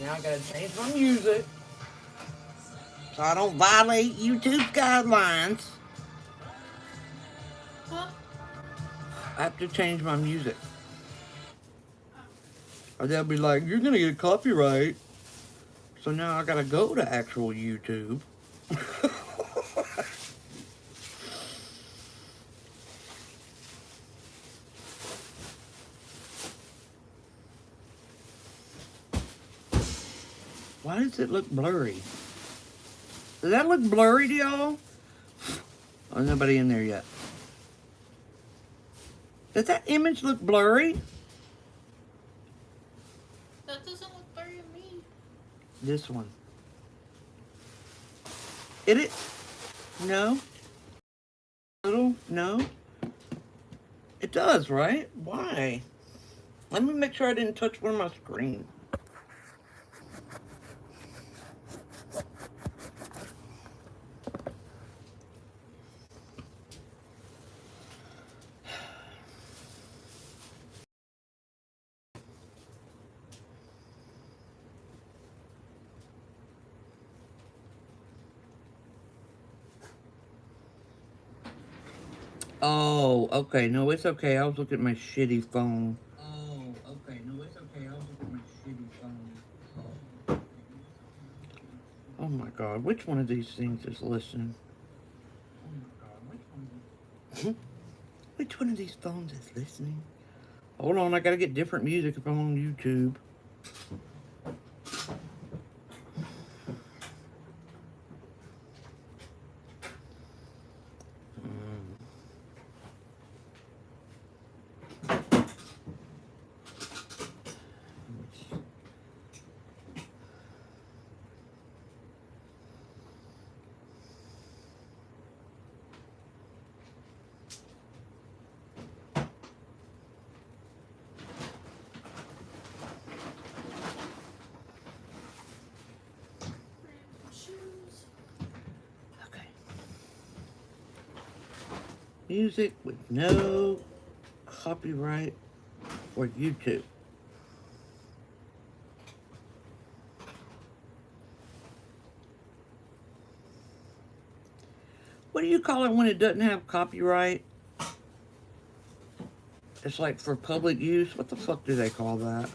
now I gotta change my music so I don't violate YouTube guidelines. Huh? I have to change my music. Or they'll be like, you're gonna get copyright. So now I gotta go to actual YouTube. Why does it look blurry? Does that look blurry to y'all? Oh, nobody in there yet. Does that image look blurry? That doesn't look blurry to me. This one. It? No. Little? No. It does, right? Why? Let me make sure I didn't touch one of my screen. Oh, okay. No, it's okay. I was looking at my shitty phone. Oh, okay. No, it's okay. I was looking at my shitty phone. Oh my god. Which one of these things is listening? Oh my god. Which one of these phones is listening? Hold on. I gotta get different music if I'm on YouTube. Okay. Music with no copyright for YouTube. What do you call it when it doesn't have copyright? It's like for public use. What the fuck do they call that?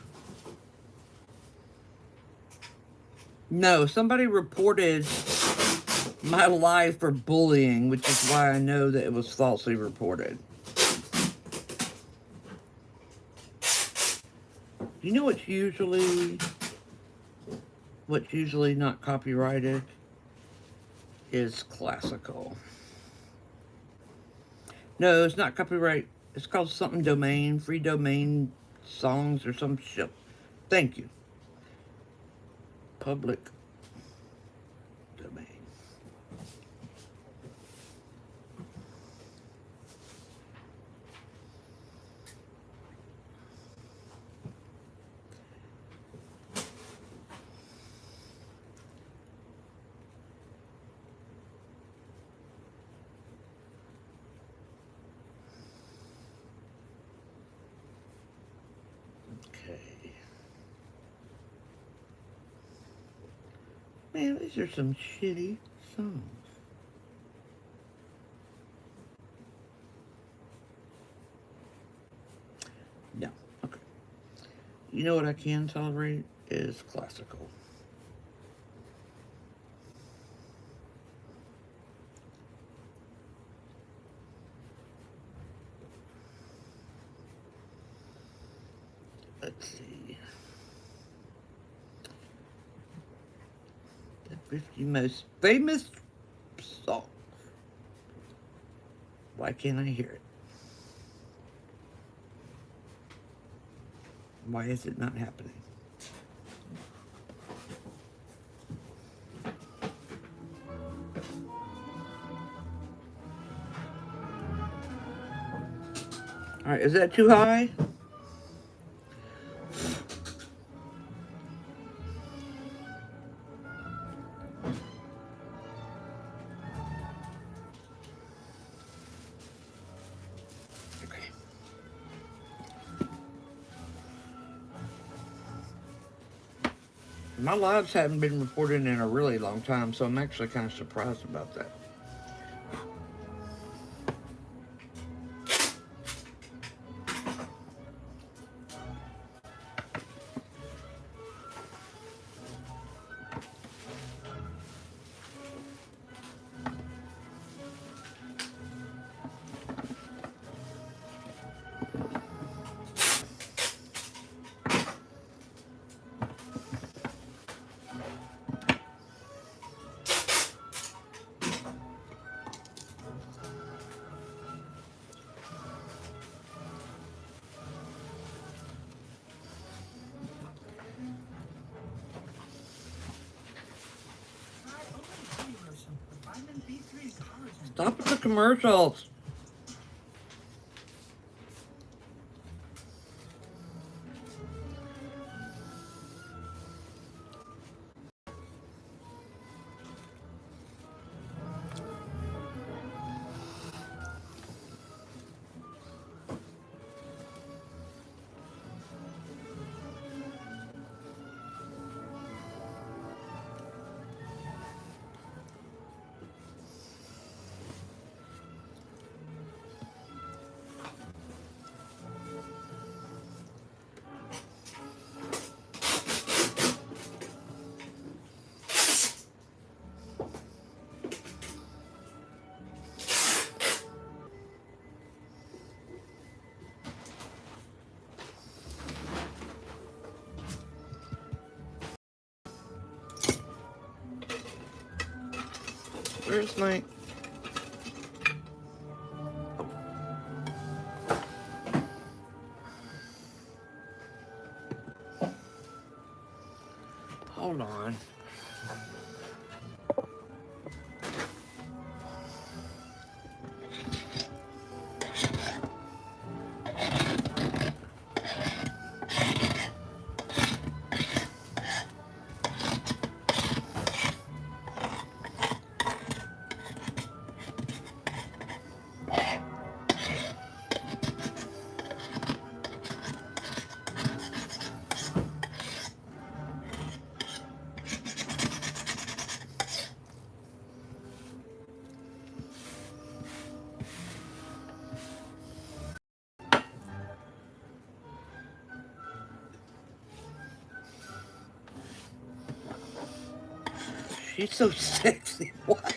No, somebody reported my live for bullying, which is why I know that it was falsely reported. You know what's usually not copyrighted is classical. No, it's not copyright. It's called something domain, free domain songs or some shit. Thank you. Public domain. Okay. Man, these are some shitty songs. No. Okay. You know what I can tolerate is classical. Let's see. The 50 most famous songs. Why can't I hear it? Why is it not happening? All right, is that too high? Okay. My lives hadn't been reported in a really long time, so I'm actually kind of surprised about that. Stop with the commercials. Where's my... Hold on. She's so sexy. What?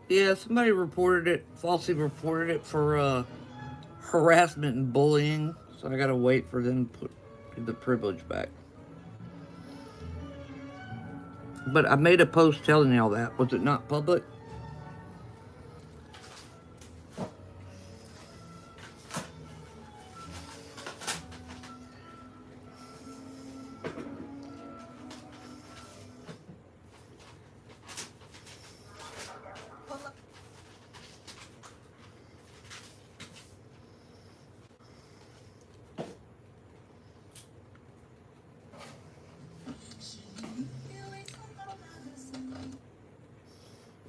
Yeah, somebody reported it, falsely reported it for harassment and bullying. So I gotta wait for them to put the privilege back. But I made a post telling y'all that. Was it not public?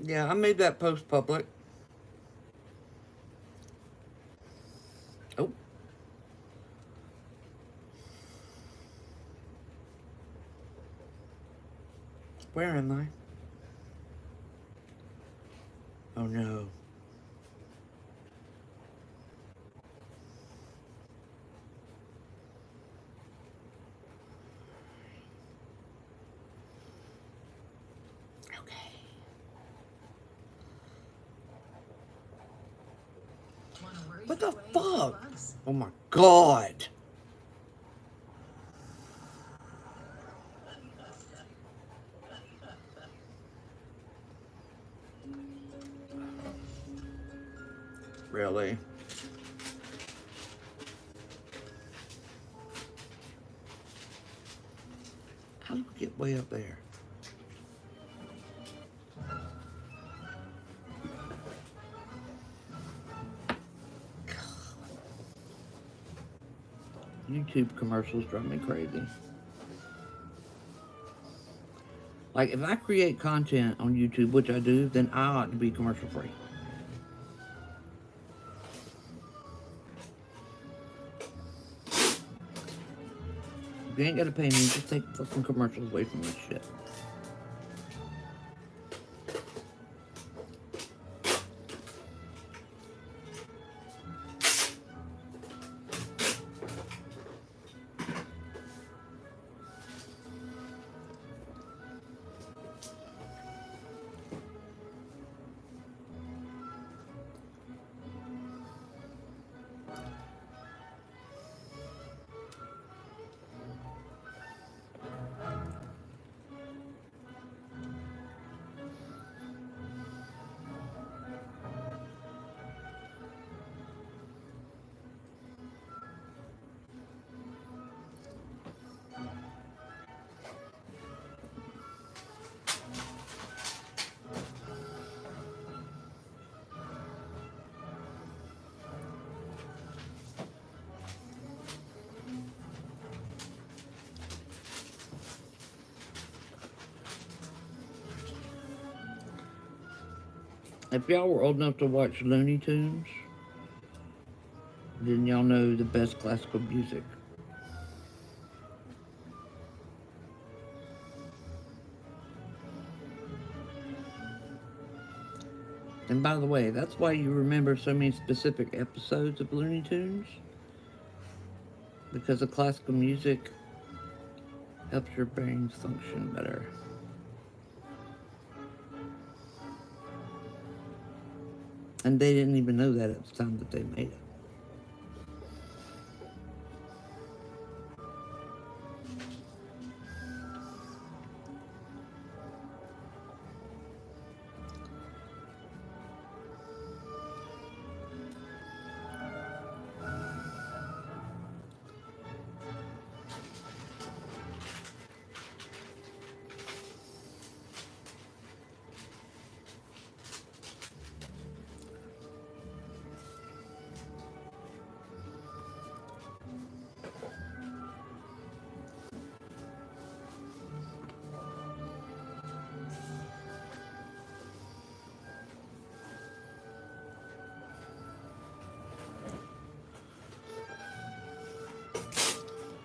Yeah, I made that post public. Oh. Where am I? Oh no. Okay. What the fuck? Oh my god. Really? How do we get way up there? YouTube commercials drive me crazy. Like, if I create content on YouTube, which I do, then I ought to be commercial free. You ain't gotta pay me, just take fucking commercials away from this shit. If y'all were old enough to watch Looney Tunes, then y'all know the best classical music. And by the way, that's why you remember so many specific episodes of Looney Tunes. Because the classical music helps your brains function better. And they didn't even know that at the time that they made it.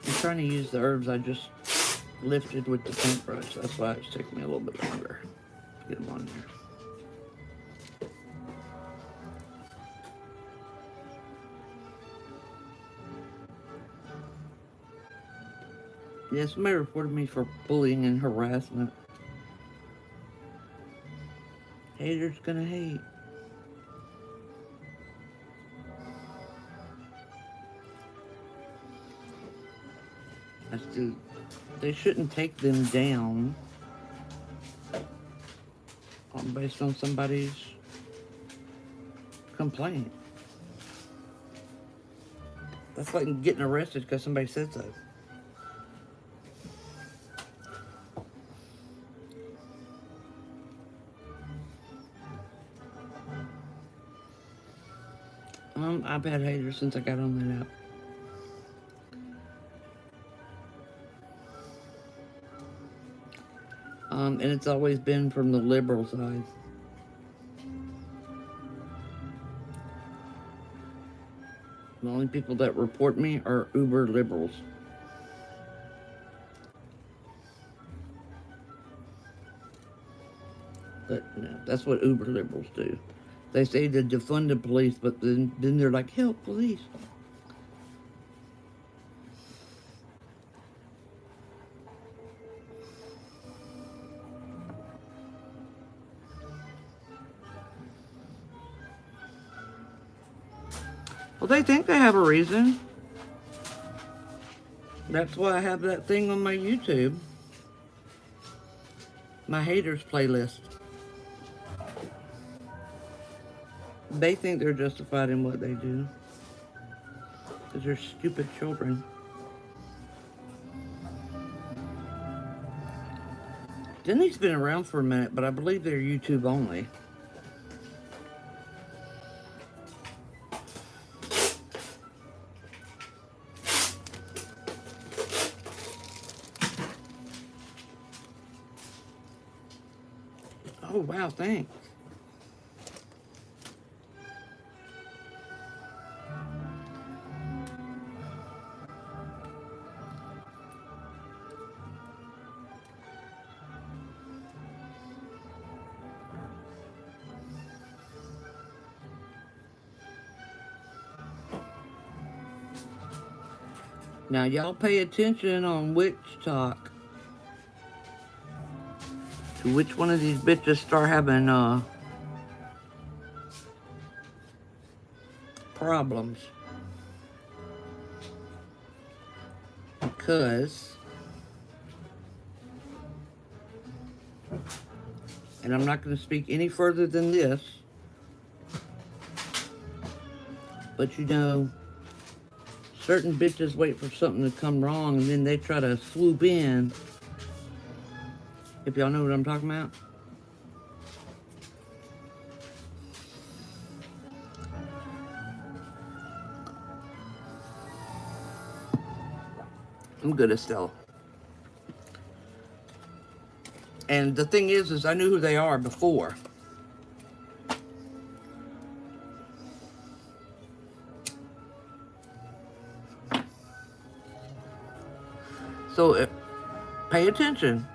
I'm trying to use the herbs I just lifted with the paintbrush. That's why it's taking me a little bit longer to get them on there. Yeah, somebody reported me for bullying and harassment. Haters gonna hate. They shouldn't take them down based on somebody's complaint. That's like getting arrested because somebody said so. I've had haters since I got on that app. And it's always been from the liberal side. The only people that report me are uber liberals. But no, that's what uber liberals do. They say to defund the police, but then they're like, help police. Well, they think they have a reason. That's why I have that thing on my YouTube. My haters playlist. They think they're justified in what they do. Because they're stupid children. Disney's been around for a minute, but I believe they're YouTube only. Oh, wow, thanks. Now, y'all pay attention on Witch Talk. To which one of these bitches start having, problems. Because, and I'm not going to speak any further than this, but you know, certain bitches wait for something to come wrong and then they try to swoop in. If y'all know what I'm talking about. I'm good at Stella. And the thing is I knew who they are before. So pay attention.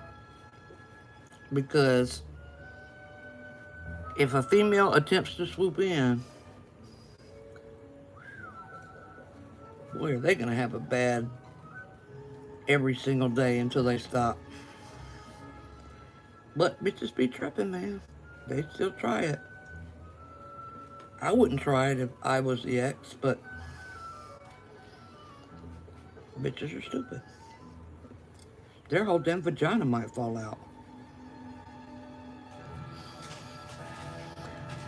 Because if a female attempts to swoop in, boy, are they going to have a bad every single day until they stop. But bitches be tripping, man. They still try it. I wouldn't try it if I was the ex, but bitches are stupid. Their whole damn vagina might fall out.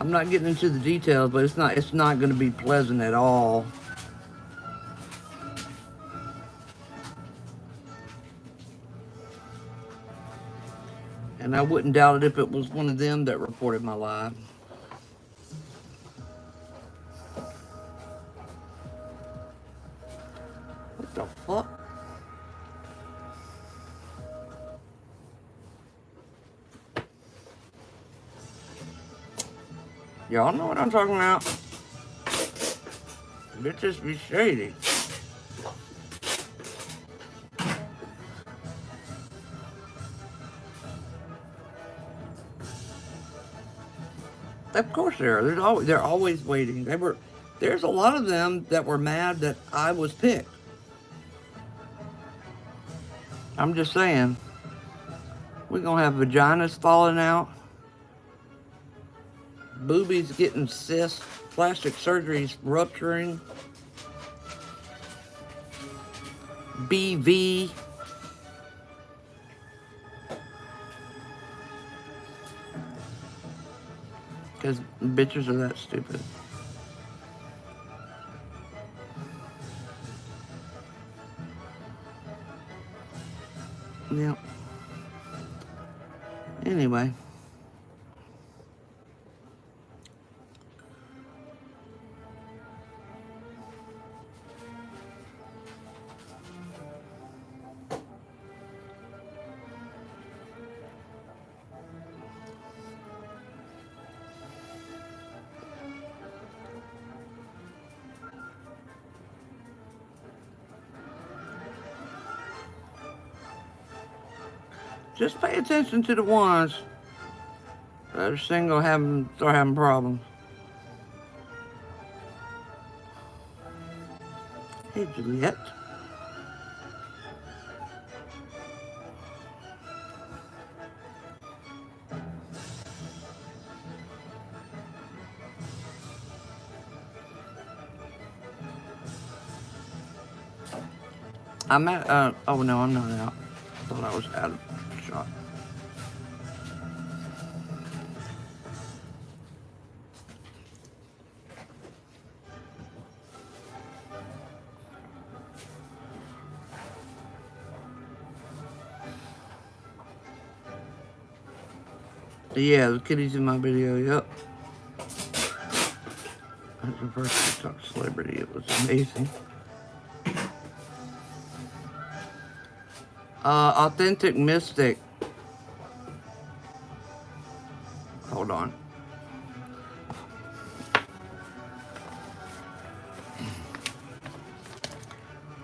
I'm not getting into the details, but it's not going to be pleasant at all. And I wouldn't doubt it if it was one of them that reported my live. What the fuck? Y'all know what I'm talking about. Bitches be shady. Of course they are. They're always waiting. There's a lot of them that were mad that I was picked. I'm just saying, we're gonna have vaginas falling out. Boobies getting cysts. Plastic surgeries rupturing. BV. Because bitches are that stupid. Yep. Anyway. Just pay attention to the ones that are single start having problems. Hey, Juliet. I'm at, oh no, I'm not out. I thought I was out of shot. Yeah, the kitties in my video, yep. That's the first TikTok celebrity. It was amazing. Authentic Mystic. Hold on.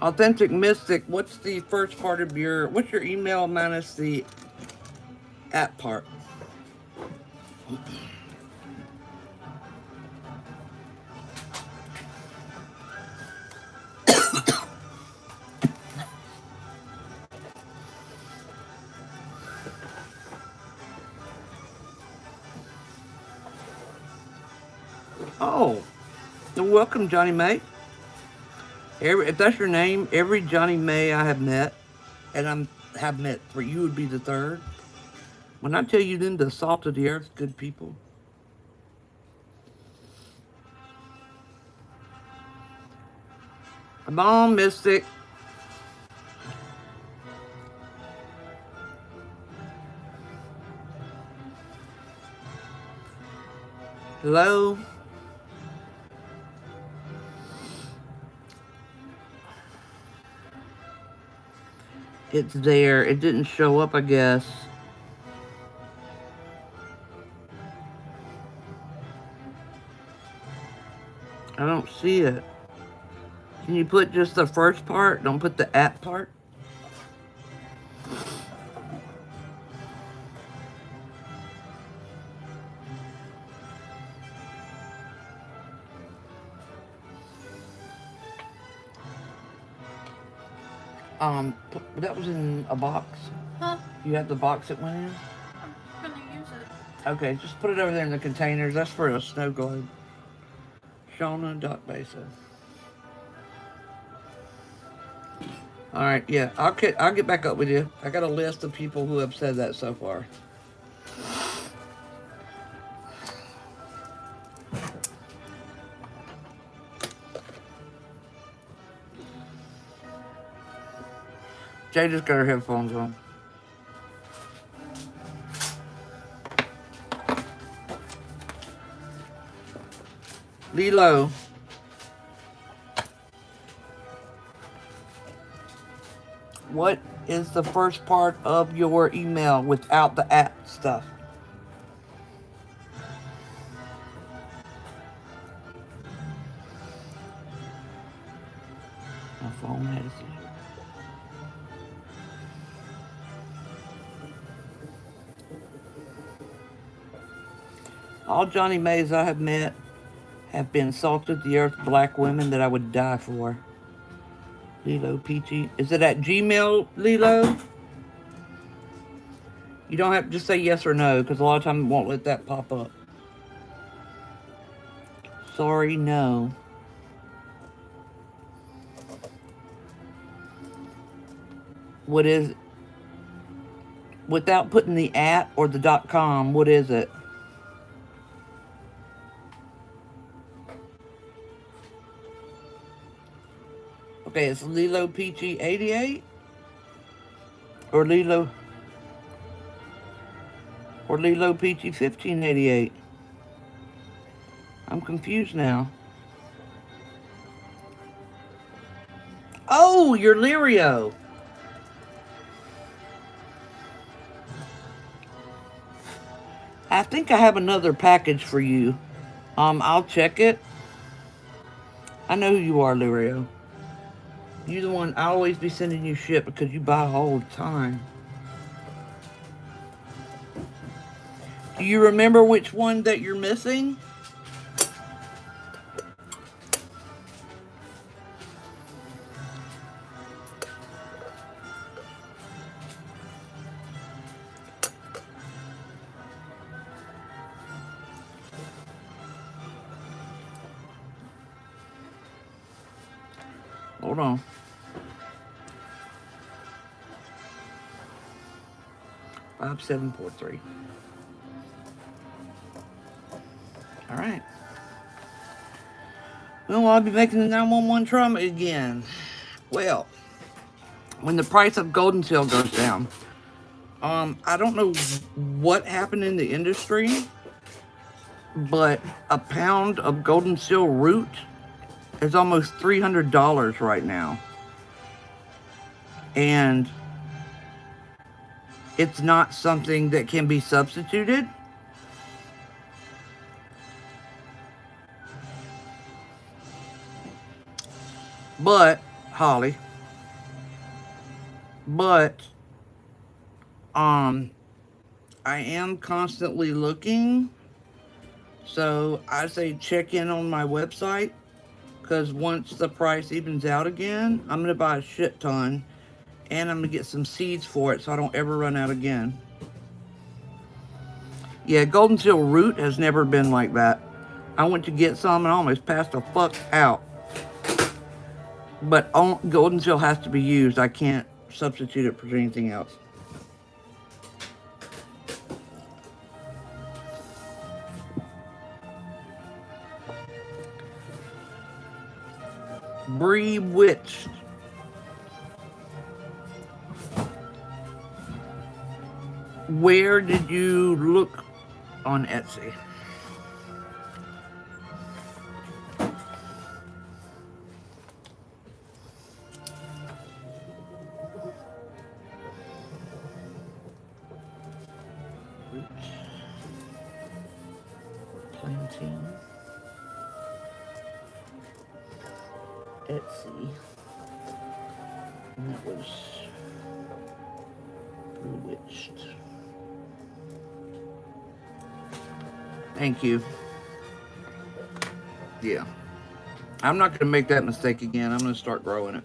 Authentic Mystic, what's the first part of what's your email minus the at part? Oh, welcome, Johnny May. If that's your name, every Johnny May I have met, and have met for you would be the third. When I tell you then the salt of the earth, good people. Come on, Mystic. Hello? It's there. It didn't show up, I guess. I don't see it. Can you put just the first part? Don't put the at part? That was in a box. Huh? You have the box it went in? I'm gonna use it. Okay, just put it over there in the containers. That's for a snow globe. Shauna.basa. Alright, yeah. I'll get back up with you. I got a list of people who have said that so far. Jay just got her headphones on. Lilo. What is the first part of your email without the at stuff? My phone has it. All Johnny Mays I have met have been salted the earth black women that I would die for. Lilo Peachy. Is it at Gmail, Lilo? You don't have to just say yes or no, because a lot of times it won't let that pop up. Sorry, no. What is, without putting the at or the .com, what is it? Okay, it's Lilo Peachy 88 or Lilo Peachy 1588. I'm confused now. Oh, you're Lirio. I think I have another package for you. I'll check it. I know who you are, Lirio. You're the one I always be sending you shit because you buy all the time. Do you remember which one that you're missing? Hold on. 5743. All right. Well, I'll be making the 911 trauma again. Well, when the price of golden seal goes down, I don't know what happened in the industry, but a pound of golden seal root is almost $300 right now. And it's not something that can be substituted. But, Holly, but, I am constantly looking. So I say check in on my website, because once the price evens out again, I'm going to buy a shit ton, and I'm going to get some seeds for it so I don't ever run out again. Yeah, golden seal root has never been like that. I went to get some and I almost passed the fuck out. But golden seal has to be used. I can't substitute it for anything else. Bewitched. Where did you look on Etsy? Planting. Etsy. And that was Bewitched. Thank you. Yeah. I'm not going to make that mistake again. I'm going to start growing it.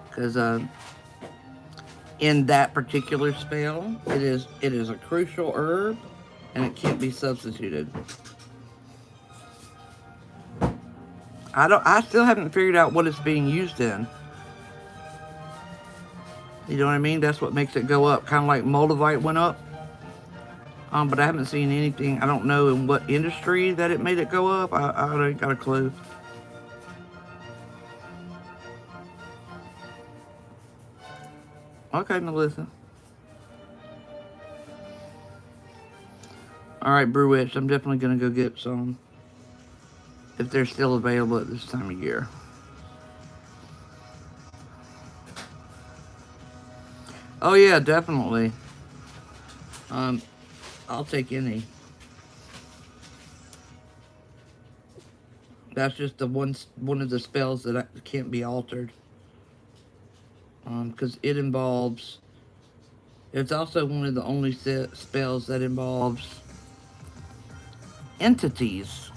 Because in that particular spell, it is a crucial herb, and it can't be substituted. I still haven't figured out what it's being used in. You know what I mean? That's what makes it go up. Kind of like Moldavite went up. But I haven't seen anything. I don't know in what industry that it made it go up. I ain't got a clue. Okay, Melissa. Alright, Brewitch. I'm definitely going to go get some. If they're still available at this time of year. Oh yeah, definitely. I'll take any. That's just the one of the spells that can't be altered. Because it involves... It's also one of the only spells that involves entities.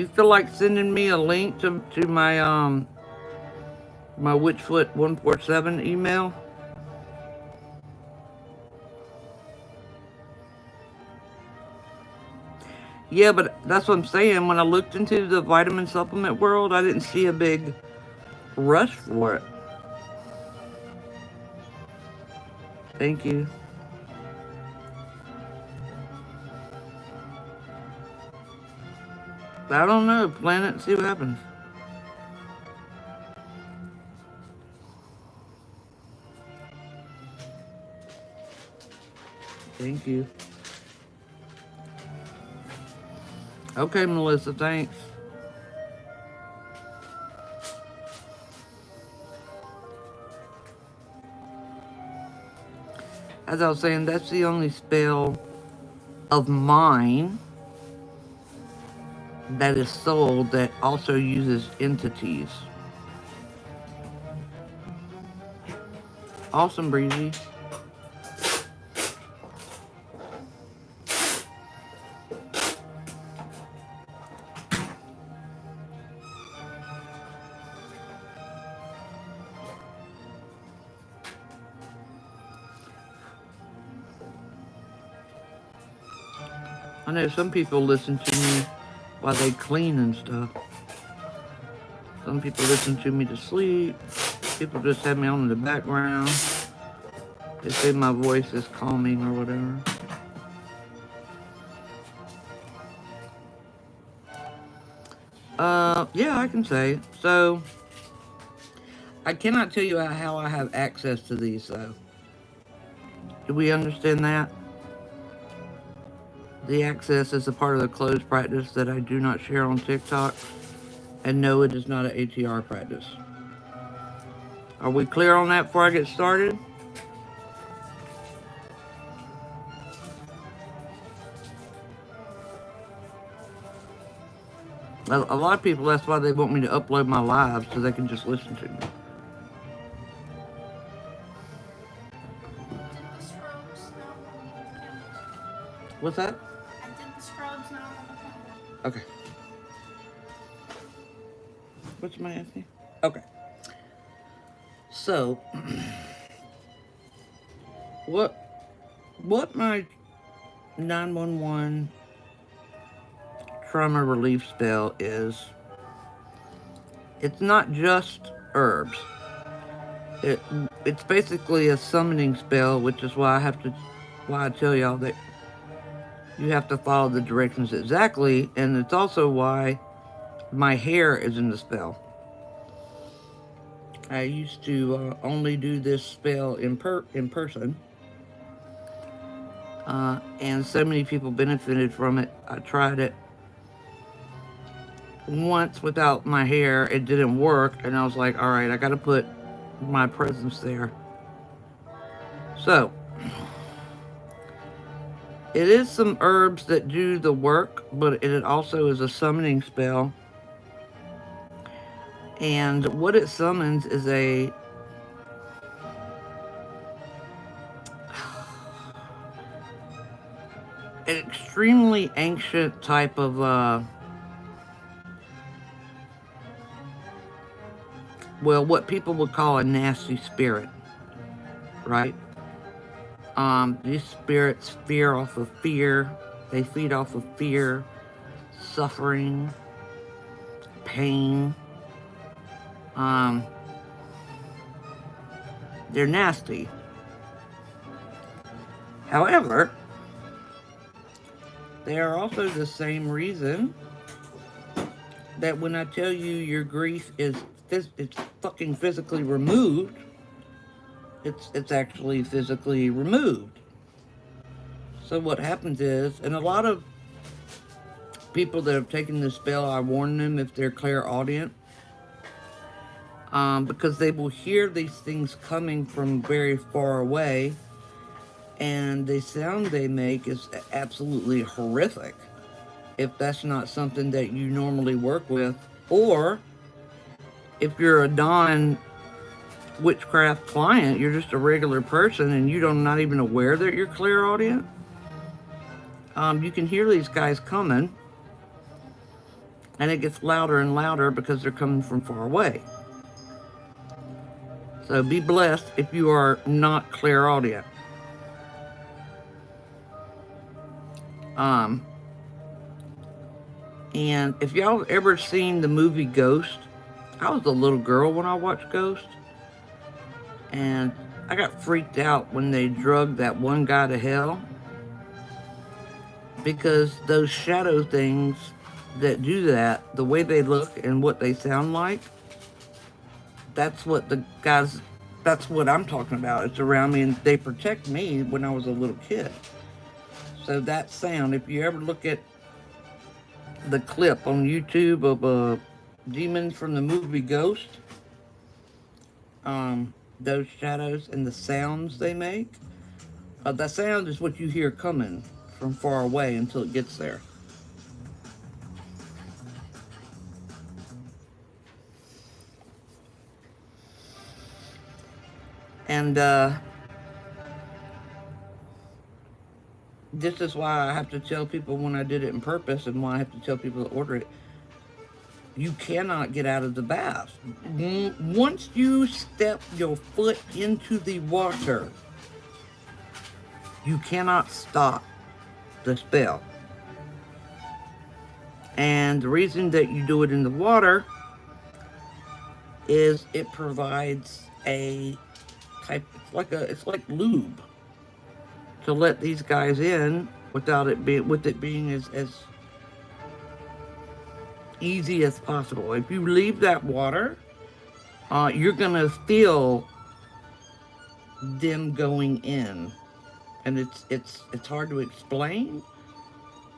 You feel like sending me a link to my my Witchfoot 147 email? Yeah, but that's what I'm saying. When I looked into the vitamin supplement world, I didn't see a big rush for it. Thank you. I don't know. Plan it and see what happens. Thank you. Okay, Melissa, thanks. As I was saying, that's the only spell of mine that is sold that also uses entities. Awesome, Breezy. I know some people listen to me while they clean and stuff. Some people listen to me to sleep. People just have me on in the background. They say my voice is calming or whatever. Yeah, I can say. So, I cannot tell you how I have access to these, though. Do we understand that? The access is a part of the closed practice that I do not share on TikTok. And no, it is not an ATR practice. Are we clear on that before I get started? A lot of people, that's why they want me to upload my lives so they can just listen to me. What's that? I did the scrubs now. Okay. What's my answer? Okay. So, what my 911 trauma relief spell is, it's not just herbs. It's basically a summoning spell, which is why I tell y'all that you have to follow the directions exactly, and it's also why my hair is in the spell. I used to only do this spell in person, and so many people benefited from it. I tried it once without my hair. It didn't work, and I was like, all right, I gotta put my presence there. So, it is some herbs that do the work, but it also is a summoning spell. And what it summons is an extremely ancient type of well, what people would call a nasty spirit, right? These spirits feed off of fear. They feed off of fear, suffering, pain. They're nasty. However, they are also the same reason that when I tell you your grief is it's fucking physically removed, it's actually physically removed. So what happens is, and a lot of people that have taken this spell, I warn them if they're clairaudient, because they will hear these things coming from very far away, and the sound they make is absolutely horrific if that's not something that you normally work with, or if you're a non-witchcraft client, you're just a regular person and you're not even aware that you're clairaudient. You can hear these guys coming, And it gets louder and louder because they're coming from far away. So be blessed if you are not clairaudient. Um, and if y'all ever seen the movie Ghost, I was a little girl when I watched Ghost. And I got freaked out when they drugged that one guy to hell. Because those shadow things that do that, the way they look and what they sound like, that's what the guys, that's what I'm talking about. It's around me and they protect me when I was a little kid. So that sound, if you ever look at the clip on YouTube of demons from the movie Ghost, those shadows and the sounds they make, that sound is what you hear coming from far away until it gets there. And this is why I have to tell people when I did it in purpose, and why I have to tell people to order it. You cannot get out of the bath. Once you step your foot into the water, you cannot stop the spell. And the reason that you do it in the water is it provides a type, it's like lube to let these guys in without it being, with it being as easy as possible. If you leave that water, you're gonna feel them going in, and it's hard to explain,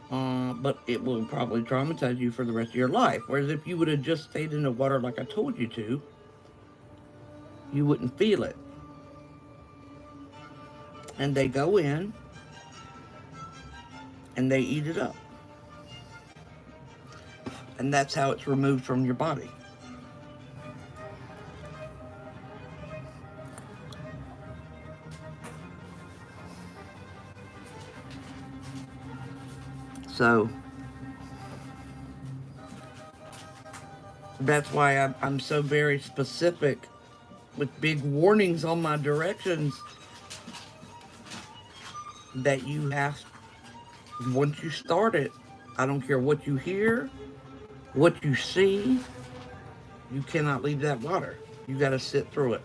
but it will probably traumatize you for the rest of your life. Whereas if you would have just stayed in the water like I told you to, you wouldn't feel it. And they go in and they eat it up. And that's how it's removed from your body. So that's why I'm so very specific with big warnings on my directions, that you have, once you start it, I don't care what you hear, what you see, you cannot leave that water. You got to sit through it.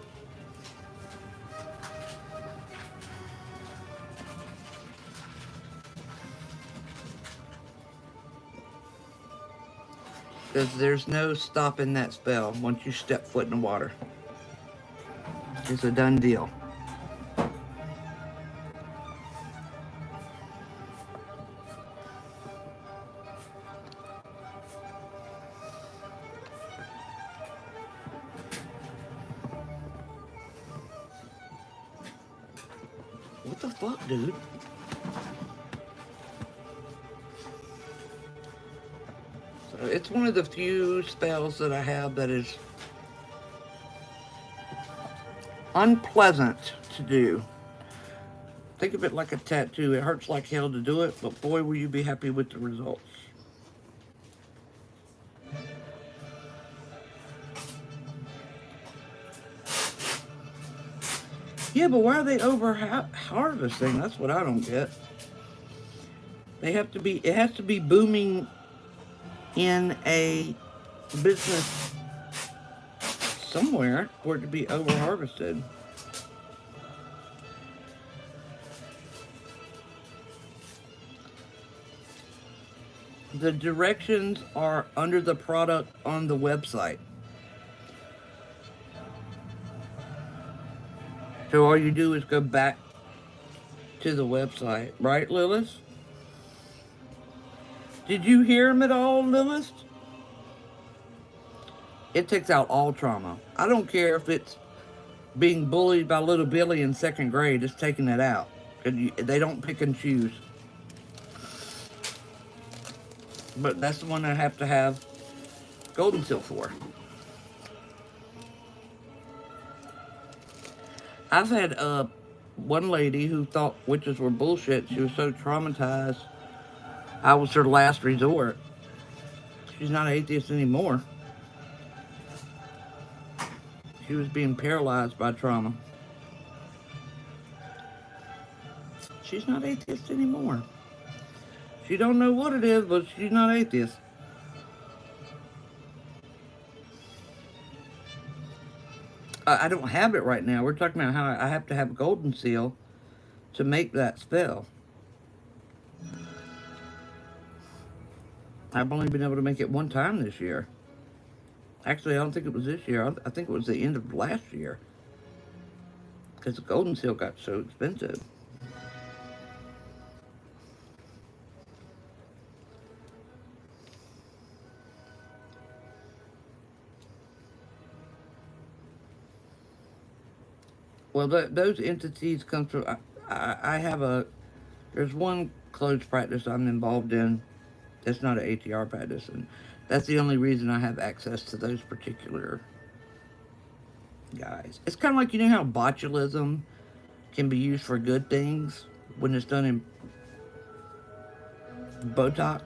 Because there's no stopping that spell once you step foot in the water. It's a done deal. What the fuck, dude? So it's one of the few spells that I have that is unpleasant to do. Think of it like a tattoo. It hurts like hell to do it, but boy, will you be happy with the results. Yeah, but why are they over harvesting? That's what I don't get. They have to be, it has to be booming in a business somewhere for it to be over harvested. The directions are under the product on the website. So all you do is go back to the website, right, Lilith? Did you hear him at all, Lilith? It takes out all trauma. I don't care if it's being bullied by little Billy in 2nd grade, it's taking it out. They don't pick and choose. But that's the one I have to have golden seal for. I've had one lady who thought witches were bullshit. She was so traumatized, I was her last resort. She's not an atheist anymore. She was being paralyzed by trauma. She's not atheist anymore. She don't know what it is, but she's not atheist. I don't have it right now. We're talking about how I have to have a golden seal to make that spell. I've only been able to make it one time this year. Actually, I don't think it was this year. I think it was the end of last year. Because the golden seal got so expensive. Well, those entities come through. I have there's one closed practice I'm involved in. That's not an ATR practice, and that's the only reason I have access to those particular guys. It's kind of like, you know how botulism can be used for good things when it's done in Botox,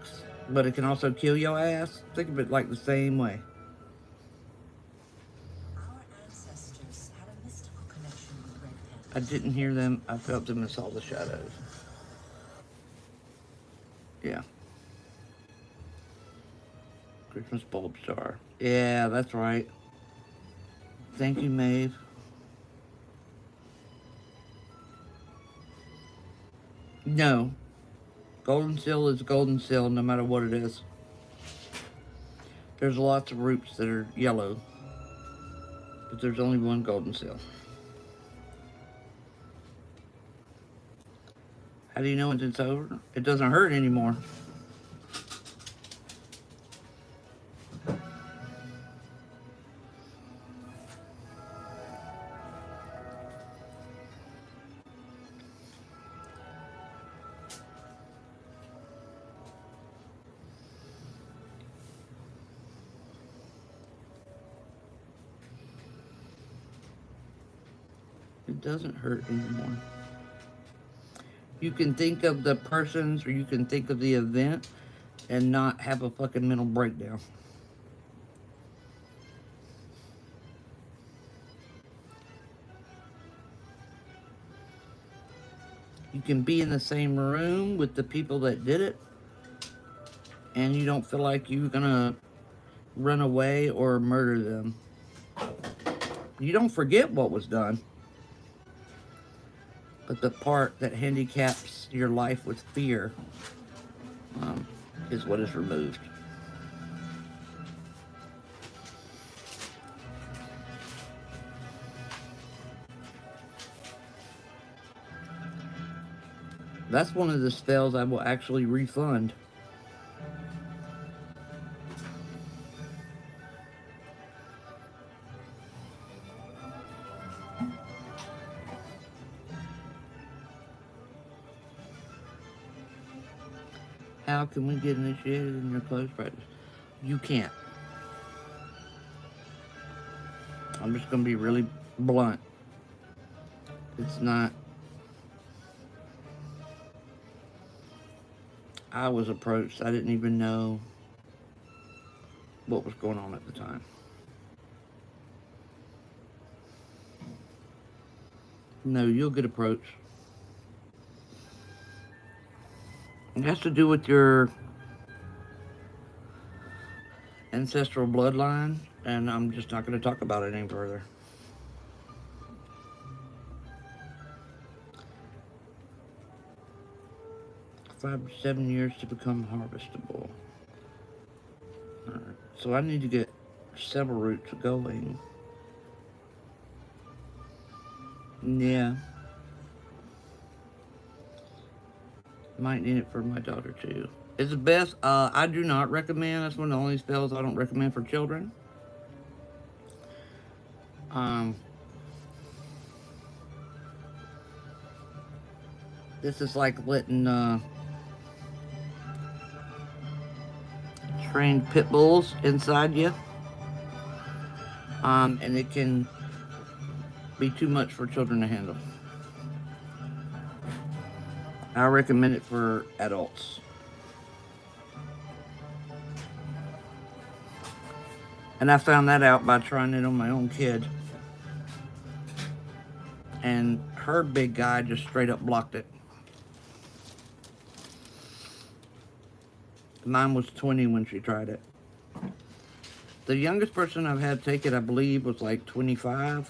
but it can also kill your ass. Think of it like the same way. I didn't hear them. I felt them and saw the shadows. Yeah. Christmas bulb star. Yeah, that's right. Thank you, Maeve. No. Golden seal is golden seal no matter what it is. There's lots of roots that are yellow, but there's only one golden seal. How do you know when it's over? It doesn't hurt anymore. It doesn't hurt anymore. You can think of the persons or you can think of the event and not have a fucking mental breakdown. You can be in the same room with the people that did it and you don't feel like you're gonna run away or murder them. You don't forget what was done, but the part that handicaps your life with fear is what is removed. That's one of the spells I will actually refund. How can we get initiated in your closed practice? You can't. I'm just going to be really blunt. It's not. I was approached. I didn't even know what was going on at the time. No, you'll get approached. It has to do with your ancestral bloodline, and I'm just not going to talk about it any further. $5 to 7 years to become harvestable. Alright, so I need to get several roots going. Yeah. Might need it for my daughter too. It's the best. I do not recommend. That's one of the only spells I don't recommend for children. This is like letting trained pit bulls inside you. And it can be too much for children to handle. I recommend it for adults. And I found that out by trying it on my own kid. And her big guy just straight up blocked it. Mine was 20 when she tried it. The youngest person I've had take it, I believe, was like 25.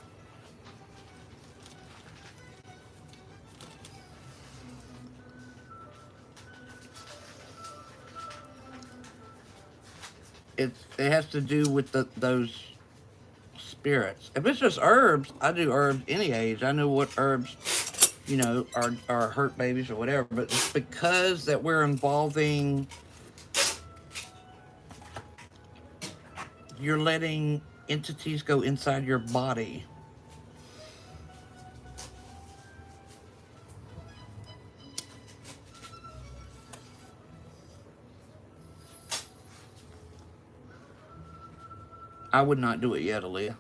It has to do with those spirits. If it's just herbs, I do herbs any age. I know what herbs, are hurt babies or whatever. But it's because that we're involving, you're letting entities go inside your body. I would not do it yet, Aaliyah.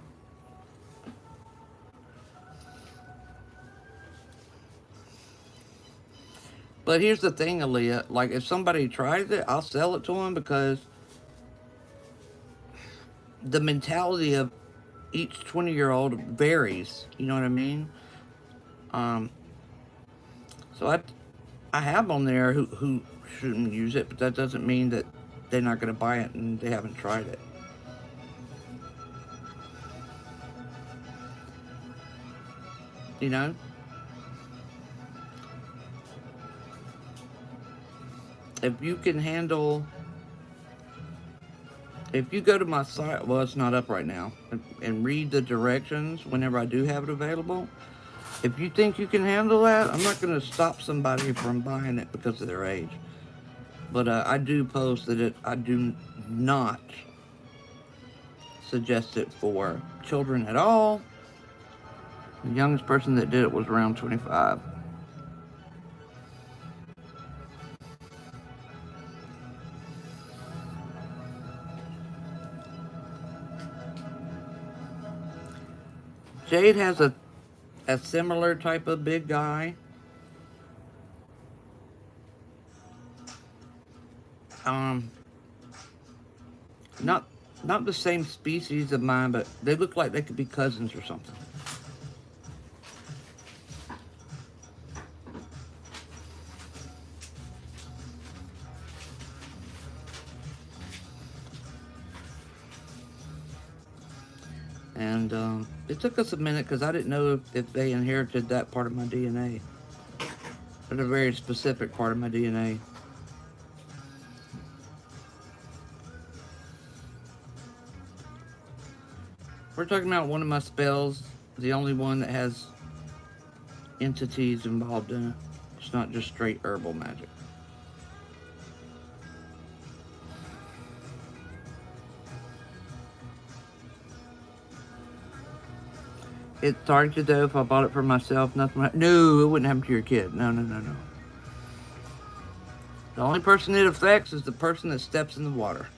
But here's the thing, Aaliyah. Like, if somebody tries it, I'll sell it to them because the mentality of each 20-year-old varies. You know what I mean? So I have on there who shouldn't use it, but that doesn't mean that they're not going to buy it and they haven't tried it. You know? If you can handle... If you go to my site, well, it's not up right now, and read the directions whenever I do have it available, if you think you can handle that, I'm not going to stop somebody from buying it because of their age. But I do post that I do not suggest it for children at all. The youngest person that did it was around 25. Jade has a similar type of big guy. Not the same species of mine, but they look like they could be cousins or something. And it took us a minute because I didn't know if they inherited that part of my DNA. It's a very specific part of my DNA. We're talking about one of my spells, the only one that has entities involved in it. It's not just straight herbal magic. It's targeted though. If I bought it for myself, nothing. No, it wouldn't happen to your kid. No. The only person it affects is the person that steps in the water.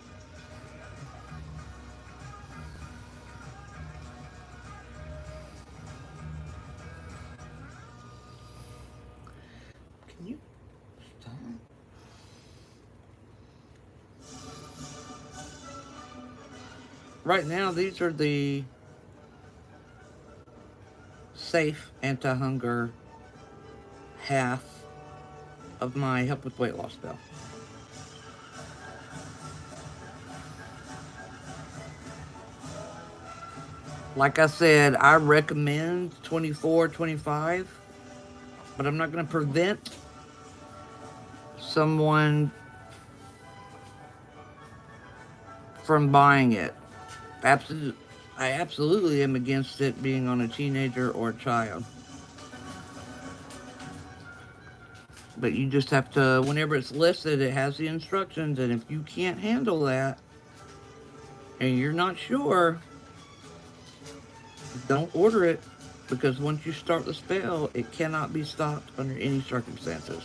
Can you stop? Right now, these are the safe anti-hunger half of my help with weight loss spell. Like I said, I recommend 24, 25, but I'm not going to prevent someone from buying it. I absolutely am against it being on a teenager or a child. But you just have to, whenever it's listed, it has the instructions, and if you can't handle that, and you're not sure, don't order it, because once you start the spell, it cannot be stopped under any circumstances.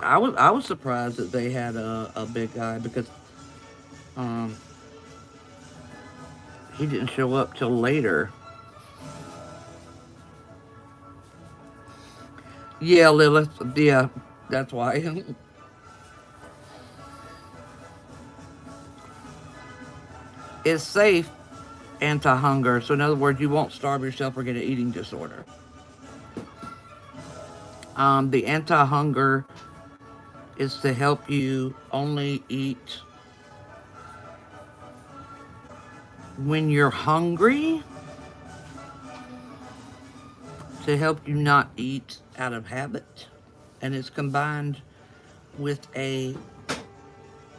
I was surprised that they had a big guy because um he didn't show up till later. Yeah, Lilith. Yeah, that's why. It's safe anti-hunger. So in other words, you won't starve yourself or get an eating disorder. The anti-hunger is to help you only eat when you're hungry, to help you not eat out of habit. And it's combined with a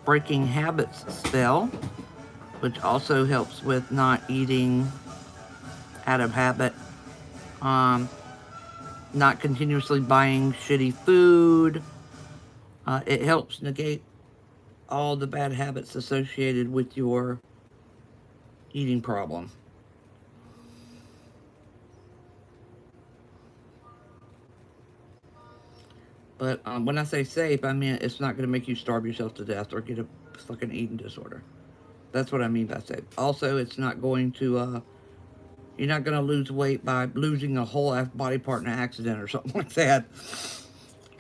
breaking habits spell, which also helps with not eating out of habit. Um, Not continuously buying shitty food. It helps negate all the bad habits associated with your eating problem. But when I say safe, I mean it's not going to make you starve yourself to death or get a fucking eating disorder. That's what I mean by safe. Also, it's not going to, you're not going to lose weight by losing a whole body part in an accident or something like that.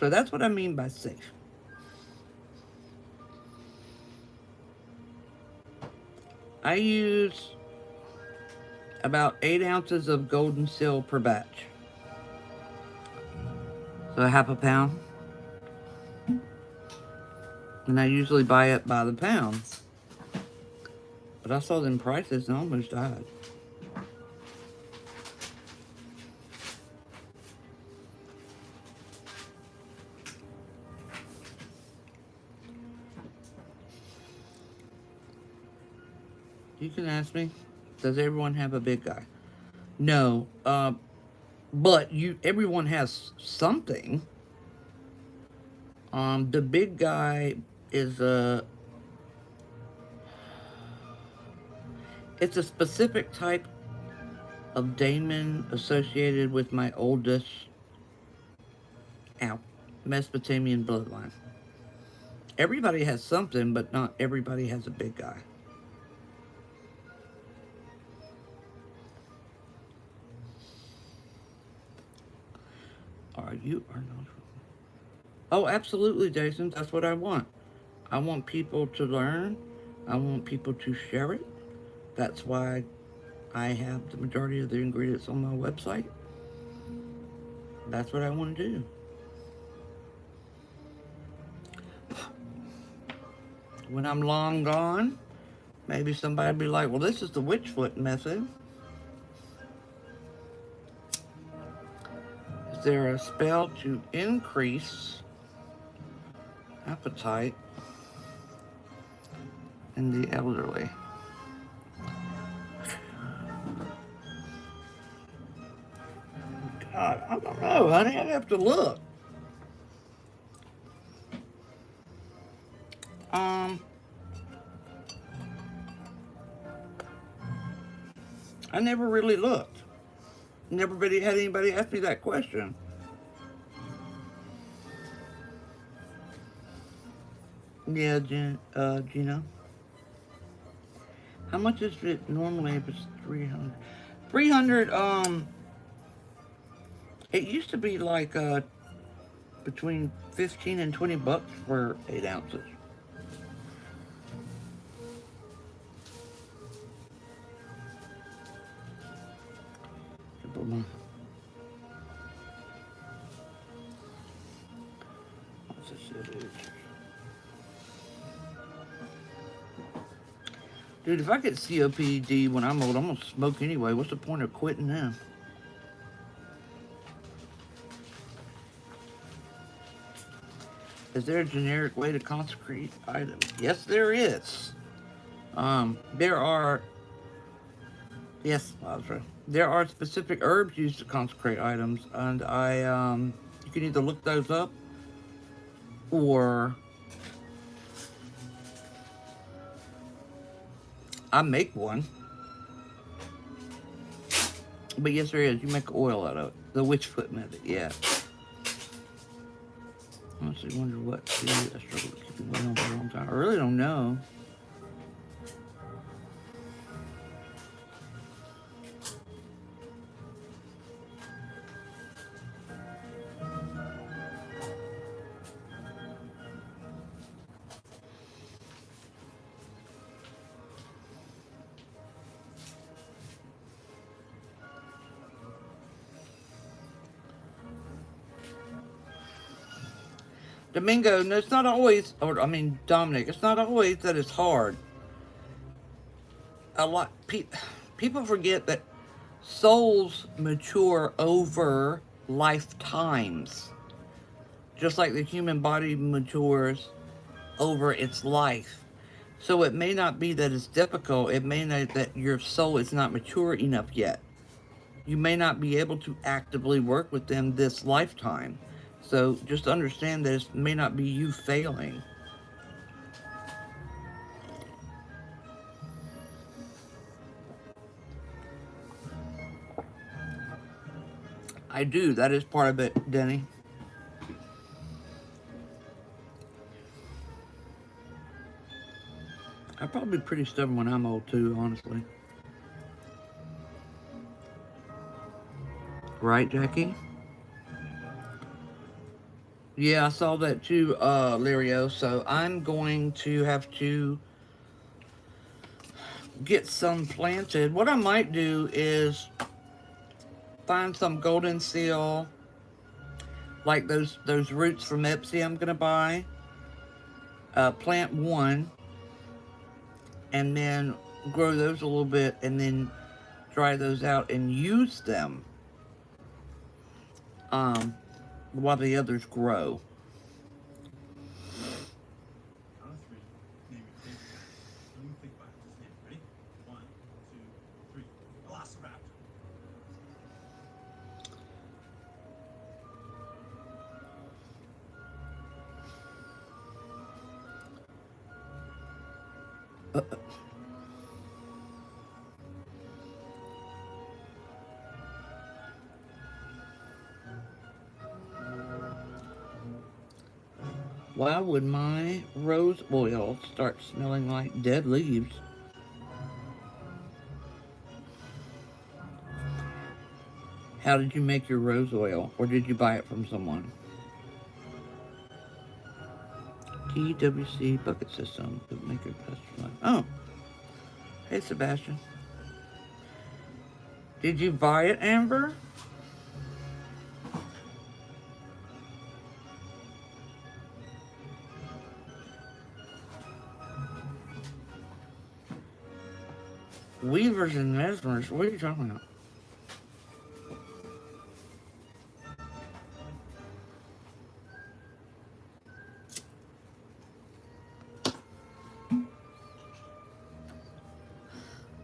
So that's what I mean by safe. I use about 8 ounces of golden seal per batch. So a half a pound. And I usually buy it by the pound. But I saw them prices and I almost died. You can ask me, does everyone have a big guy? No. But everyone has something. The big guy is it's a specific type of daemon associated with my oldest Mesopotamian bloodline. Everybody has something, but not everybody has a big guy. Are not. Oh, absolutely, Jason. That's what I want. I want people to learn. I want people to share it. That's why I have the majority of the ingredients on my website. That's what I want to do. When I'm long gone, maybe somebody will be like, well, this is the Witchfoot method. Is there a spell to increase appetite in the elderly? God, I don't know, honey. I'd have to look. Um, I never really looked. Never really had anybody ask me that question. Yeah, Gina. How much is it normally if it's 300? 300, it used to be like, between 15 and 20 bucks for 8 ounces. What's this? Dude, if I get COPD when I'm old, I'm gonna smoke anyway. What's the point of quitting now? Is there a generic way to consecrate items? Yes, there is. There are. Yes, Lazarus. There are specific herbs used to consecrate items, and you can either look those up or I make one. But yes, there is. You make oil out of it. The Witchfoot method, yeah. Let's constantly wonder what to do. I struggle with keeping weight on for a long time. I really don't know. Domingo, no, it's not always, or I mean, Dominic, it's not always that it's hard. A lot, people forget that souls mature over lifetimes, just like the human body matures over its life. So it may not be that it's difficult, it may not that your soul is not mature enough yet. You may not be able to actively work with them this lifetime. So just understand that it may not be you failing. I do. That is part of it, Denny. I'll probably be pretty stubborn when I'm old too, honestly. Right, Jackie? Yeah, I saw that too, Lirio. So I'm going to have to get some planted. What I might do is find some golden seal, like those roots from Epsy I'm gonna buy. Plant one, and then grow those a little bit, and then dry those out and use them um, while the others grow. Why would my rose oil start smelling like dead leaves? How did you make your rose oil? Or did you buy it from someone? TWC bucket system to make your pest. Oh, hey Sebastian. Did you buy it, Amber? Weavers and mesmers? What are you talking about?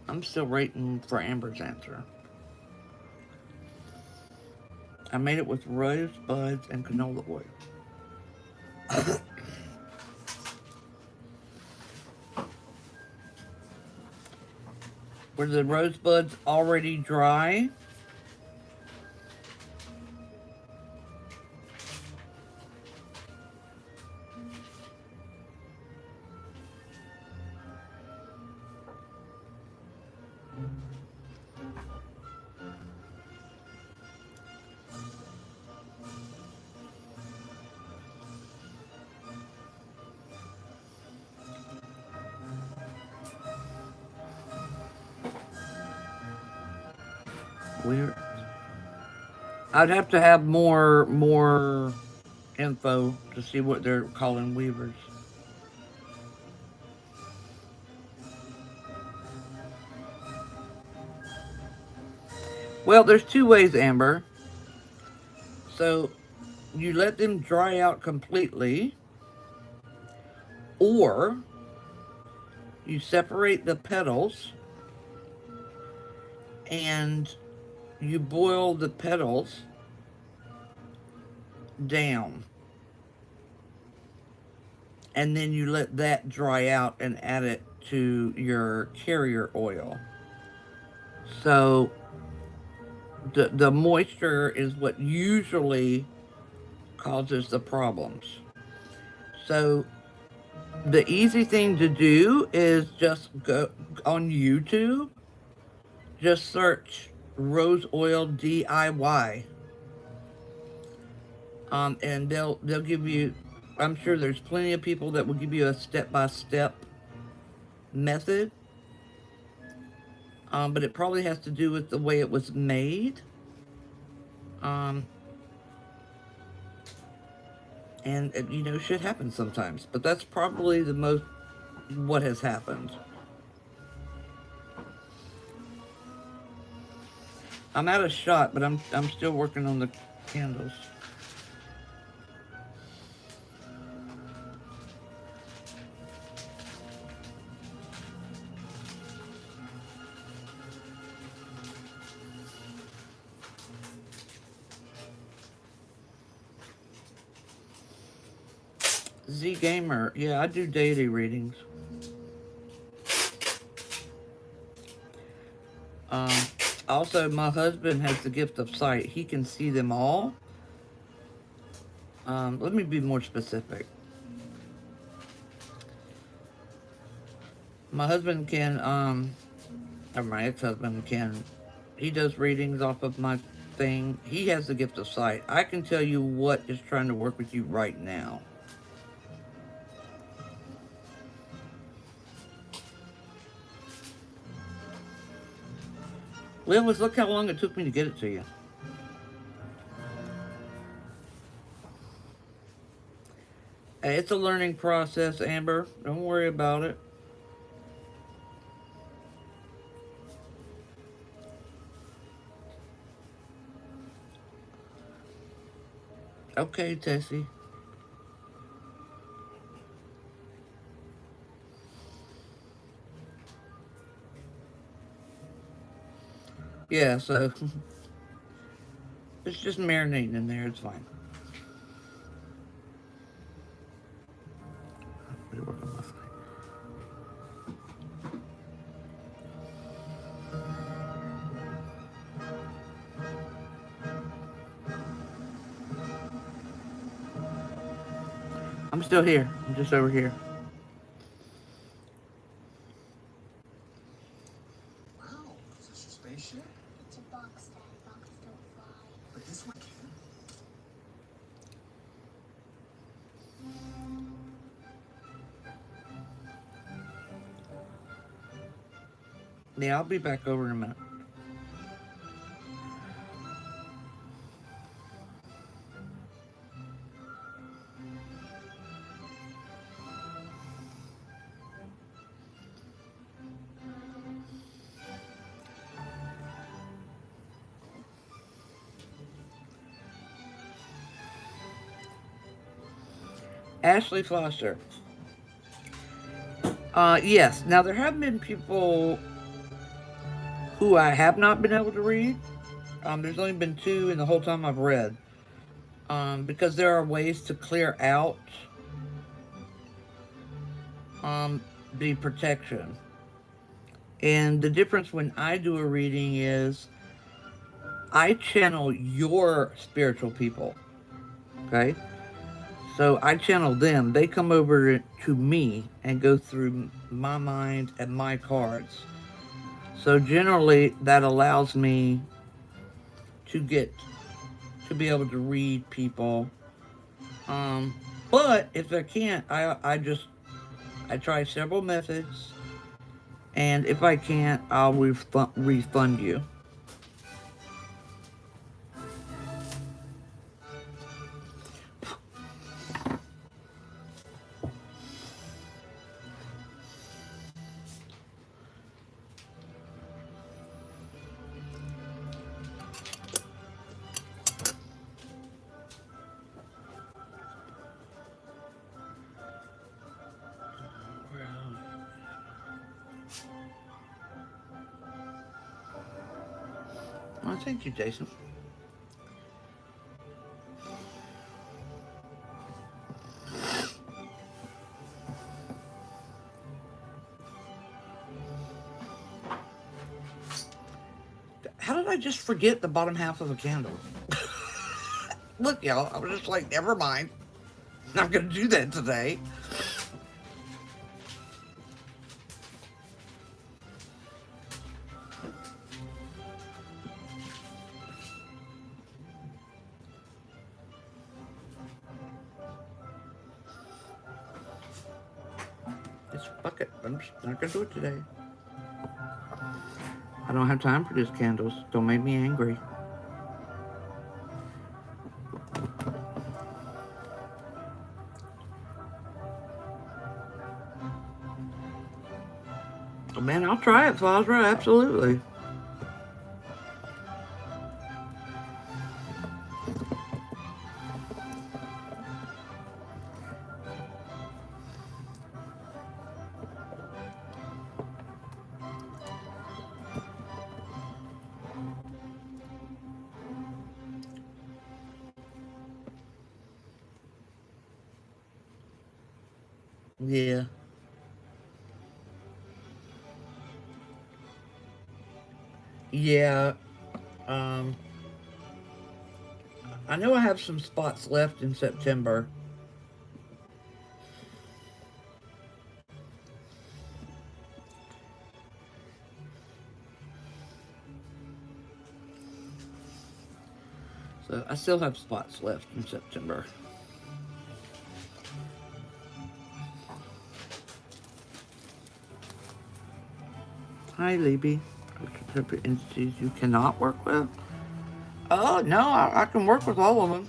I'm still waiting for Amber's answer. I made it with rose buds and canola oil. Were the rose buds already dry? Weird. I'd have to have more info to see what they're calling weavers. Well, there's two ways, Amber. So you let them dry out completely, or you separate the petals and you boil the petals down, and then you let that dry out and add it to your carrier oil. So the moisture is what usually causes the problems. So the easy thing to do is just go on YouTube, just search rose oil DIY. And they'll give you, I'm sure there's plenty of people that will give you a step-by-step method. But it probably has to do with the way it was made. Um, and you know, shit happens sometimes, but that's probably the most what has happened. I'm out of shot, but I'm still working on the candles. Z Gamer, yeah, I do deity readings. Um, Also, my husband has the gift of sight. He can see them all. Let me be more specific. My husband can, or my ex-husband can, he does readings off of my thing. He has the gift of sight. I can tell you what is trying to work with you right now. Lilith, look how long it took me to get it to you. Hey, it's a learning process, Amber. Don't worry about it. Okay, Tessie. Yeah, so it's just marinating in there. It's fine. I'm still here. I'm just over here. Wow, is this your spaceship? It's a box, Dad. Boxes don't fly. But this one can. Yeah, I'll be back over in a minute. Ashley Foster. Yes. Now, there have been people who I have not been able to read. There's only been two in the whole time I've read. Because there are ways to clear out the protection. And the difference when I do a reading is I channel your spiritual people. Okay? So I channel them. They come over to me and go through my mind and my cards. So generally that allows me to be able to read people. But if I can't, I try several methods, and if I can't, I'll refund you. Well, thank you, Jason. How did I just forget the bottom half of a candle? Look, y'all, I was just like, never mind. Not gonna do that today. Just fuck it. I'm just not gonna do it today. I don't have time for these candles. Don't make me angry. Oh, man, I'll try it, Fosra. Absolutely. Yeah. Yeah. Um, I know I have some spots left in September. So I still have spots left in September. Hi, Libby. Separate entities you cannot work with? Oh, no, I can work with all of them.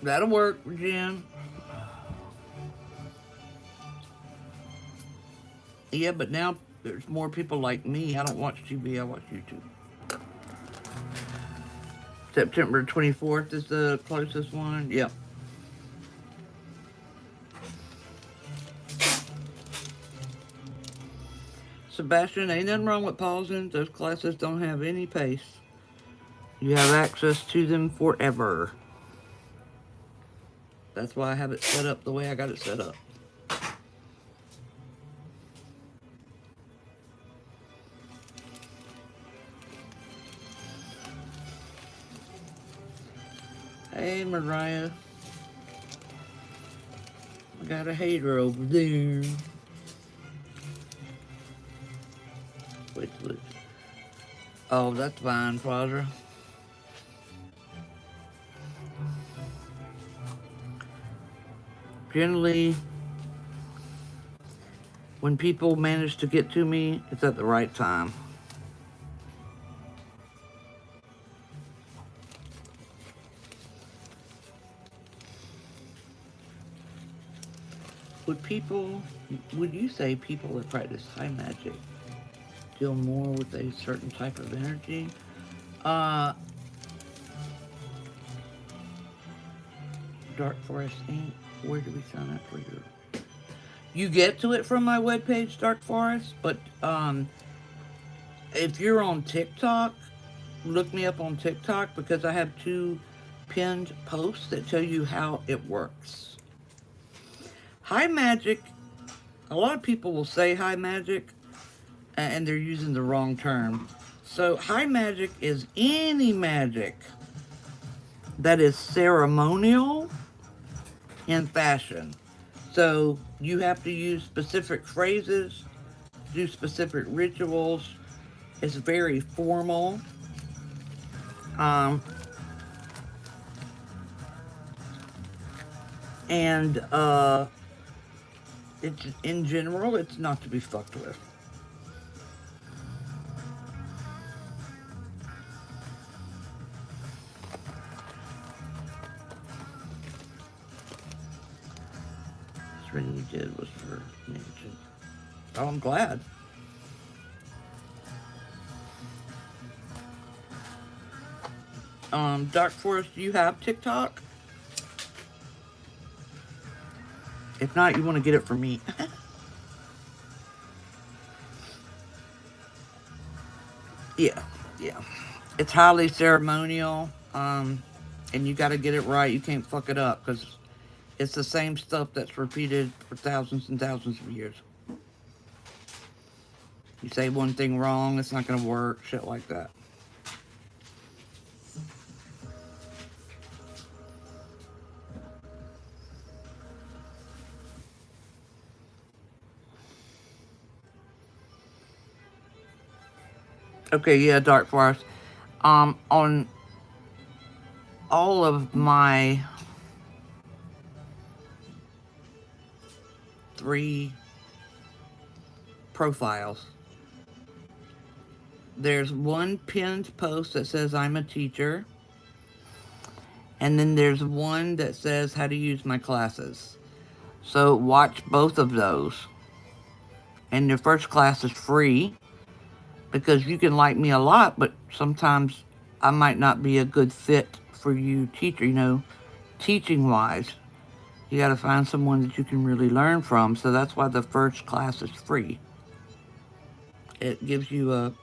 That'll work, Jen. Yeah, but now there's more people like me. I don't watch TV, I watch YouTube. September 24th is the closest one. Yep. Sebastian, ain't nothing wrong with pausing. Those classes don't have any pace. You have access to them forever. That's why I have it set up the way I got it set up. Hey, Mariah. I got a hater over there. Wait. Oh, that's fine, Father. Generally, when people manage to get to me, it's at the right time. Would you say people that practice high magic deal more with a certain type of energy? Dark Forest Inc. Where do we sign up for your... You get to it from my webpage, Dark Forest, but if you're on TikTok, look me up on TikTok because I have 2 pinned posts that tell you how it works. High magic, a lot of people will say high magic and they're using the wrong term. So high magic is any magic that is ceremonial in fashion. So you have to use specific phrases, do specific rituals. It's very formal. And it's in general, it's not to be fucked with. This reading we did was for me. Oh, I'm glad. Dark Forest, do you have TikTok? If not, you want to get it from me. Yeah. It's highly ceremonial, and you got to get it right. You can't fuck it up, because It's the same stuff that's repeated for thousands and thousands of years. You say one thing wrong, it's not going to work, shit like that. Okay, yeah, Dark Forest. On all of my 3 profiles, there's one pinned post that says I'm a teacher, and then there's one that says how to use my classes. So watch both of those. And your first class is free, because you can like me a lot, but sometimes I might not be a good fit for you teaching wise. You got to find someone that you can really learn from. So that's why the first class is free. It gives you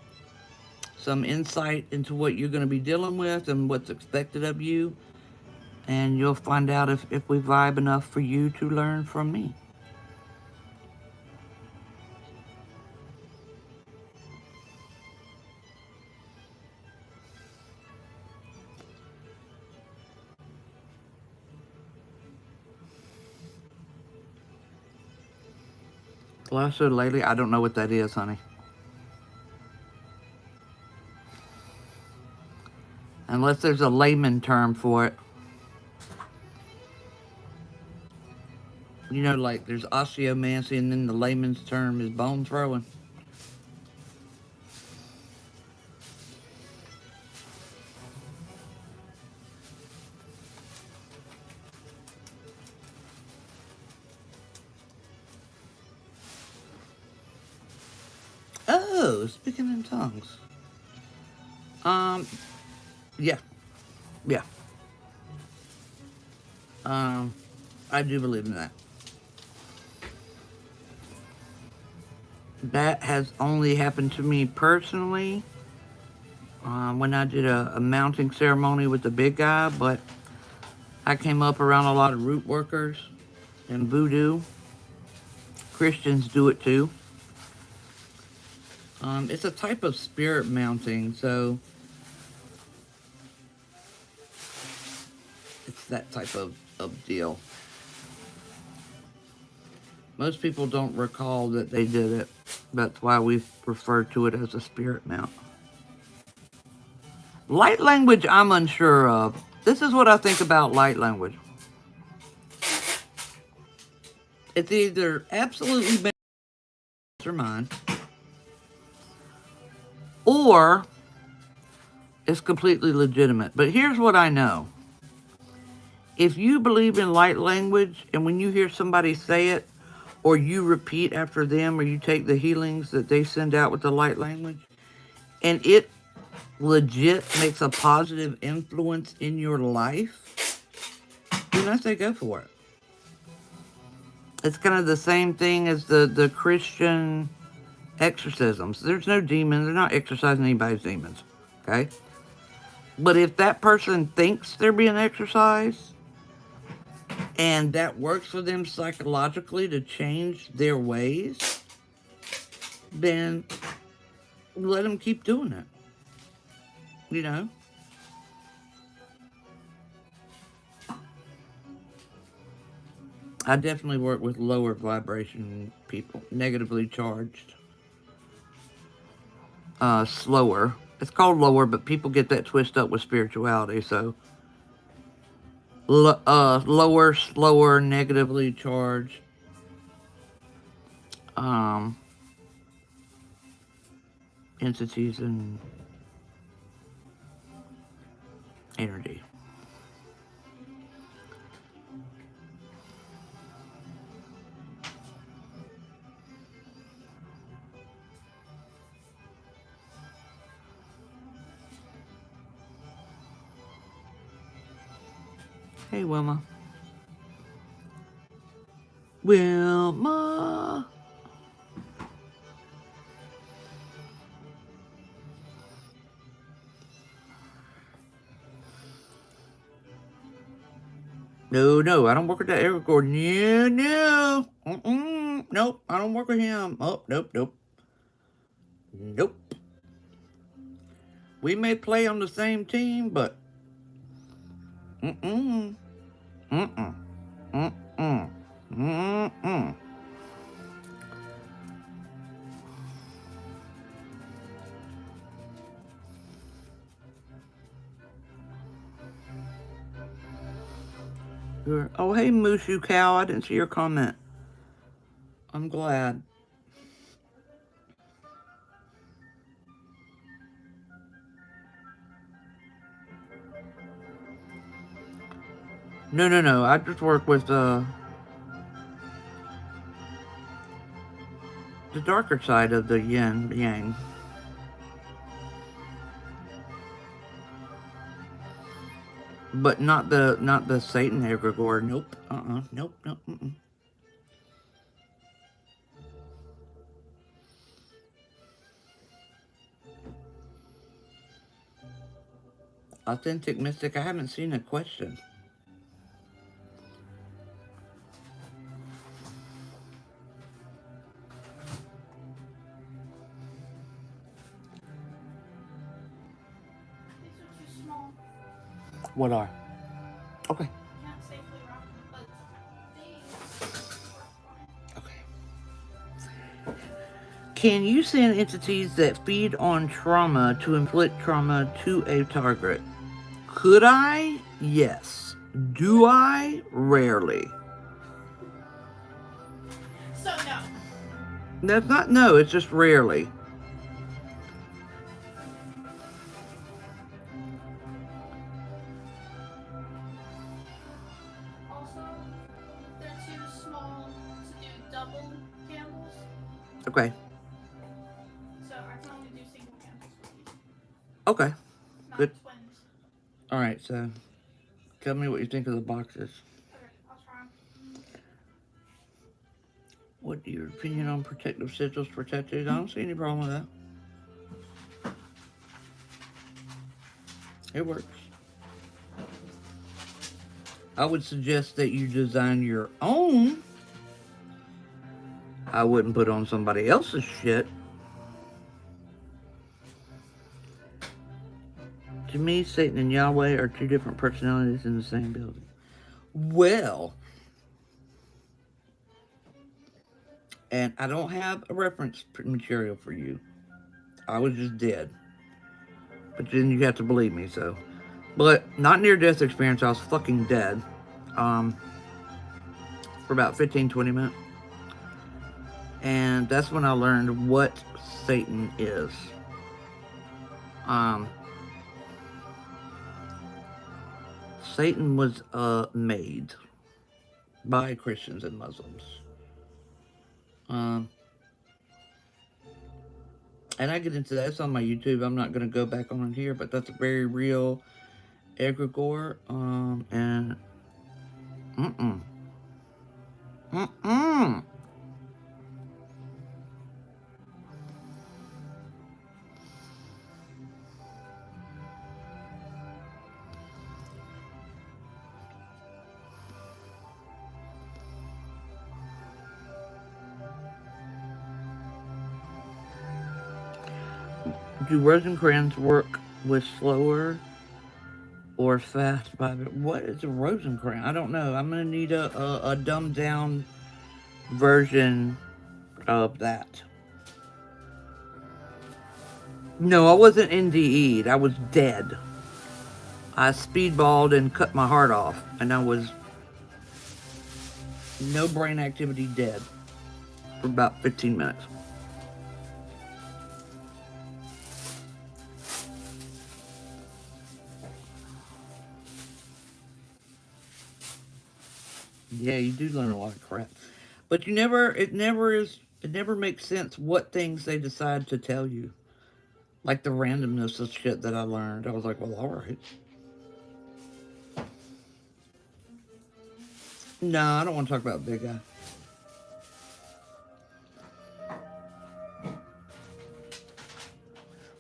some insight into what you're going to be dealing with and what's expected of you. And you'll find out if we vibe enough for you to learn from me. Glossolalia, I don't know what that is, honey. Unless there's a layman term for it. You know, like there's osteomancy, and then the layman's term is bone throwing. Oh, speaking in tongues. Yeah, yeah. I do believe in that. That has only happened to me personally when I did a mounting ceremony with the big guy, but I came up around a lot of root workers and voodoo. Christians do it too. It's a type of spirit mounting, so it's that type of deal. Most people don't recall that they did it. That's why we refer to it as a spirit mount. Light language, I'm unsure of. This is what I think about light language. It's either absolutely bad or mine, or it's completely legitimate. But here's what I know. If you believe in light language, and when you hear somebody say it, or you repeat after them, or you take the healings that they send out with the light language, and it legit makes a positive influence in your life, then I say go for it. It's kind of the same thing as the Christian exorcisms. There's no demons. They're not exorcising anybody's demons, okay? But if that person thinks they're being exorcised, and that works for them psychologically to change their ways, then let them keep doing it. You know? I definitely work with lower vibration people, negatively charged. Slower. It's called lower, but people get that twisted up with spirituality, so lower, slower, negatively charged. Entities and energy. Hey, Wilma. Wilma. No, no, I don't work with that egregore. No, no. Nope, I don't work with him. Oh, nope, nope. Nope. We may play on the same team, but mm-mm. Mm-mm. Mm-mm. Mm-mm. Oh, hey, Mushu Cow. I didn't see your comment. I'm glad. No, no, no. I just work with the darker side of the yin yang, but not the Satan egregore. Nope. Nope. Nope. Mm-mm. Authentic mystic. I haven't seen a question. These are too small. What are? Okay. Can't safely rock them, but these work fine. Okay. Can you send entities that feed on trauma to inflict trauma to a target? Could I? Yes. Do I? Rarely. So no. That's not no, it's just rarely. Also, they're too small to do double candles, Okay. so I can only do single candles for these, Okay. not Good. twins. Alright, so tell me what you think of the boxes. Okay, I'll try 'em. What your opinion on protective sigils for tattoos? I don't see any problem with that. It works. I would suggest that you design your own. I wouldn't put on somebody else's shit. To me, Satan and Yahweh are two different personalities in the same building. Well, and I don't have a reference material for you. I was just dead. But then you have to believe me, so. But not near death experience, I was fucking dead. For about 15, 20 minutes. And that's when I learned what Satan is. Satan was made by Christians and Muslims. And I get into that. It's on my YouTube. I'm not going to go back on it here, but that's a very real egregore. And mm-mm. Mm-mm. Do Rosencrantz work with slower or fast vibration? What is a Rosencrantz? I don't know. I'm gonna need a dumbed down version of that. No, I wasn't NDE'd. I was dead. I speedballed and cut my heart off, and I was no brain activity, dead for about 15 minutes. Yeah, you do learn a lot of crap. But it never makes sense what things they decide to tell you. Like the randomness of shit that I learned. I was like, well, alright. No, I don't want to talk about Big Guy.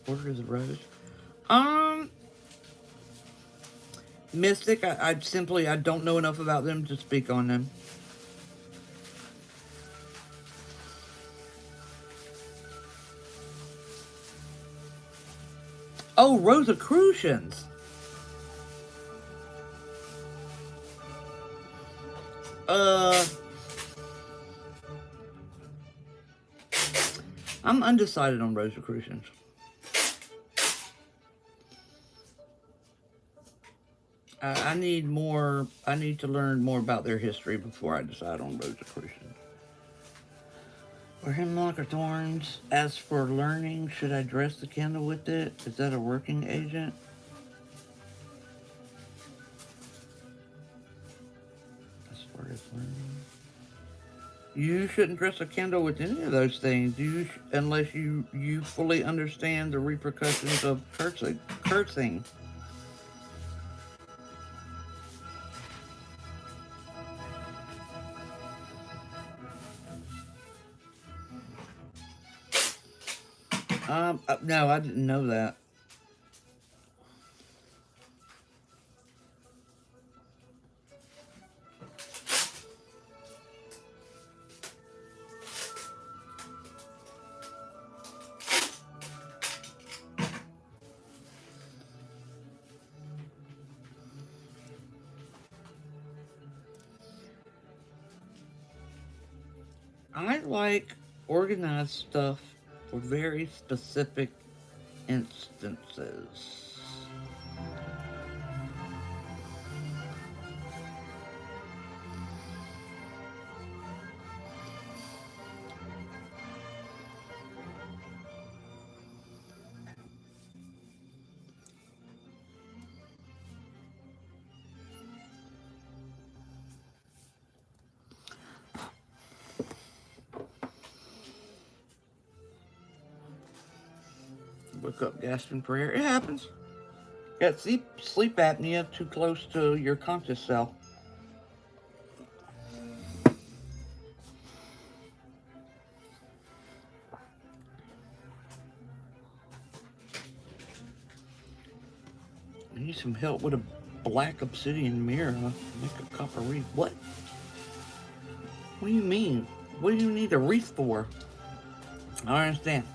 Order is a rose. Um, Mystic, I don't know enough about them to speak on them. Oh, Rosicrucians. I'm undecided on Rosicrucians. I need more. I need to learn more about their history before I decide on Rosicrucians. Or hemlock or thorns. As for learning, should I dress the candle with it? Is that a working agent? As far as learning, you shouldn't dress a candle with any of those things. Unless you fully understand the repercussions of cursing. No, I didn't know that. I like organized stuff for very specific instances. Wake up gasping for air. It happens. Got sleep apnea too close to your conscious self. I need some help with a black obsidian mirror. Make a copper wreath. What? What do you mean? What do you need a wreath for? I don't understand.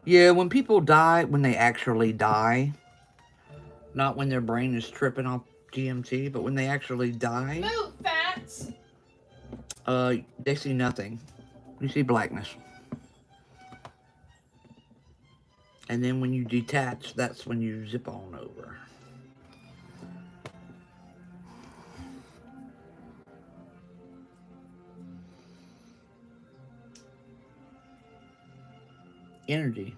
Yeah, when people die, when they actually die, not when their brain is tripping off DMT, but when they actually die, Move, Fats! they see nothing. You see blackness. And then when you detach, that's when you zip on over. Energy.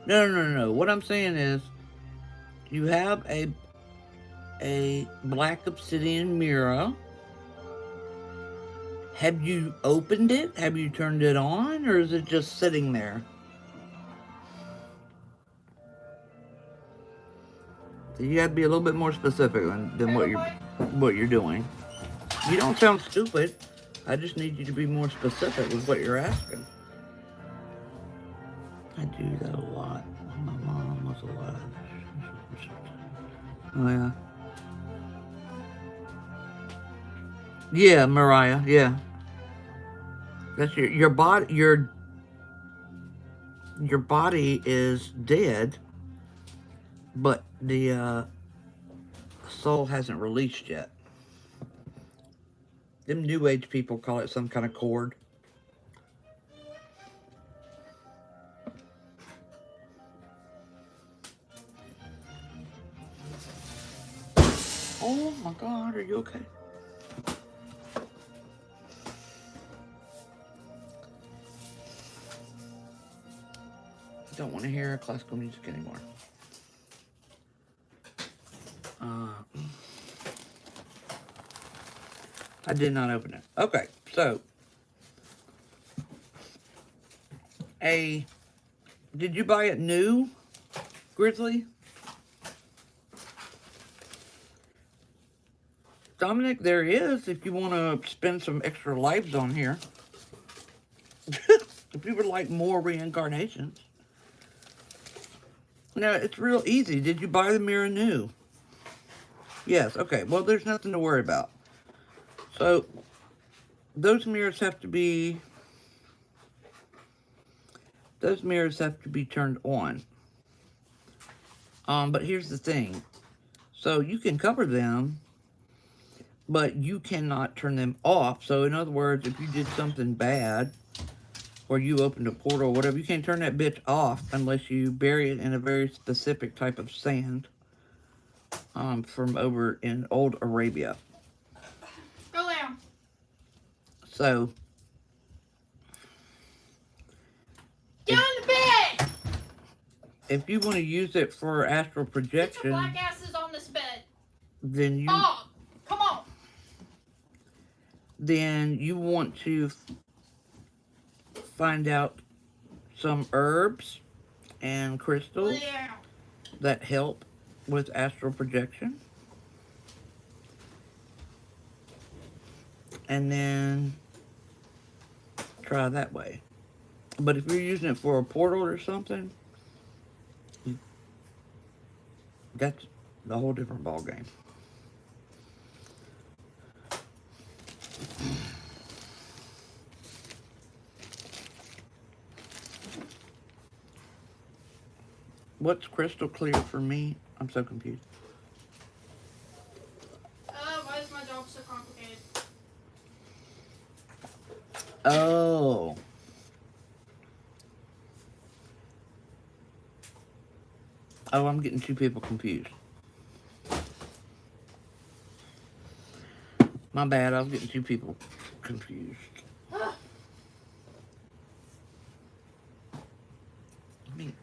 No. What I'm saying is, you have a black obsidian mirror. Have you opened it? Have you turned it on? Or is it just sitting there? You gotta be a little bit more specific than what you're doing. You don't sound stupid. I just need you to be more specific with what you're asking. I do that a lot when my mom was alive. Oh yeah. Yeah, Mariah. Yeah. That's your body. Your body is dead, but the soul hasn't released yet. Them New Age people call it some kind of cord. Oh my God, are you okay? Don't want to hear classical music anymore. I did not open it. Okay, so did you buy it new, Grizzly? Dominic, there is, if you want to spend some extra lives on here. you would like more reincarnations. Now, it's real easy. Did you buy the mirror new? Yes, okay. Well, there's nothing to worry about. So, those mirrors have to be turned on. But here's the thing. So, you can cover them, but you cannot turn them off. So, in other words, if you did something bad, or you opened a portal or whatever, you can't turn that bitch off unless you bury it in a very specific type of sand from over in old Arabia. Go down. So, Get on the bed! if you want to use it for astral Get your projection, black asses on this bed. then you Bob, come on. want to find out some herbs and crystals Lay down. that help with astral projection. And then try that way. But if you're using it for a portal or something, that's a whole different ball game. What's crystal clear for me? I'm so confused. Why is my job so complicated? Oh. Oh, I'm getting two people confused. My bad, I was getting two people confused. Me.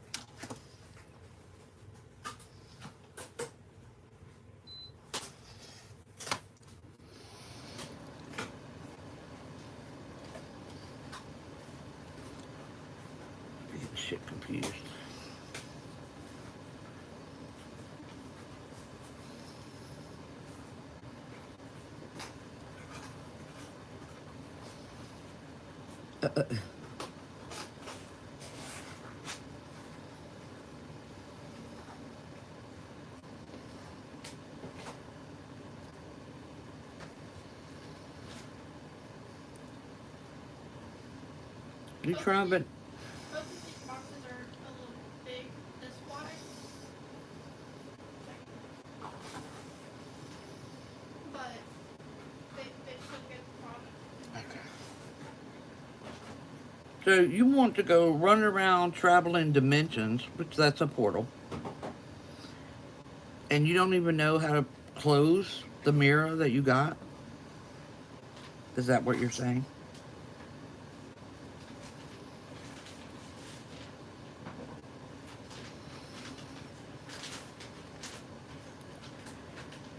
Getting shit confused. You try, but Both of these boxes are a little big. This wide. But they should get the product. so you want to go run around traveling dimensions, which that's a portal, and you don't even know how to close the mirror that you got? Is that what you're saying?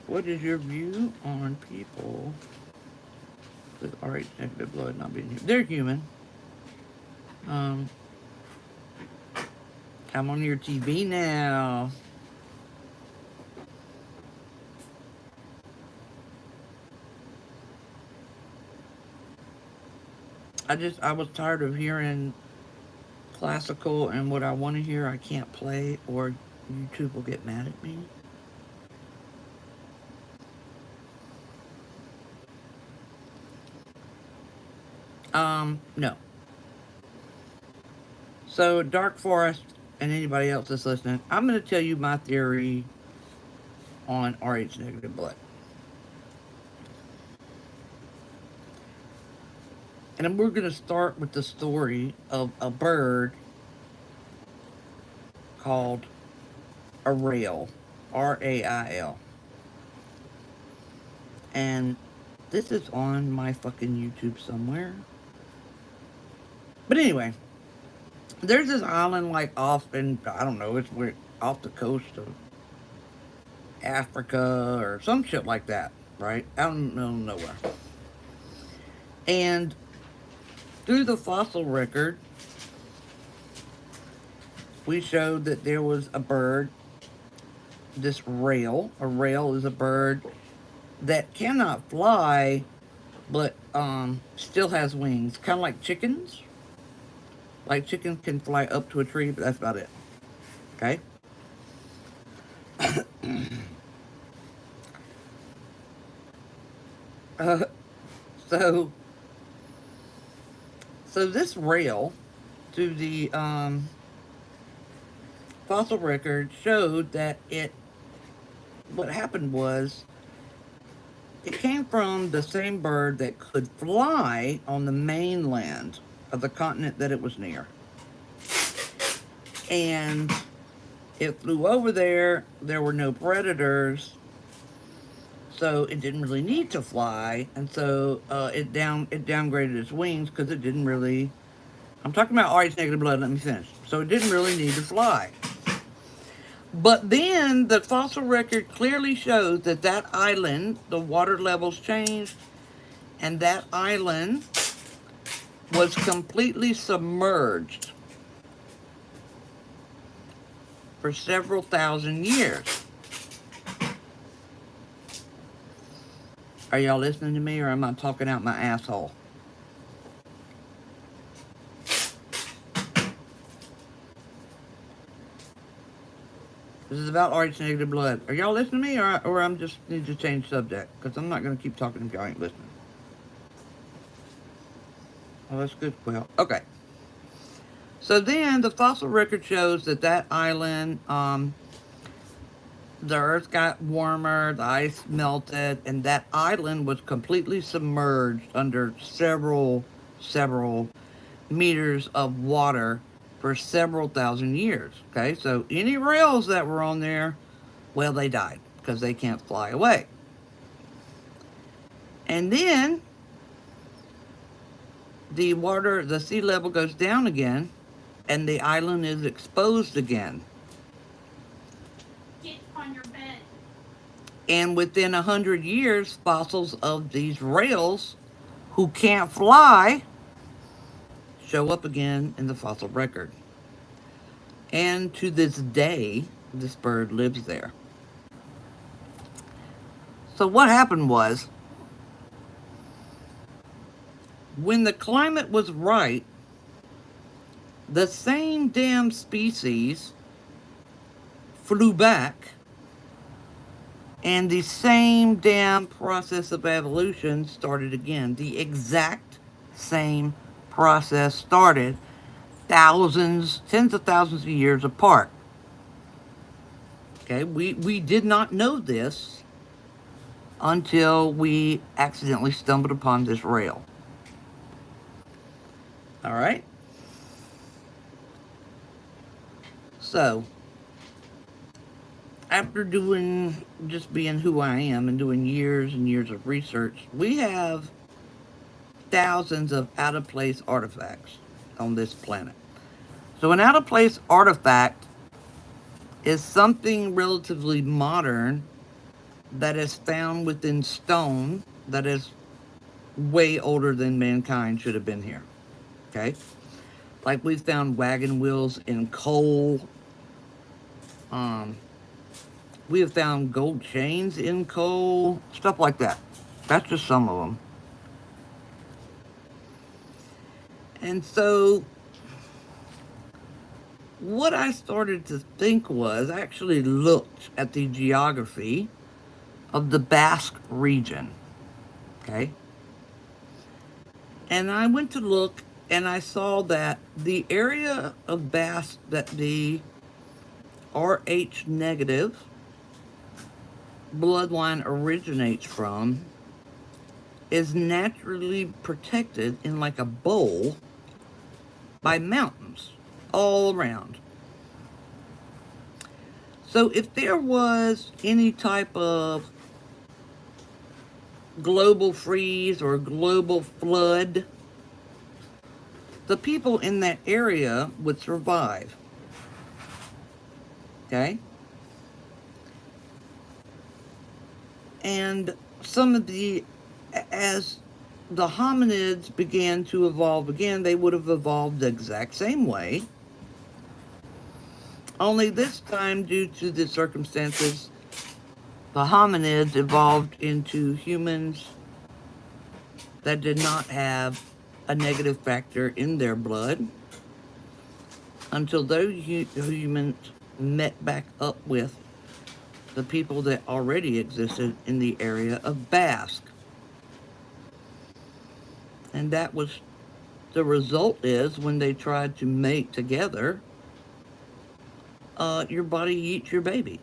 What is your view on people with RH negative blood not being human? They're human. Come on your TV now. I was tired of hearing classical, and what I want to hear I can't play, or YouTube will get mad at me. No. So, Dark Forest, and anybody else that's listening, I'm going to tell you my theory on RH negative blood. And we're going to start with the story of a bird called a rail, R-A-I-L. And this is on my fucking YouTube somewhere. But anyway, there's this island like off in, I don't know, it's off the coast of Africa or some shit like that, right? Out in the middle of nowhere. And through the fossil record, we showed that there was a bird, this rail. A rail is a bird that cannot fly, but still has wings, kind of like chickens. Like chickens can fly up to a tree, but that's about it. Okay? Uh, so, so this rail to the fossil record showed that what happened was it came from the same bird that could fly on the mainland of the continent that it was near. And it flew over there. There were no predators, so it didn't really need to fly. And so it downgraded its wings because it didn't really. I'm talking about RH negative blood. Let me finish. So it didn't really need to fly. But then the fossil record clearly shows that that island, the water levels changed, and that island was completely submerged for several thousand years. Are y'all listening to me, or am I talking out my asshole? This is about RH negative blood. Are y'all listening to me, or I'm just need to change subject? Because I'm not going to keep talking if y'all ain't listening. Oh, that's good, Quill. Okay. So then the fossil record shows that that island, the earth got warmer, the ice melted, and that island was completely submerged under several meters of water for several thousand years. Okay, so any rails that were on there, well, they died because they can't fly away. And then the sea level goes down again, and the island is exposed again. Get on your bed. And within 100 years, fossils of these rails who can't fly show up again in the fossil record. And to this day, this bird lives there. So what happened was, when the climate was right, the same damn species flew back, and the same damn process of evolution started again. The exact same process started thousands, tens of thousands of years apart. Okay, we did not know this until we accidentally stumbled upon this rail. All right? So, after just being who I am and doing years and years of research, we have thousands of out-of-place artifacts on this planet. So an out-of-place artifact is something relatively modern that is found within stone that is way older than mankind should have been here. Okay? Like we found wagon wheels in coal. We have found gold chains in coal, stuff like that. That's just some of them. And so, what I started to think was, I actually looked at the geography of the Basque region. Okay? And I went to look, and I saw that the area of Basque that the RH negative bloodline originates from is naturally protected in like a bowl by mountains all around. So if there was any type of global freeze or global flood, the people in that area would survive. Okay? And as the hominids began to evolve again, they would have evolved the exact same way. Only this time, due to the circumstances, the hominids evolved into humans that did not have a negative factor in their blood. until those humans met back up with the people that already existed in the area of Basque. And that was the result is when they tried to mate together, your body eats your baby.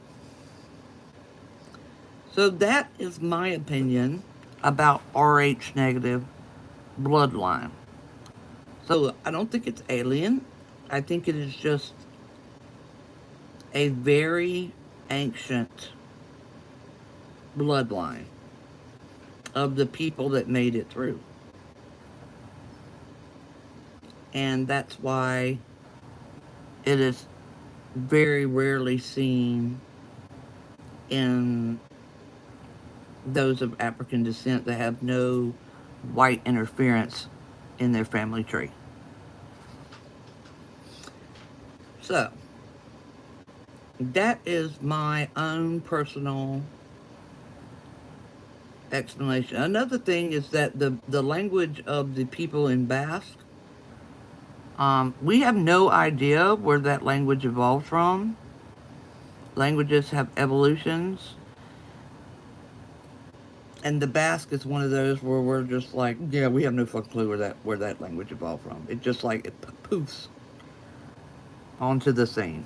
So that is my opinion about Rh negative bloodline. So I don't think it's alien. I think it is just a very ancient bloodline of the people that made it through. And that's why it is very rarely seen in those of African descent that have no white interference in their family tree. So, that is my own personal explanation. Another thing is that the language of the people in Basque, we have no idea where that language evolved from. Languages have evolutions. And the Basque is one of those where we're just like, yeah, we have no fucking clue where that language evolved from. It just like it poofs onto the scene.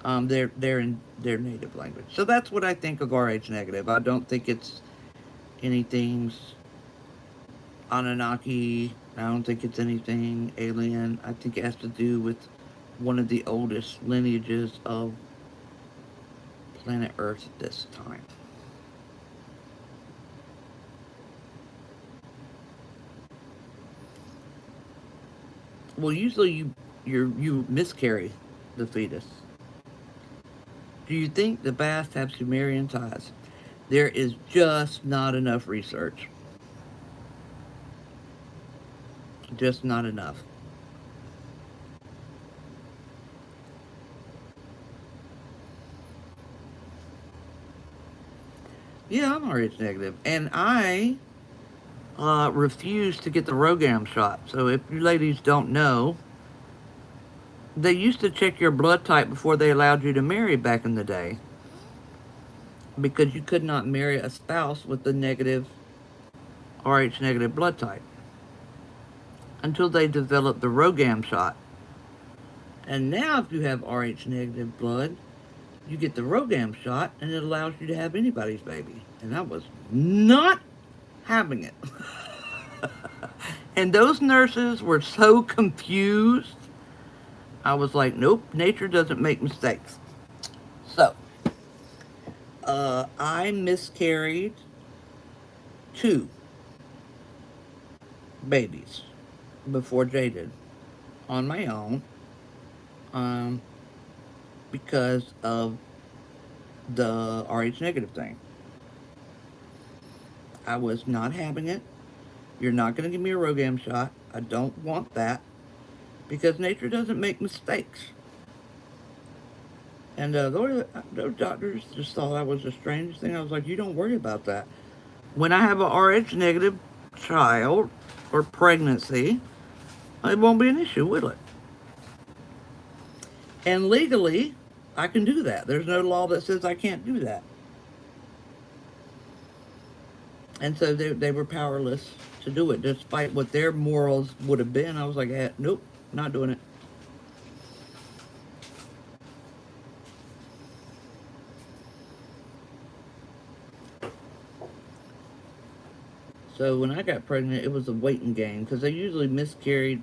They're in their native language. So that's what I think of Rh negative. I don't think it's anything Anunnaki. I don't think it's anything alien. I think it has to do with one of the oldest lineages of planet Earth at this time. Well, usually you miscarry the fetus. Do you think the Basque have Sumerian ties? There is just not enough research. Just not enough. Yeah, I'm Rh negative, and I refused to get the Rogam shot. So if you ladies don't know, they used to check your blood type before they allowed you to marry back in the day, because you could not marry a spouse with the negative Rh negative blood type until they developed the Rogam shot. And now if you have Rh negative blood, you get the Rogam shot and it allows you to have anybody's baby. And I was not having it. And those nurses were so confused. I was like, nope, nature doesn't make mistakes. So, I miscarried 2 babies before Jay did on my own, um, because of the Rh negative thing. I was not having it. You're not going to give me a Rogam shot. I don't want that, because nature doesn't make mistakes. And those doctors just thought that was the strangest thing. I was like, you don't worry about that. When I have a Rh negative child or pregnancy, it won't be an issue, will it? And legally, I can do that. There's no law that says I can't do that. And so they were powerless to do it, despite what their morals would have been. I was like, nope, not doing it. So when I got pregnant, it was a waiting game, because they usually miscarried.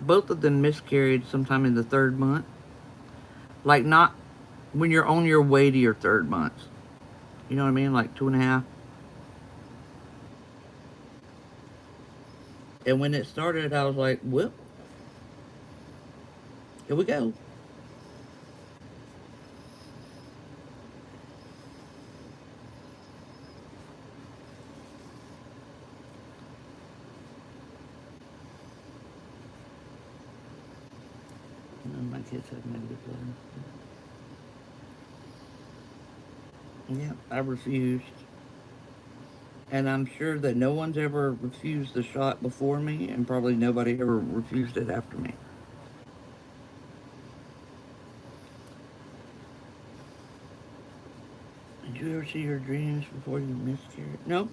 Both of them miscarried sometime in the 3rd month. Like, not when you're on your way to your 3rd month. You know what I mean? Like 2.5. And when it started, I was like, well, here we go. And my kids have negative blood. Yeah, I refused. And I'm sure that no one's ever refused the shot before me, and probably nobody ever refused it after me. Did you ever see your dreams before you miscarried? No.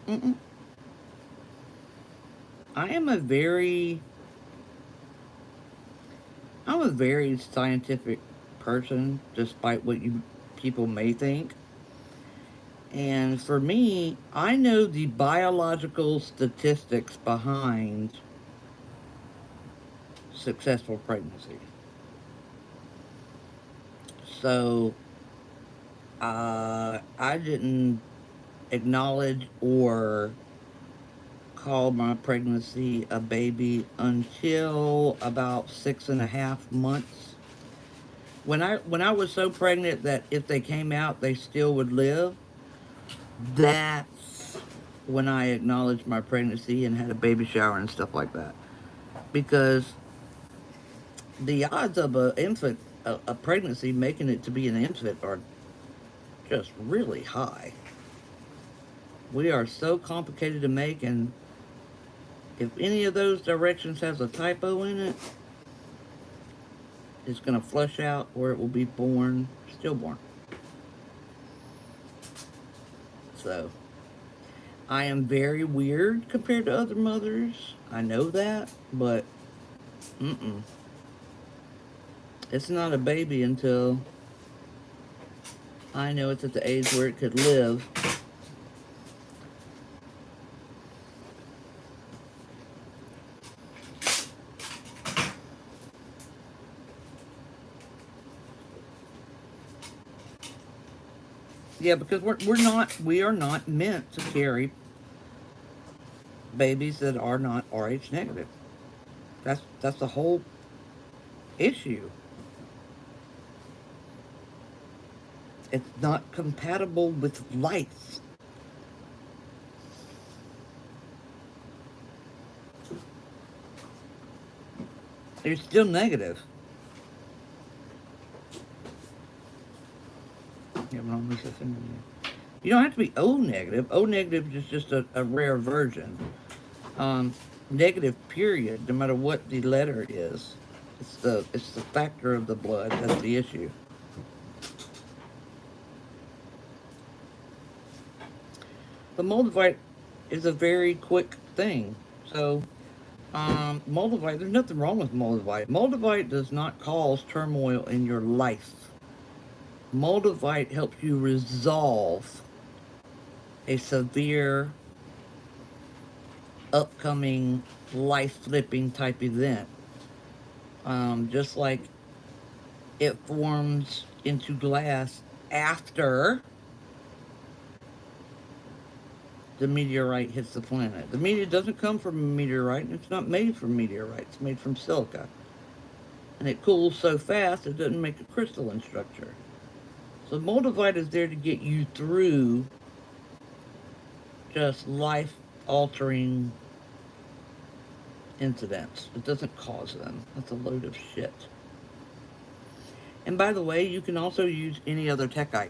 Mm-mm. I am a very, I'm a very scientific person, despite what you people may think. And for me, I know the biological statistics behind successful pregnancy. So I didn't acknowledge or call my pregnancy a baby until about 6.5 months. When I was so pregnant that if they came out they still would live, that's when I acknowledged my pregnancy and had a baby shower and stuff like that. Because the odds of a pregnancy making it to be an infant are just really high. We are so complicated to make, and if any of those directions has a typo in it, it's going to flush out or it will be born stillborn. So, I am very weird compared to other mothers. I know that, but mm-mm. It's not a baby until I know it's at the age where it could live. Yeah, because we are not meant to carry babies that are not Rh negative. That's the whole issue. It's not compatible with life. You're still negative. Yeah, but I'll miss this in there. You don't have to be O negative. O negative is just a rare version. Um, Negative period, no matter what the letter is. It's the factor of the blood that's the issue. The Moldavite is a very quick thing. So, Moldavite, there's nothing wrong with Moldavite. Moldavite does not cause turmoil in your life. Moldavite helps you resolve a severe, upcoming, life flipping type event. Just like it forms into glass after the meteorite hits the planet. The meteor doesn't come from a meteorite, and it's not made from meteorite. It's made from silica. And it cools so fast it doesn't make a crystalline structure. So Moldavite is there to get you through just life-altering incidents. It doesn't cause them. That's a load of shit. And by the way, you can also use any other techite.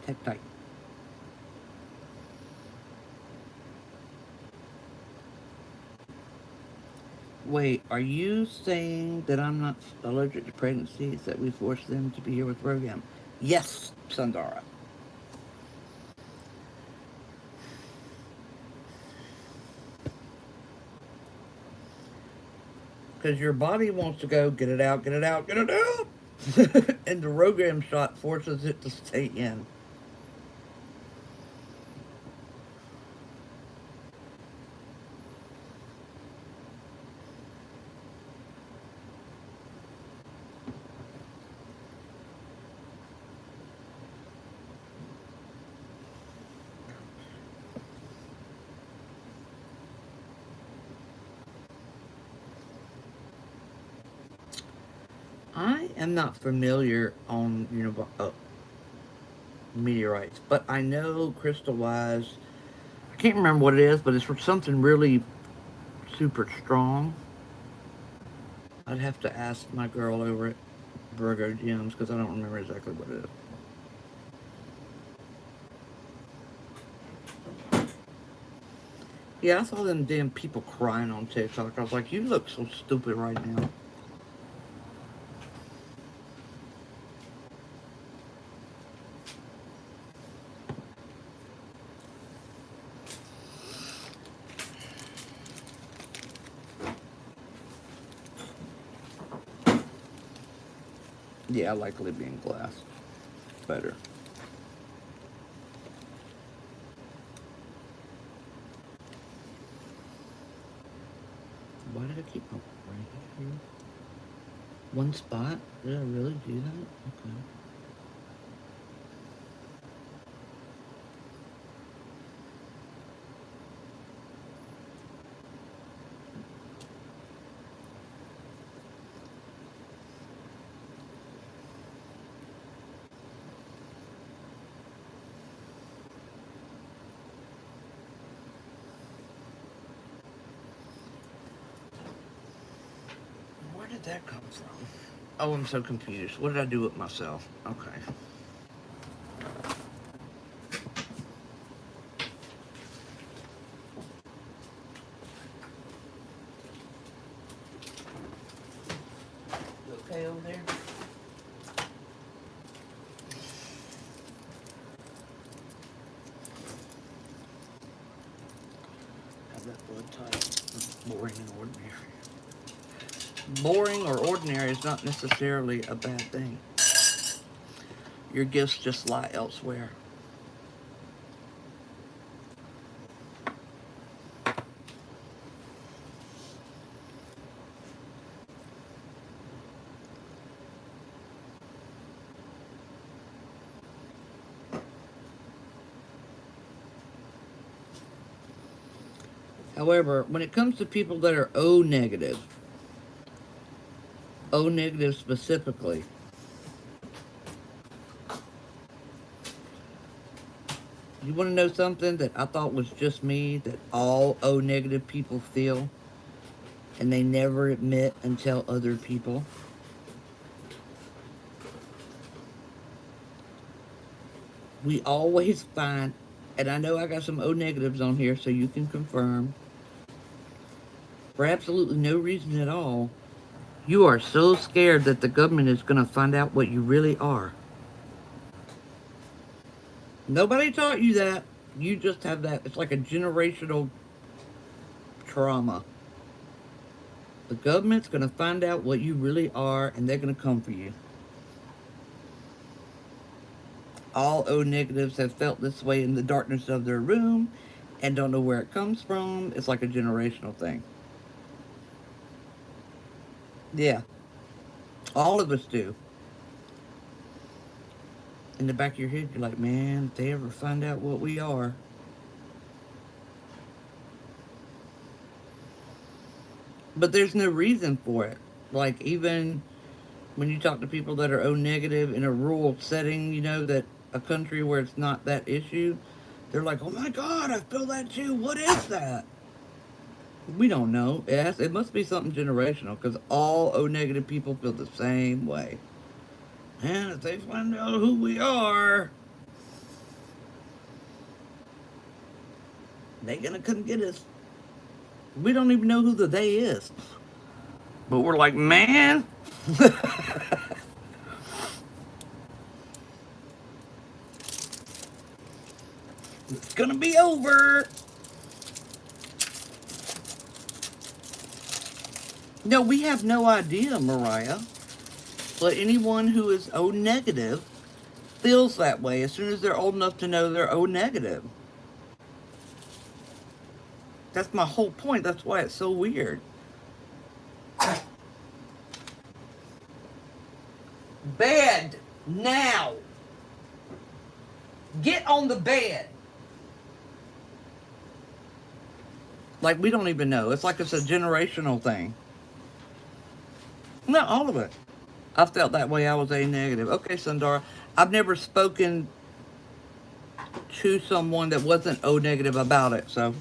Tektite. Wait, are you saying that I'm not allergic to pregnancies, that we force them to be here with program? Yes, Sundara. Because your body wants to go, get it out, get it out, get it out. And the program shot forces it to stay in. I am not familiar on meteorites, but I know crystal-wise, I can't remember what it is, but it's for something really super strong. I'd have to ask my girl over at Virgo Gems because I don't remember exactly what it is. Yeah, I saw them damn people crying on TikTok. I was like, you look so stupid right now. Yeah, I like Libyan glass better. Why did I keep my right here? One spot? Did I really do that? Okay. Where did that come from? Oh, I'm so confused. What did I do with myself? Okay. You okay over there? Have that blood type. Boring and ordinary. Boring or ordinary is not necessarily a bad thing. Your gifts just lie elsewhere. However, when it comes to people that are O negative specifically, you want to know something that I thought was just me, that all O negative people feel, and they never admit and tell other people? We always find, and I know I got some O negatives on here, so you can confirm, for absolutely no reason at all, you are so scared that the government is going to find out what you really are. Nobody taught you that. You just have that. It's like a generational trauma. The government's going to find out what you really are, and they're going to come for you. All O negatives have felt this way in the darkness of their room and don't know where it comes from. It's like a generational thing. Yeah, all of us do. In the back of your head, you're like, man, if they ever find out what we are. But there's no reason for it. Like, even when you talk to people that are O negative in a rural setting, you know, that a country where it's not that issue, they're like, oh my God, I feel that too. What is that? We don't know. It must be something generational, because all O negative people feel the same way. And if they find out who we are, they gonna come get us. We don't even know who the they is. But we're like, man. It's gonna be over. No, we have no idea, Mariah. But anyone who is O negative feels that way as soon as they're old enough to know they're O negative. That's my whole point. That's why it's so weird. Bed now. Get on the bed. Like, we don't even know. It's like it's a generational thing. No, all of it. I felt that way. I was A negative. Okay, Sundara. I've never spoken to someone that wasn't O negative about it, so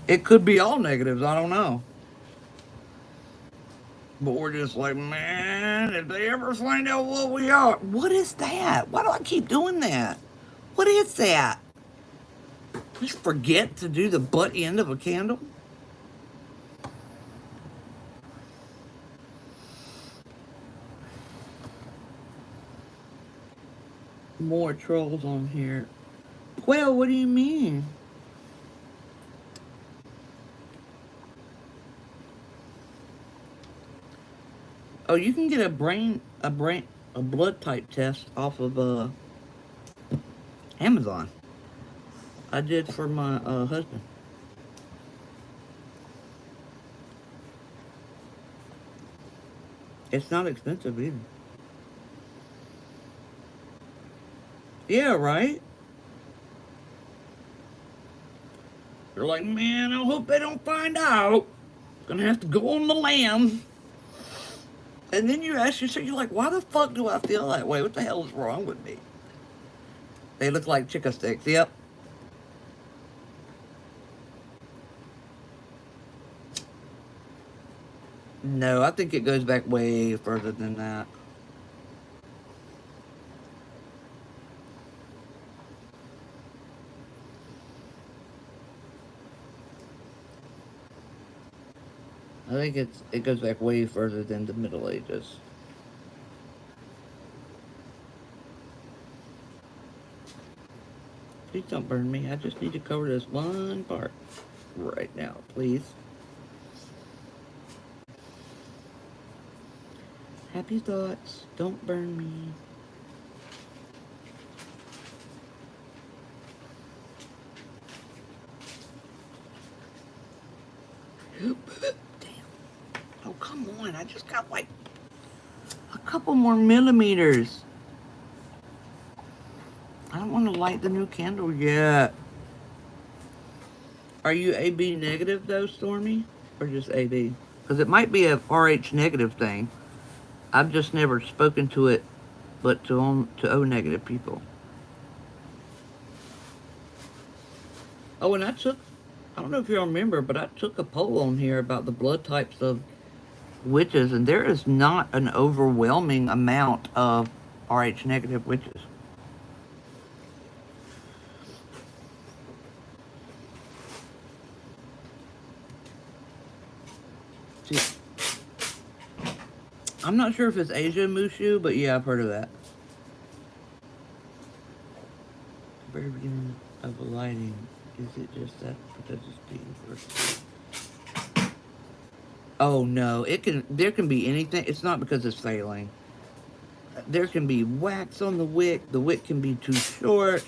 it could be all negatives. I don't know. But we're just like, man, if they ever find out what we are, what is that? Why do I keep doing that? What is that? Just forget to do the butt end of a candle? More trolls on here. Well, what do you mean? Oh, you can get a blood type test off of Amazon. I did for my husband. It's not expensive either. Yeah, right? You're like, man, I hope they don't find out. Gonna have to go on the lam. And then you ask yourself, you're like, why the fuck do I feel that way? What the hell is wrong with me? They look like chicken sticks. Yep. No, I think it goes back way further than that. I think it goes back way further than the Middle Ages. Please don't burn me. I just need to cover this one part right now, please. Happy thoughts. Don't burn me. Damn. Oh, come on. I just got like a couple more millimeters. I don't want to light the new candle yet. Are you AB negative though, Stormy? Or just AB? Because it might be a RH negative thing. I've just never spoken to it, but to O negative people. Oh, and I don't know if you remember, but I took a poll on here about the blood types of witches, and there is not an overwhelming amount of RH negative witches. See, I'm not sure if it's Asia Mushu, but yeah, I've heard of that. The very beginning of the lighting, is it just that because it's being first? Oh no, there can be anything. It's not because it's failing. There can be wax on the wick can be too short.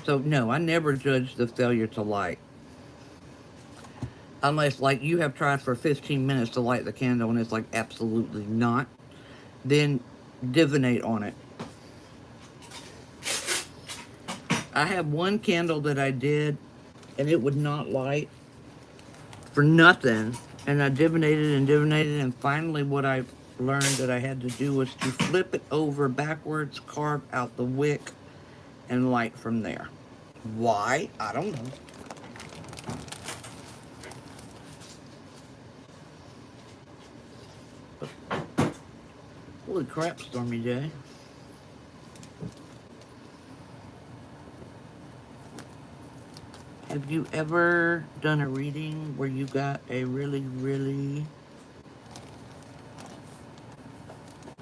So no, I never judge the failure to light. Unless like you have tried for 15 minutes to light the candle and it's like absolutely not. Then divinate on it. I have one candle that I did and it would not light for nothing. And I divinated, and finally what I learned that I had to do was to flip it over backwards, carve out the wick, and light from there. Why? I don't know. Holy crap, Stormy J. Have you ever done a reading where you got a really, really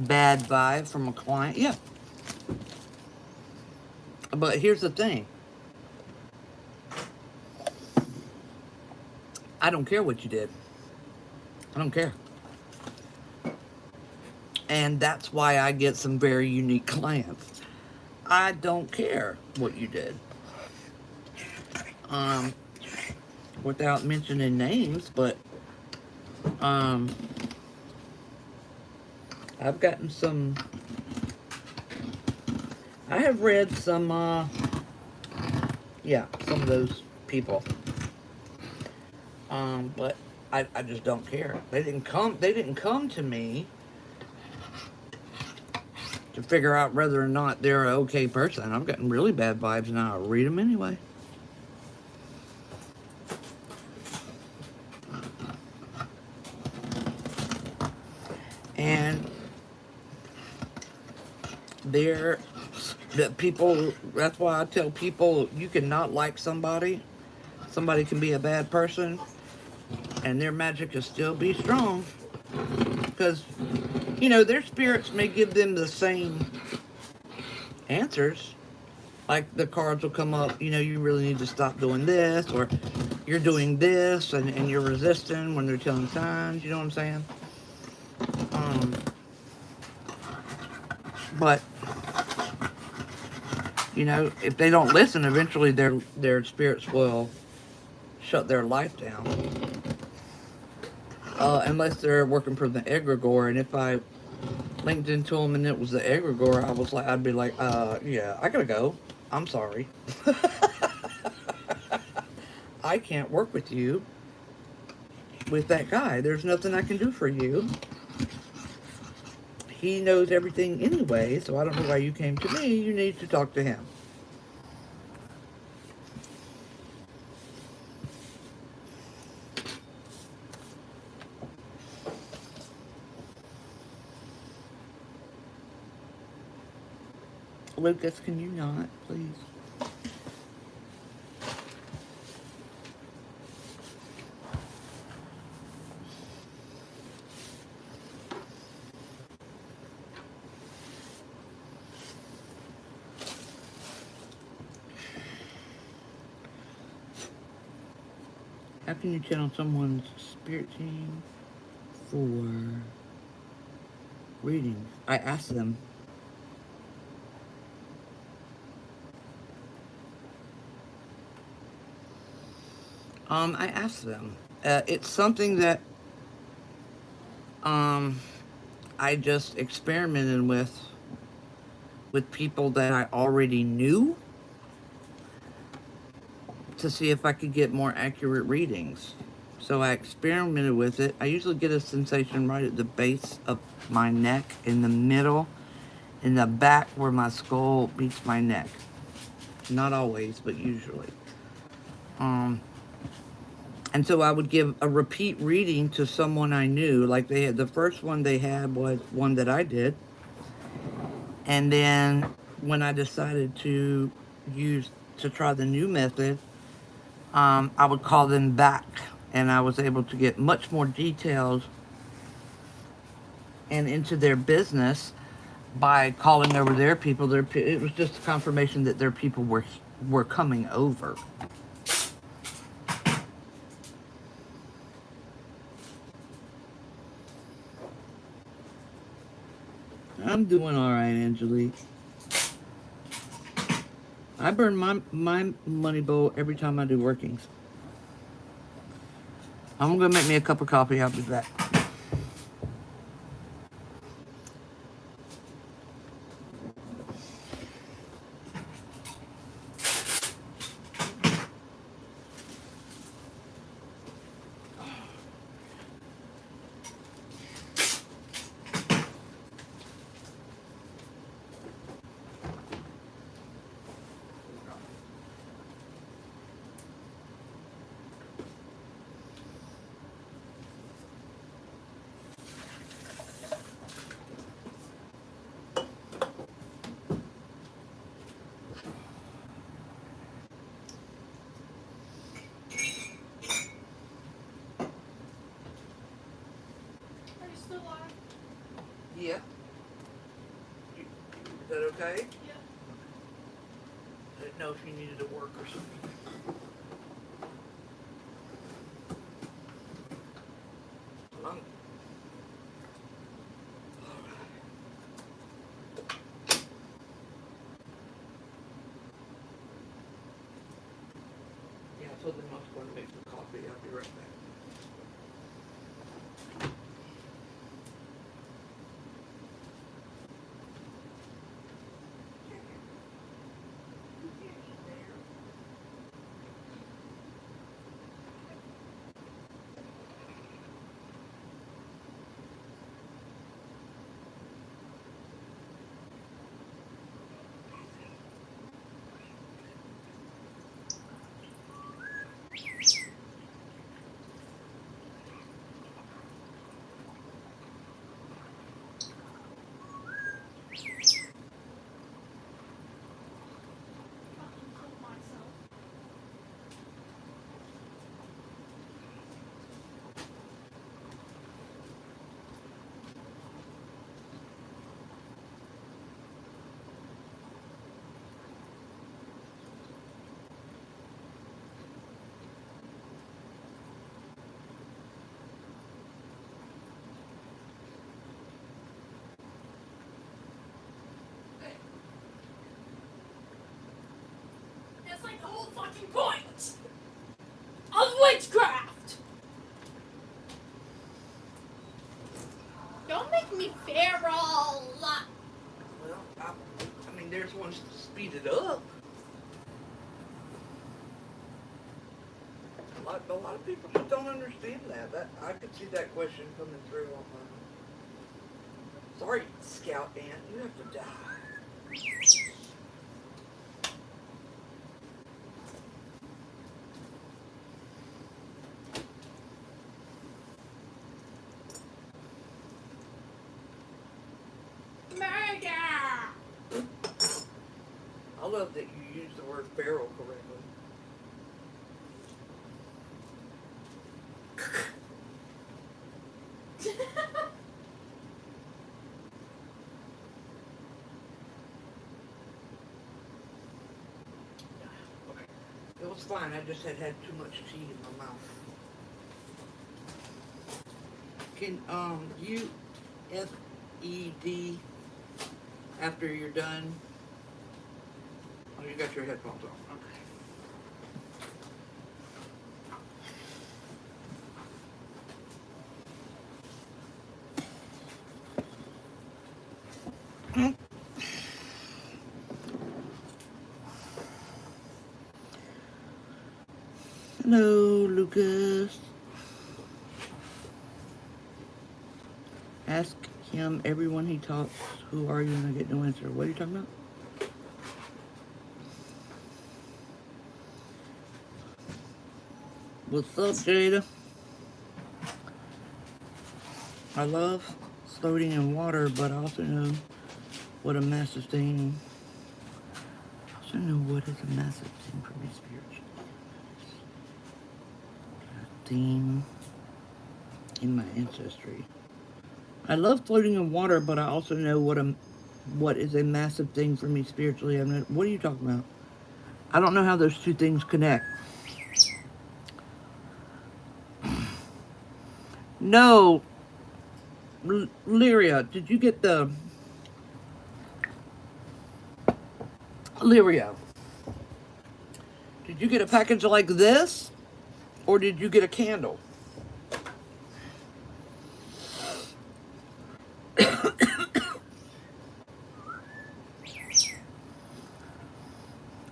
bad vibe from a client? Yeah. But here's the thing. I don't care what you did. I don't care. And that's why I get some very unique clients. I don't care what you did. Without mentioning names, but I've gotten some, I have read some some of those people. But I just don't care. They didn't come to me to figure out whether or not they're an okay person. I've gotten really bad vibes and I'll read them anyway. And That people, that's why I tell people you cannot like somebody. Somebody can be a bad person and their magic can still be strong. Because, you know, their spirits may give them the same answers. Like the cards will come up, you know, you really need to stop doing this, or you're doing this and you're resisting when they're telling signs, you know what I'm saying? Um, but, you know, if they don't listen, eventually their spirits will shut their life down. Unless they're working for the egregore, and if I linked into them and it was the egregore, I'd be like, yeah, I gotta go. I'm sorry. I can't work with you with that guy. There's nothing I can do for you. He knows everything anyway, so I don't know why you came to me. You need to talk to him. Lucas, can you not, please? How can you channel someone's spirit team for readings? I asked them. I asked them. It's something that I just experimented with people that I already knew to see if I could get more accurate readings. So I experimented with it. I usually get a sensation right at the base of my neck, in the middle, in the back where my skull meets my neck. Not always, but usually. And so I would give a repeat reading to someone I knew. Like they had, the first one they had was one that I did. And then when I decided to try the new method, I would call them back, and I was able to get much more details and into their business by calling over their people. It was just a confirmation that their people were coming over. I'm doing all right, Angelique. I burn my money bowl every time I do workings. I'm gonna make me a cup of coffee. I'll be back. Are you still on? Yeah. Is that okay? Yeah. I didn't know if you needed to work or something. Um, yeah, I told them I was going to make some coffee. I'll be right back. fucking point of witchcraft. Don't make me feral. Well, I mean, there's ones to speed it up. A lot of people just don't understand that. I could see that question coming through on my... Sorry, Scout Ant, you have to die. Murder. I love that you use the word feral correctly. Okay. It was fine, I just had too much tea in my mouth. Can you FED after you're done? Oh, you got your headphones on. Okay. Hello, Lucas. Ask him everyone he talks, who are you, and I get no answer. What are you talking about? What's up, Jada? I love floating in water, but I also know what a massive thing. I also know what is a massive thing for me spiritually. A theme in my ancestry. I love floating in water, but I also know what is a massive thing for me spiritually. I mean, what are you talking about? I don't know how those two things connect. No, Lyria, did you get the... Lyria, did you get a package like this? Or did you get a candle?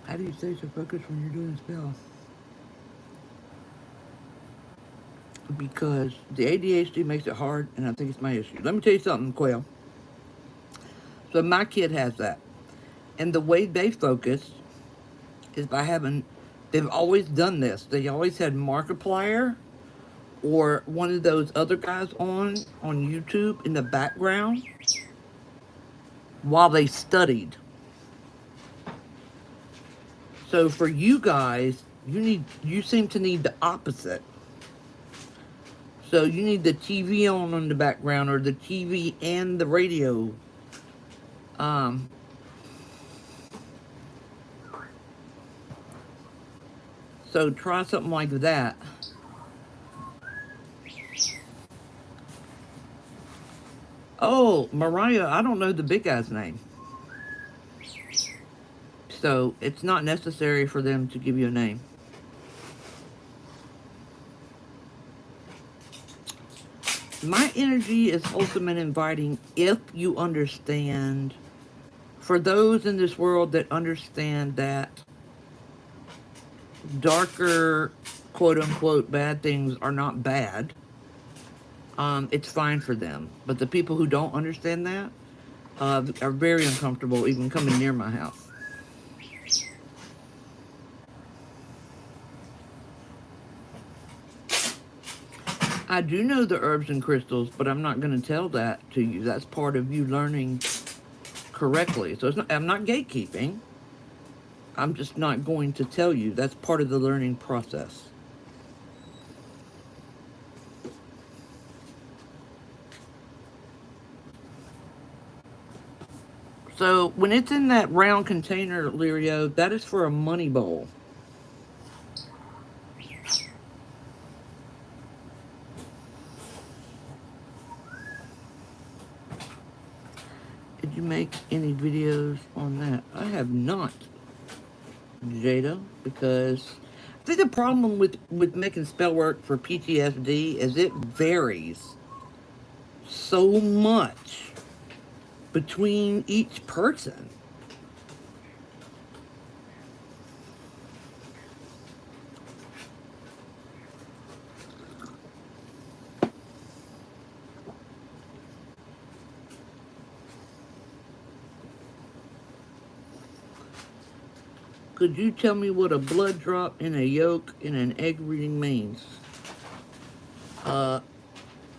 How do you stay so focused when you're doing a spell? Because the ADHD makes it hard, and I think it's my issue. Let me tell you something, Quail. So my kid has that. And the way they focus is by having, they've always done this. They always had Markiplier or one of those other guys on YouTube in the background while they studied. So for you guys, you seem to need the opposite. So you need the TV on in the background, or the TV and the radio. So try something like that. Oh, Mariah, I don't know the big guy's name. So it's not necessary for them to give you a name. My energy is wholesome and inviting if you understand. For those in this world that understand that darker, quote-unquote, bad things are not bad, it's fine for them. But the people who don't understand that are very uncomfortable even coming near my house. I do know the herbs and crystals, but I'm not going to tell that to you. That's part of you learning correctly. So I'm not gatekeeping. I'm just not going to tell you. That's part of the learning process. So when it's in that round container, Lirio, that is for a money bowl. Did you make any videos on that? I have not. Jada, because I think the problem with making spell work for PTSD is it varies so much between each person. Could you tell me what a blood drop in a yolk in an egg reading means? Uh,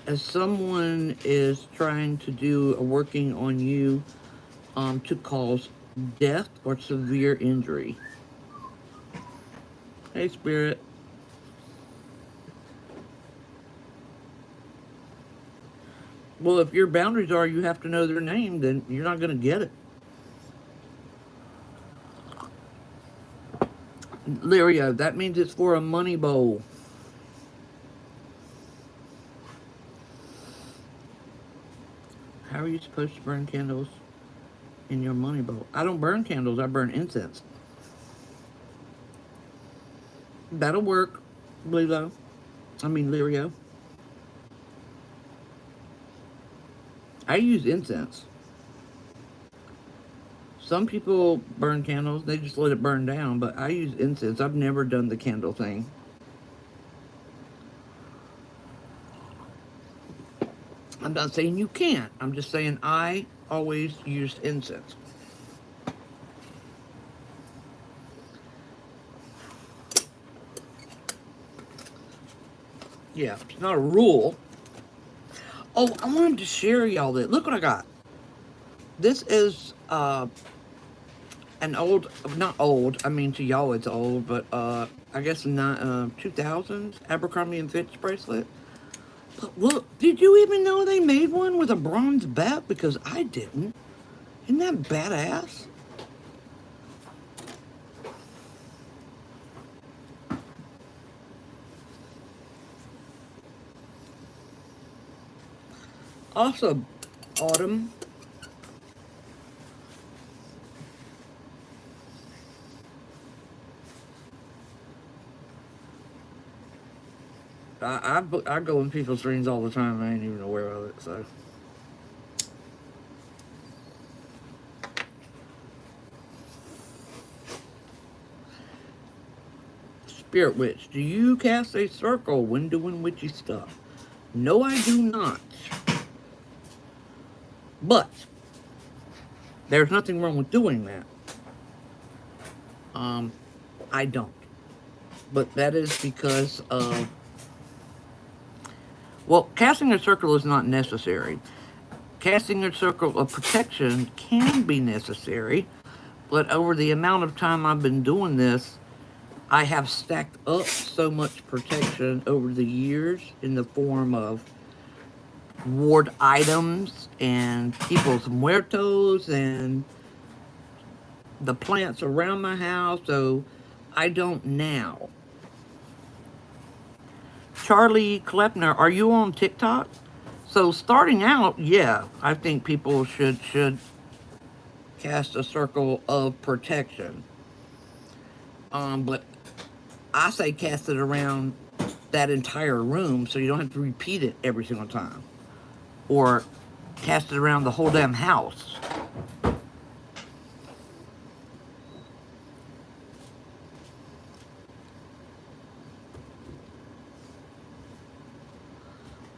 as someone is trying to do a working on you to cause death or severe injury. Hey, Spirit. Well, if your boundaries are you have to know their name, then you're not going to get it. Lyria, that means it's for a money bowl. How are you supposed to burn candles in your money bowl? I don't burn candles, I burn incense. That'll work, Lilo. I mean, Lirio. I use incense. Some people burn candles, they just let it burn down, but I use incense. I've never done the candle thing. I'm not saying you can't. I'm just saying I always used incense. Yeah, it's not a rule. Oh, I wanted to share y'all this. Look what I got. This is an old, not old, I mean to y'all it's old, but I guess not 2000s Abercrombie and Fitch bracelet. But look, did you even know they made one with a bronze bat? Because I didn't. Isn't that badass? Awesome, Autumn. I go in people's dreams all the time. I ain't even aware of it. So, Spirit Witch, do you cast a circle when doing witchy stuff? No, I do not. But there's nothing wrong with doing that. I don't. But that is because of, well, casting a circle is not necessary. Casting a circle of protection can be necessary, but over the amount of time I've been doing this, I have stacked up so much protection over the years in the form of ward items and people's muertos and the plants around my house, so I don't now. Charlie Klepner, are you on TikTok? So starting out, yeah, I think people should cast a circle of protection. But I say cast it around that entire room so you don't have to repeat it every single time. Or cast it around the whole damn house.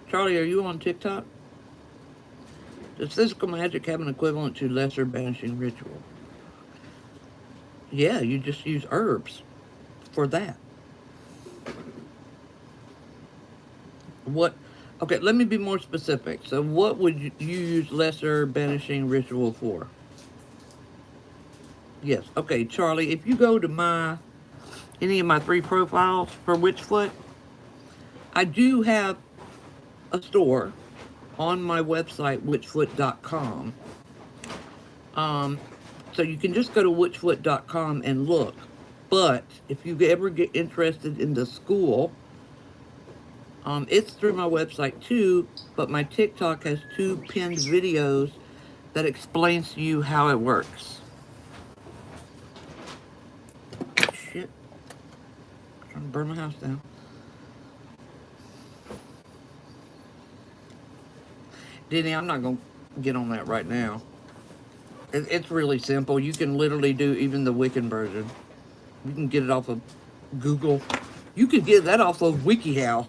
Charlie, are you on TikTok? Does physical magic have an equivalent to lesser banishing ritual? Yeah, you just use herbs for that. What? Okay, let me be more specific. So what would you use lesser banishing ritual for? Yes. Okay, Charlie, if you go to any of my 3 profiles for Witchfoot, I do have a store on my website, witchfoot.com. So you can just go to witchfoot.com and look. But if you ever get interested in the school, it's through my website too, but my TikTok has 2 pinned videos that explains to you how it works. burn my house down. Denny, I'm not going to get on that right now. It's really simple. You can literally do even the Wiccan version. You can get it off of Google. You could get that off of WikiHow.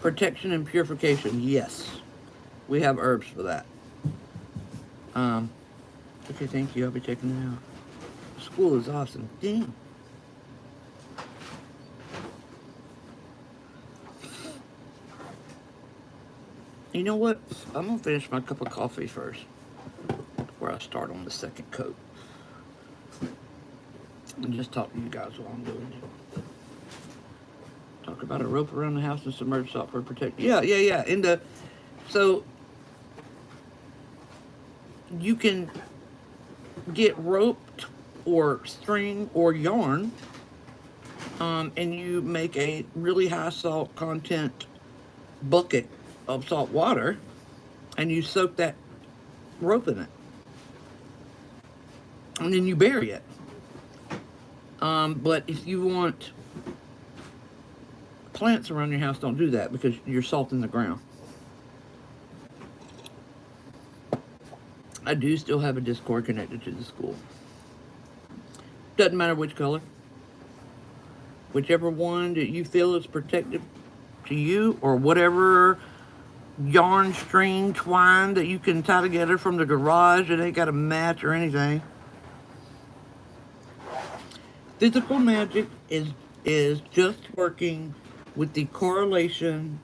Protection and purification, yes. We have herbs for that. Okay, thank you. I'll be checking it out. School is awesome. Damn. You know what? I'm gonna finish my cup of coffee first, before I start on the second coat. And just talk to you guys while I'm doing it. Talk about a rope around the house and submerged software protection. Yeah. So you can get roped or string or yarn, and you make a really high salt content bucket of salt water, and you soak that rope in it, and then you bury it. But if you want plants around your house, don't do that because you're salting the ground. I do still have a Discord connected to the school. Doesn't matter which color. Whichever one that you feel is protective to you, or whatever yarn, string, twine that you can tie together from the garage. It ain't got to match or anything. Physical magic is just working with the correlation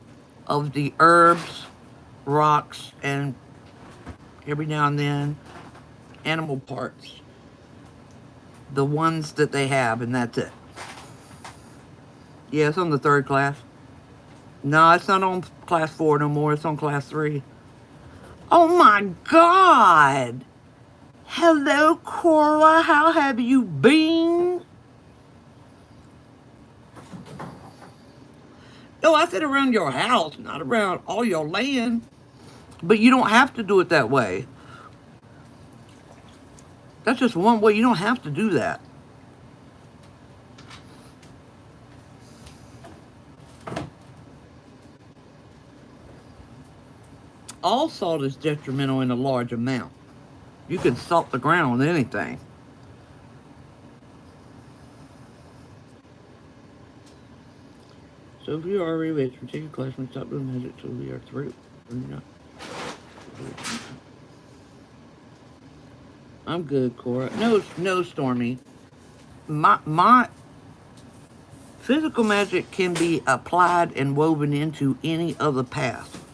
of the herbs, rocks, and every now and then animal parts. The ones that they have, and that's it. Yeah, it's on the 3rd class. No, it's not on class 4 no more. It's on class 3. Oh my God! Hello, Cora. How have you been? No, I said around your house, not around all your land. But you don't have to do it that way. That's just one way. You don't have to do that. All salt is detrimental in a large amount. You can salt the ground with anything. So if you are already rich, take your class and stop doing magic till we are through. I'm good, Cora. No, Stormy. My physical magic can be applied and woven into any other path.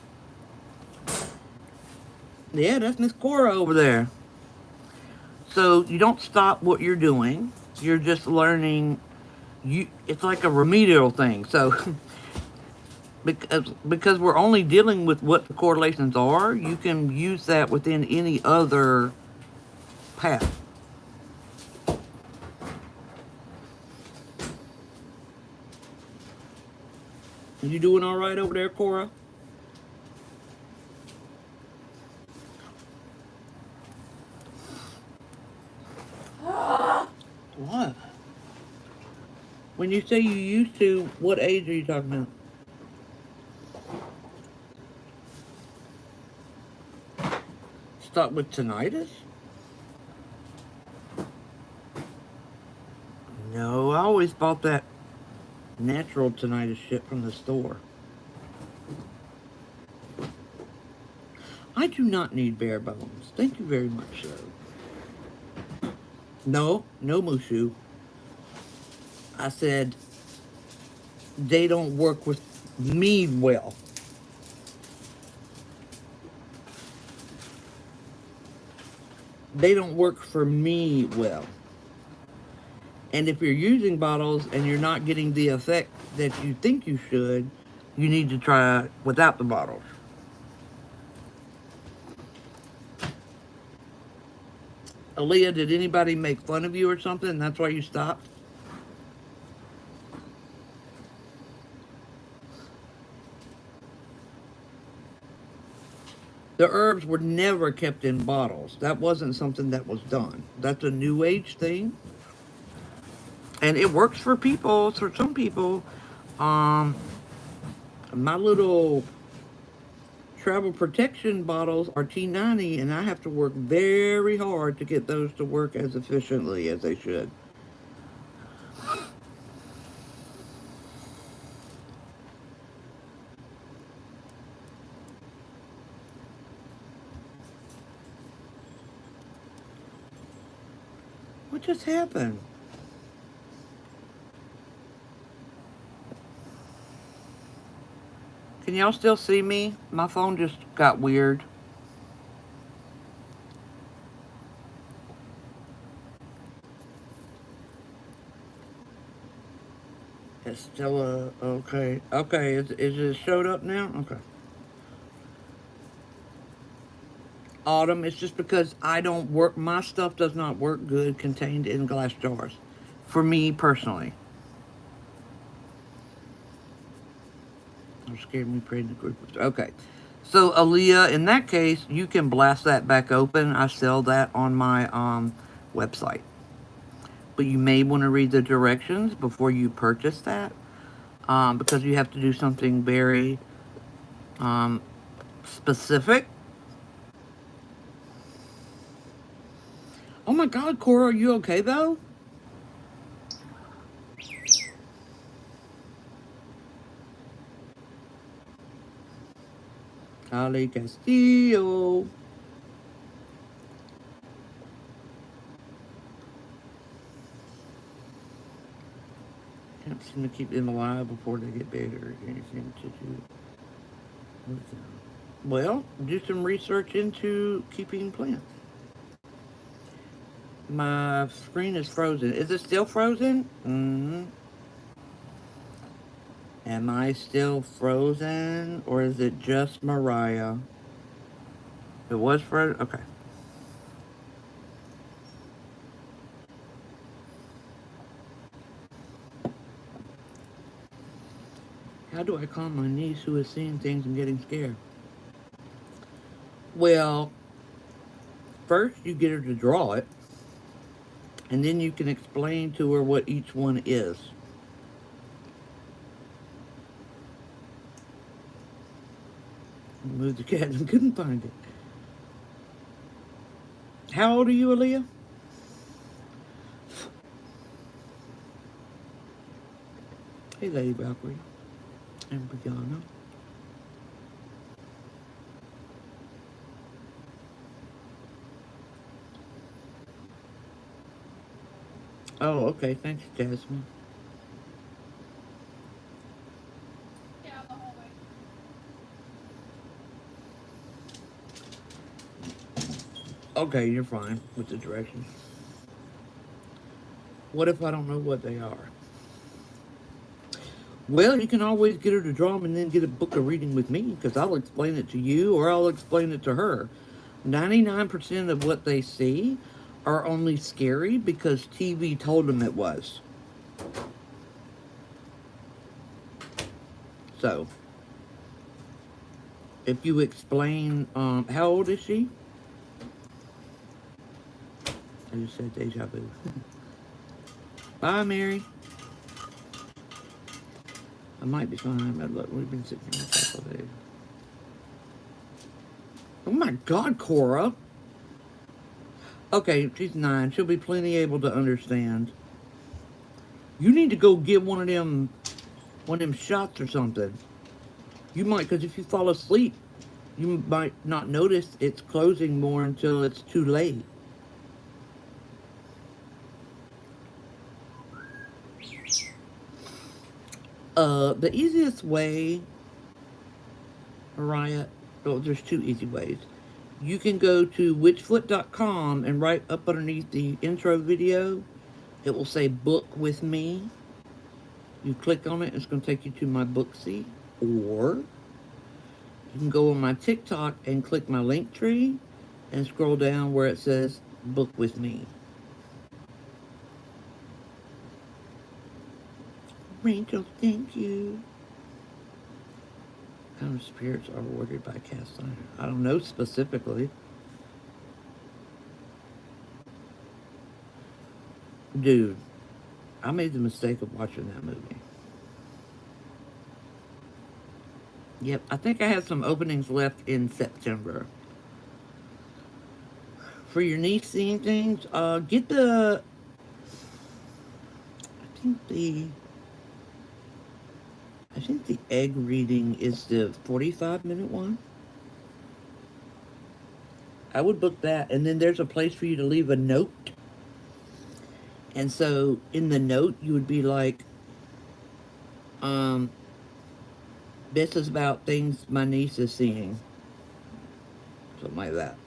Yeah, that's Miss Cora over there. So you don't stop what you're doing. You're just learning. It's like a remedial thing. So because we're only dealing with what the correlations are, you can use that within any other path. You doing all right over there, Cora? What? When you say you used to, what age are you talking about? Stop with tinnitus? No, I always bought that natural tinnitus shit from the store. I do not need bare bones. Thank you very much, sir. No Mushu. I said they don't work with me well. They don't work for me well. And if you're using bottles and you're not getting the effect that you think you should, you need to try without the bottles. Aaliyah, did anybody make fun of you or something and that's why you stopped? The herbs were never kept in bottles. That wasn't something that was done. That's a new age thing. And it works for people, for some people. Um, my little travel protection bottles are T90, and I have to work very hard to get those to work as efficiently as they should. What just happened? Can y'all still see me? My phone just got weird. It's still okay. Okay, is it showed up now? Okay. Autumn, it's just because I don't work, my stuff does not work good contained in glass jars. For me personally. I'm scared me praying in the group. Okay. So, Aaliyah, in that case, you can blast that back open. I sell that on my website. But you may want to read the directions before you purchase that, because you have to do something very um, specific. Oh my God, Cora, are you okay though? Ali Castillo. Can't seem to keep them alive before they get bigger. Anything to do with them. Well, do some research into keeping plants. My screen is frozen. Is it still frozen? Am I still frozen? Or is it just Mariah? It was frozen? Okay. How do I calm my niece who is seeing things and getting scared? Well, first you get her to draw it, and then you can explain to her what each one is. Moved the cat and couldn't find it. How old are you, Aaliyah? Hey, Lady Valkyrie and Brianna. Oh, okay. Thanks, Jasmine. Yeah, the hallway. Okay, you're fine with the directions. What if I don't know what they are? Well, you can always get her to draw them and then get a book of reading with me, because I'll explain it to you or I'll explain it to her. 99% of what they see are only scary because TV told them it was. So, if you explain, how old is she? I just said deja vu. Bye, Mary. I might be fine, but look, we've been sitting here a couple of days. Oh my God, Cora. Okay, she's 9. She'll be plenty able to understand. You need to go get one of them shots or something. You might, because if you fall asleep, you might not notice it's closing more until it's too late. The easiest way, Mariah, well, there's two easy ways. You can go to witchfoot.com and right up underneath the intro video, it will say book with me. You click on it, it's going to take you to my Booksy. Or you can go on my TikTok and click my link tree and scroll down where it says book with me. Rachel, thank you. What kind of spirits are ordered by cast iron? I don't know specifically. Dude, I made the mistake of watching that movie. Yep, I think I have some openings left in September. For your niece seeing things, get the. I think the. I think the egg reading is the 45-minute one. I would book that, and then there's a place for you to leave a note. And so in the note, you would be like, um, this is about things my niece is seeing. Something like that.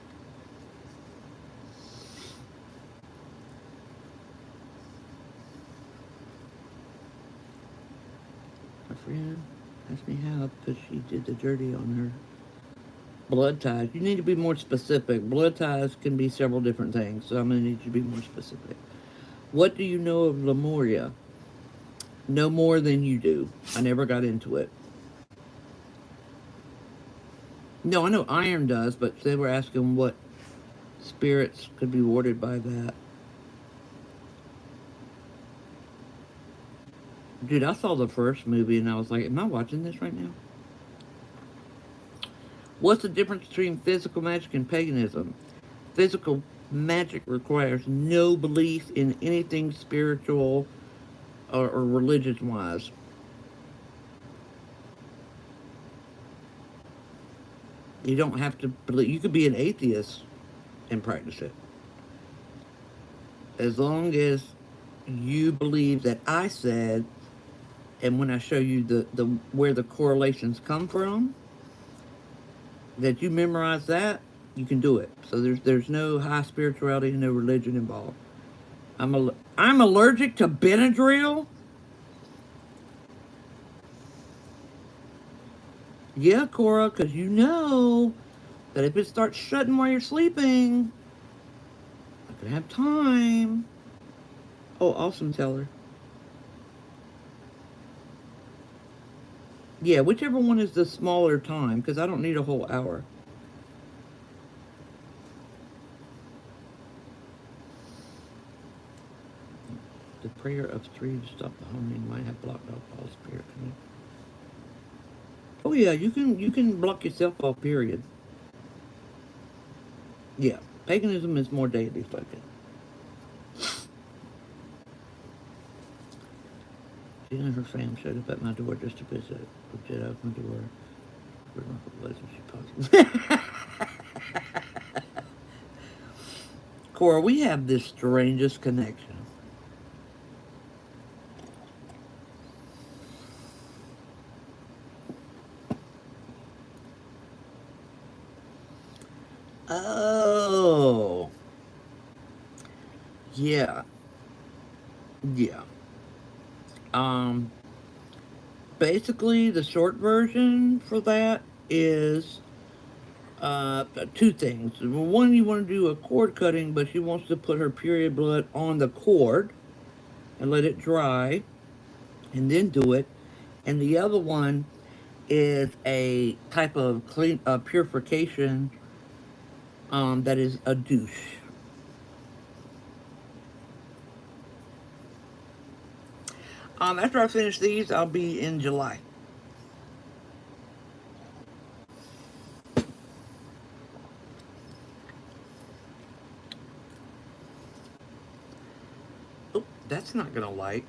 My friend asked me how because she did the dirty on her blood ties. You need to be more specific. Blood ties can be several different things, so I'm going to need you to be more specific. What do you know of Lemuria? No more than you do. I never got into it. No, I know iron does, but they were asking what spirits could be warded by that. Dude, I saw the first movie and I was like, am I watching this right now? What's the difference between physical magic and paganism? Physical magic requires no belief in anything spiritual or religious wise. You don't have to believe. You could be an atheist and practice it. As long as you believe that I said, and when I show you the where the correlations come from, that you memorize that, you can do it. So there's no high spirituality and no religion involved. I'm allergic to Benadryl. Yeah, Cora, because you know that if it starts shutting while you're sleeping, I could have time. Oh, awesome, Teller. Yeah, whichever one is the smaller time, because I don't need a whole hour. The prayer of three to stop the homing might have blocked off all spirit coming. Oh yeah, you can block yourself off. Period. Yeah, paganism is more deity focused. She and her fam showed up at my door just to visit. Legit opened the door. She paused. Cora, we have the strangest connection. Oh, yeah, yeah. Um, Basically, the short version for that is two things. One, you want to do a cord cutting, but she wants to put her period blood on the cord and let it dry, and then do it. And the other one is a type of clean purification that is a douche. After I finish these, I'll be in July. Oh, that's not gonna light.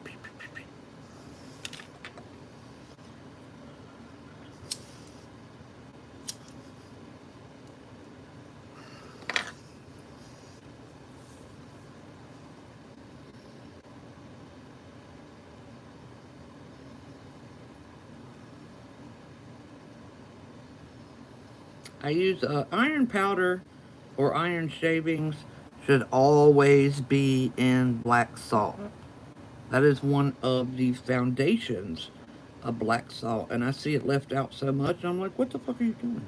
I use iron powder or iron shavings should always be in black salt. That is one of the foundations of black salt. And I see it left out so much, I'm like, what the fuck are you doing?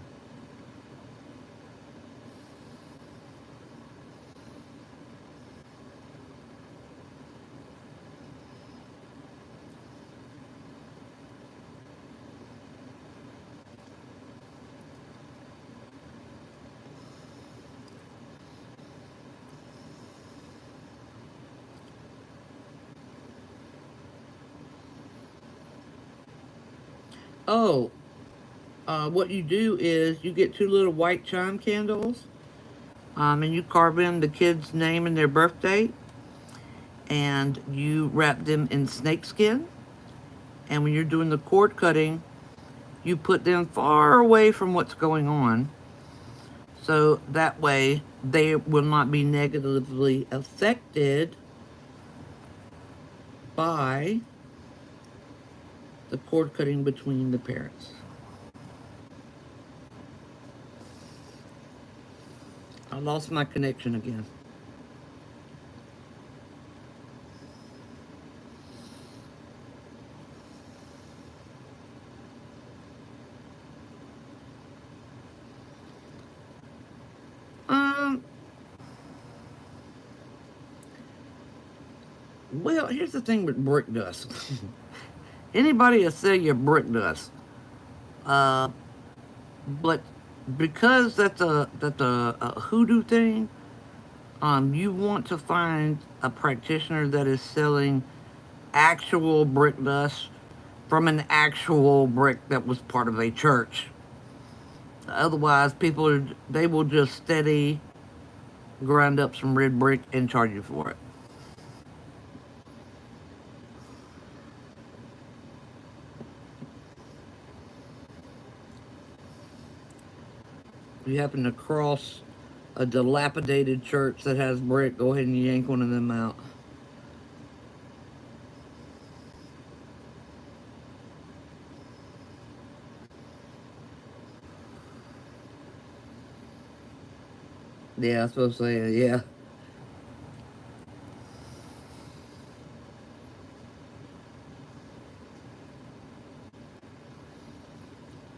Oh, what you do is you get two little white chime candles, and you carve in the kid's name and their birth date, and you wrap them in snakeskin. And when you're doing the cord cutting, you put them far away from what's going on, so that way they will not be negatively affected by the cord cutting between the parents. I lost my connection again. Um, well, here's the thing with brick dust. Anybody will say you're brick dust. Uh, but because that's a hoodoo thing, you want to find a practitioner that is selling actual brick dust from an actual brick that was part of a church. Otherwise, they will just steady grind up some red brick and charge you for it. If you happen to cross a dilapidated church that has brick, go ahead and yank one of them out. Yeah, I was supposed to say, yeah.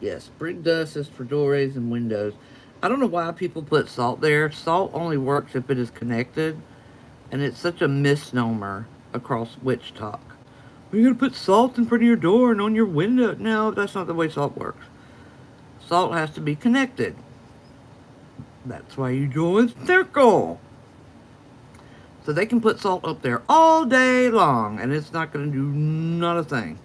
Yes, brick dust is for doorways and windows. I don't know why people put salt there. Salt only works if it is connected, and it's such a misnomer across witch talk. You're gonna put salt in front of your door and on your window. No, that's not the way salt works. Salt has to be connected. That's why you do a circle. So they can put salt up there all day long, and it's not gonna do not a thing.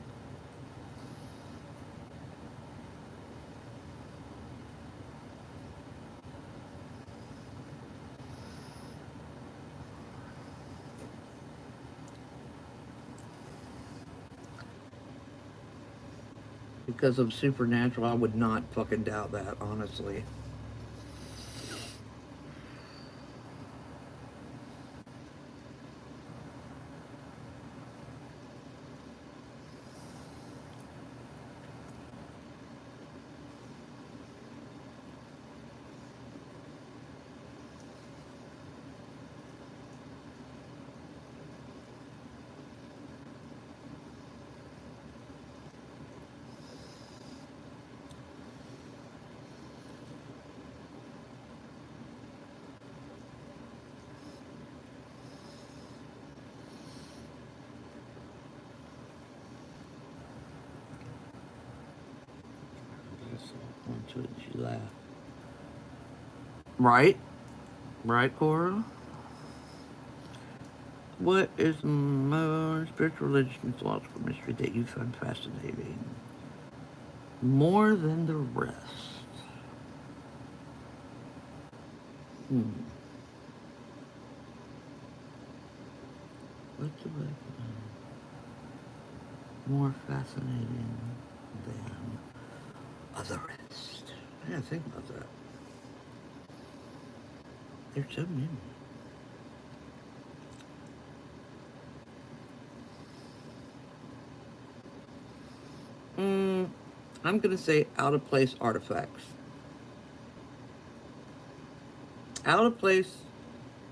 Because of supernatural, I would not fucking doubt that, honestly. Onto it, she laughed. Right? Right, Cora? What is more spiritual, religious, mythological mystery that you find fascinating? More than the rest. Hmm. What's the more fascinating than the rest? I gotta think about that. There's so many. I'm gonna say out of place artifacts. Out of place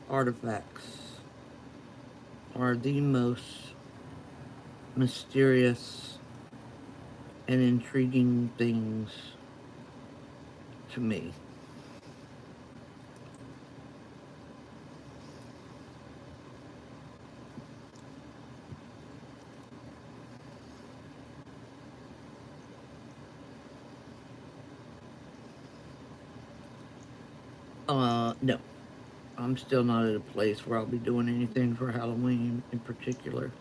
artifacts are the most mysterious and intriguing things to me. No. I'm still not at a place where I'll be doing anything for Halloween in particular.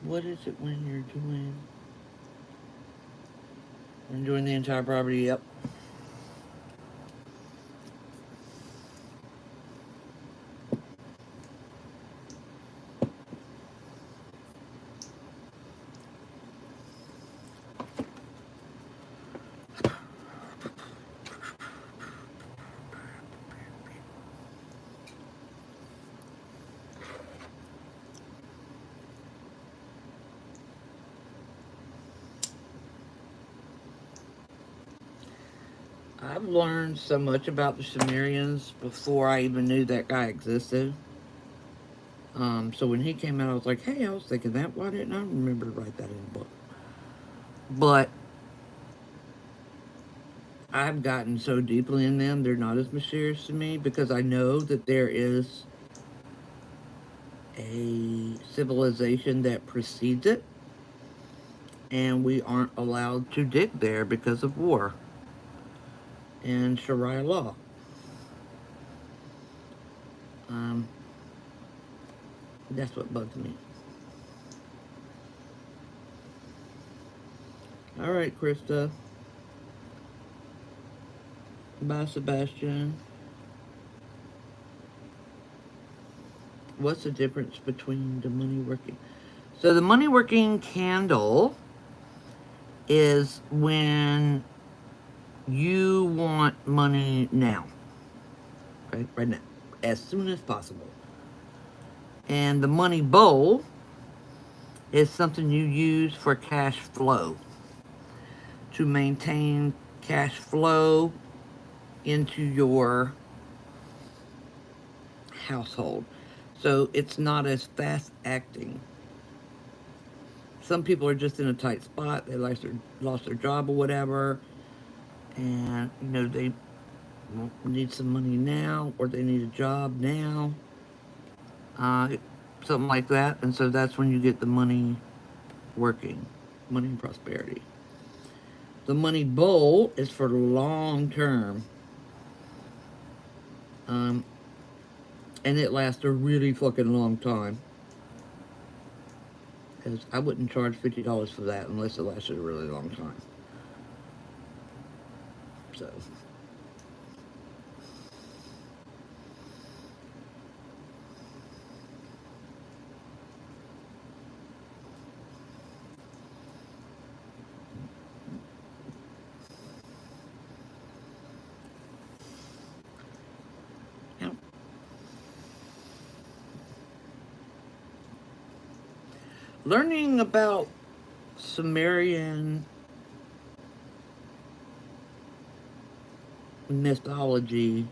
What is it when you're doing? When doing the entire property, yep. I've learned so much about the Sumerians before I even knew that guy existed. So when he came out, I was like, hey, I was thinking that. Why didn't I remember to write that in the book? But I've gotten so deeply in them, they're not as mysterious to me because I know that there is a civilization that precedes it, and we aren't allowed to dig there because of war and Sharia law. Um, that's what bugs me. All right, Krista. Bye, Sebastian. What's the difference between the money working? So the money working candle is when you want money now, okay, right now, as soon as possible. And the money bowl is something you use for cash flow, to maintain cash flow into your household. So it's not as fast acting. Some people are just in a tight spot. They lost their job or whatever, and they need some money now, or they need a job now, uh, something like that. And so that's when you get the money working, money and prosperity. The money bowl is for long term, um, and it lasts a really fucking long time. Because I wouldn't charge $50 for that unless it lasted a really long time. So. Yeah. Learning about Sumerian mythology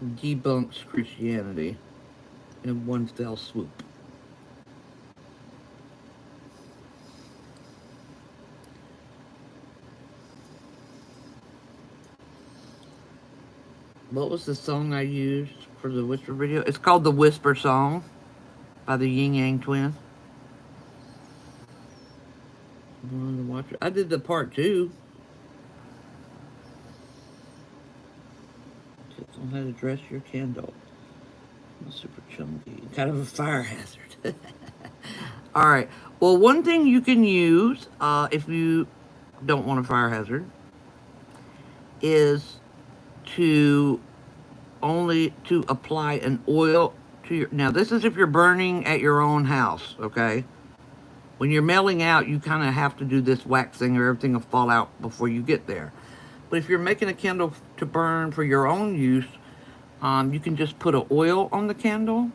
debunks Christianity in one fell swoop. What was the song I used for the Whisper video? It's called The Whisper Song by the Yin Yang Twins. I did the part 2. Tips on how to dress your candle. Super chunky. Kind of a fire hazard. All right. Well, one thing you can use if you don't want a fire hazard is to apply an oil to your. Now, this is if you're burning at your own house, okay? When you're mailing out, you kind of have to do this waxing or everything will fall out before you get there. But if you're making a candle to burn for your own use, you can just put an oil on the candle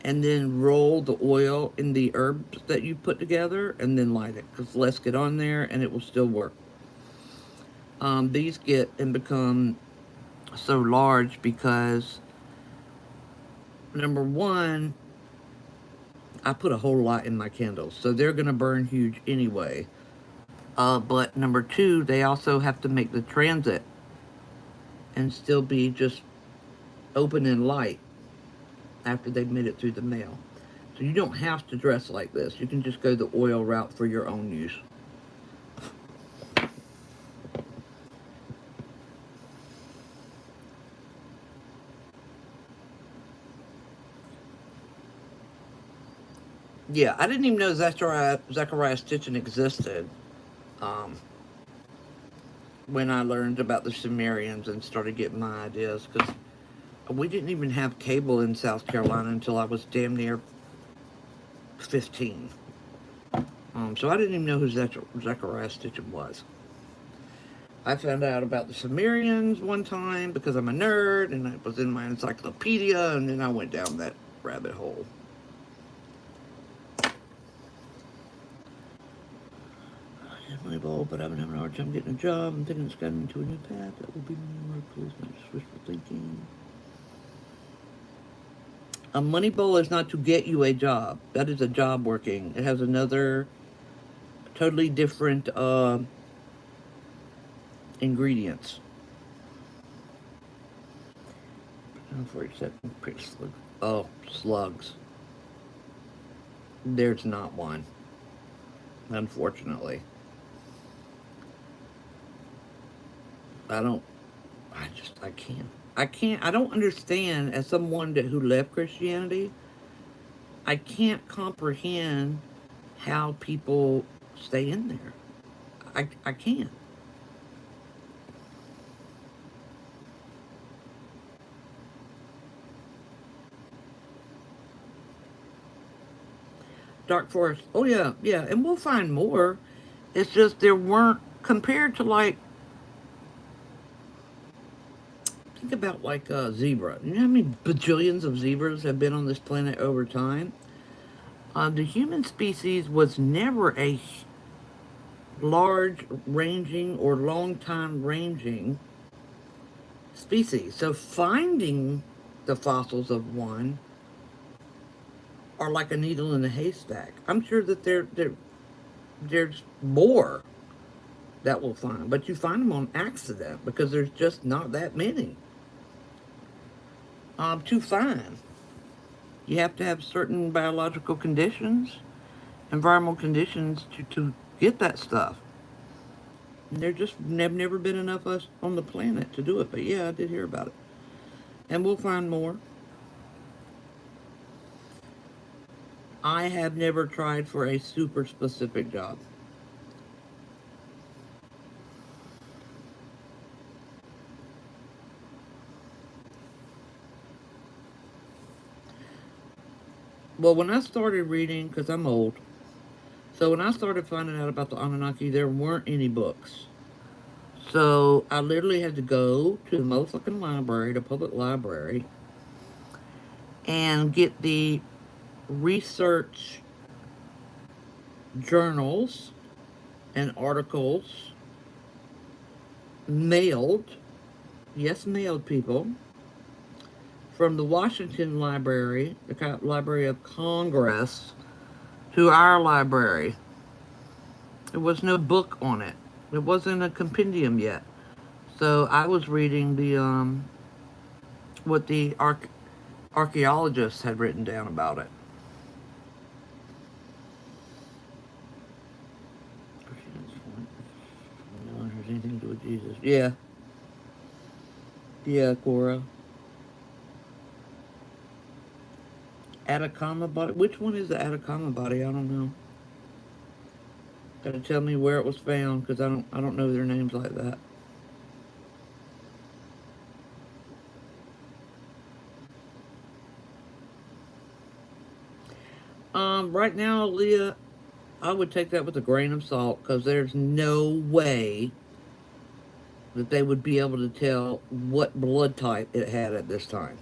and then roll the oil in the herbs that you put together and then light it, because less get on there and it will still work. These get and become so large because, number one, I put a whole lot in my candles, so they're going to burn huge anyway. But number two, they also have to make the transit and still be just open and light after they've made it through the mail. So you don't have to dress like this. You can just go the oil route for your own use. Yeah, I didn't even know Zechariah Stitchin existed. Um, when I learned about the Sumerians and started getting my ideas, because we didn't even have cable in South Carolina until I was damn near 15. So I didn't even know who Zechariah Stitchin was. I found out about the Sumerians one time because I'm a nerd and it was in my encyclopedia, and then I went down that rabbit hole. I have my goal, but I've been having a hard time getting a job. I'm thinking it's gotten into a new path that will be more close to wishful thinking. A money bowl is not to get you a job. That is a job working. It has another totally different ingredients. 47 pretty slug. Oh, slugs. There's not one, unfortunately. I don't. I can't. I don't understand. As someone who left Christianity, I can't comprehend how people stay in there. I can't. Dark Forest. Oh yeah, yeah, and we'll find more. It's just there weren't compared to like think about like a zebra. You know how many bajillions of zebras have been on this planet over time? The human species was never a large ranging or long time ranging species. So finding the fossils of one are like a needle in a haystack. I'm sure that there's more that we'll find, but you find them on accident because there's just not that many to find. You have to have certain biological conditions, environmental conditions to get that stuff. And there just have never been enough of us on the planet to do it. But yeah, I did hear about it. And we'll find more. I have never tried for a super specific job. Well, when I started reading, because I'm old, so when I started finding out about the Anunnaki, there weren't any books. So I literally had to go to the motherfucking library, the public library, and get the research journals and articles mailed, yes, mailed people, from the Washington Library, the Library of Congress, to our library. There was no book on it. It wasn't a compendium yet. So I was reading the what the archaeologists had written down about it. No one has anything to do with Jesus. Yeah, yeah, Cora. Atacama body. Which one is the Atacama body? I don't know. Gotta tell me where it was found because I don't know their names like that. Right now, Leah, I would take that with a grain of salt because there's no way that they would be able to tell what blood type it had at this time.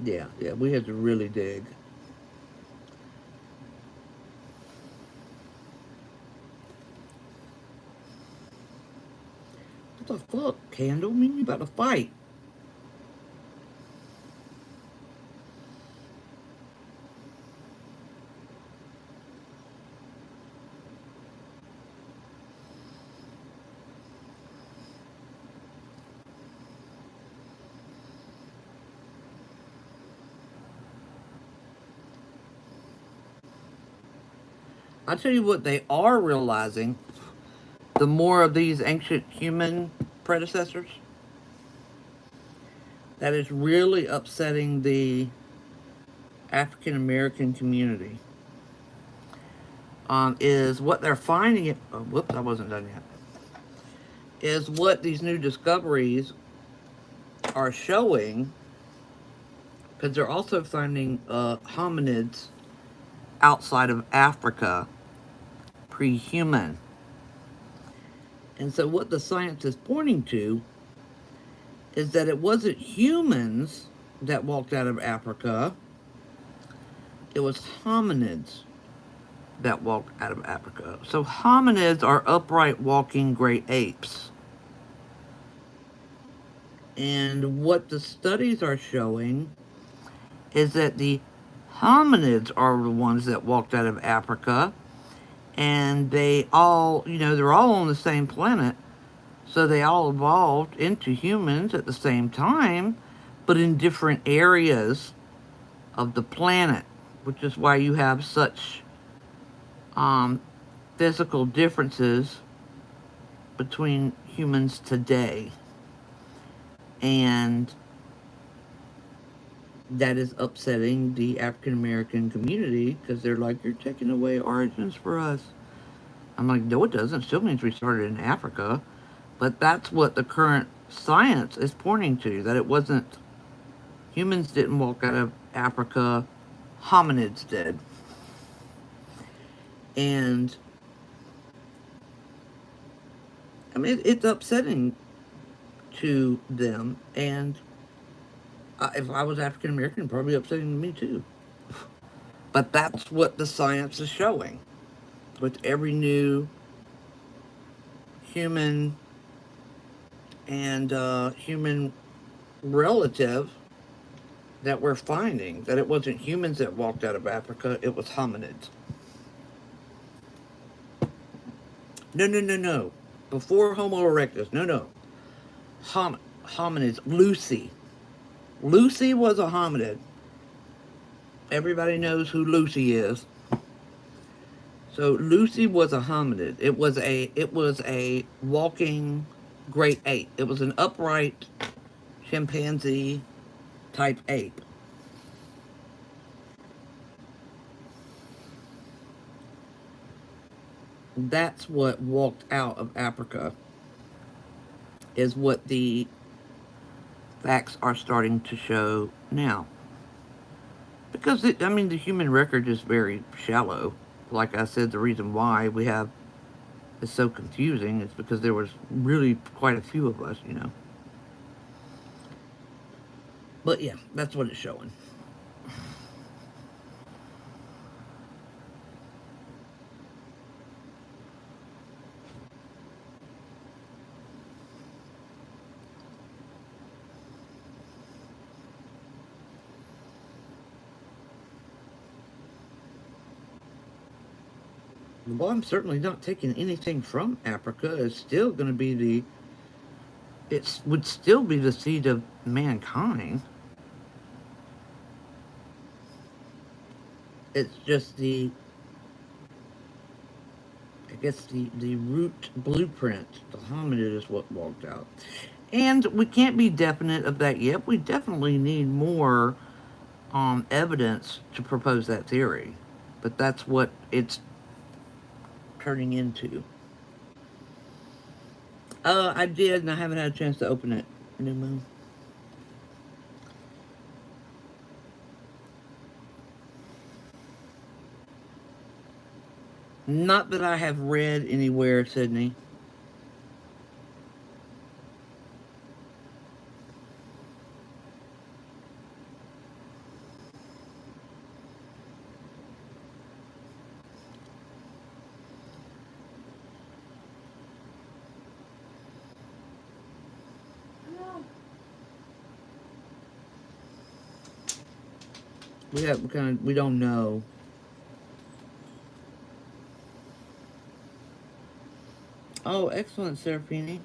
Yeah, yeah, we had to really dig. What the fuck, Candle? Me and you about to fight. I tell you what, they are realizing the more of these ancient human predecessors that is really upsetting the African American community. Is what they're finding it. Oh, whoops, I wasn't done yet. Is what these new discoveries are showing, because they're also finding hominids outside of Africa, pre-human. And so what the science is pointing to is that it wasn't humans that walked out of Africa, it was hominids that walked out of Africa. So hominids are upright walking great apes. And what the studies are showing is that the hominids are the ones that walked out of Africa, and they all, they're all on the same planet, so they all evolved into humans at the same time, but in different areas of the planet, which is why you have such physical differences between humans today. And that is upsetting the African American community, because they're like, you're taking away origins for us. I'm like, no, it doesn't. It still means we started in Africa. But that's what the current science is pointing to, that it wasn't, humans didn't walk out of Africa, hominids did. And I mean, it's upsetting to them. And if I was African American, it'd probably upsetting to me too. But that's what the science is showing. With every new human and human relative that we're finding, that it wasn't humans that walked out of Africa, it was hominids. No, no, no, no. Before Homo erectus, no. Hominids. Lucy. Lucy was a hominid. Everybody knows who Lucy is. So Lucy was a hominid. It was a walking great ape. It was an upright chimpanzee type ape. That's what walked out of Africa, is what the facts are starting to show now. Because, the human record is very shallow. Like I said, the reason why it's so confusing is because there was really quite a few of us. But yeah, that's what it's showing. Well, I'm certainly not taking anything from Africa. It's still going to be it would still be the seed of mankind. It's just I guess the root blueprint, the hominid, is what walked out. And we can't be definite of that yet. We definitely need more evidence to propose that theory. But that's what it's turning into. I did, and I haven't had a chance to open it. New Moon. Not that I have read anywhere, Sydney. We don't know. Oh, excellent, Serafini.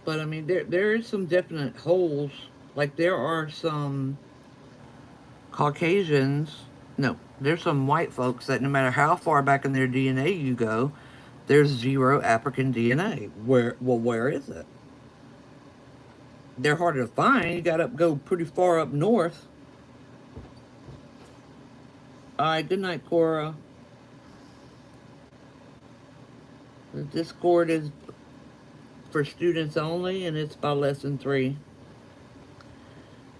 But I mean, there is some definite holes. Like there are some Caucasians. No, there's some white folks that no matter how far back in their DNA you go, there's zero African DNA. Where is it? They're harder to find. You got to go pretty far up north. All right, good night, Cora. The Discord is for students only, and it's by lesson 3.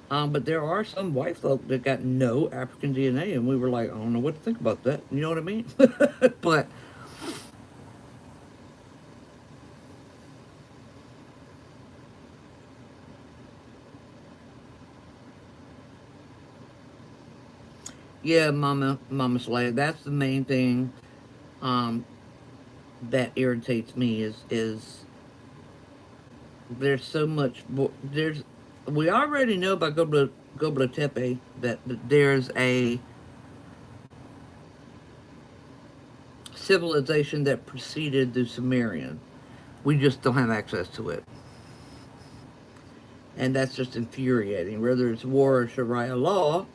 But there are some white folk that got no African DNA, and we were like, I don't know what to think about that. You know what I mean? But yeah, Mama Slay, that's the main thing um, that irritates me is there's so much. There's we already know by Gobla Tepe that there's a civilization that preceded the Sumerian. We just don't have access to it. And that's just infuriating. Whether it's war or Sharia law,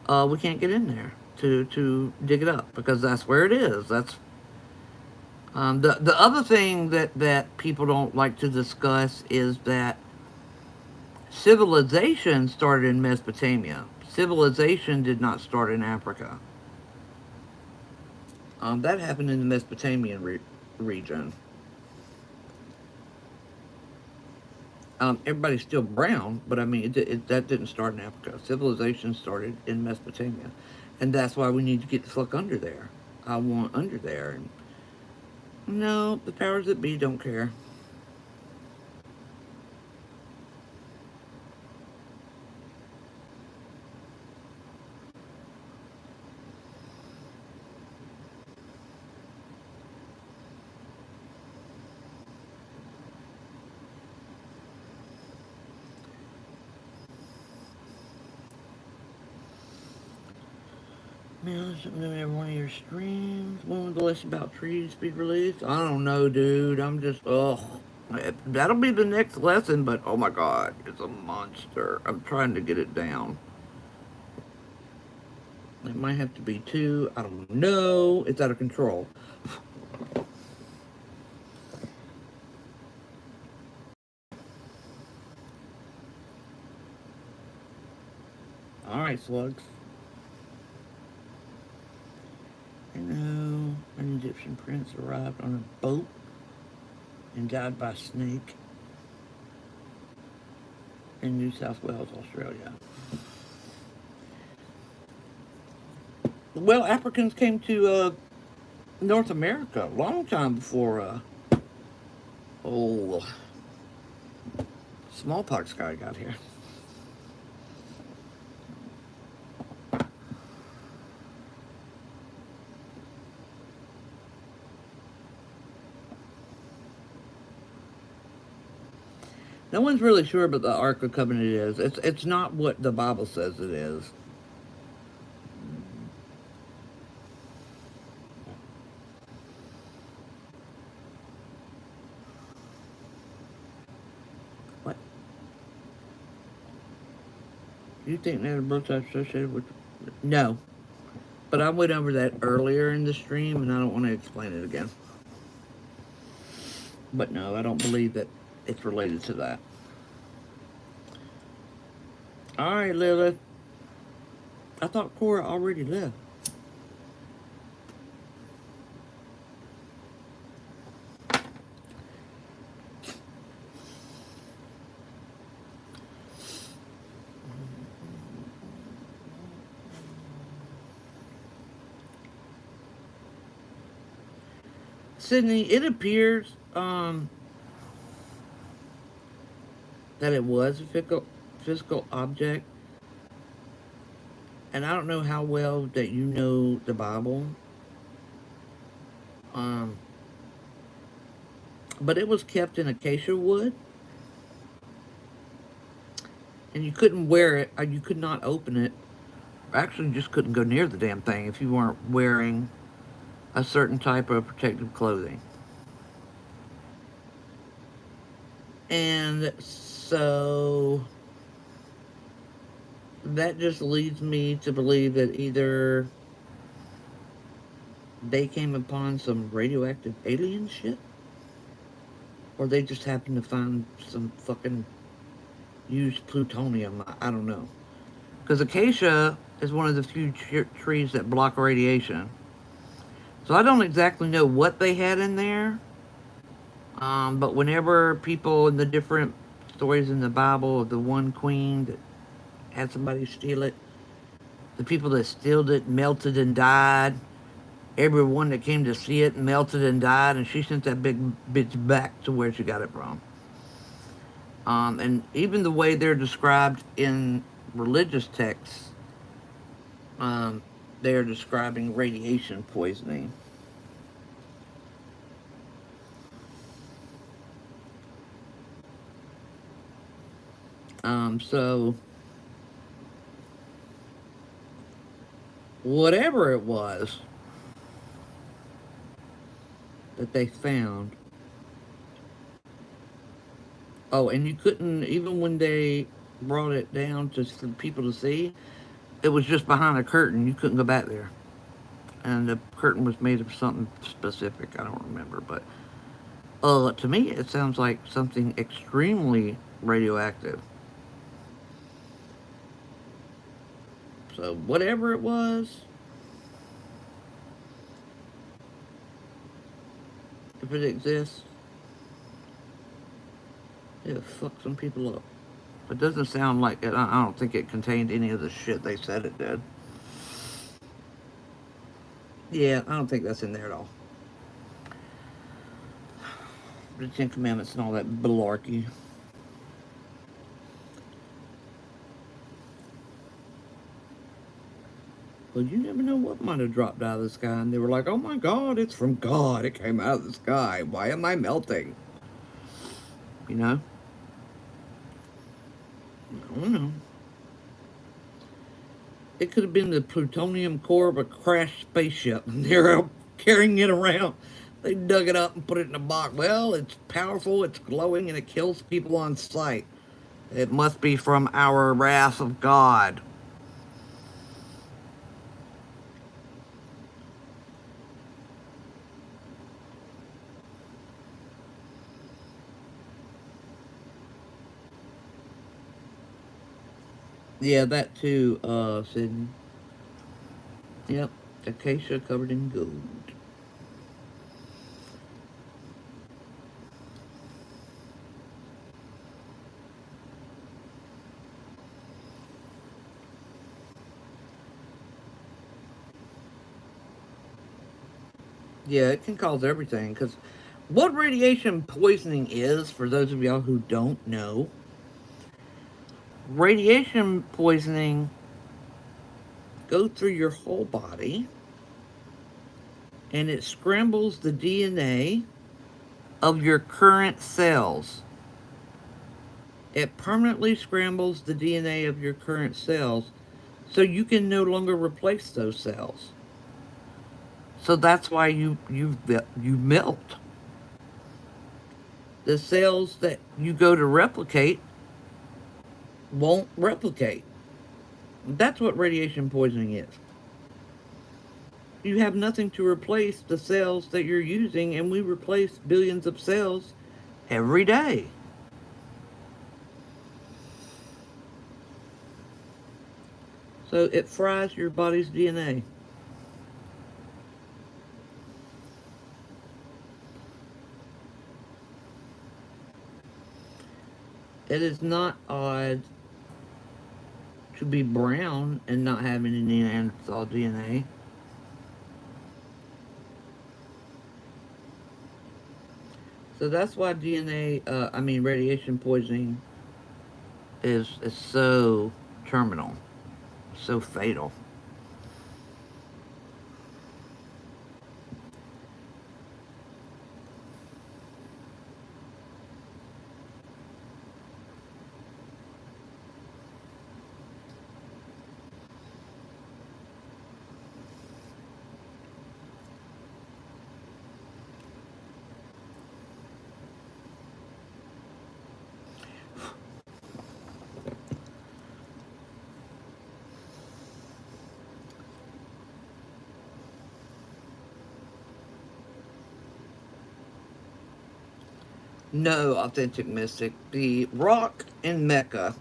we can't get in there to dig it up because that's where it is. That's the other thing that people don't like to discuss is that civilization started in Mesopotamia. Civilization did not start in Africa. That happened in the Mesopotamian region. Everybody's still brown, but I mean, that didn't start in Africa. Civilization started in Mesopotamia. And that's why we need to get the fuck under there. I want under there. And no, the powers that be don't care. Man, something in every one of your streams. When will the lesson about trees be released? I don't know, dude. I'm just, ugh. That'll be the next lesson, but oh my god, it's a monster. I'm trying to get it down. It might have to be 2. I don't know. It's out of control. Alright, slugs. I know an Egyptian prince arrived on a boat and died by a snake in New South Wales, Australia. Well, Africans came to North America a long time before oh, smallpox guy got here. No one's really sure what the Ark of the Covenant is. It's not what the Bible says it is. What? You think that a birth type associated with? No. But I went over that earlier in the stream, and I don't want to explain it again. But no, I don't believe that it's related to that. Alright, Lilith. I thought Cora already left. Sydney, it appears that it was a physical object. And I don't know how well that you know the Bible. But it was kept in acacia wood. And you couldn't wear it, or you could not open it. Actually, you just couldn't go near the damn thing if you weren't wearing a certain type of protective clothing. And so that just leads me to believe that either they came upon some radioactive alien shit, or they just happened to find some fucking used plutonium. I don't know. Because acacia is one of the few trees that block radiation. So I don't exactly know what they had in there. But whenever people in the different stories in the Bible of the one queen that had somebody steal it, the people that stealed it melted and died. Everyone that came to see it melted and died, and she sent that big bitch back to where she got it from. And even the way they're described in religious texts, um, they're describing radiation poisoning. So whatever it was that they found. Oh, and you couldn't, even when they brought it down to for people to see, it was just behind a curtain. You couldn't go back there. And the curtain was made of something specific. I don't remember, but to me, it sounds like something extremely radioactive. So whatever it was, if it exists, it'll fuck some people up. It doesn't sound like it. I don't think it contained any of the shit they said it did. Yeah, I don't think that's in there at all. The Ten Commandments and all that malarkey. Well, you never know what might have dropped out of the sky. And they were like, oh my God, it's from God. It came out of the sky. Why am I melting? You know? I don't know. It could have been the plutonium core of a crashed spaceship. And they're carrying it around. They dug it up and put it in a box. Well, it's powerful, it's glowing, and it kills people on sight. It must be from our wrath of God. Yeah, that too, Sydney. Yep, acacia covered in gold. Yeah, it can cause everything. Because what radiation poisoning is, for those of y'all who don't know, radiation poisoning goes through your whole body and it scrambles the DNA of your current cells. It permanently scrambles the DNA of your current cells so you can no longer replace those cells. So that's why you melt. The cells that you go to replicate won't replicate. That's what radiation poisoning is. You have nothing to replace the cells that you're using, and we replace billions of cells every day. So it fries your body's DNA. It is not odd to be brown and not having any Neanderthal DNA. So that's why radiation poisoning is so terminal, so fatal. No authentic mystic. The rock in Mecca,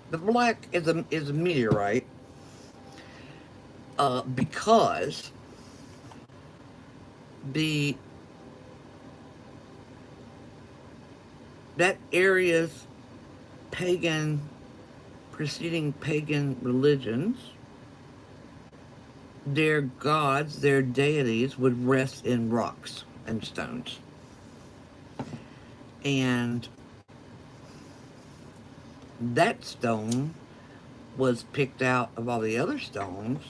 the black is a meteorite, because the that area's pagan, preceding pagan religions, their gods, their deities would rest in rocks and stones. And that stone was picked out of all the other stones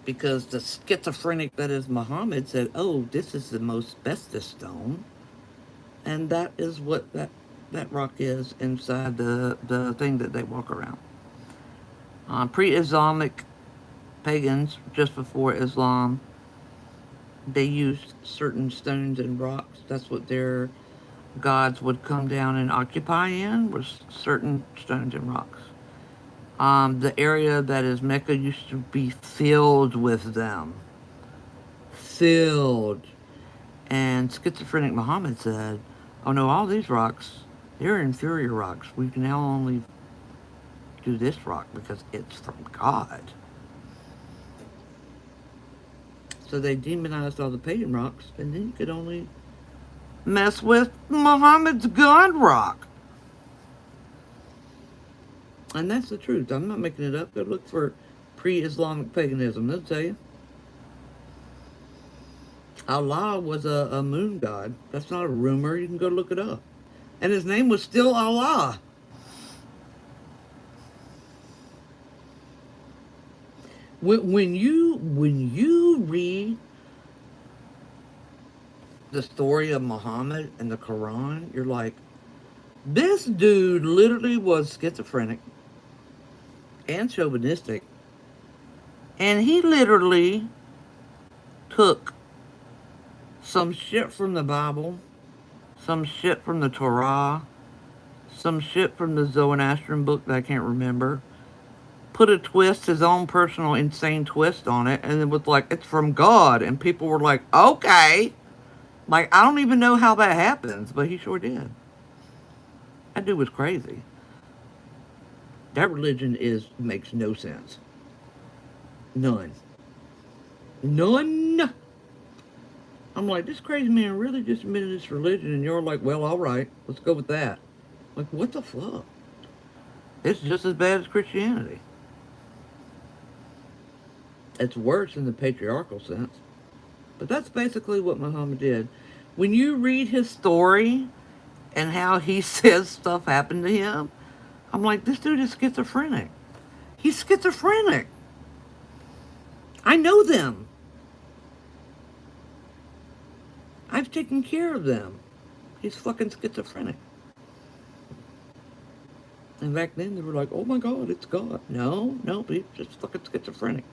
because the schizophrenic that is Muhammad said, oh, this is the most bestest stone. And that is what that rock is inside the thing that they walk around. Pre-Islamic pagans, just before Islam, they used certain stones and rocks. That's what their gods would come down and occupy in, was certain stones and rocks. The area that is Mecca used to be filled with them. Filled. And schizophrenic Muhammad said, oh no, all these rocks, they're inferior rocks. We can now only do this rock because it's from God. So they demonized all the pagan rocks, and then you could only mess with Muhammad's God rock. And that's the truth. I'm not making it up. Go look for pre-Islamic paganism. They'll tell you. Allah was a moon god. That's not a rumor. You can go look it up. And his name was still Allah. When you read the story of Muhammad and the Quran, you're like, this dude literally was schizophrenic and chauvinistic, and he literally took some shit from the Bible, some shit from the Torah, some shit from the Zoroastrian book that I can't remember, put a twist, his own personal insane twist on it, and it was like, it's from God. And people were like, okay. Like, I don't even know how that happens, but he sure did. That dude was crazy. That religion makes no sense. None. None. I'm like, this crazy man really just admitted this religion, and you're like, well, all right, let's go with that. Like, what the fuck? It's just as bad as Christianity. It's worse in the patriarchal sense. But that's basically what Muhammad did. When you read his story and how he says stuff happened to him, I'm like, this dude is schizophrenic. He's schizophrenic. I know them. I've taken care of them. He's fucking schizophrenic. And back then they were like, oh my God, it's God. No, he's just fucking schizophrenic.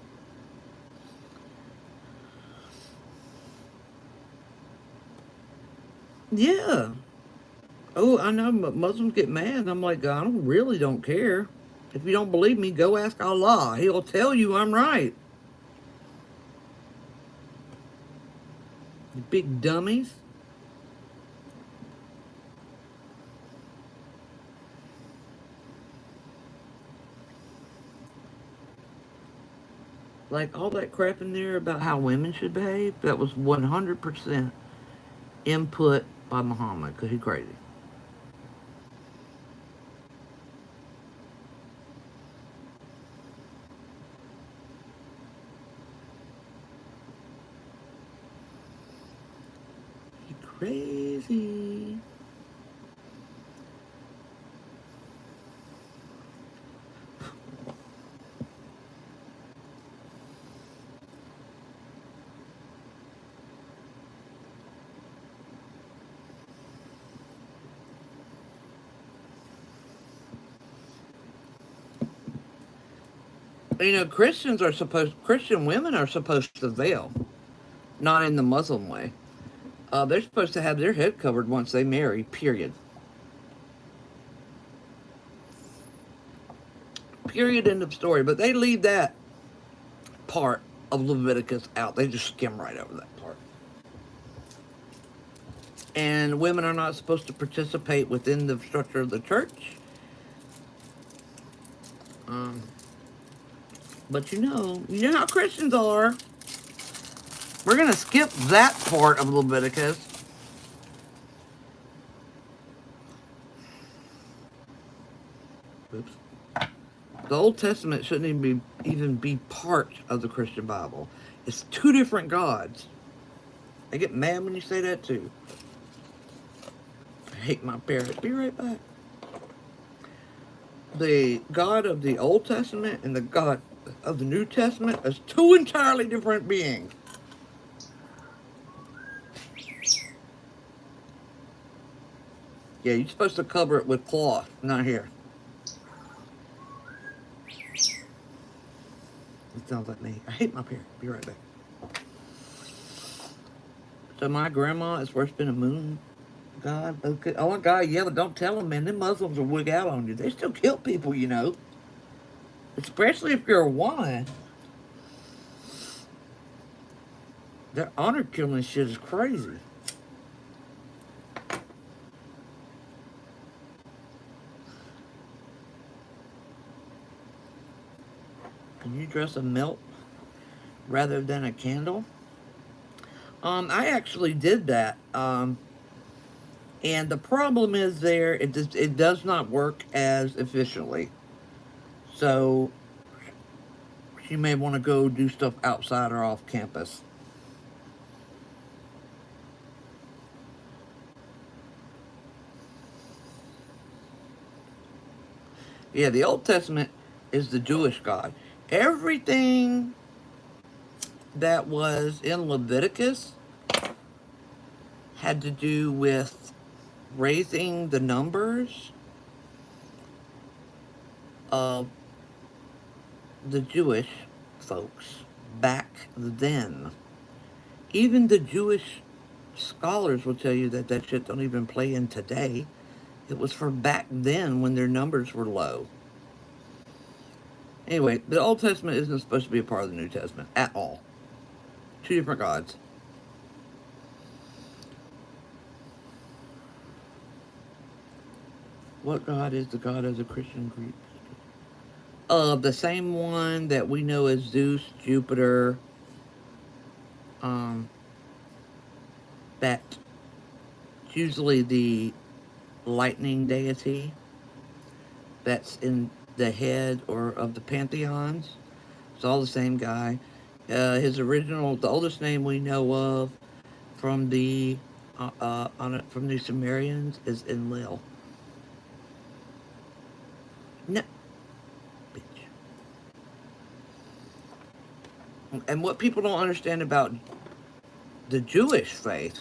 Yeah. Oh, I know Muslims get mad. I'm like, I really don't care. If you don't believe me, go ask Allah. He'll tell you I'm right. You big dummies. Like, all that crap in there about how women should behave, that was 100% input by Muhammad, because he's crazy. He's crazy. You know, Christian women are supposed to veil, not in the Muslim way. They're supposed to have their head covered once they marry, period. Period, end of story. But they leave that part of Leviticus out. They just skim right over that part. and women are not supposed to participate within the structure of the church. Um, but you know how Christians are. We're going to skip that part of Leviticus. Oops. The Old Testament shouldn't even be part of the Christian Bible. It's two different gods. I get mad when you say that too. I hate my parrot. Be right back. The God of the Old Testament and the God of the New Testament is two entirely different beings. Yeah, you're supposed to cover it with cloth, not here. It sounds like me. I hate my parrot. Be right back. So my grandma is worshiping a moon god. Okay. Oh my God, yeah, but don't tell them, man. Them Muslims will wig out on you. They still kill people, you know. Especially if you're a woman. Their honor killing shit is crazy. Can you dress a melt rather than a candle? I actually did that. And the problem is it does not work as efficiently. So you may want to go do stuff outside or off campus. Yeah, the Old Testament is the Jewish God. Everything that was in Leviticus had to do with raising the numbers of the Jewish folks back then. Even the Jewish scholars will tell you that that shit don't even play in today. It was for back then when their numbers were low. Anyway, the Old Testament isn't supposed to be a part of the New Testament at all. Two different gods. What God is the God of the Christian Greeks? The same one that we know as Zeus, Jupiter, that's usually the lightning deity that's in the head or of the pantheons. It's all the same guy. The oldest name we know of from from the Sumerians is Enlil. No, bitch. And what people don't understand about the Jewish faith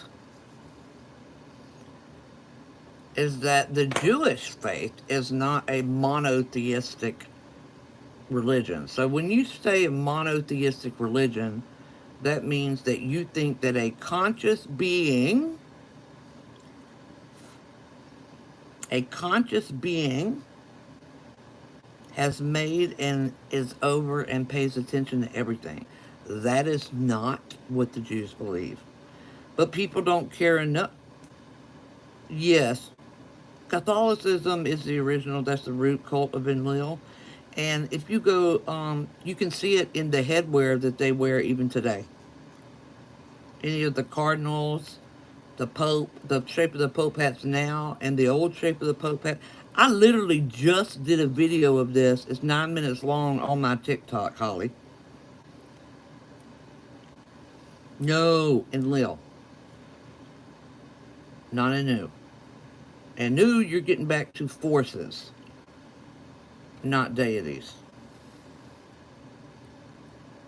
is that the Jewish faith is not a monotheistic religion. So when you say a monotheistic religion, that means that you think that a conscious being has made and is over and pays attention to everything. That is not what the Jews believe. But people don't care enough. Yes, Catholicism is the original, that's the root cult of Enlil. And if you go, you can see it in the headwear that they wear even today. Any of the cardinals, the Pope, the shape of the Pope hats now, and the old shape of the Pope hat. I literally just did a video of this. It's 9 minutes long on my TikTok, Holly. No, Enlil. Not a new. And new, you're getting back to forces, not deities.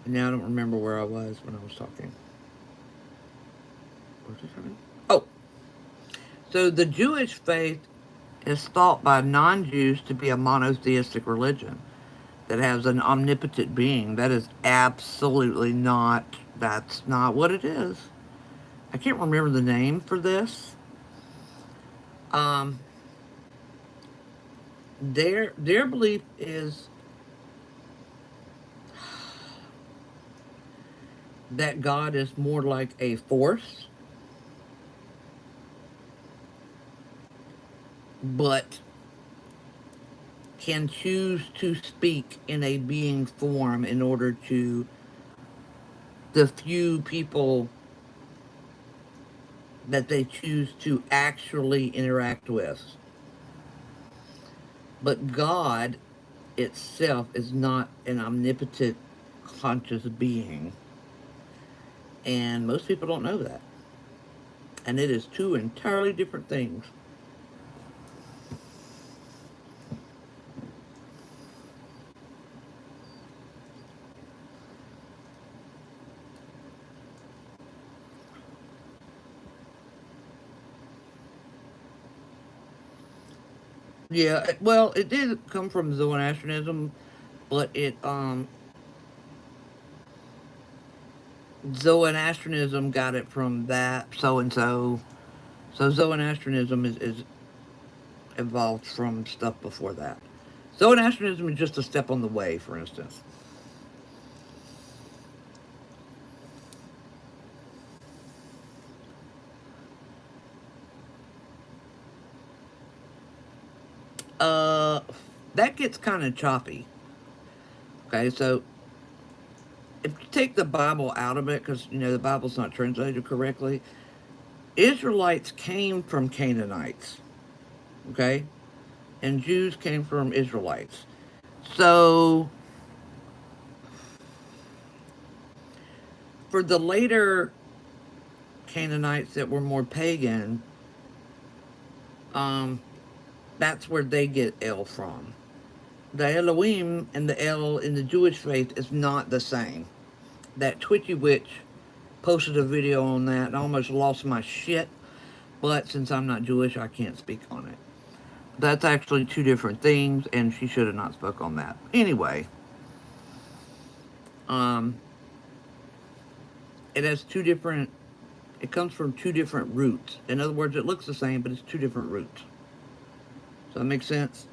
Now I don't remember where I was when I was talking. What was I talking? Oh, so the Jewish faith is thought by non-Jews to be a monotheistic religion that has an omnipotent being. That is absolutely not, that's not what it is. I can't remember the name for this. Their belief is that God is more like a force but can choose to speak in a being form in order to the few people that they choose to actually interact with. But God itself is not an omnipotent conscious being. And most people don't know that. And it is two entirely different things. Yeah, well, it did come from Zoroastrianism, but Zoroastrianism got it from that so and so. So Zoroastrianism is evolved from stuff before that. Zoroastrianism is just a step on the way, for instance. Uh, that gets kind of choppy. Okay, so if you take the Bible out of it, because the Bible's not translated correctly, Israelites came from Canaanites. Okay, and Jews came from Israelites. So for the later Canaanites that were more pagan, um, that's where they get El from. The Elohim and the El in the Jewish faith is not the same. That Twitchy Witch posted a video on that and I almost lost my shit, but since I'm not Jewish, I can't speak on it. That's actually two different things, and she should have not spoke on that. Anyway, um, it has two different, it comes from two different roots. In other words, it looks the same, but it's two different roots. Does that make sense?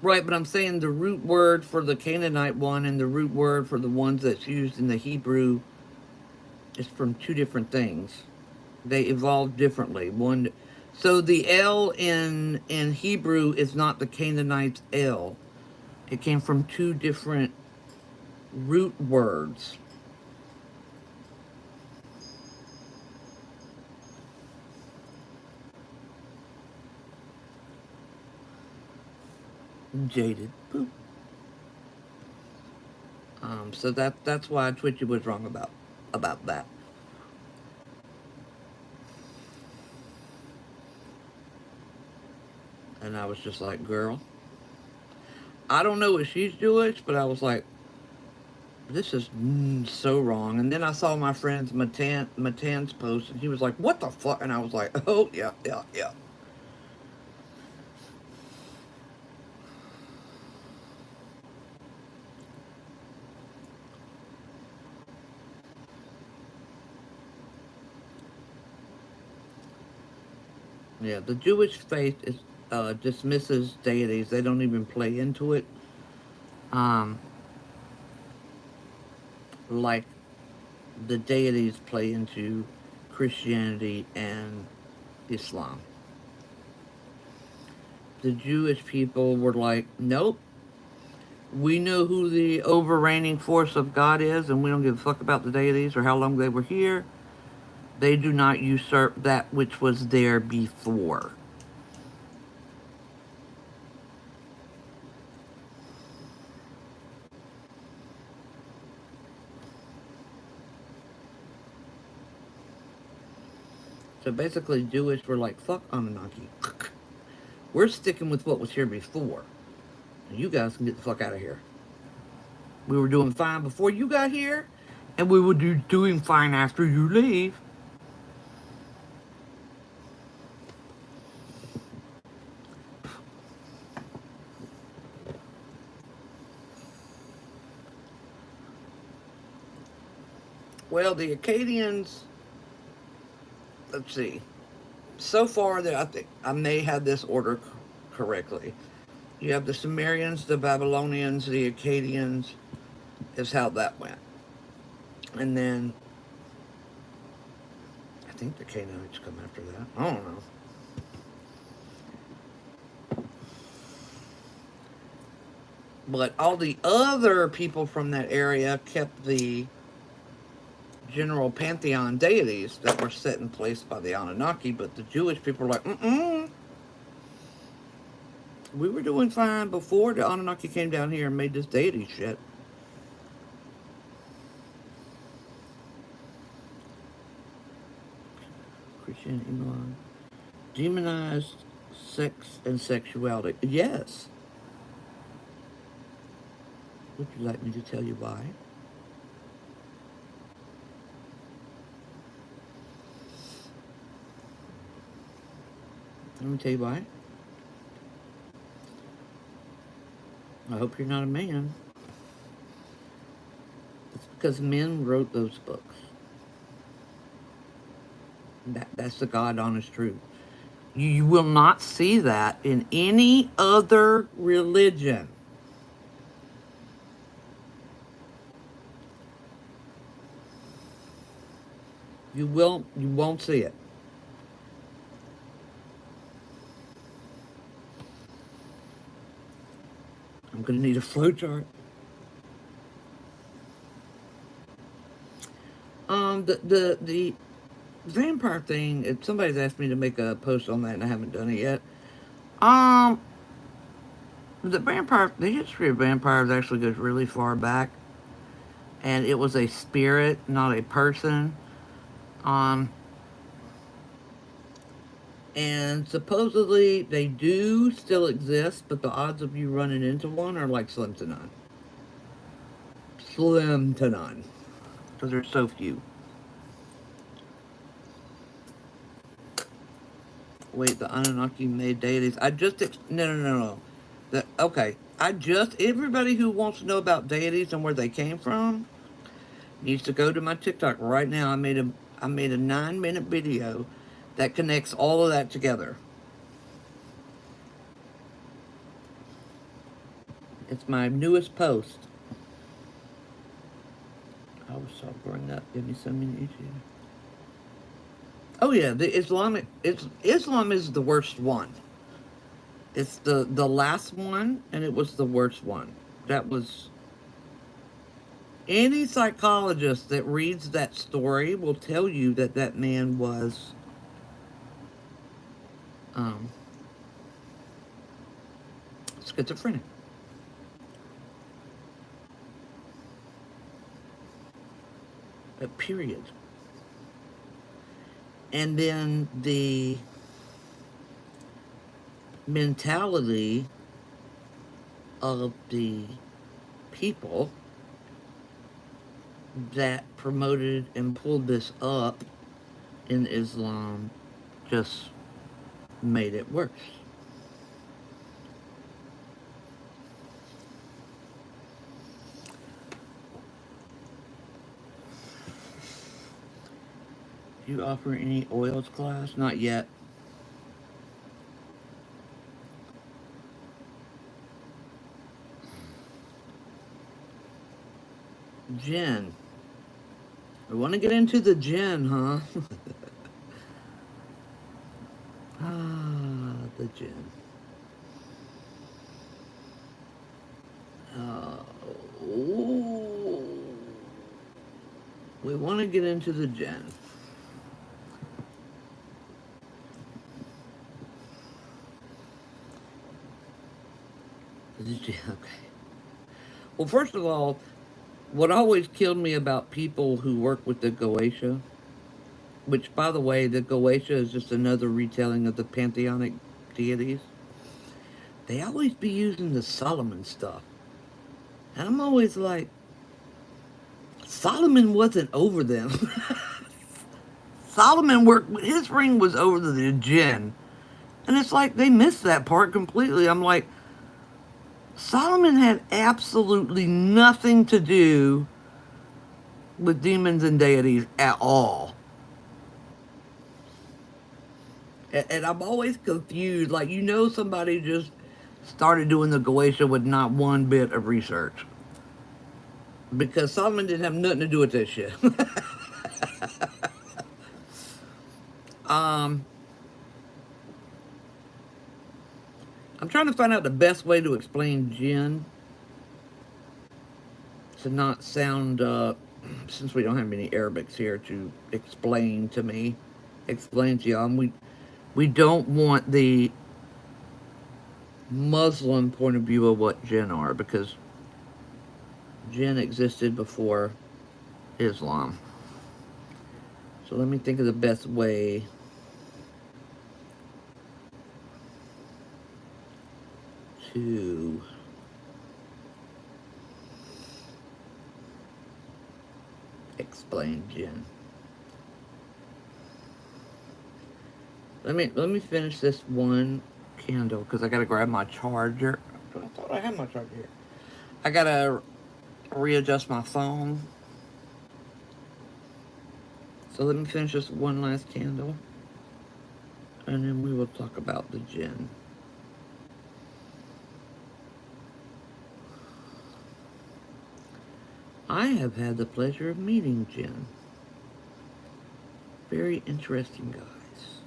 Right, but I'm saying the root word for the Canaanite one and the root word for the ones that's used in the Hebrew is from two different things. They evolved differently. So the L in Hebrew is not the Canaanite's L. It came from two different root words. Jaded. Boop. So that's why Twitchy was wrong about that. And I was just like, girl, I don't know if she's Jewish, but I was like, this is so wrong. And then I saw my friend's Matan's post, and he was like, what the fuck? And I was like, oh, yeah, yeah, yeah. Yeah, the Jewish faith dismisses deities. They don't even play into it. Um, like the deities play into Christianity and Islam. The Jewish people were like, nope, we know who the overreigning force of God is, and we don't give a fuck about the deities or how long they were here. They do not usurp that which was there before. So basically, Jewish were like, fuck Anunnaki. We're sticking with what was here before. You guys can get the fuck out of here. We were doing fine before you got here, and we will do doing fine after you leave. Well, the Akkadians, let's see. So far, I think I may have this order correctly. You have the Sumerians, the Babylonians, the Akkadians, is how that went. And then I think the Canaanites come after that. I don't know. But all the other people from that area kept the general pantheon deities that were set in place by the Anunnaki, but the Jewish people were like, we were doing fine before the Anunnaki came down here and made this deity shit. Christian Islam demonized sex and sexuality. Yes. Would you like me to tell you why? Let me tell you why. I hope you're not a man. It's because men wrote those books. That's the God honest truth. You will not see that in any other religion. You won't see it. I'm gonna need a flowchart. The vampire thing, if somebody's asked me to make a post on that and I haven't done it yet. The history of vampires actually goes really far back. And it was a spirit, not a person. And supposedly they do still exist, but the odds of you running into one are like slim to none. Slim to none. Because there's so few. Wait, the Anunnaki made deities. No. Everybody who wants to know about deities and where they came from needs to go to my TikTok right now. I made a 9-minute video that connects all of that together. It's my newest post. I was so bring up. Give me so many issues. Oh yeah, Islam is the worst one. It's the last one, and it was the worst one. That was any psychologist that reads that story will tell you that that man was schizophrenic. Period. And then the mentality of the people that promoted and pulled this up in Islam just made it worse. Do you offer any oils class? Not yet. Jinn. We want to get into the Jinn, huh? The Jinn. We want to get into the Jinn. Okay. Well, first of all, what always killed me about people who work with the Goetia, which, by the way, the Goetia is just another retelling of the pantheonic deities, they always be using the Solomon stuff. And I'm always like, Solomon wasn't over them. His ring was over the Jinn. And it's like they missed that part completely. I'm like, Solomon had absolutely nothing to do with demons and deities at all. And I'm always confused. Like, somebody just started doing the Goetia with not one bit of research. Because Solomon didn't have nothing to do with that shit. I'm trying to find out the best way to explain Jinn to not sound, since we don't have any Arabics here to explain to me, explain to y'all. We don't want the Muslim point of view of what Jinn are, because Jinn existed before Islam. So let me think of the best way to explain Jinn. Let me finish this one candle because I gotta grab my charger. I thought I had my charger here. I gotta readjust my phone. So let me finish this one last candle, and then we will talk about the Jinn. I have had the pleasure of meeting Jinn. Very interesting guys.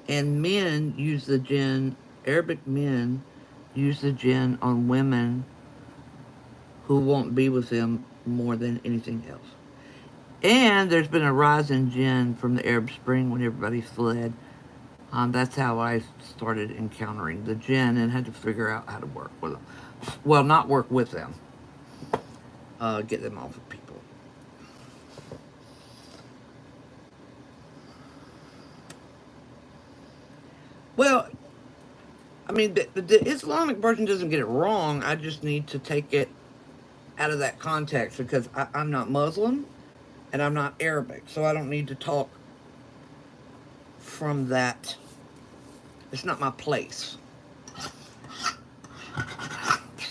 And men use the Jinn, Arabic men use the Jinn on women who won't be with them more than anything else. And there's been a rise in Jinn from the Arab Spring when everybody fled. That's how I started encountering the Jinn and had to figure out how to work with them. Well, not work with them. Get them off of people. Well, I mean, the Islamic version doesn't get it wrong. I just need to take it out of that context because I'm not Muslim and I'm not Arabic. So I don't need to talk from that. It's not my place.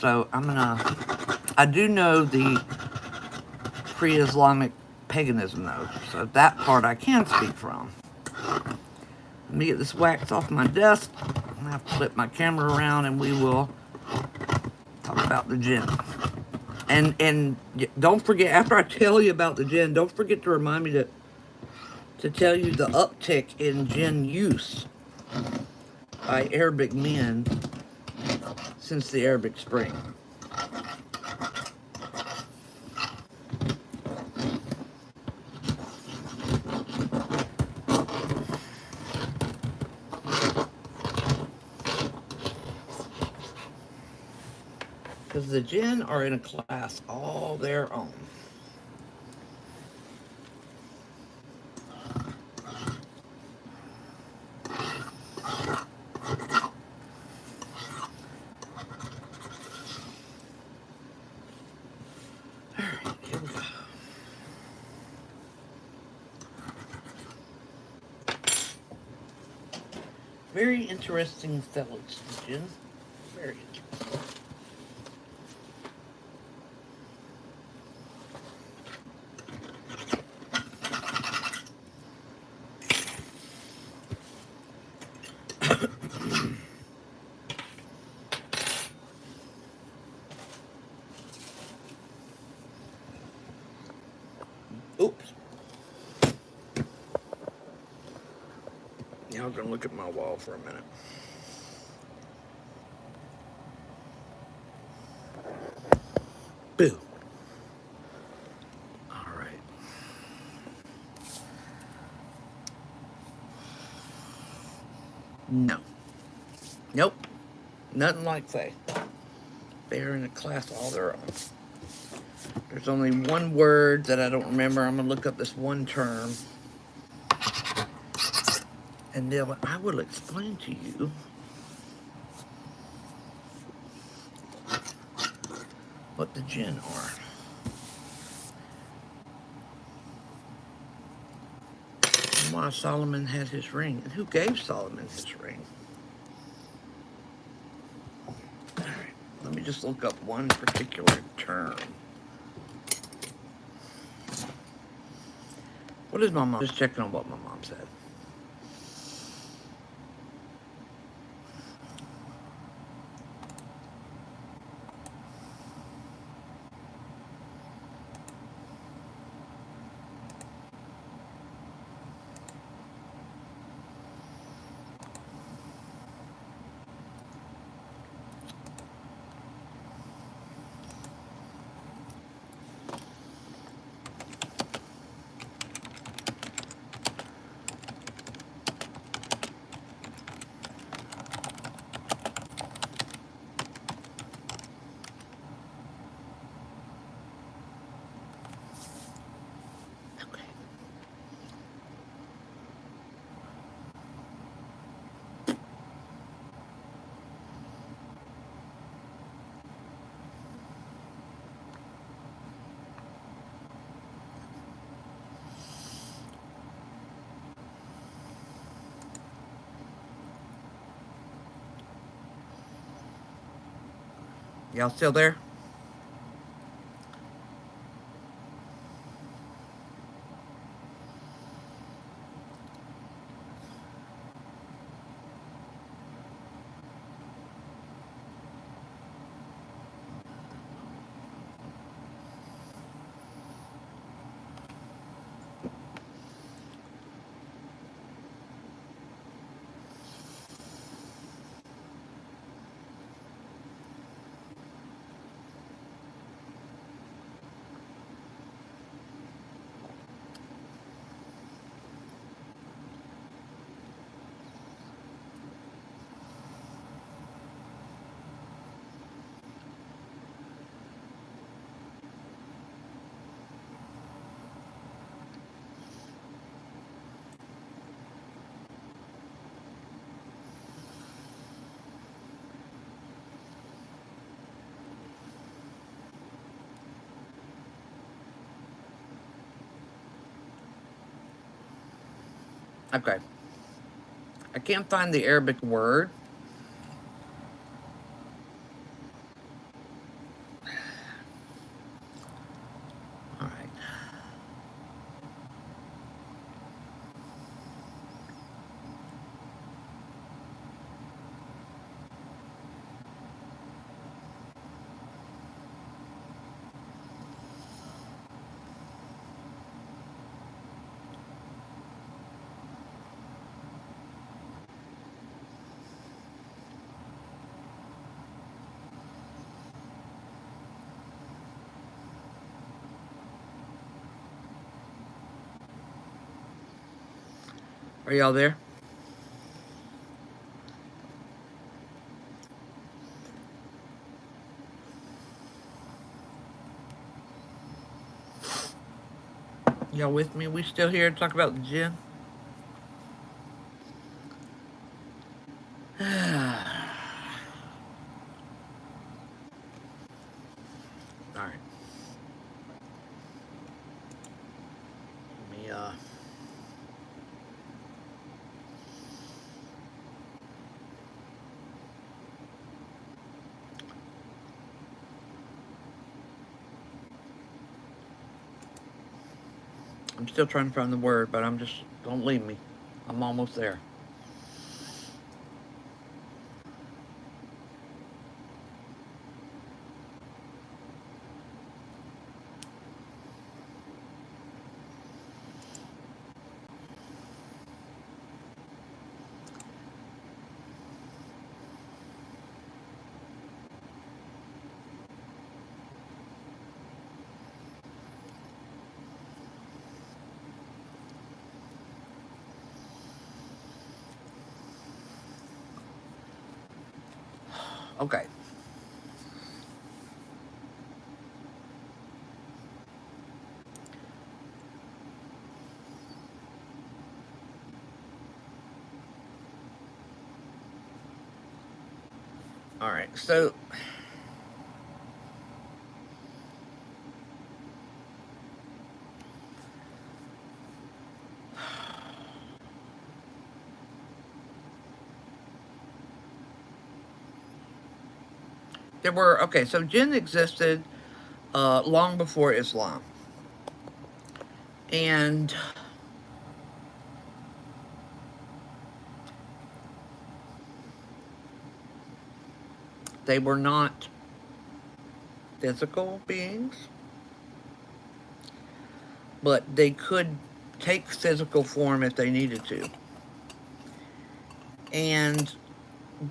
So I do know the pre-Islamic paganism though. So that part I can speak from. Let me get this wax off my desk. I'm gonna have to flip my camera around and we will talk about the Jinn. And don't forget, after I tell you about the Jinn, don't forget to remind me to tell you the uptick in Jinn use by Arabic men since the Arabic Spring. Because the Jinn are in a class all their own. Alright, here we go. Very interesting fellows, the Jinn. Very interesting. Oops. Now I'm going to look at my wall for a minute. Boo. All right. No. Nope. Nothing like that. They're in a class all their own. There's only one word that I don't remember. I'm going to look up this one term. And then I will explain to you what the Jinn are. And why Solomon had his ring. And who gave Solomon his ring. All right. Let me just look up one particular term. What is my mom? Just checking on what my mom said. Y'all still there? Okay. I can't find the Arabic word. All right. Are y'all there? Y'all with me? We still here to talk about the Jinn? All right. Let me I'm still trying to find the word, but don't leave me. I'm almost there. Okay. All right. So there were okay. So Jinn existed long before Islam, and they were not physical beings, but they could take physical form if they needed to. And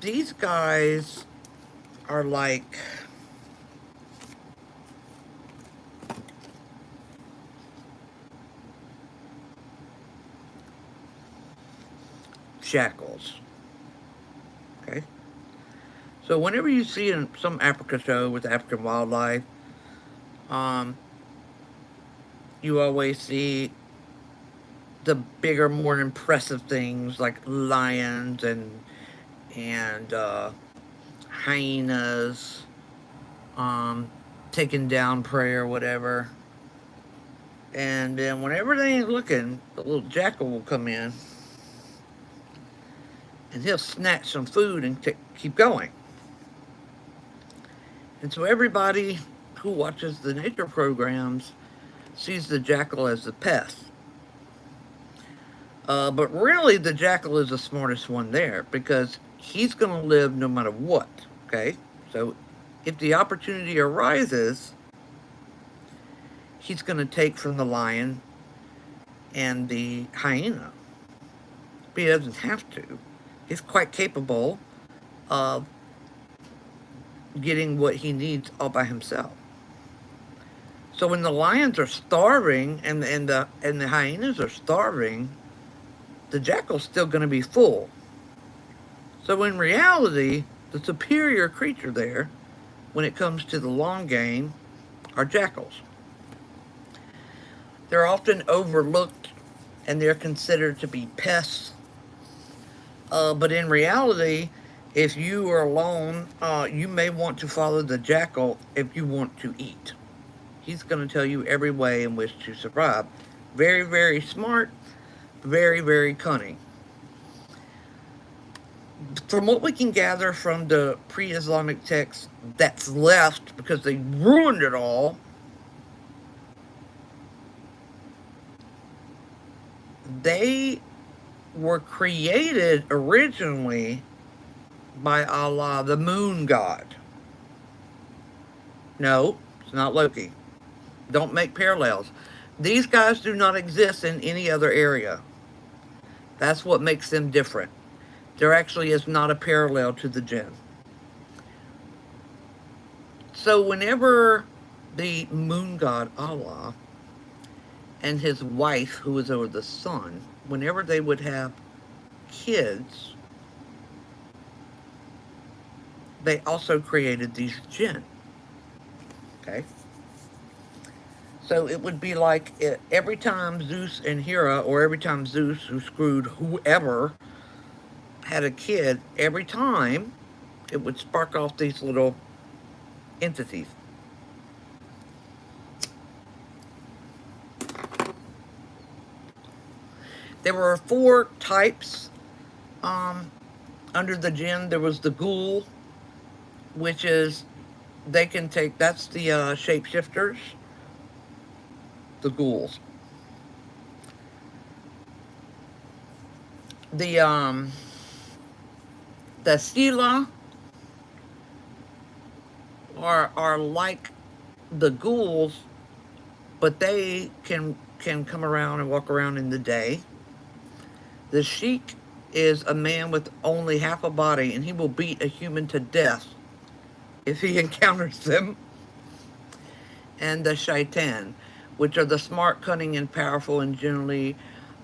these guys are like shackles. Okay? So whenever you see in some Africa show with African wildlife, um, you always see the bigger, more impressive things like lions and hyenas, um, taking down prey or whatever. And then whenever they ain't looking, the little jackal will come in and he'll snatch some food and keep going. And so everybody who watches the nature programs sees the jackal as the pest. But really, the jackal is the smartest one there because he's going to live no matter what. Okay? So if the opportunity arises, he's going to take from the lion and the hyena. But he doesn't have to. He's quite capable of getting what he needs all by himself. So when the lions are starving and the hyenas are starving, the jackal's still going to be full. So in reality, the superior creature there, when it comes to the long game, are jackals. They're often overlooked and they're considered to be pests. But in reality, if you are alone, you may want to follow the jackal if you want to eat. He's going to tell you every way in which to survive. Very, very smart, very, very cunning. From what we can gather from the pre-Islamic text that's left, because they ruined it all, they were created originally by Allah, the moon god. No, it's not Loki. Don't make parallels. These guys do not exist in any other area. That's what makes them different. There actually is not a parallel to the Jinn. So whenever the moon god Allah and his wife, who was over the sun, whenever they would have kids, they also created these Jinn. Okay? So it would be like every time Zeus and Hera, or every time Zeus, who screwed whoever, had a kid, every time it would spark off these little entities. There were 4 types under the Jinn. There was the ghoul, which is, they can take, that's the shapeshifters, the ghouls. The Sila are like the ghouls, but they can come around and walk around in the day. The Sheik is a man with only half a body, and he will beat a human to death if he encounters them. And the Shaitan, which are the smart, cunning, and powerful, and generally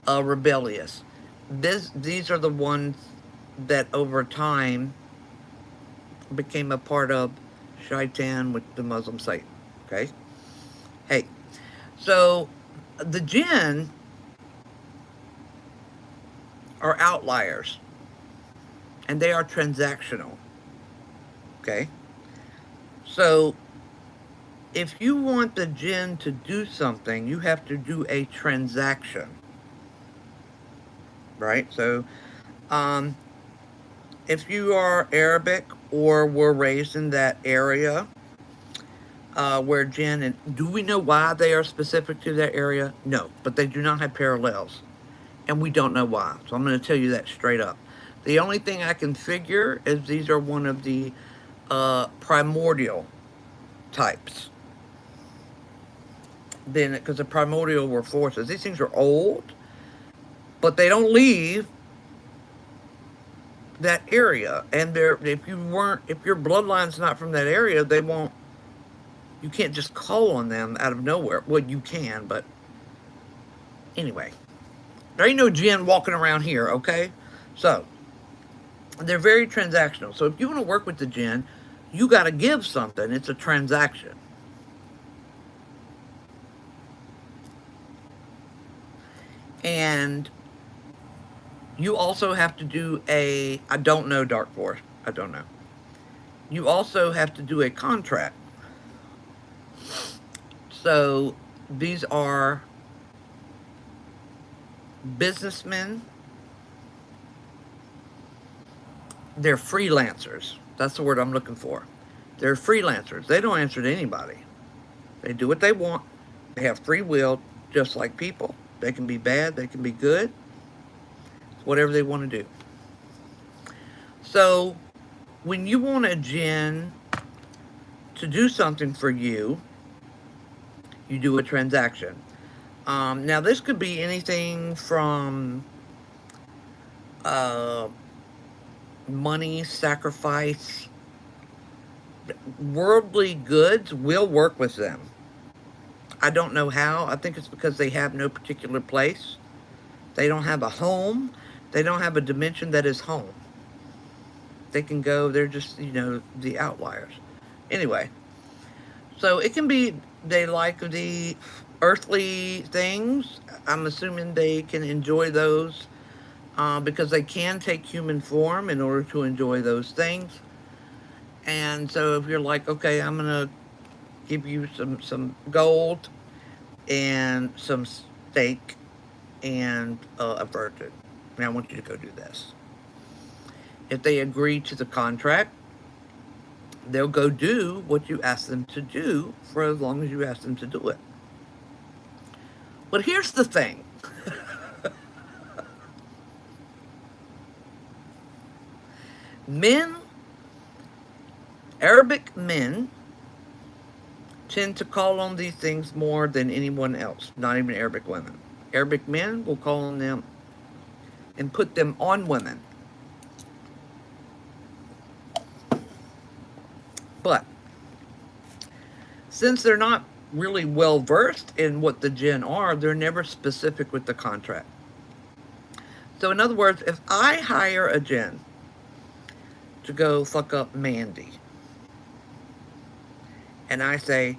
rebellious. These are the ones that over time became a part of Shaitan with the Muslim Satan. Okay? Hey, so the Jinn are outliers, and they are transactional. Okay? So if you want the Jinn to do something, you have to do a transaction. Right? So if you are Arabic or were raised in that area where Jinn, and do we know why they are specific to that area? No, but they do not have parallels, and we don't know why. So I'm going to tell you that straight up. The only thing I can figure is these are one of the primordial types. Then, because the primordial were forces. These things are old, but they don't leave that area. And if your bloodline's not from that area, they won't. You can't just call on them out of nowhere. Well, you can, but anyway, there ain't no Jinn walking around here. Okay, so they're very transactional. So if you want to work with the Jinn, you got to give something. It's a transaction. And you also have to do I don't know, Dark Force. I don't know. You also have to do a contract. So these are businessmen. They're freelancers. That's the word I'm looking for. They're freelancers. They don't answer to anybody. They do what they want. They have free will, just like people. They can be bad, they can be good, whatever they want to do. So, when you want a Jinn to do something for you, you do a transaction. Now, this could be anything from money, sacrifice, worldly goods will work with them. I don't know how. I think it's because they have no particular place. They don't have a home. They don't have a dimension that is home. They can go, they're just, the outliers. Anyway, so it can be they like the earthly things. I'm assuming they can enjoy those because they can take human form in order to enjoy those things. And so if you're like, okay, I'm going to give you some gold and some steak and a virgin. And I want you to go do this. If they agree to the contract, they'll go do what you ask them to do for as long as you ask them to do it. But here's the thing. Arabic men tend to call on these things more than anyone else, not even Arabic women. Arabic men will call on them and put them on women. But since they're not really well versed in what the Jinn are, they're never specific with the contract. So in other words, if I hire a Jinn to go fuck up Mandy, and I say,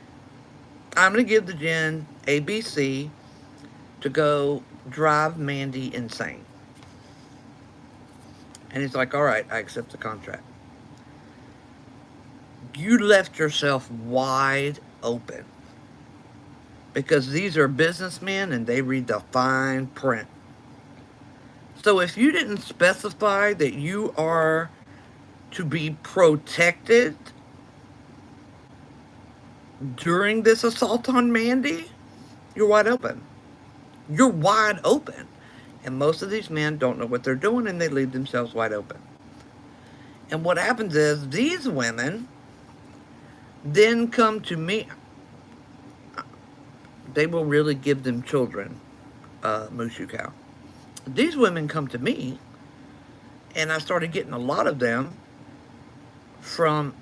I'm going to give the Jinn ABC to go drive Mandy insane. And he's like, all right, I accept the contract. You left yourself wide open. Because these are businessmen and they read the fine print. So if you didn't specify that you are to be protected during this assault on Mandy, you're wide open. You're wide open. And most of these men don't know what they're doing and they leave themselves wide open. And what happens is these women then come to me. They will really give them children, Mushu cow. These women come to me, and I started getting a lot of them from,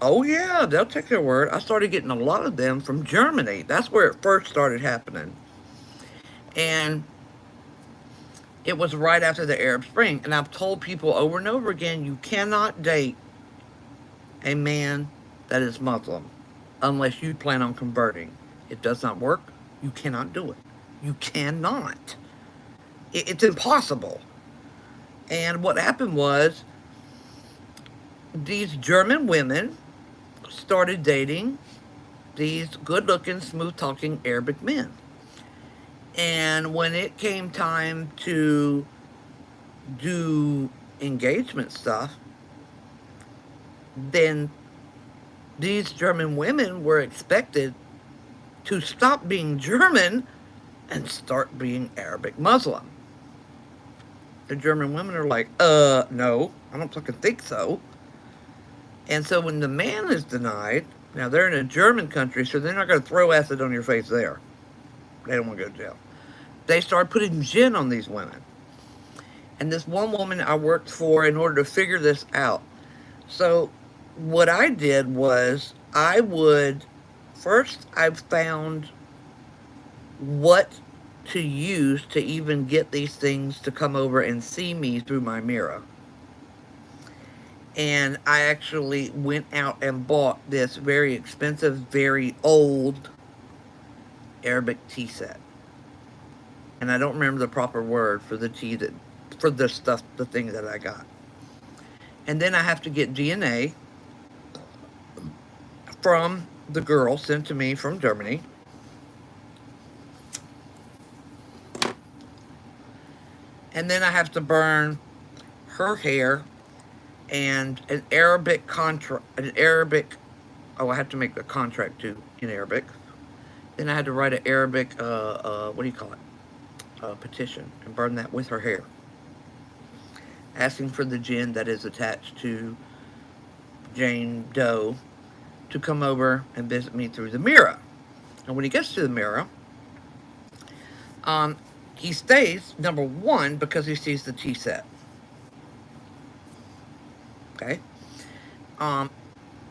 oh yeah, they'll take their word. I started getting a lot of them from Germany. That's where it first started happening. And it was right after the Arab Spring. And I've told people over and over again, you cannot date a man that is Muslim unless you plan on converting. It does not work. You cannot do it. You cannot. It's impossible. And what happened was these German women started dating these good-looking, smooth-talking Arabic men. And when it came time to do engagement stuff, then these German women were expected to stop being German and start being Arabic Muslim. The German women are like, no, I don't fucking think so. And so when the man is denied, now they're in a German country, so they're not going to throw acid on your face there. They don't want to go to jail. They start putting Jinn on these women. And this one woman I worked for in order to figure this out. So what I did was I found what to use to even get these things to come over and see me through my mirror. And I actually went out and bought this very expensive, very old Arabic tea set. And I don't remember the proper word for the tea for the stuff, the thing that I got. And then I have to get DNA from the girl sent to me from Germany. And then I have to burn her hair and an Arabic contract, oh, I had to make the contract too in Arabic. Then I had to write an Arabic, what do you call it? Petition and burn that with her hair, asking for the jinn that is attached to Jane Doe to come over and visit me through the mirror. And when he gets to the mirror, he stays, number one, because he sees the tea set. Okay? And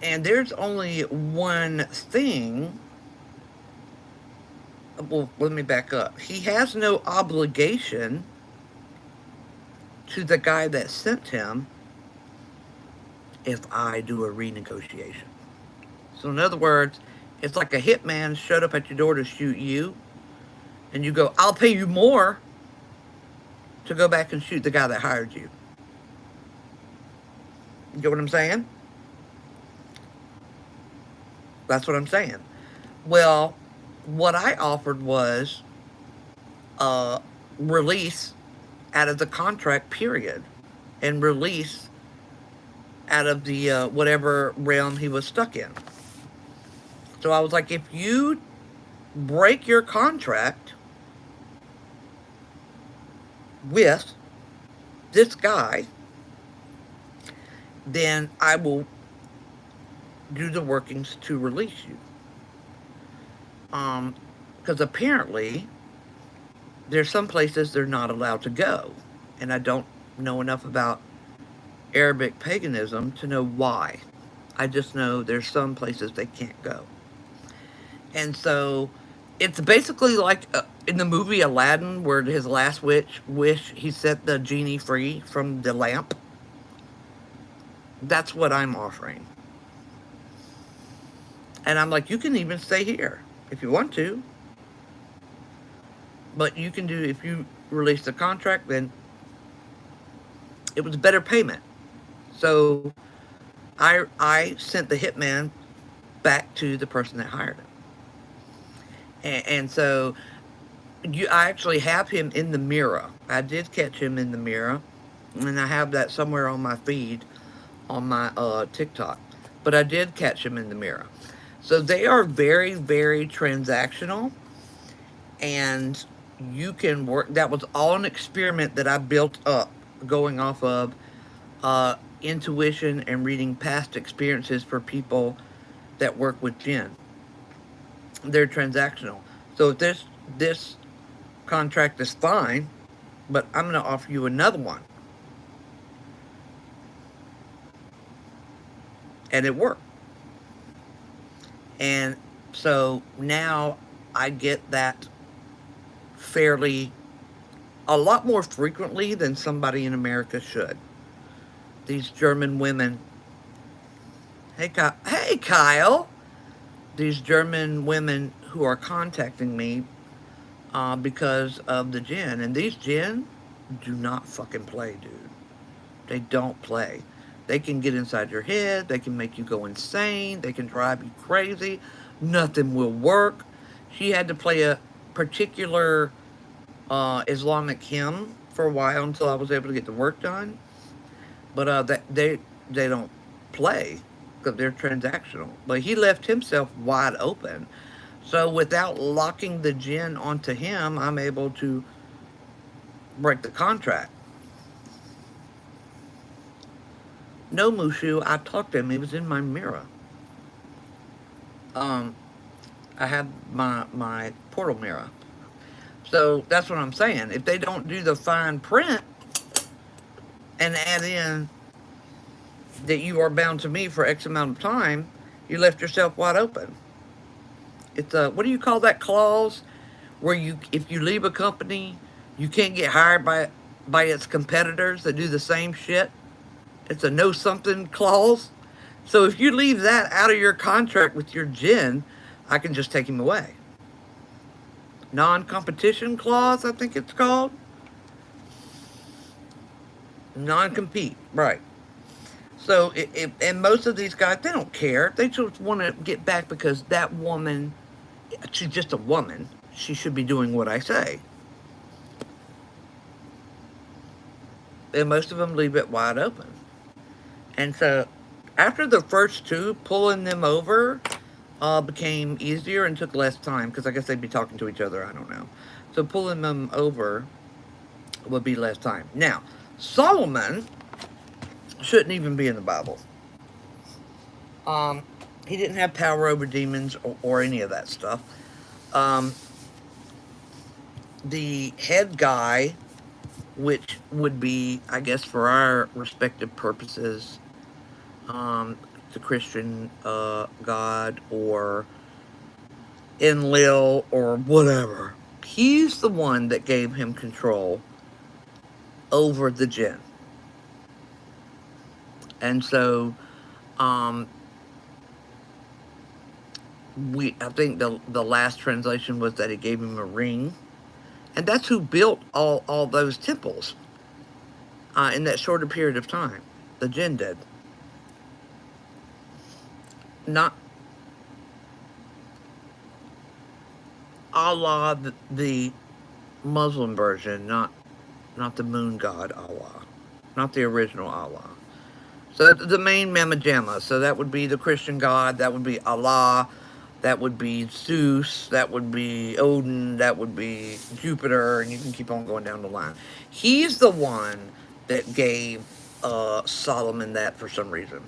there's only one thing. Well, let me back up. He has no obligation to the guy that sent him if I do a renegotiation. So in other words, it's like a hitman showed up at your door to shoot you, and you go, I'll pay you more to go back and shoot the guy that hired you. You get what I'm saying? That's what I'm saying. Well, what I offered was release out of the contract period and release out of the whatever realm he was stuck in. So I was like, if you break your contract with this guy, then I will do the workings to release you. Because apparently there's some places they're not allowed to go. And I don't know enough about Arabic paganism to know why. I just know there's some places they can't go. And so it's basically like in the movie Aladdin, where his last wish, he set the genie free from the lamp. That's what I'm offering. And I'm like, you can even stay here if you want to. But you can do, if you release the contract, then it was better payment. So I sent the hitman back to the person that hired him. And so I actually have him in the mirror. I did catch him in the mirror. And I have that somewhere on my feed on my TikTok. But I did catch him in the mirror. So they are very, very transactional. And you can work. That was all an experiment that I built up going off of intuition and reading past experiences for people that work with Jinn. They're transactional. So if this contract is fine, but I'm going to offer you another one. And it worked. And so now I get that fairly, a lot more frequently than somebody in America should. These German women, hey Kyle, these German women who are contacting me because of the Jinn. And these Jinn do not fucking play, dude. They don't play. They can get inside your head. They can make you go insane. They can drive you crazy. Nothing will work. She had to play a particular Islamic hymn for a while until I was able to get the work done. But they don't play because they're transactional. But he left himself wide open. So without locking the Jinn onto him, I'm able to break the contract. No, Mushu, I talked to him. He was in my mirror. I have my portal mirror. So that's what I'm saying. If they don't do the fine print and add in that you are bound to me for X amount of time, you left yourself wide open. It's a, what do you call that clause? Where you, if you leave a company, you can't get hired by its competitors that do the same shit. It's a know something clause. So if you leave that out of your contract with your Jinn, I can just take him away. Non-competition clause, I think it's called. Non-compete, right. So, and most of these guys, they don't care. They just want to get back because that woman, she's just a woman. She should be doing what I say. And most of them leave it wide open. And so after the first two, pulling them over became easier and took less time because I guess they'd be talking to each other. I don't know. So pulling them over would be less time. Now, Solomon shouldn't even be in the Bible. Um, he didn't have power over demons or any of that stuff. Um, the head guy, which would be, I guess, for our respective purposes, the Christian God or Enlil or whatever, he's the one that gave him control over the Jinn. And so, um, I think the last translation was that he gave him a ring, and that's who built all those temples in that shorter period of time. The Jinn did, not Allah, the Muslim version, not the moon god Allah, not the original Allah. So the main Mama Jamma. So that would be the Christian God. That would be Allah. That would be Zeus. That would be Odin. That would be Jupiter. And you can keep on going down the line. He's the one that gave Solomon that for some reason.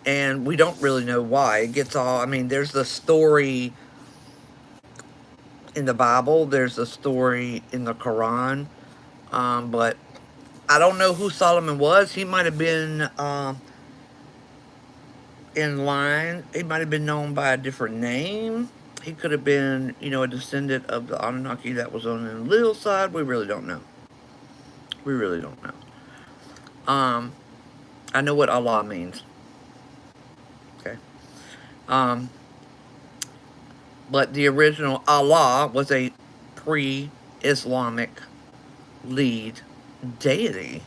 And we don't really know why. It gets all, I mean, there's the story in the Bible. There's the story in the Quran. But I don't know who Solomon was. He might have been in line. He might have been known by a different name. He could have been, a descendant of the Anunnaki that was on the Lilith side. We really don't know. We really don't know. I know what Allah means. Okay. But the original Allah was a pre-Islamic lead deity.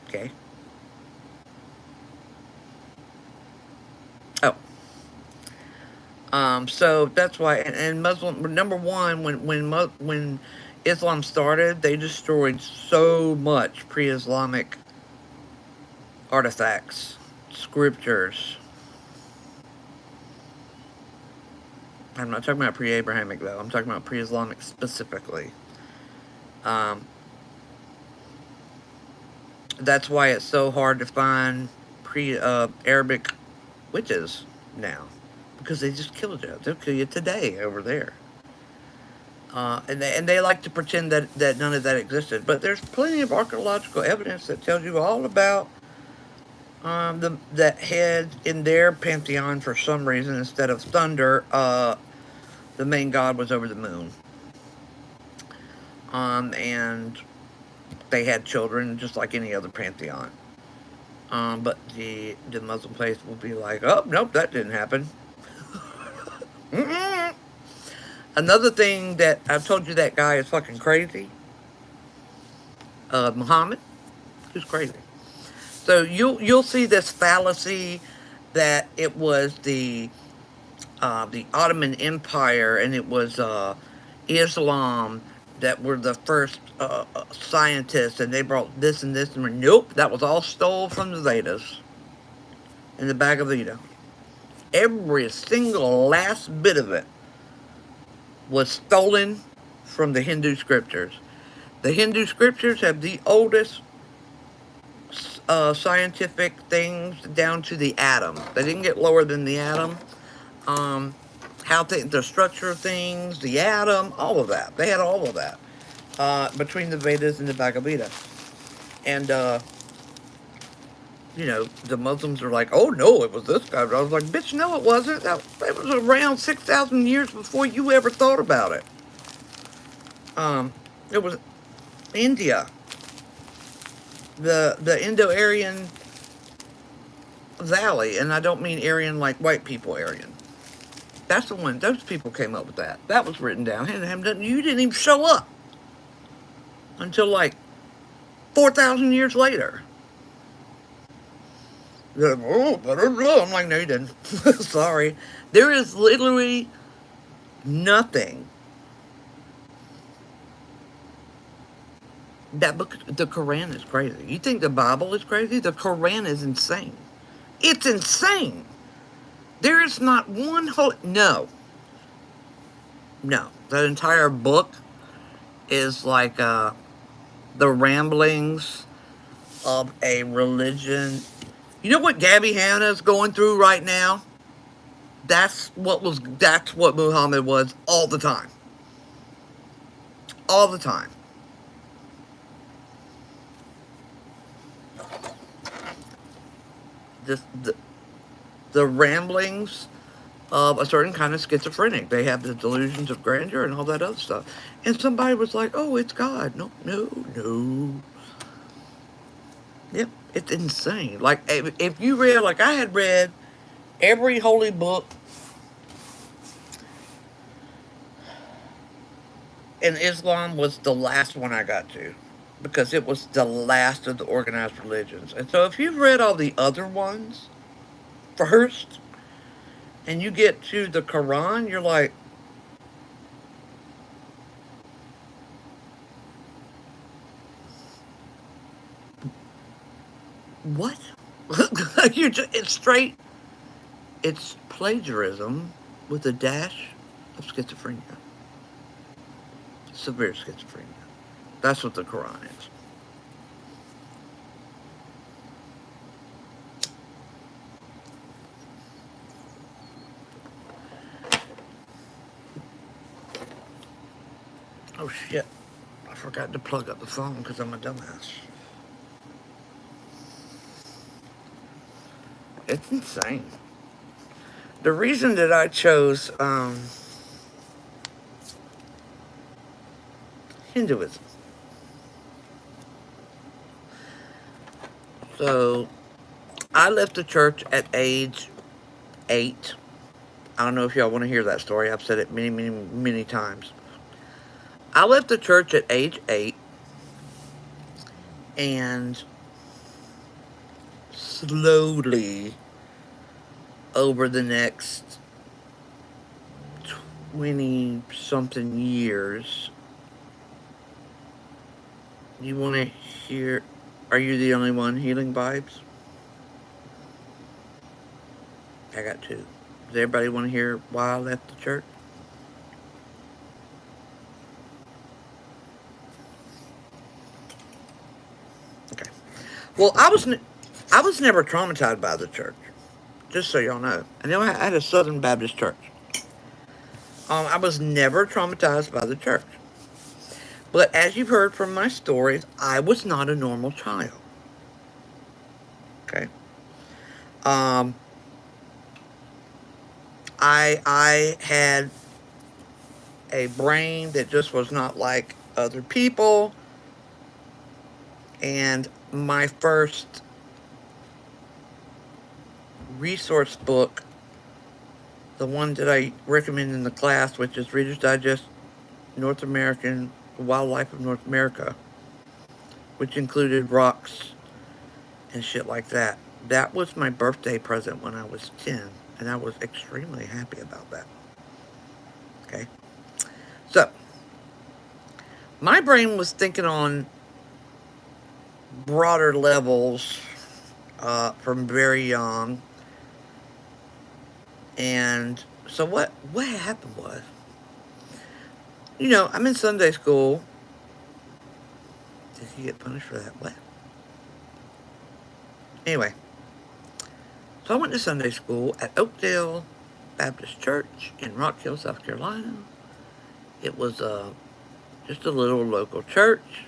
Okay. Oh. So that's why, and Muslim, number one, when Islam started, they destroyed so much pre-Islamic artifacts, scriptures. I'm not talking about pre-Abrahamic though. I'm talking about pre-Islamic specifically. That's why it's so hard to find pre-Arabic witches now, because they just killed you. They'll kill you today over there. And they like to pretend that none of that existed. But there's plenty of archaeological evidence that tells you all about that head in their pantheon. For some reason, instead of thunder, the main god was over the moon. And they had children just like any other pantheon. But the Muslim faith will be like, oh, nope, that didn't happen. Another thing that I've told you, that guy is fucking crazy. Muhammad, who's crazy. So you'll see this fallacy that it was the Ottoman Empire and it was Islam that were the first scientists, and they brought this and this, and nope, that was all stolen from the Vedas and the Bhagavad Gita. Every single last bit of it was stolen from the Hindu scriptures. The Hindu scriptures have the oldest scientific things down to the atom. They didn't get lower than the atom. The structure of things, the atom, all of that. They had all of that between the Vedas and the Bhagavad Gita. And, the Muslims are like, oh, no, it was this guy. I was like, bitch, no, it wasn't. It was around 6,000 years before you ever thought about it. It was India. The Indo-Aryan Valley. And I don't mean Aryan like white people Aryan. That's the one. Those people came up with that. That was written down. You didn't even show up until like 4,000 years later. They're like, oh, I don't know. I'm like, no, you didn't. Sorry. There is literally nothing That book, the Quran is crazy. You think the Bible is crazy? The Quran is insane. It's insane. There is not one holy. No. No. That entire book is like the ramblings of a religion. You know what Gabby Hanna is going through right now? That's what Muhammad was all the time. All the time. Just the ramblings of a certain kind of schizophrenic. They have the delusions of grandeur and all that other stuff. And somebody was like, oh, it's God. No, no, no. Yep, it's insane. Like, if you read, like I had read every holy book in Islam was the last one I got to, because it was the last of the organized religions. And so if you've read all the other ones first, and you get to the Quran, you're like, what? It's straight, it's plagiarism with a dash of schizophrenia. Severe schizophrenia. That's what the Quran is. Oh shit. I forgot to plug up the phone because I'm a dumbass. It's insane. The reason that I chose Hinduism. So, I left the church at age 8. I don't know if y'all want to hear that story. I've said it many, many, many times. I left the church at age 8, and slowly, over the next 20-something years, you want to hear, are you the only one healing vibes? I got 2. Does everybody want to hear why I left the church? Okay. Well, I was never traumatized by the church, just so y'all know. I know I had a Southern Baptist church. I was never traumatized by the church. But as you've heard from my stories, I was not a normal child. Okay. I had a brain that just was not like other people. And my first resource book, the one that I recommend in the class, which is Reader's Digest North American Wildlife of North America, which included rocks and shit like that. That was my birthday present when I was 10, and I was extremely happy about that. Okay? So, my brain was thinking on broader levels from very young. And so what happened was, you know, I'm in Sunday school. Did he get punished for that? What? Anyway, so I went to Sunday school at Oakdale Baptist Church in Rock Hill, South Carolina. It was just a little local church.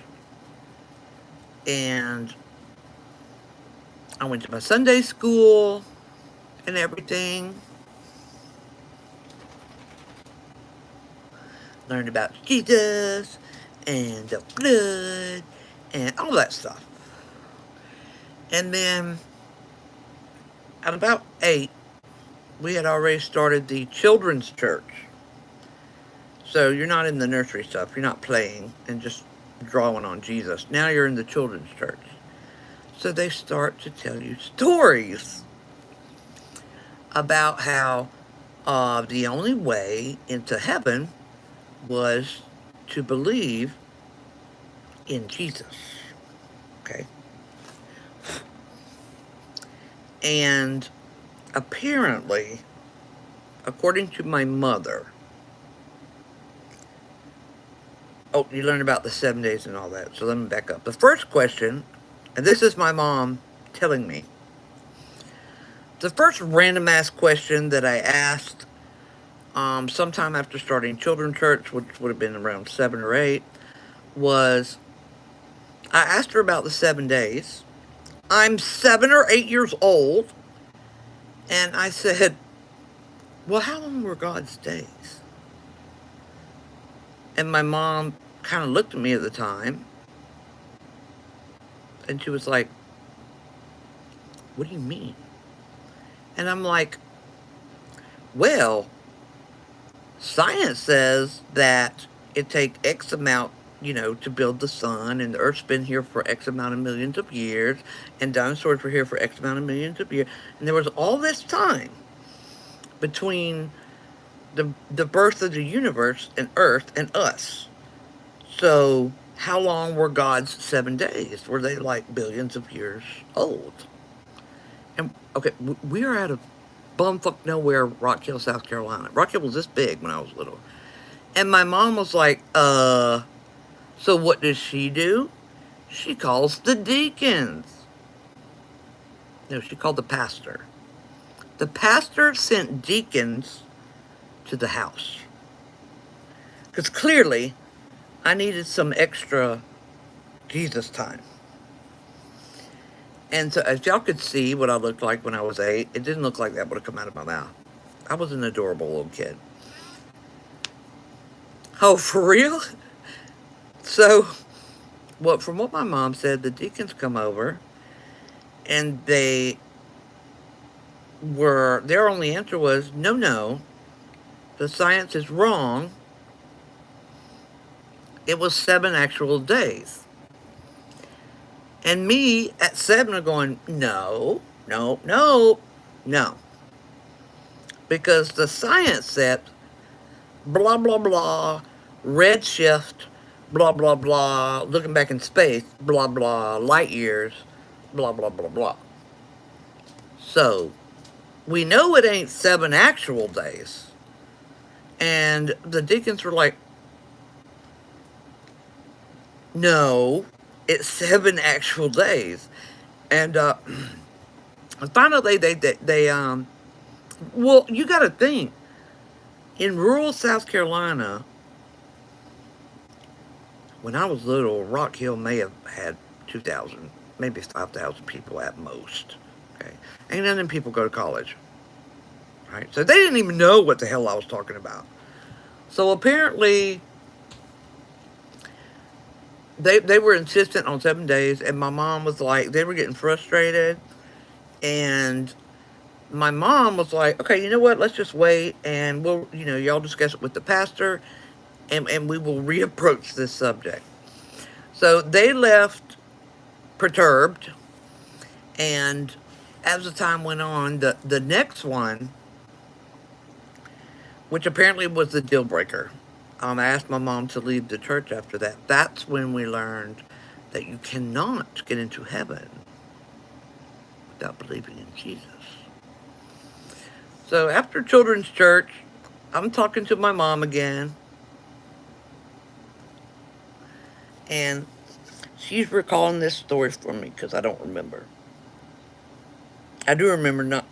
And I went to my Sunday school and everything. Learned about Jesus and the blood and all that stuff. And then at about 8, we had already started the children's church. So you're not in the nursery stuff. You're not playing and just drawing on Jesus. Now you're in the children's church. So they start to tell you stories about how the only way into heaven was to believe in Jesus. Okay. And apparently, according to my mother, oh, you learned about the 7 days and all that. So let me back up. The first question, and this is my mom telling me, the first random ass question that I asked sometime after starting children's church, which would have been around 7 or 8, was I asked her about the 7 days. I'm 7 or 8 years old, and I said, well, how long were God's days? And my mom kind of looked at me at the time, and she was like, what do you mean? And I'm like, well, science says that it takes X amount, to build the sun, and the Earth's been here for X amount of millions of years, and dinosaurs were here for X amount of millions of years, and there was all this time between the birth of the universe and Earth and us. So how long were God's 7 days? Were they like billions of years old? And okay, we are out of bumfuck nowhere, Rock Hill, South Carolina. Rock Hill was this big when I was little. And my mom was like, so what does she do? She calls the deacons. No, she called the pastor. The pastor sent deacons to the house. Because clearly, I needed some extra Jesus time. And so, if y'all could see what I looked like when I was 8, it didn't look like that would have come out of my mouth. I was an adorable little kid. Oh, for real? So, from what my mom said, the deacons come over, and their only answer was, no, the science is wrong. It was 7 actual days. And me at 7 are going, no. Because the science said, blah, blah, blah, redshift, blah, blah, blah, looking back in space, blah, blah, light years, blah, blah, blah, blah. So, we know it ain't 7 actual days. And the deacons were like, no, it's 7 actual days. And finally, well, you got to think, in rural South Carolina, when I was little, Rock Hill may have had 2,000, maybe 5,000 people at most. Okay, and then people go to college, right? So they didn't even know what the hell I was talking about. So apparently, they were insistent on 7 days, and my mom was like, they were getting frustrated, and my mom was like, okay, you know what, let's just wait, and we'll, y'all discuss it with the pastor, and we will reapproach this subject. So they left perturbed, and as the time went on, the next one, which apparently was the deal breaker, I asked my mom to leave the church after that. That's when we learned that you cannot get into heaven without believing in Jesus. So after children's church, I'm talking to my mom again. And she's recalling this story for me because I don't remember. I do remember not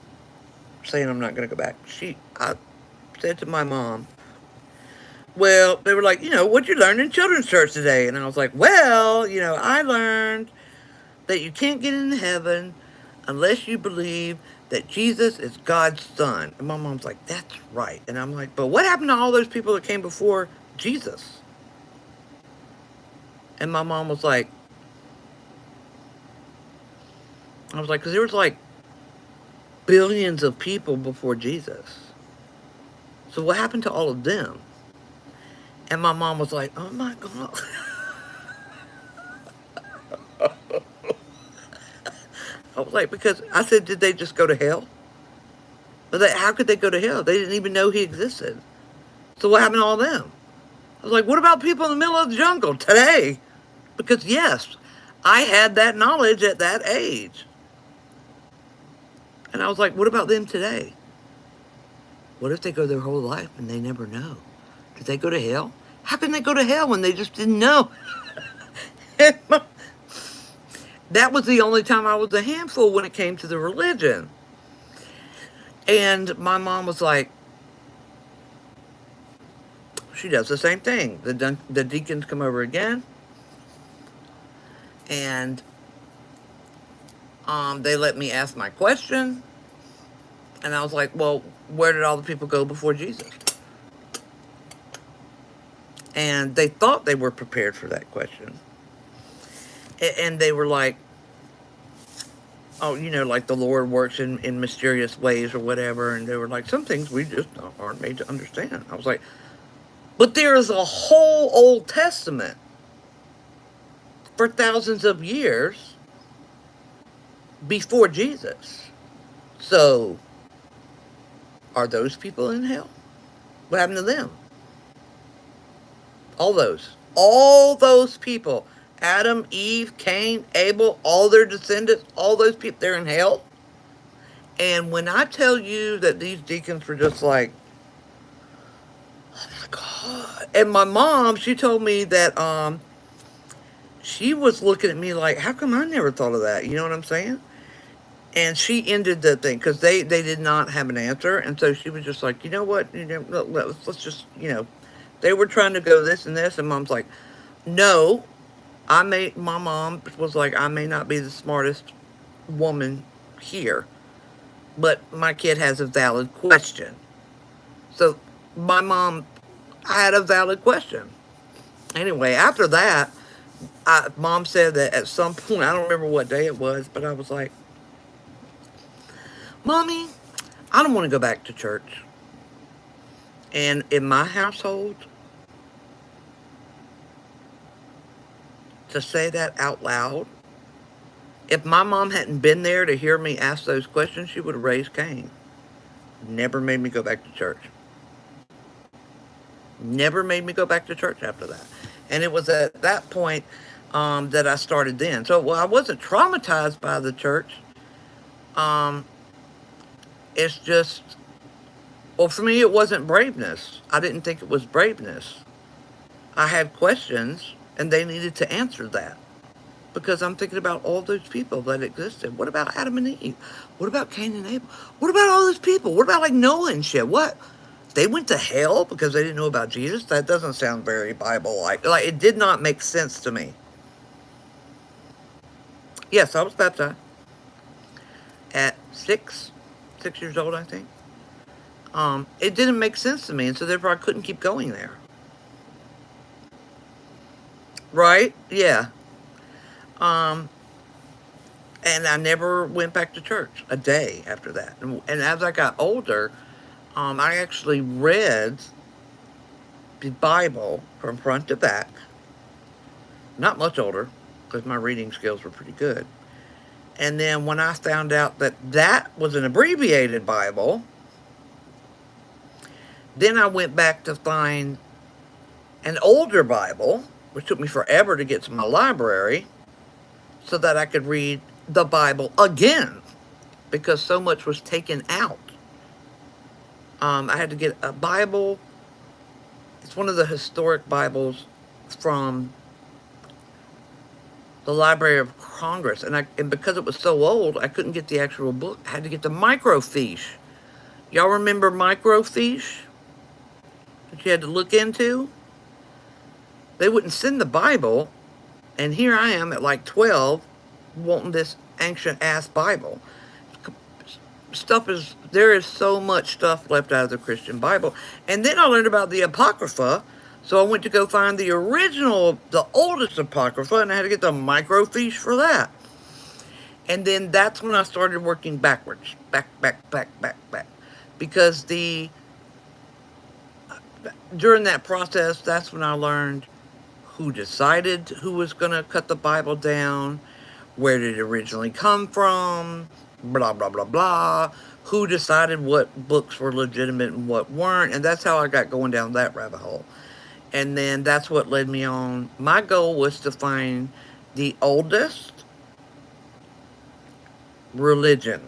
saying I'm not going to go back. I said to my mom, well, they were like, what'd you learn in children's church today? And I was like, well, I learned that you can't get into heaven unless you believe that Jesus is God's son. And my mom's like, that's right. And I'm like, but what happened to all those people that came before Jesus? And my mom was like, because there was like billions of people before Jesus. So what happened to all of them? And my mom was like, oh my God. I was like, because I said, did they just go to hell? But how could they go to hell? They didn't even know he existed. So what happened to all them? I was like, what about people in the middle of the jungle today? Because yes, I had that knowledge at that age. And I was like, what about them today? What if they go their whole life and they never know? Did they go to hell? How can they go to hell when they just didn't know? That was the only time I was a handful when it came to the religion. And my mom was like, she does the same thing. The deacons come over again, and they let me ask my question. And I was like, well, where did all the people go before Jesus? And they thought they were prepared for that question. And they were like, oh, like the Lord works in mysterious ways or whatever. And they were like, some things we just aren't made to understand. I was like, but there is a whole Old Testament for thousands of years before Jesus. So, are those people in hell? What happened to them? All those people, Adam, Eve, Cain, Abel, all their descendants, all those people, they're in hell. And when I tell you that these deacons were just like, oh my God. And my mom, she told me that she was looking at me like, how come I never thought of that? You know what I'm saying? And she ended the thing because they did not have an answer. And so she was just like, you know what? Let's just, they were trying to go this and this. And mom's like, no, my mom was like, I may not be the smartest woman here, but my kid has a valid question. So my mom had a valid question. Anyway, after that, mom said that at some point, I don't remember what day it was, but I was like, Mommy, I don't want to go back to church. And in my household, to say that out loud, if my mom hadn't been there to hear me ask those questions, she would have raised Cain. Never made me go back to church. Never made me go back to church after that. And it was at that point that I started then. So, I wasn't traumatized by the church. It's just, well, for me, it wasn't braveness. I didn't think it was braveness. I had questions, and they needed to answer that. Because I'm thinking about all those people that existed. What about Adam and Eve? What about Cain and Abel? What about all those people? What about like Noah and shit? What? They went to hell because they didn't know about Jesus? That doesn't sound very Bible-like. Like, it did not make sense to me. Yes, I was baptized at 6 years old, I think. It didn't make sense to me, and so therefore I couldn't keep going there. Right? Yeah. And I never went back to church a day after that. And as I got older, I actually read the Bible from front to back. Not much older, because my reading skills were pretty good. And then when I found out that that was an abbreviated Bible, then I went back to find an older Bible, which took me forever to get to my library, so that I could read the Bible again, because so much was taken out. I had to get a Bible. It's one of the historic Bibles from the Library of Congress. And because it was so old, I couldn't get the actual book. I had to get the microfiche. Y'all remember microfiche that you had to look into? They wouldn't send the Bible. And here I am at like 12 wanting this ancient-ass Bible. There is so much stuff left out of the Christian Bible. And then I learned about the Apocrypha. So I went to go find the original, the oldest Apocrypha, and I had to get the microfiche for that. And then that's when I started working backwards. Back. Because during that process, that's when I learned who decided who was going to cut the Bible down, where did it originally come from, blah, blah, blah, blah, who decided what books were legitimate and what weren't, and that's how I got going down that rabbit hole. And then that's what led me on. My goal was to find the oldest religion,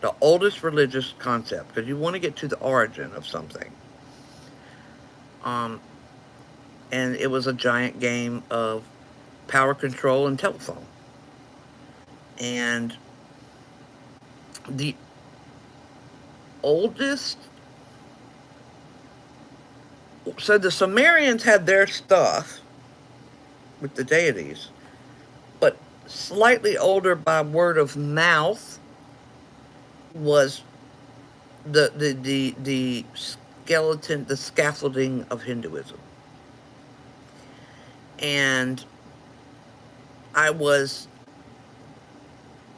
the oldest religious concept, because you want to get to the origin of something. Um, and it was a giant game of power control and telephone. And the oldest, so the Sumerians had their stuff with the deities, but slightly older by word of mouth was the skeleton, the scaffolding of Hinduism. And I was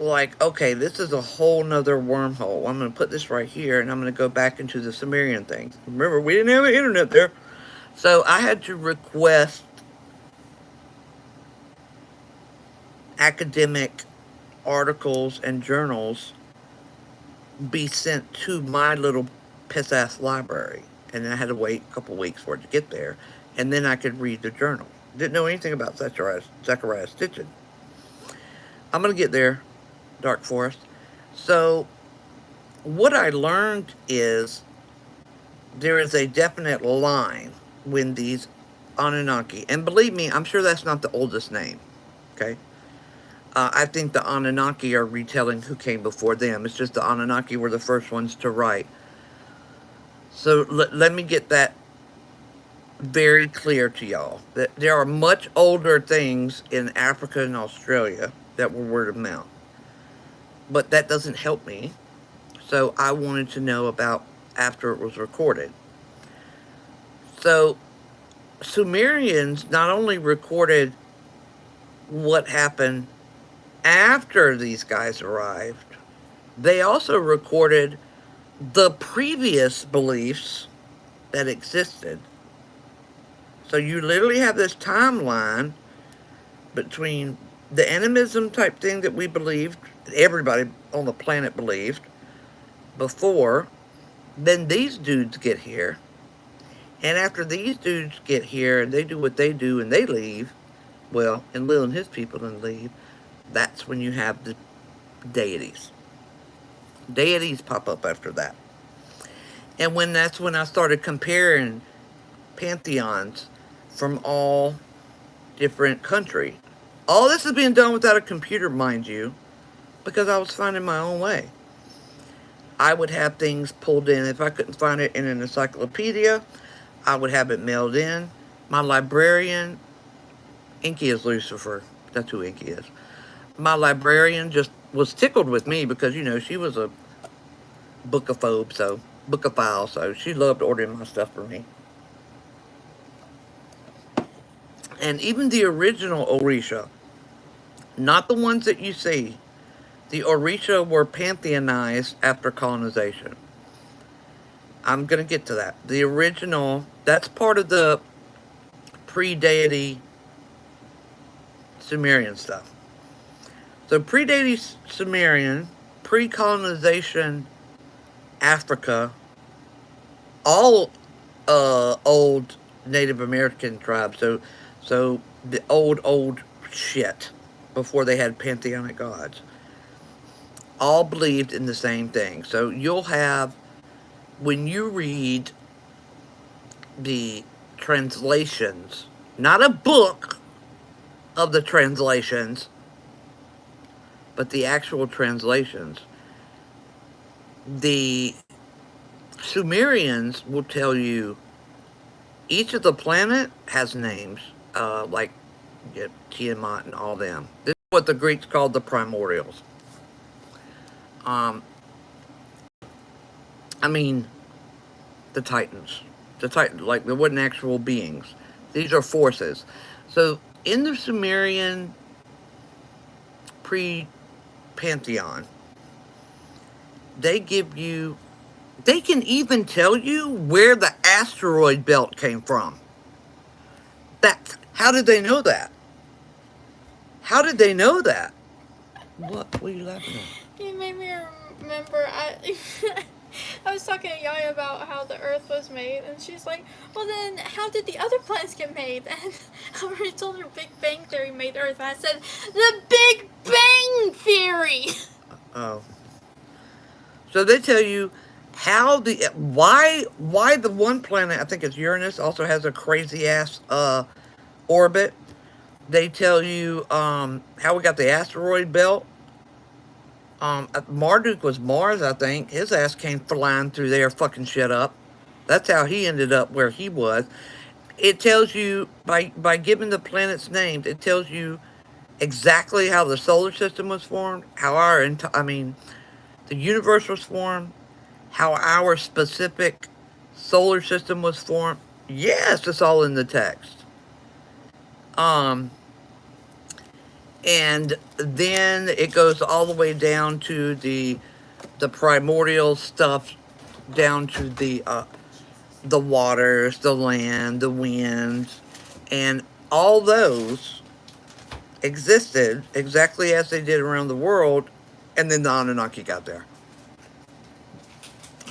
like, okay, this is a whole nother wormhole. I'm going to put this right here, and I'm going to go back into the Sumerian things. Remember, we didn't have the internet there. So I had to request academic articles and journals be sent to my little piss-ass library. And I had to wait a couple weeks for it to get there. And then I could read the journal. Didn't know anything about Zechariah Stitchin. I'm going to get there, Dark Forest. So what I learned is there is a definite line when these Anunnaki, and believe me, I'm sure that's not the oldest name, okay? I think the Anunnaki are retelling who came before them. It's just the Anunnaki were the first ones to write. So let me get that very clear to y'all. That there are much older things in Africa and Australia that were word of mouth. But that doesn't help me. So I wanted to know about after it was recorded. So Sumerians not only recorded what happened after these guys arrived, they also recorded the previous beliefs that existed. So you literally have this timeline between the animism type thing that we believed, everybody on the planet believed before, then these dudes get here. And after these dudes get here and they do what they do and they leave, well, and Lil and his people then leave, that's when you have the deities. Deities pop up after that. And that's when I started comparing pantheons from all different countries. All this is being done without a computer, mind you, because I was finding my own way. I would have things pulled in. If I couldn't find it in an encyclopedia, I would have it mailed in. My librarian, Inky is Lucifer. That's who Inky is. My librarian just was tickled with me because, she was a bookophobe, bookophile, so she loved ordering my stuff for me. And even the original Orisha, not the ones that you see, the Orisha were pantheonized after colonization. I'm going to get to that. The original, that's part of the pre-deity Sumerian stuff. So pre-deity Sumerian, pre-colonization Africa, all old Native American tribes, so the old shit before they had pantheonic gods, all believed in the same thing. So you'll have, when you read the translations, not a book of the translations, but the actual translations, the Sumerians will tell you each of the planet has names, like Tiamat and all them. This is what the Greeks called the primordials. The Titans. Like, there wasn't actual beings. These are forces. So, in the Sumerian pre-pantheon, they can even tell you where the asteroid belt came from. How did they know that? How did they know that? What are you laughing at? You made me remember. I was talking to Yaya about how the Earth was made, and she's like, well then, how did the other planets get made? And I already told her Big Bang Theory made Earth, and I said, the Big Bang Theory! Oh. So they tell you how why the one planet, I think it's Uranus, also has a crazy ass orbit. They tell you how we got the asteroid belt. Marduk was Mars, I think. His ass came flying through there, fucking shit up. That's how he ended up where he was. It tells you, by giving the planets names, it tells you exactly how the solar system was formed, how the universe was formed, how our specific solar system was formed. Yes, it's all in the text. And then it goes all the way down to the primordial stuff, down to the waters, the land, the winds, and all those existed exactly as they did around the world, and then the Anunnaki got there.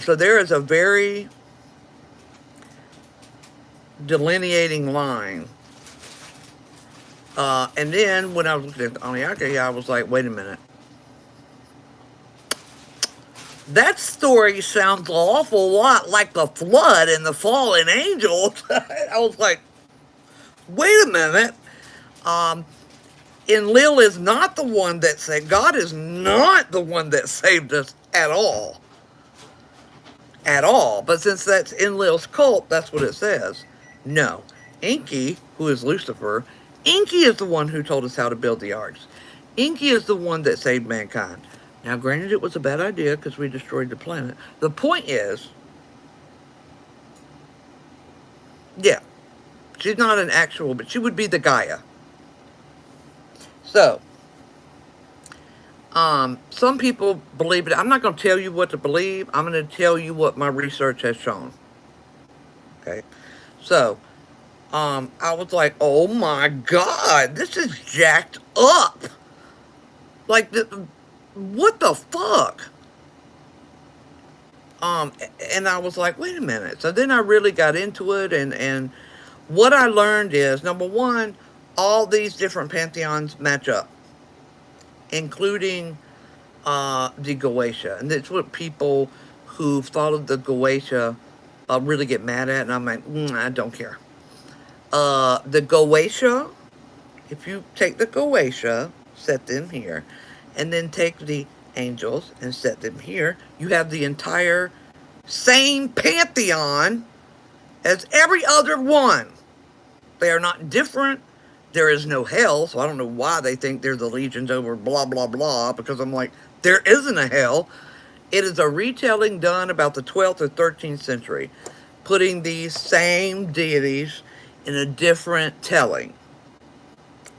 So there is a very delineating line. And then when I was looking at the Anunnaki, I was like, wait a minute. That story sounds an awful lot like the flood and the fallen angels. I was like, wait a minute. Enlil is not the one that saved. God is not the one that saved us at all. At all. But since that's Enlil's cult, that's what it says. No. Enki, who is Lucifer, Enki is the one who told us how to build the arks. Enki is the one that saved mankind. Now, granted, it was a bad idea because we destroyed the planet. The point is, yeah, she's not an actual, but she would be the Gaia. So, some people believe it. I'm not going to tell you what to believe. I'm going to tell you what my research has shown. Okay? So, I was like, oh my God, this is jacked up. Like, what the fuck? And I was like, wait a minute. So then I really got into it, and what I learned is, number one, all these different pantheons match up, including the Goetia. And that's what people who followed the Goetia really get mad at, and I'm like, I don't care. The Goetia, if you take the Goetia, set them here, and then take the angels and set them here, you have the entire same pantheon as every other one. They are not different. There is no hell, so I don't know why they think they're the legions over blah, blah, blah, because I'm like, there isn't a hell. It is a retelling done about the 12th or 13th century, putting these same deities in a different telling.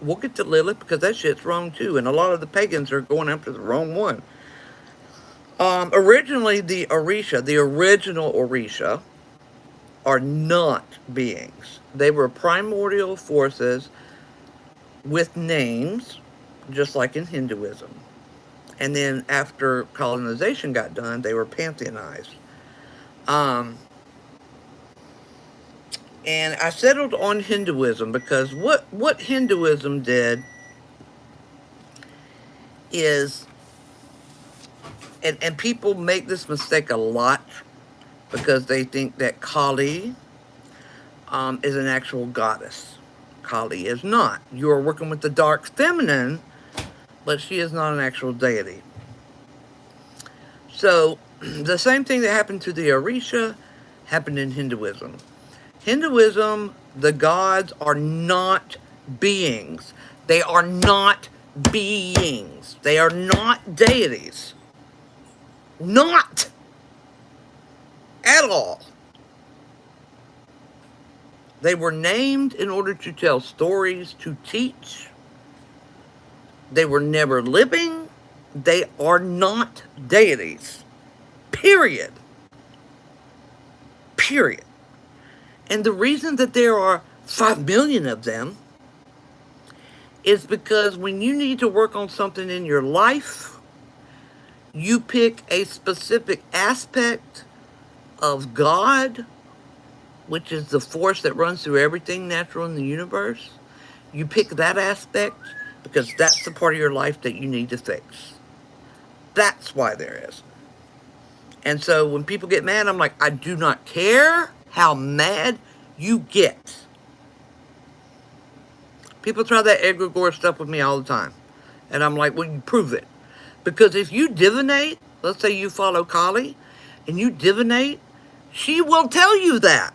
We'll get to Lilith because that shit's wrong too, and a lot of the pagans are going after the wrong one. Originally, the Orisha, the original Orisha, are not beings. They were primordial forces with names, just like in Hinduism. And then after colonization got done, they were pantheonized. And I settled on Hinduism because what Hinduism did is, and people make this mistake a lot because they think that Kali is an actual goddess. Kali is not. You are working with the dark feminine, but she is not an actual deity. So, the same thing that happened to the Orisha happened in Hinduism. Hinduism, the gods are not beings. They are not beings. They are not deities. Not at all. They were named in order to tell stories, to teach. They were never living. They are not deities. Period. Period. And the reason that there are 5 million of them is because when you need to work on something in your life, You pick a specific aspect of God, which is the force that runs through everything natural in the universe. You pick that aspect because that's the part of your life that you need to fix. That's why there is. And so when people get mad, I'm like, I do not care how mad you get. People try that egregore stuff with me all the time. And I'm like, well, you prove it. Because if you divinate, let's say you follow Kali, and you divinate, she will tell you that.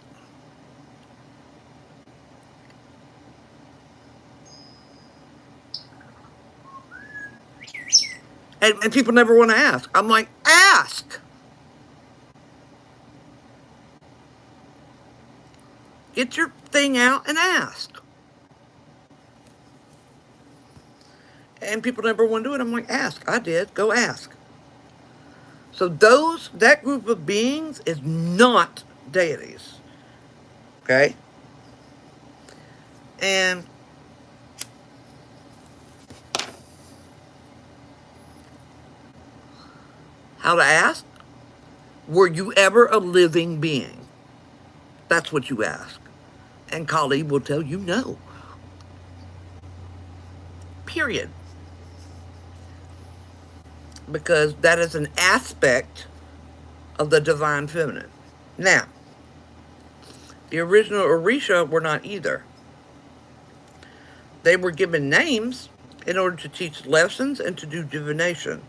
And people never want to ask. I'm like, ask. Get your thing out and ask. And people never want to do it. I'm like, ask. I did. Go ask. So that group of beings is not deities. Okay? And how to ask? Were you ever a living being? That's what you ask. And Kali will tell you no. Period. Because that is an aspect of the divine feminine. Now, the original Orisha were not either. They were given names in order to teach lessons and to do divination.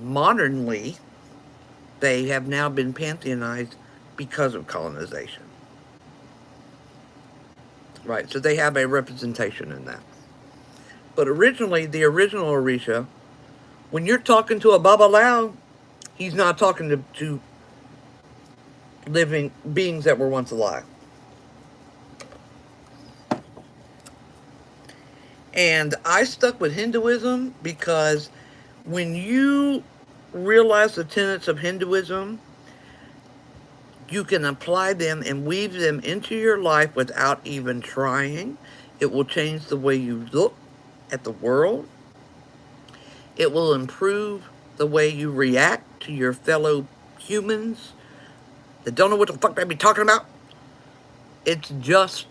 Modernly, they have now been pantheonized because of colonization. Right, so they have a representation in that. But originally, the original Orisha, when you're talking to a Babalao, he's not talking to living beings that were once alive. And I stuck with Hinduism because when you realize the tenets of Hinduism, you can apply them and weave them into your life without even trying. It will change the way you look at the world. It will improve the way you react to your fellow humans that don't know what the fuck they be talking about. It's just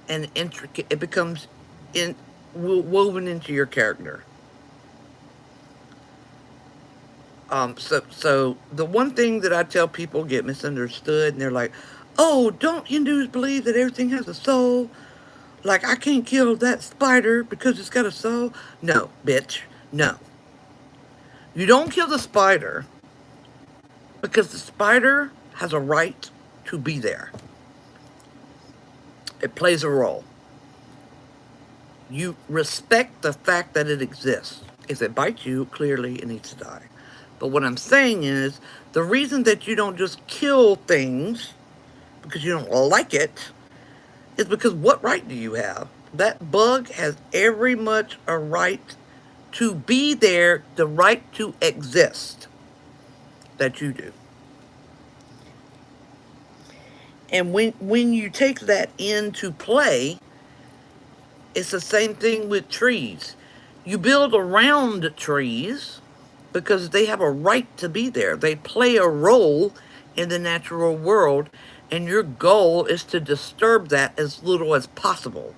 an intricate, it becomes woven into your character. So the one thing that I tell people get misunderstood, and they're like, oh, don't Hindus believe that everything has a soul? Like, I can't kill that spider because it's got a soul? No, bitch, no. You don't kill the spider because the spider has a right to be there. It plays a role. You respect the fact that it exists. If it bites you, clearly it needs to die. But what I'm saying is, the reason that you don't just kill things because you don't like it is because what right do you have? That bug has every much a right to be there, the right to exist that you do. And when you take that into play, it's the same thing with trees. You build around trees because they have a right to be there. They play a role in the natural world, and your goal is to disturb that as little as possible.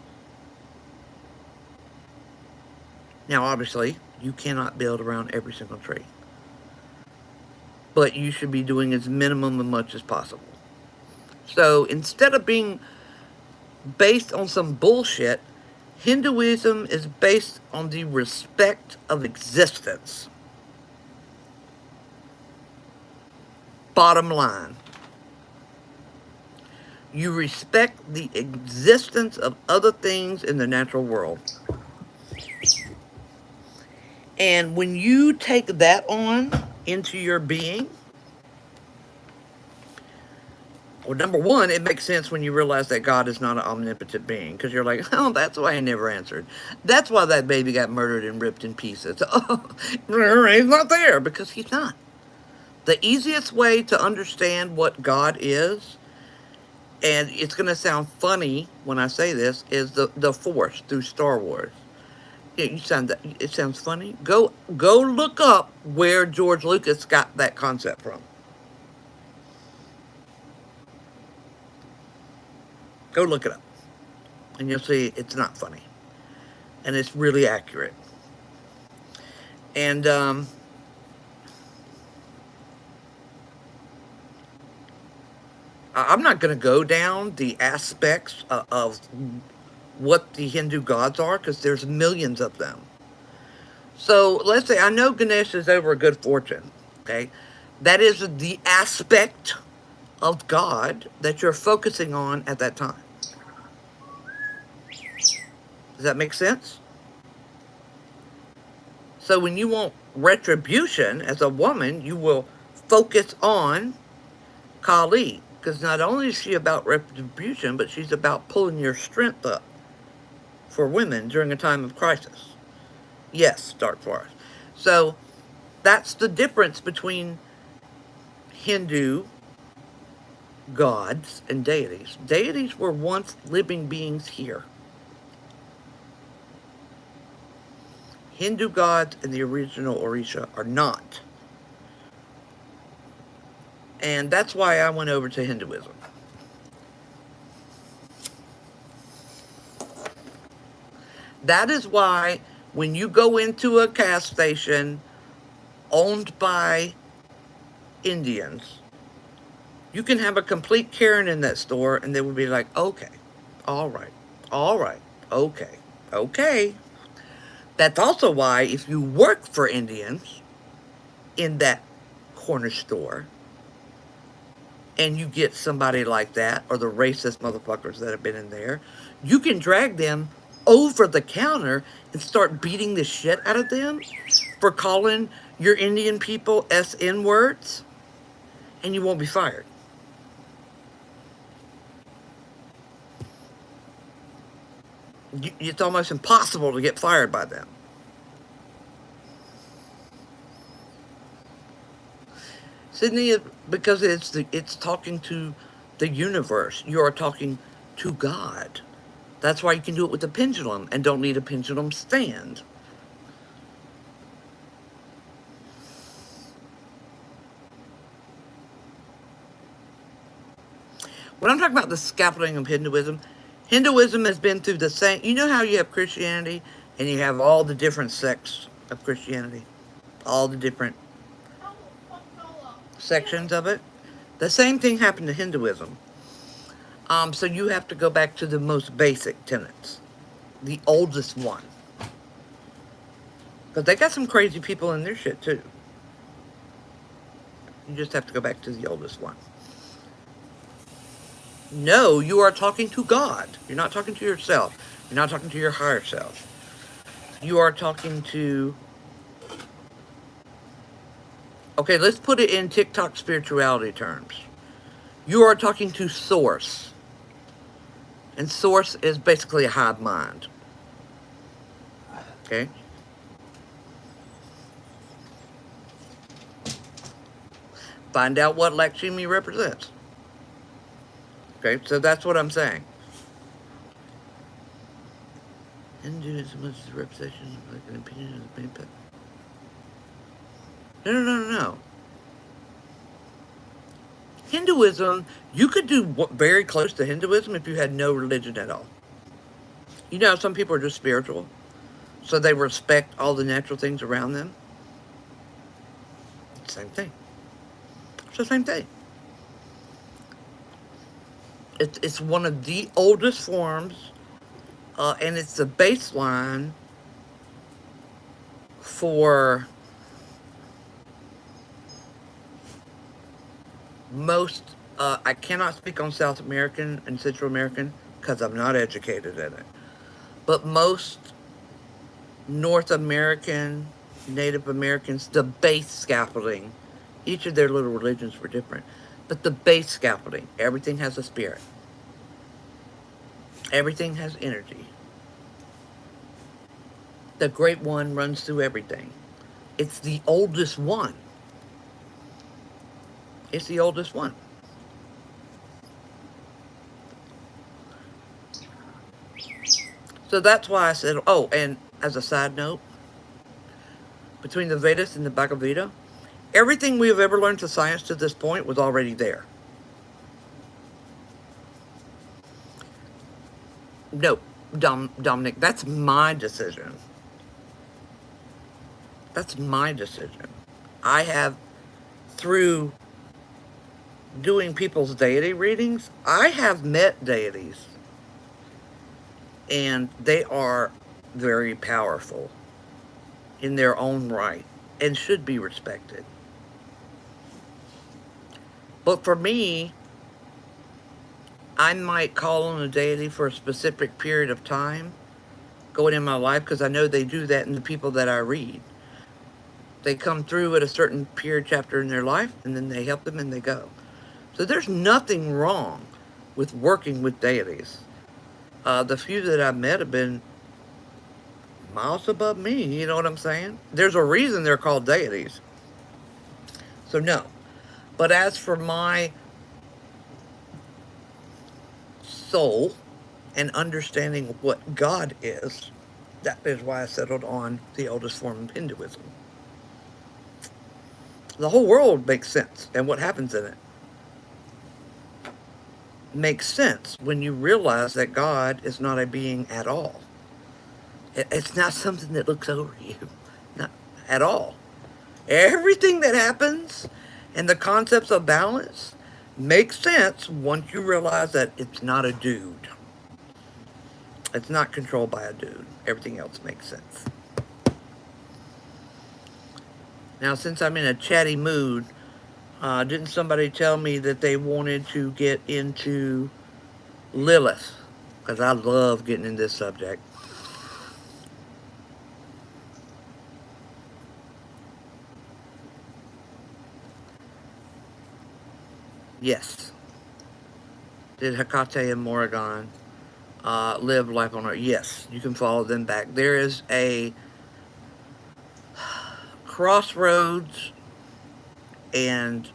Now, obviously, you cannot build around every single tree, but you should be doing as minimum and much as possible. So instead of being based on some bullshit, Hinduism is based on the respect of existence. Bottom line. You respect the existence of other things in the natural world. And when you take that on into your being, well, number one, it makes sense when you realize that God is not an omnipotent being. Because you're like, oh, that's why I never answered. That's why that baby got murdered and ripped in pieces. Oh, he's not there, because he's not. The easiest way to understand what God is, and it's going to sound funny when I say this, is the Force through Star Wars. Yeah, it sounds funny. Go look up where George Lucas got that concept from. Go look it up. And you'll see it's not funny. And it's really accurate. And I'm not going to go down the aspects of what the Hindu gods are, because there's millions of them. So let's say I know Ganesh is over good fortune. Okay, that is the aspect of God that you're focusing on at that time. Does that make sense? So when you want retribution as a woman, you will focus on Kali, because not only is she about retribution, but she's about pulling your strength up for women during a time of crisis. Yes, Dark Forest. So that's the difference between Hindu gods and deities. Deities were once living beings here. Hindu gods and the original Orisha are not. And that's why I went over to Hinduism. That is why when you go into a gas station owned by Indians, you can have a complete Karen in that store and they would be like, okay, all right, okay, okay. That's also why if you work for Indians in that corner store and you get somebody like that, or the racist motherfuckers that have been in there, you can drag them over the counter and start beating the shit out of them for calling your Indian people SN words, and you won't be fired. It's almost impossible to get fired by them. Sydney, because it's talking to the universe. You are talking to God. That's why you can do it with a pendulum and don't need a pendulum stand. When I'm talking about the scaffolding of Hinduism, Hinduism has been through the same... You know how you have Christianity and you have all the different sects of Christianity? All the different sections of it? The same thing happened to Hinduism. So you have to go back to the most basic tenets. The oldest one. But they got some crazy people in their shit too. You just have to go back to the oldest one. No, you are talking to God. You're not talking to yourself. You're not talking to your higher self. You are talking to... Okay, let's put it in TikTok spirituality terms. You are talking to Source. And Source is basically a hive mind. Okay? Find out what Lakshmi represents. Okay, so that's what I'm saying. Hinduism is the representation of like an opinion of the main pet. No. Hinduism, you could do very close to Hinduism if you had no religion at all. You know, some people are just spiritual, so they respect all the natural things around them. Same thing. It's the same thing. It's one of the oldest forms, and it's the baseline for most, I cannot speak on South American and Central American because I'm not educated in it, but most North American, Native Americans, the base scaffolding, each of their little religions were different, but the base scaffolding, everything has a spirit. Everything has energy. The Great One runs through everything. It's the oldest one. It's the oldest one. So that's why I said, oh, and as a side note, between the Vedas and the Bhagavad Gita, everything we have ever learned to science to this point was already there. No, Dominic, that's my decision. That's my decision. I have, through doing people's deity readings, I have met deities. And they are very powerful in their own right and should be respected. But for me, I might call on a deity for a specific period of time going in my life, because I know they do that in the people that I read. They come through at a certain period, chapter in their life, and then they help them and they go. So there's nothing wrong with working with deities. The few that I've met have been miles above me, you know what I'm saying? There's a reason they're called deities. So no. But as for my soul and understanding of what God is, that is why I settled on the oldest form of Hinduism. The whole world makes sense, and what happens in it makes sense when you realize that God is not a being at all. It's not something that looks over you, not at all. Everything that happens and the concepts of balance make sense once you realize that it's not a dude. It's not controlled by a dude. Everything else makes sense. Now, since I'm in a chatty mood, didn't somebody tell me that they wanted to get into Lilith? Because I love getting in this subject. Yes. Did Hecate and Morrigan live life on Earth? Yes, you can follow them back. There is a crossroads, and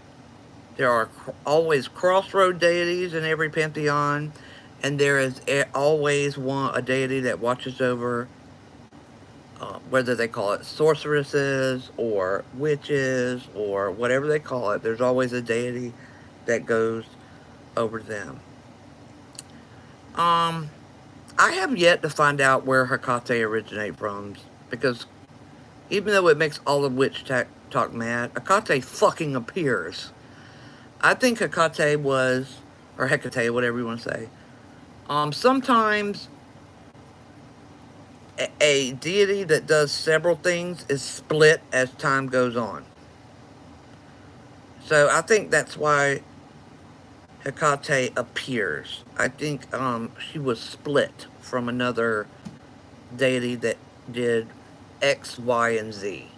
there are always crossroad deities in every pantheon, and there is always a deity that watches over, whether they call it sorceresses or witches or whatever they call it. There's always a deity that goes over them. I have yet to find out where Hecate originates from, because even though it makes all of witch talk mad, Hecate fucking appears. I think Hecate was, or Hecate, whatever you want to say, sometimes a deity that does several things is split as time goes on. So I think that's why Hecate appears. I think she was split from another deity that did X, Y, and Z.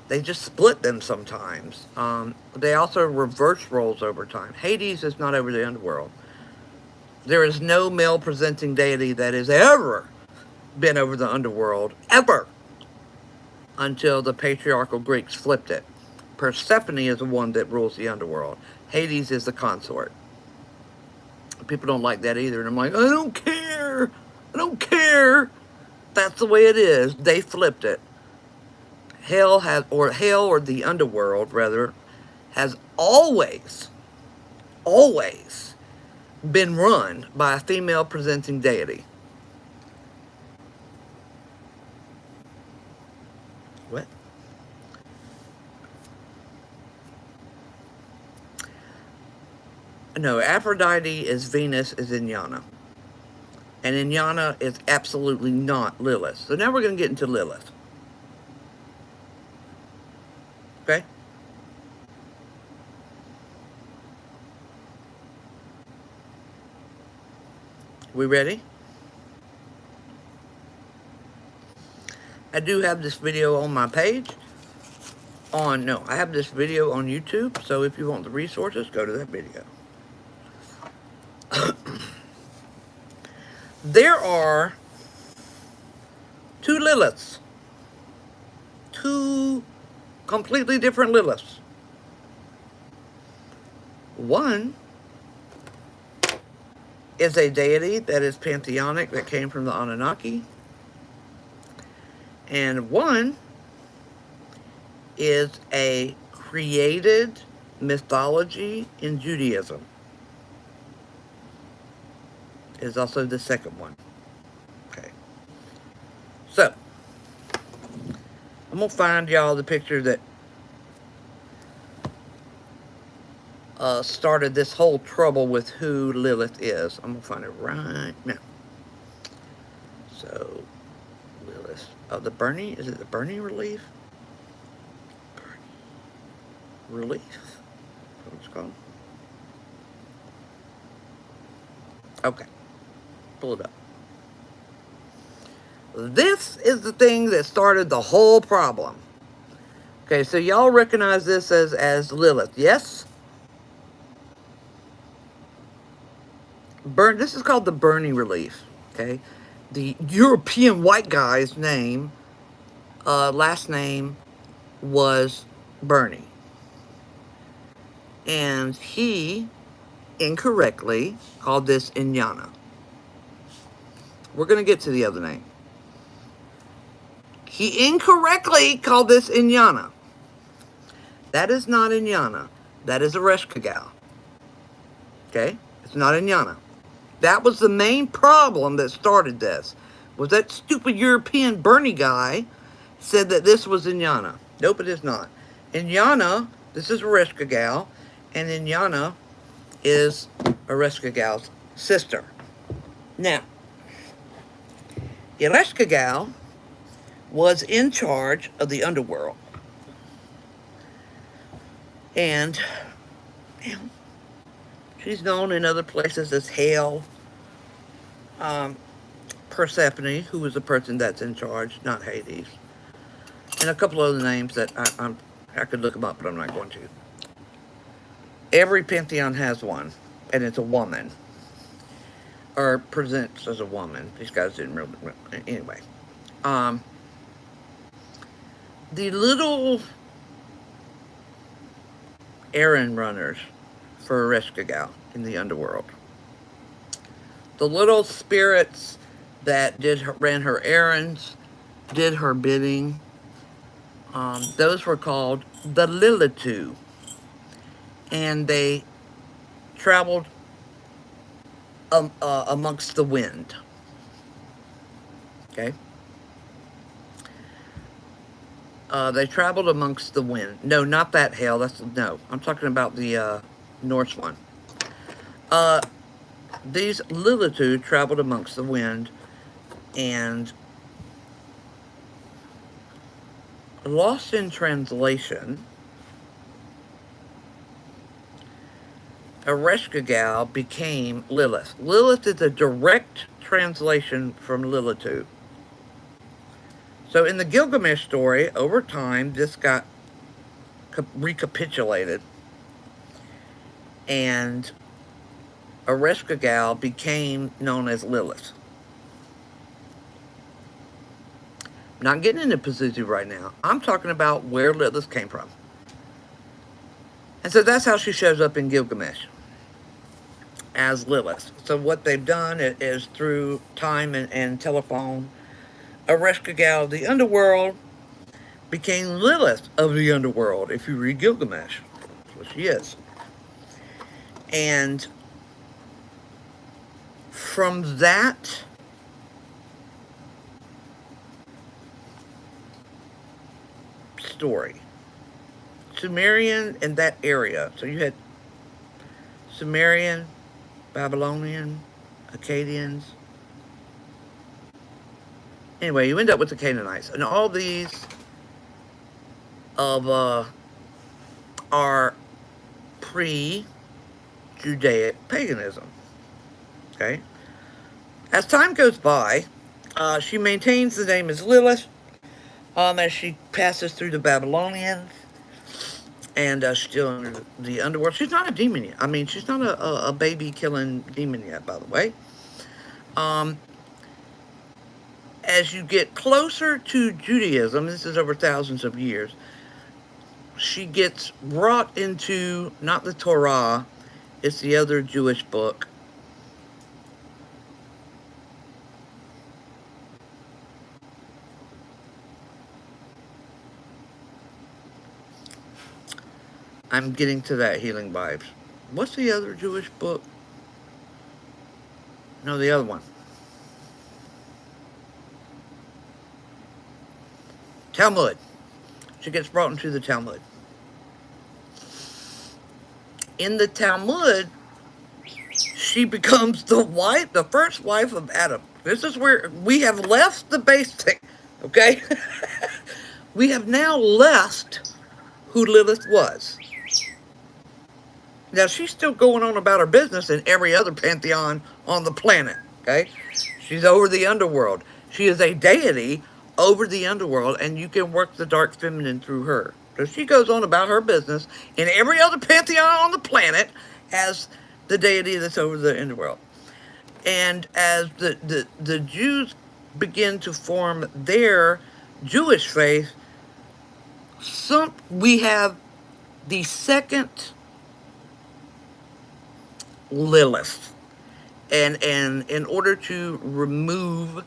They just split them sometimes. They also reverse roles over time. Hades is not over the underworld. There is no male presenting deity that has ever been over the underworld, ever, until the patriarchal Greeks flipped it. Persephone is the one that rules the underworld. Hades is the consort. People don't like that either, and I'm like, I don't care. I don't care. That's the way it is. They flipped it. Hell or the underworld, rather, has always been run by a female presenting deity. What? No, Aphrodite is Venus, is Inyana. And Inyana is absolutely not Lilith. So now we're going to get into Lilith. Okay? We ready? I do have this video on my page. I have this video on YouTube. So if you want the resources, go to that video. There are two Liliths. Two completely different Liliths. One is a deity that is pantheonic, that came from the Anunnaki. And one is a created mythology in Judaism. Is also the second one. Okay. So, I'm going to find y'all the picture that started this whole trouble with who Lilith is. I'm going to find it right now. So, Lilith. Oh, the Bernie? Is it the Bernie relief? Bernie relief? Is that what it's called? Okay. Pull it up. This is the thing that started the whole problem. Okay, so y'all recognize this as Lilith, yes? This is called the Bernie relief, okay? The European white guy's name, last name was Bernie. And he incorrectly called this Inyana. We're going to get to the other name. He incorrectly called this Inyana. That is not Inyana. That is a Reshkagal. Okay? It's not Inyana. That was the main problem that started this. Was that stupid European Bernie guy said that this was Inyana. Nope, it is not. Inyana, this is Reshkagal, and Inyana is Reshkagal's sister. Now, Ereshkigal was in charge of the underworld. And she's known in other places as Hell. Persephone, who was the person that's in charge, not Hades. And a couple other names that I could look them up, but I'm not going to. Every pantheon has one, and it's a woman. Or presents as a woman. These guys didn't really... Anyway. The little errand runners for Ereshkigal in the underworld. The little spirits that ran her errands, did her bidding. Those were called the Lilitu. And they traveled amongst the wind. Okay? They traveled amongst the wind. No, not that Hell. No. I'm talking about the Norse one. These Lilitu traveled amongst the wind and lost in translation. Ereshkigal became Lilith. Lilith is a direct translation from Lilitu. So in the Gilgamesh story, over time, this got recapitulated. And Ereshkigal became known as Lilith. I'm not getting into Pazuzu right now. I'm talking about where Lilith came from. And so that's how she shows up in Gilgamesh. As Lilith. So what they've done is through time and telephone, Ereshkigal of the underworld became Lilith of the underworld, if you read Gilgamesh. That's what she is. And from that story, Sumerian in that area, so you had Sumerian, Babylonian, Akkadians. Anyway, you end up with the Canaanites. And all these are pre-Judaic paganism. Okay? As time goes by, she maintains the name as Lilith as she passes through the Babylonians. And still in the underworld. She's not a demon yet. I mean, she's not a baby-killing demon yet, by the way. As you get closer to Judaism, this is over thousands of years, she gets brought into, not the Torah, it's the other Jewish book. I'm getting to that healing vibes. What's the other Jewish book? No, the other one. Talmud. She gets brought into the Talmud. In the Talmud, she becomes the first wife of Adam. This is where we have left the basic, okay? We have now left who Lilith was. Now, she's still going on about her business in every other pantheon on the planet, okay? She's over the underworld. She is a deity over the underworld, and you can work the dark feminine through her. So she goes on about her business in every other pantheon on the planet as the deity that's over the underworld. And as the Jews begin to form their Jewish faith, we have the second Lilith. And in order to remove,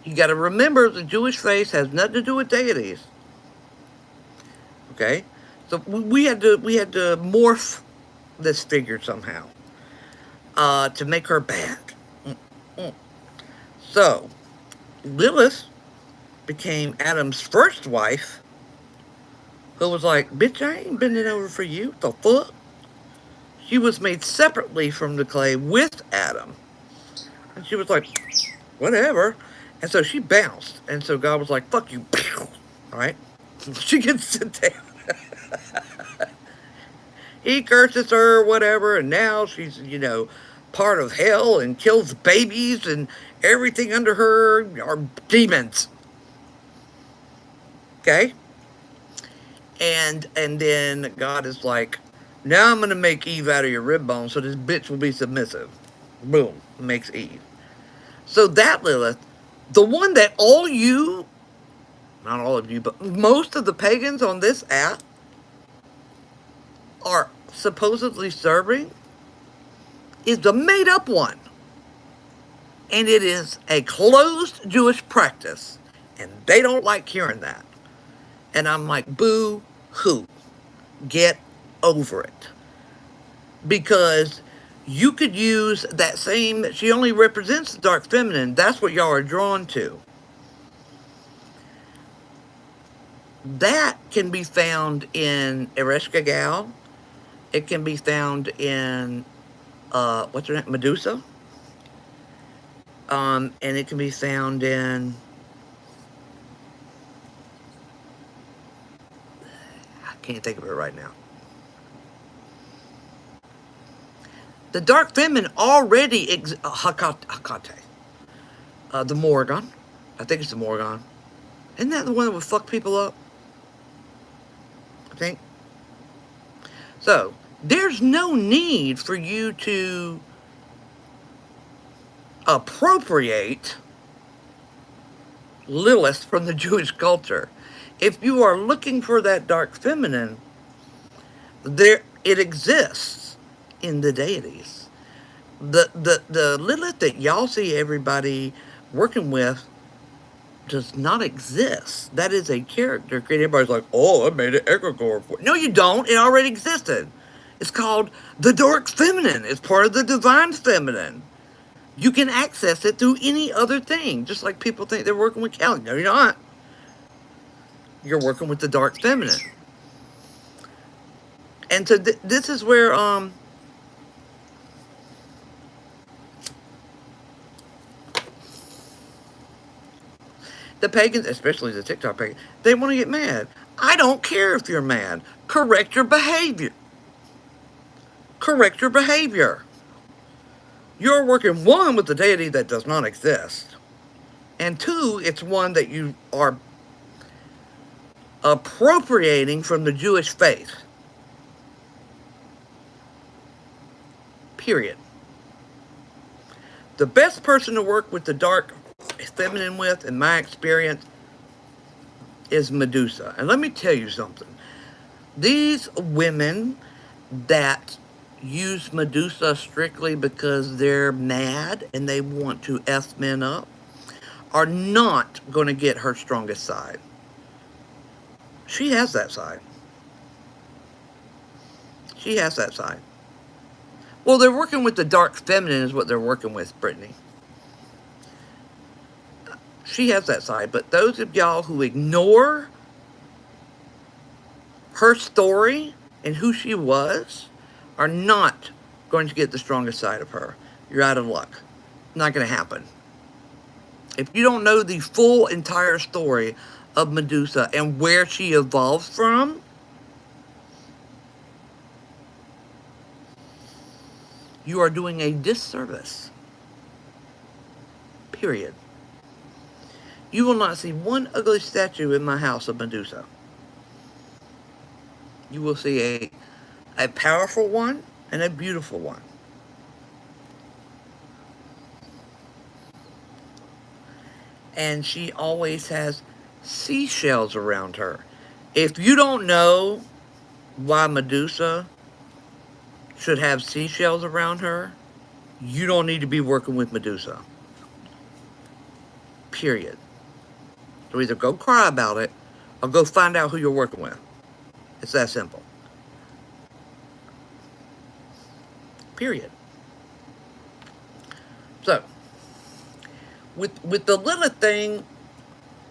you got to remember the Jewish faith has nothing to do with deities. Okay? So we had to morph this figure somehow to make her bad. So Lilith became Adam's first wife, who was like, bitch, I ain't bending over for you. The fuck? She was made separately from the clay with Adam. And she was like, whatever. And so she bounced. And so God was like, fuck you. All right? She can sit down. He curses her, whatever. And now she's, part of hell and kills babies and everything under her are demons. Okay? And then God is like, now I'm going to make Eve out of your rib bone so this bitch will be submissive. Boom. Makes Eve. So that Lilith, the one that not all of you, but most of the pagans on this app are supposedly serving, is the made-up one. And it is a closed Jewish practice. And they don't like hearing that. And I'm like, boo-hoo. Get over it. Because you could use that same, she only represents the dark feminine. That's what y'all are drawn to. That can be found in Ereshkigal. Gal. It can be found in, what's her name? Medusa. And it can be found in, I can't think of it right now. The dark feminine already Hecate. The Morgan. I think it's the Morgan. Isn't that the one that would fuck people up? I think. So, there's no need for you to appropriate Lilith from the Jewish culture. If you are looking for that dark feminine, it exists in the deities. The Lilith that y'all see everybody working with does not exist. That is a character created. Everybody's like, oh, I made an egregore for it. No, you don't. It already existed. It's called the dark feminine. It's part of the divine feminine. You can access it through any other thing. Just like people think they're working with Kelly. No, you're not. You're working with the dark feminine. And so this is where the pagans, especially the TikTok pagans, they want to get mad. I don't care if you're mad. Correct your behavior. Correct your behavior. You're working, one, with the deity that does not exist. And two, it's one that you are appropriating from the Jewish faith. Period. The best person to work with the dark feminine with, in my experience, is Medusa. And let me tell you something. These women that use Medusa strictly because they're mad and they want to F men up are not going to get her strongest side. She has that side. She has that side. Well, they're working with the dark feminine is what they're working with, Brittany. She has that side. But those of y'all who ignore her story and who she was are not going to get the strongest side of her. You're out of luck. Not going to happen. If you don't know the full entire story of Medusa and where she evolved from, you are doing a disservice. Period. You will not see one ugly statue in my house of Medusa. You will see a powerful one and a beautiful one. And she always has seashells around her. If you don't know why Medusa should have seashells around her, you don't need to be working with Medusa. Period. So either go cry about it or go find out who you're working with. It's that simple. Period. So, with the Lilith thing,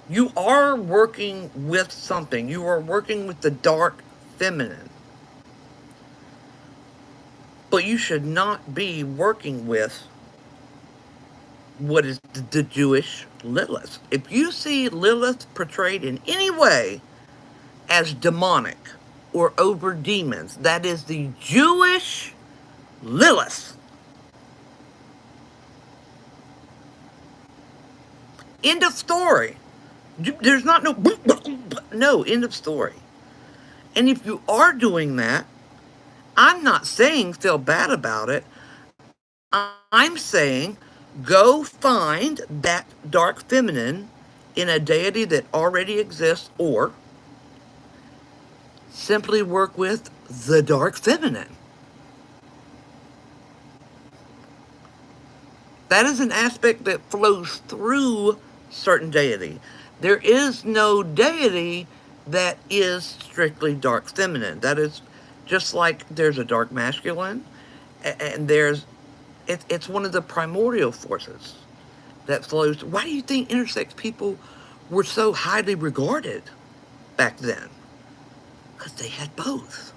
you are working with something. You are working with the dark feminine. But you should not be working with what is the Jewish Lilith. If you see Lilith portrayed in any way as demonic or over demons, that is the Jewish Lilith. End of story. There's not no end of story. And if you are doing that, I'm not saying feel bad about it. I'm saying go find that dark feminine in a deity that already exists, or simply work with the dark feminine. That is an aspect that flows through certain deity. There is no deity that is strictly dark feminine. That is just like there's a dark masculine, and it's one of the primordial forces that flows. Why do you think intersex people were so highly regarded back then? Because they had both.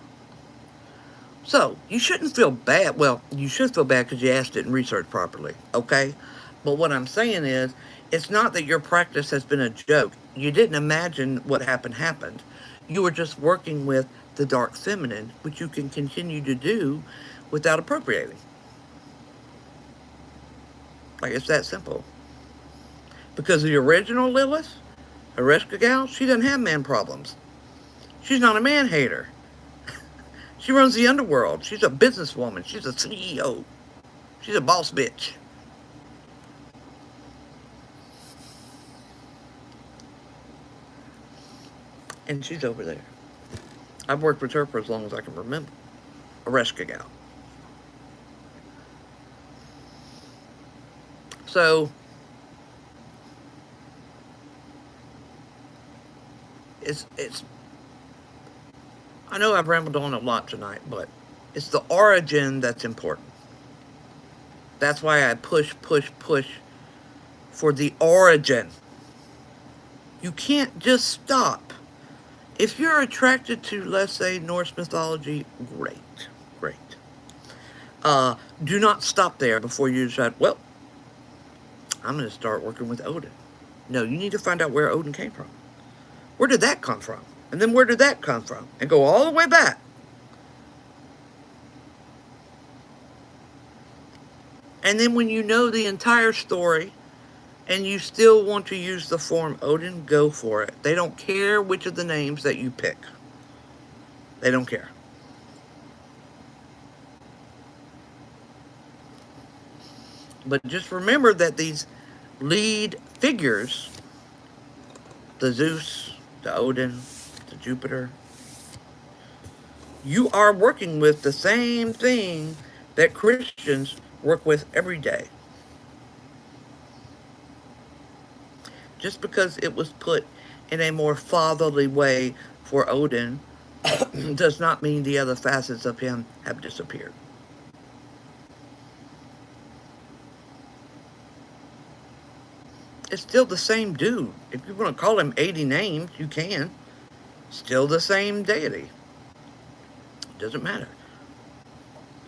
So, you shouldn't feel bad. Well, you should feel bad because you asked it and researched properly, okay? But what I'm saying is, it's not that your practice has been a joke. You didn't imagine what happened. You were just working with the dark feminine, which you can continue to do without appropriating. Like, it's that simple. Because the original Lilith, Areska gal, she doesn't have man problems. She's not a man hater. She runs the underworld. She's a businesswoman. She's a CEO. She's a boss bitch. And she's over there. I've worked with her for as long as I can remember. Areska gal. So, it's I know I've rambled on a lot tonight, but it's the origin that's important. That's why I push for the origin. You can't just stop. If you're attracted to, let's say, Norse mythology, great. Do not stop there before you decide, well, I'm going to start working with Odin. No, you need to find out where Odin came from. Where did that come from? And then where did that come from? And go all the way back. And then when you know the entire story and you still want to use the form Odin, go for it. They don't care which of the names that you pick. They don't care. But just remember that these lead figures, the Zeus, the Odin, the Jupiter, you are working with the same thing that Christians work with every day. Just because it was put in a more fatherly way for Odin does not mean the other facets of him have disappeared. It's still the same dude. If you want to call him 80 names, you can. Still the same deity. Doesn't matter.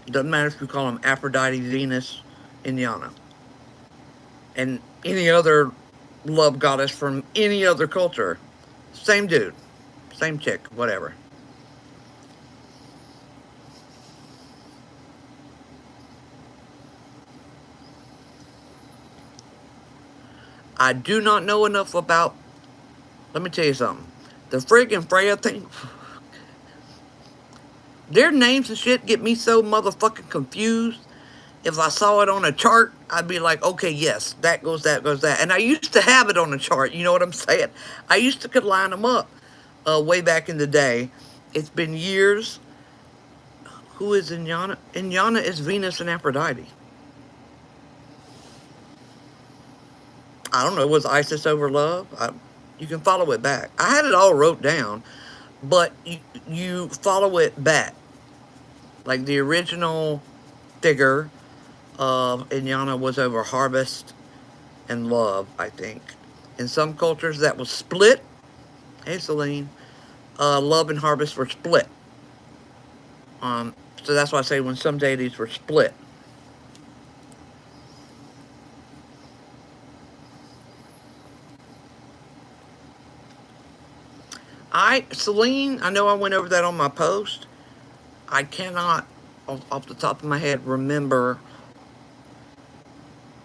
It doesn't matter if you call him Aphrodite, Venus, Inanna, and any other love goddess from any other culture. Same dude. Same chick. Whatever. I do not know enough about... Let me tell you something. The Frigg and Freya thing... Their names and shit get me so motherfucking confused. If I saw it on a chart, I'd be like, okay, yes, that goes that, goes that. And I used to have it on a chart, you know what I'm saying? I used to could line them up way back in the day. It's been years. Who is Inanna? Inanna is Venus and Aphrodite. I don't know, was Isis over love? You can follow it back. I had it all wrote down, but you follow it back. Like the original figure of Inanna was over harvest and love, I think. In some cultures that was split. Hey, Celine. Love and harvest were split. So that's why I say when some deities were split. Celine, I know I went over that on my post. I cannot, off the top of my head, remember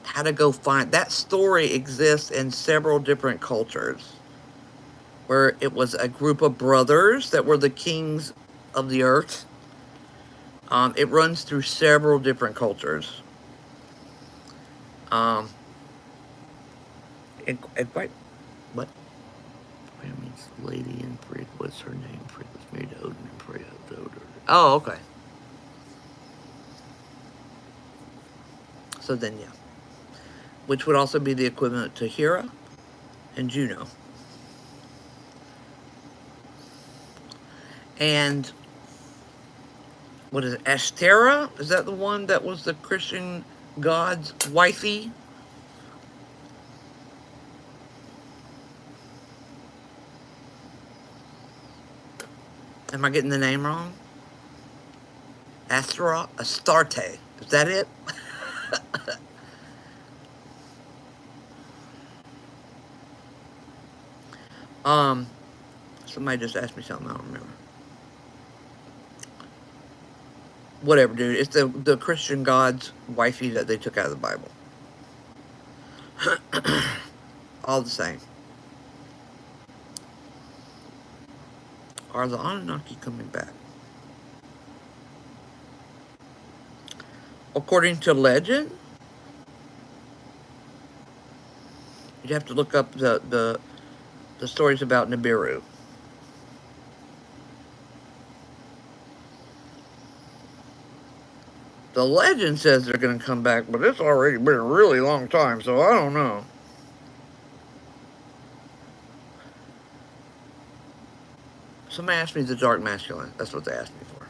how to go find... That story exists in several different cultures, where it was a group of brothers that were the kings of the earth. It runs through several different cultures. And quite... What? Wait, means Lady and Frigg. What's her name? Frigg was married to Odin and Freya. Oh, okay. So then, yeah. Which would also be the equivalent to Hera and Juno. And what is it? Ashtara? Is that the one that was the Christian god's wifey? Am I getting the name wrong? Astarte. Is that it? Somebody just asked me something, I don't remember. Whatever, dude. It's the Christian god's wifey that they took out of the Bible. All the same. Are the Anunnaki coming back? According to legend, you'd have to look up the stories about Nibiru. The legend says they're going to come back, but it's already been a really long time, so I don't know. Somebody asked me the dark masculine. That's what they asked me for.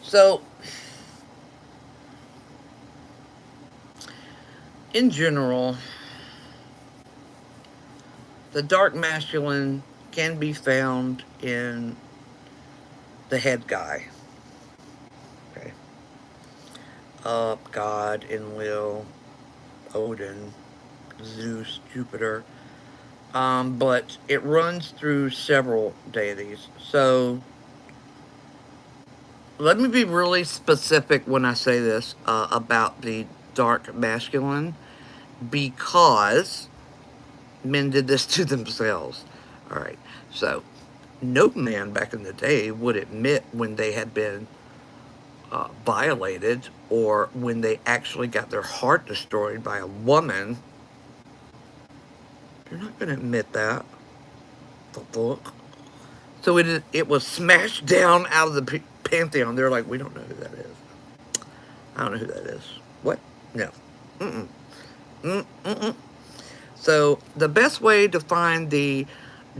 So, in general, the dark masculine can be found in the head guy. Okay. God, Enlil, Odin, Zeus, Jupiter. But it runs through several deities. So, let me be really specific when I say this about the dark masculine, because men did this to themselves. All right, so no man back in the day would admit when they had been violated, or when they actually got their heart destroyed by a woman. You're not going to admit that. The fuck? So it was smashed down out of the pantheon. They're like, we don't know who that is. I don't know who that is. What? No. Mm-mm. Mm-mm. So the best way to find the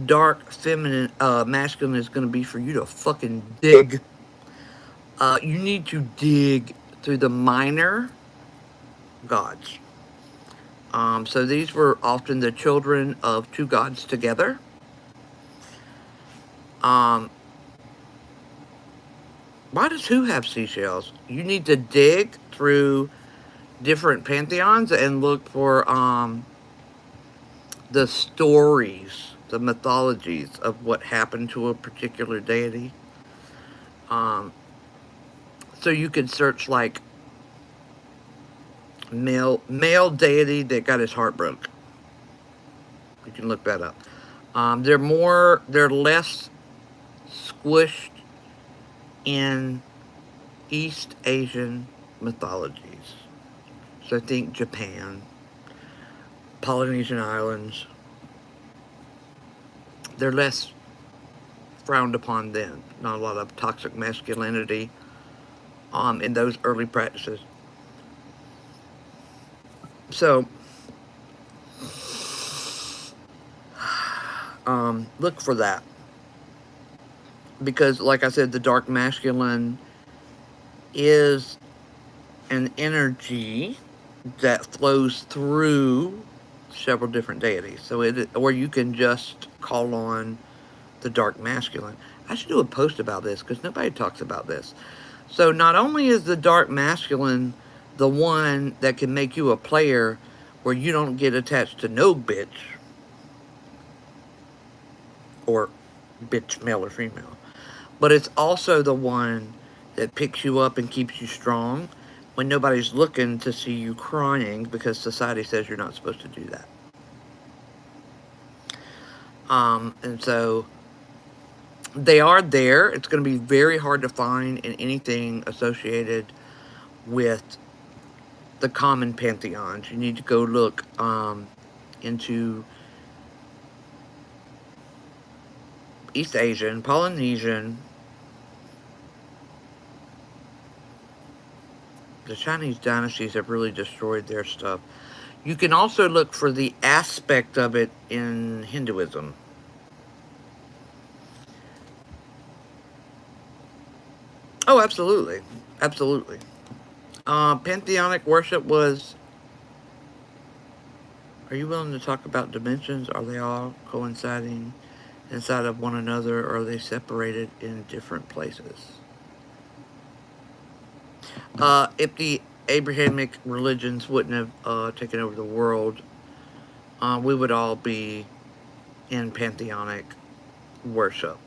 dark feminine, masculine is going to be for you to fucking dig. You need to dig through the minor gods. So these were often the children of two gods together. Why does who have seashells? You need to dig through different pantheons and look for the stories, the mythologies of what happened to a particular deity. So you could search like male deity that got his heart broke. You can look that up. They're less squished in East Asian mythologies. So think Japan, Polynesian Islands. They're less frowned upon then. Not a lot of toxic masculinity in those early practices. So, look for that. Because, like I said, the dark masculine is an energy that flows through several different deities. So or you can just call on the dark masculine. I should do a post about this because nobody talks about this. So not only is the dark masculine the one that can make you a player where you don't get attached to no bitch, or bitch male or female, but it's also the one that picks you up and keeps you strong when nobody's looking to see you crying because society says you're not supposed to do that. And so they are there. It's going to be very hard to find in anything associated with the common pantheons. You need to go look into East Asian, Polynesian. The Chinese dynasties have really destroyed their stuff. You can also look for the aspect of it in Hinduism. Oh, absolutely. Absolutely. Pantheonic worship was... Are you willing to talk about dimensions? Are they all coinciding inside of one another, or are they separated in different places? If the Abrahamic religions wouldn't have taken over the world, we would all be in pantheonic worship.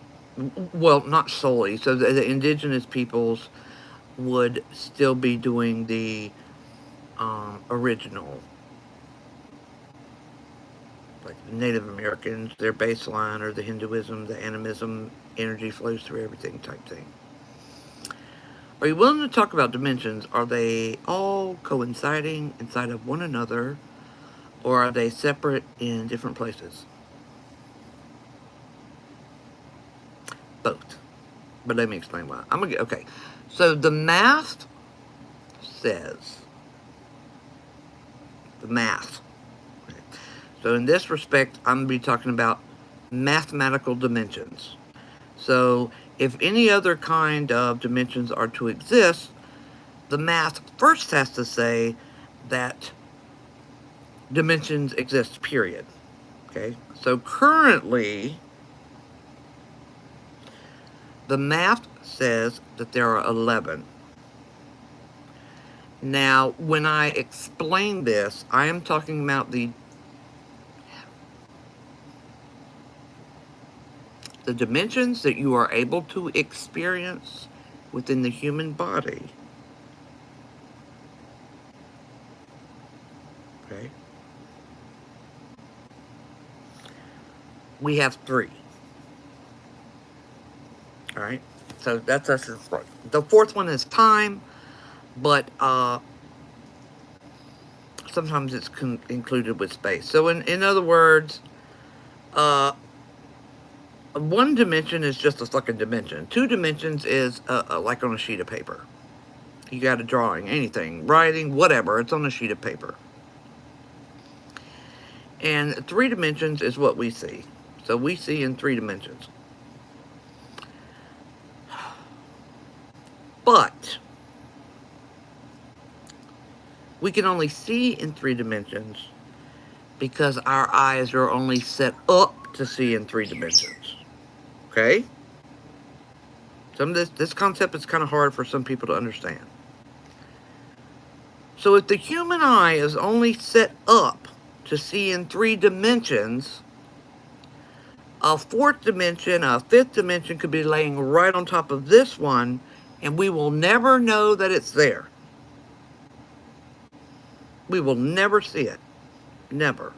Well, not solely. So the indigenous peoples would still be doing the original, like Native Americans, their baseline, or the Hinduism, the animism, energy flows through everything type thing. Are you willing to talk about dimensions? Are they all coinciding inside of one another, or are they separate in different places? Both. But let me explain why. Okay. So the math says, the math. Okay. So in this respect, I'm going to be talking about mathematical dimensions. So if any other kind of dimensions are to exist, the math first has to say that dimensions exist, period. Okay? So currently, the math says that there are 11. Now, when I explain this, I am talking about the dimensions that you are able to experience within the human body. Okay? We have 3. All right? So that's us. The fourth one is time, but sometimes it's included with space. So in other words, one dimension is just a fucking dimension. 2 dimensions is like on a sheet of paper. You got a drawing, anything, writing, whatever. It's on a sheet of paper. And 3 dimensions is what we see. So we see in 3 dimensions. But we can only see in 3 dimensions because our eyes are only set up to see in 3 dimensions. Okay? Some of this concept is kind of hard for some people to understand. So if the human eye is only set up to see in 3 dimensions, a 4th dimension, a 5th dimension could be laying right on top of this one, and we will never know that it's there. We will never see it. Never.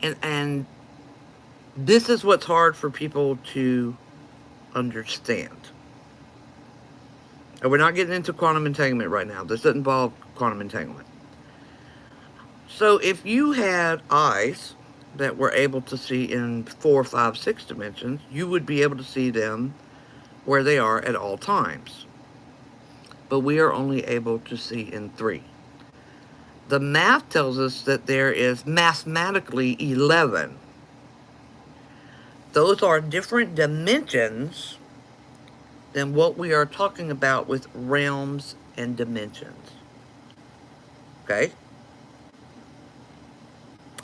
And this is what's hard for people to understand. And we're not getting into quantum entanglement right now. This doesn't involve quantum entanglement. So if you had eyes that were able to see in 4, 5, 6 dimensions, you would be able to see them where they are at all times. But we are only able to see in 3. The math tells us that there is mathematically 11. Those are different dimensions than what we are talking about with realms and dimensions. Okay?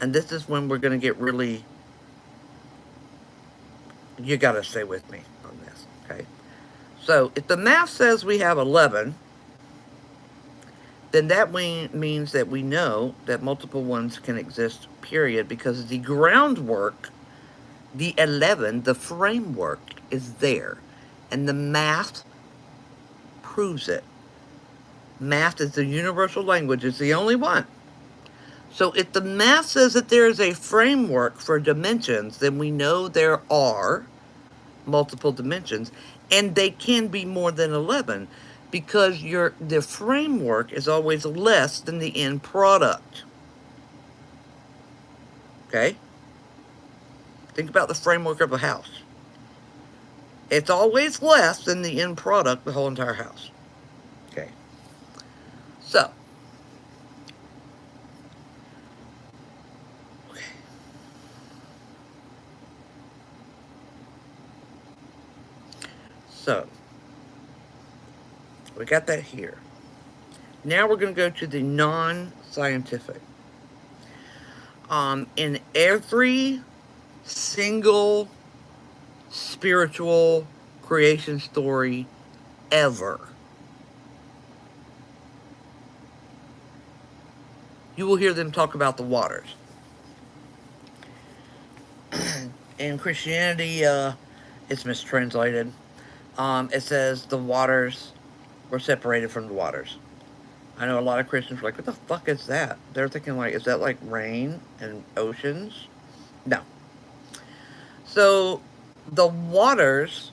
And this is when we're going to get really... You got to stay with me on this, okay? So, if the math says we have 11, then that means that we know that multiple ones can exist, period, because the groundwork, the 11, the framework is there. And the math proves it. Math is the universal language. It's the only one. So if the math says that there is a framework for dimensions, then we know there are multiple dimensions. And they can be more than 11 because the framework is always less than the end product. Okay? Think about the framework of a house. It's always less than the end product, the whole entire house. Okay. So. Okay. So. We got that here. Now we're going to go to the non-scientific. In every single spiritual creation story ever, you will hear them talk about the waters. In Christianity, it's mistranslated. It says the waters were separated from the waters. I know a lot of Christians are like, what the fuck is that? They're thinking like, is that like rain and oceans? No. So, the waters,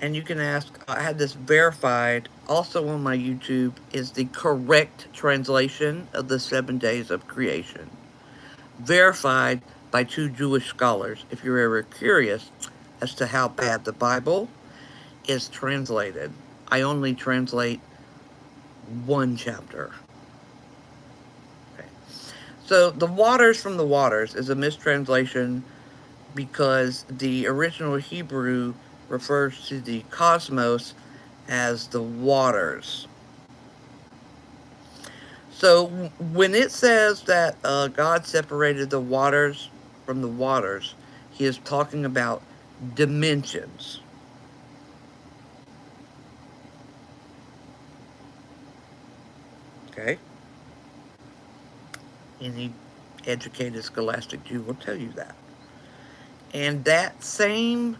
and you can ask, I had this verified also on my YouTube, is the correct translation of the 7 days of creation. Verified by 2 Jewish scholars, if you're ever curious as to how bad the Bible is translated. I only translate 1 chapter. Okay. So, the waters from the waters is a mistranslation because the original Hebrew refers to the cosmos as the waters. So when it says that God separated the waters from the waters, he is talking about dimensions. Okay? Any educated scholastic Jew will tell you that. And that same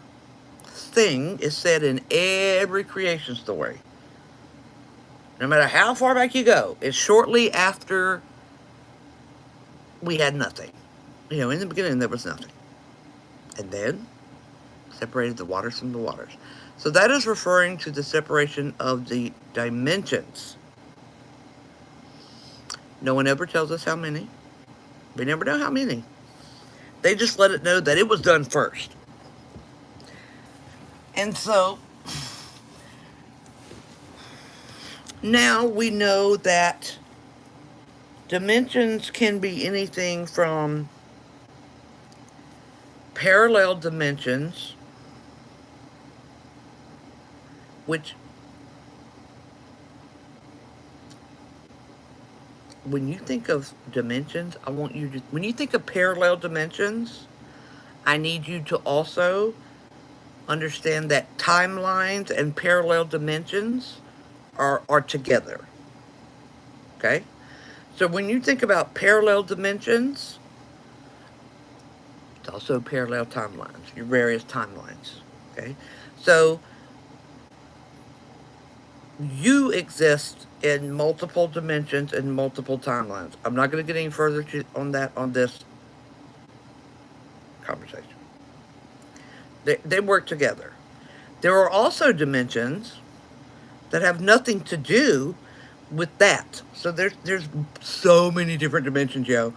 thing is said in every creation story. No matter how far back you go, it's shortly after we had nothing. You know, in the beginning there was nothing. And then, separated the waters from the waters. So that is referring to the separation of the dimensions. No one ever tells us how many. We never know how many. They just let it know that it was done first. And so, now we know that dimensions can be anything from parallel dimensions, which, when you think of dimensions, I want you to, when you think of parallel dimensions, I need you to also understand that timelines and parallel dimensions are together. Okay? So when you think about parallel dimensions, it's also parallel timelines, your various timelines. Okay? So you exist in multiple dimensions and multiple timelines. I'm not going to get any further on that on this conversation. They work together. There are also dimensions that have nothing to do with that. So there's so many different dimensions, yo.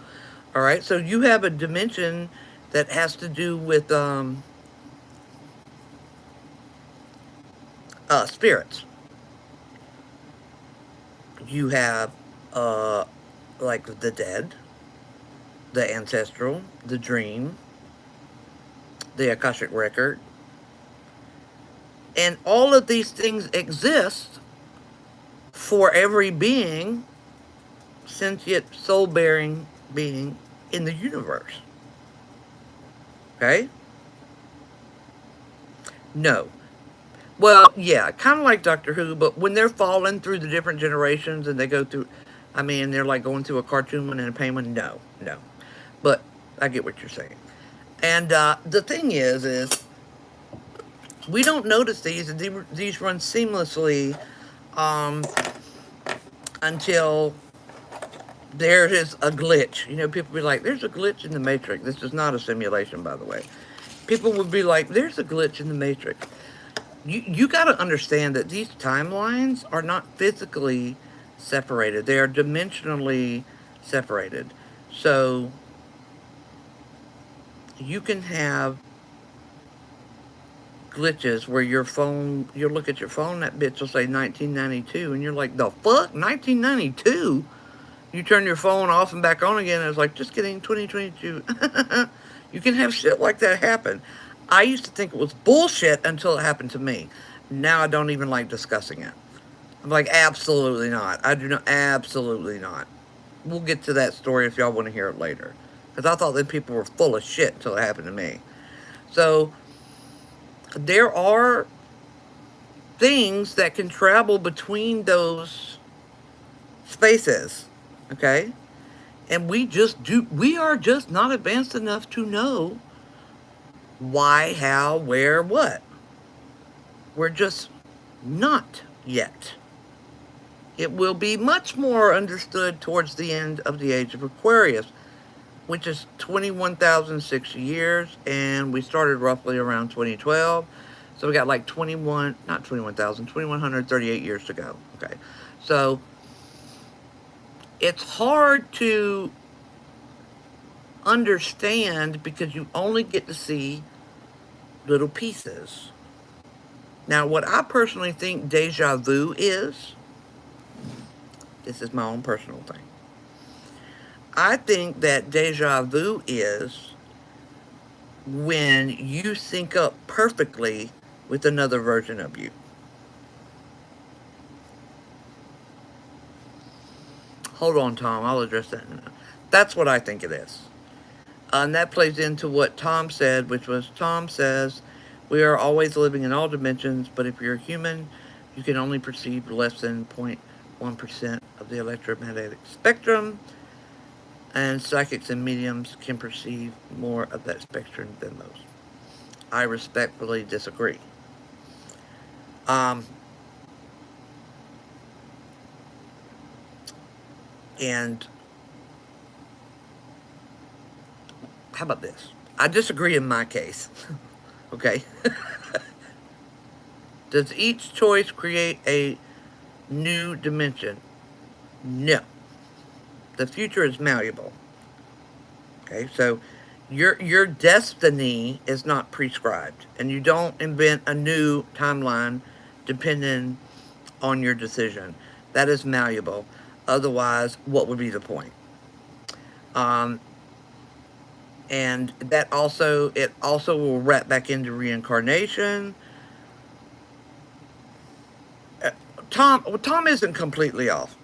All right. So you have a dimension that has to do with spirits. You have like the dead, the ancestral, the dream, the Akashic record, and all of these things exist for every being, sentient, soul-bearing being in the universe. Okay? No. Well, yeah, kind of like Doctor Who, but when they're falling through the different generations and they go through, I mean, they're like going through a cartoon one and a pain one. No. But I get what you're saying. And the thing is we don't notice these, and these run seamlessly until there is a glitch. You know, people be like, there's a glitch in the Matrix. This is not a simulation, by the way. People would be like, there's a glitch in the Matrix. You got to understand that these timelines are not physically separated. They are dimensionally separated. So you can have glitches where your phone, you'll look at your phone, that bitch will say 1992, and you're like, the fuck? 1992? You turn your phone off and back on again, and it's like, just kidding, 2022. You can have shit like that happen. I used to think it was bullshit until it happened to me. Now I don't even like discussing it. I'm like, absolutely not. I do not, absolutely not. We'll get to that story if y'all want to hear it later. Because I thought that people were full of shit until it happened to me. So, there are things that can travel between those spaces. Okay? And we are just not advanced enough to know why, how, where, what. We're just not yet. It will be much more understood towards the end of the age of Aquarius, which is 21,060 years, and we started roughly around 2012. So we got like 21,138 years to go. Okay. So it's hard to understand because you only get to see little pieces. Now, what I personally think deja vu is, this is my own personal thing. I think that deja vu is when you sync up perfectly with another version of you. Hold on, Tom. I'll address that in a minute. That's what I think it is. And that plays into what Tom said, which was, Tom says, we are always living in all dimensions, but if you're a human, you can only perceive less than 0.1% of the electromagnetic spectrum, and psychics and mediums can perceive more of that spectrum than those. I respectfully disagree. And how about this? I disagree in my case. Okay? Does each choice create a new dimension? No. The future is malleable. Okay? So your destiny is not prescribed, and you don't invent a new timeline depending on your decision. That is malleable. Otherwise, what would be the point? And that also, it also will wrap back into reincarnation. Tom isn't completely off,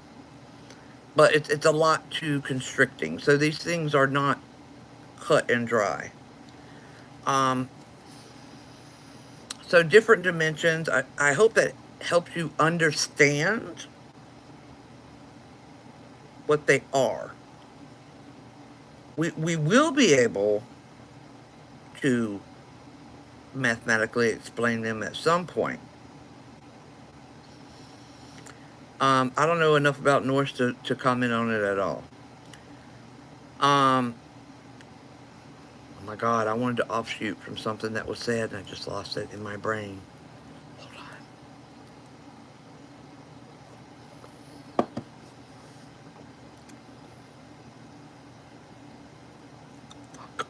but it's a lot too constricting. So these things are not cut and dry. Um, so different dimensions. I hope that helps you understand what they are. We will be able to mathematically explain them at some point. I don't know enough about Norse to comment on it at all. Oh my God, I wanted to offshoot from something that was said and I just lost it in my brain. Hold on. Fuck.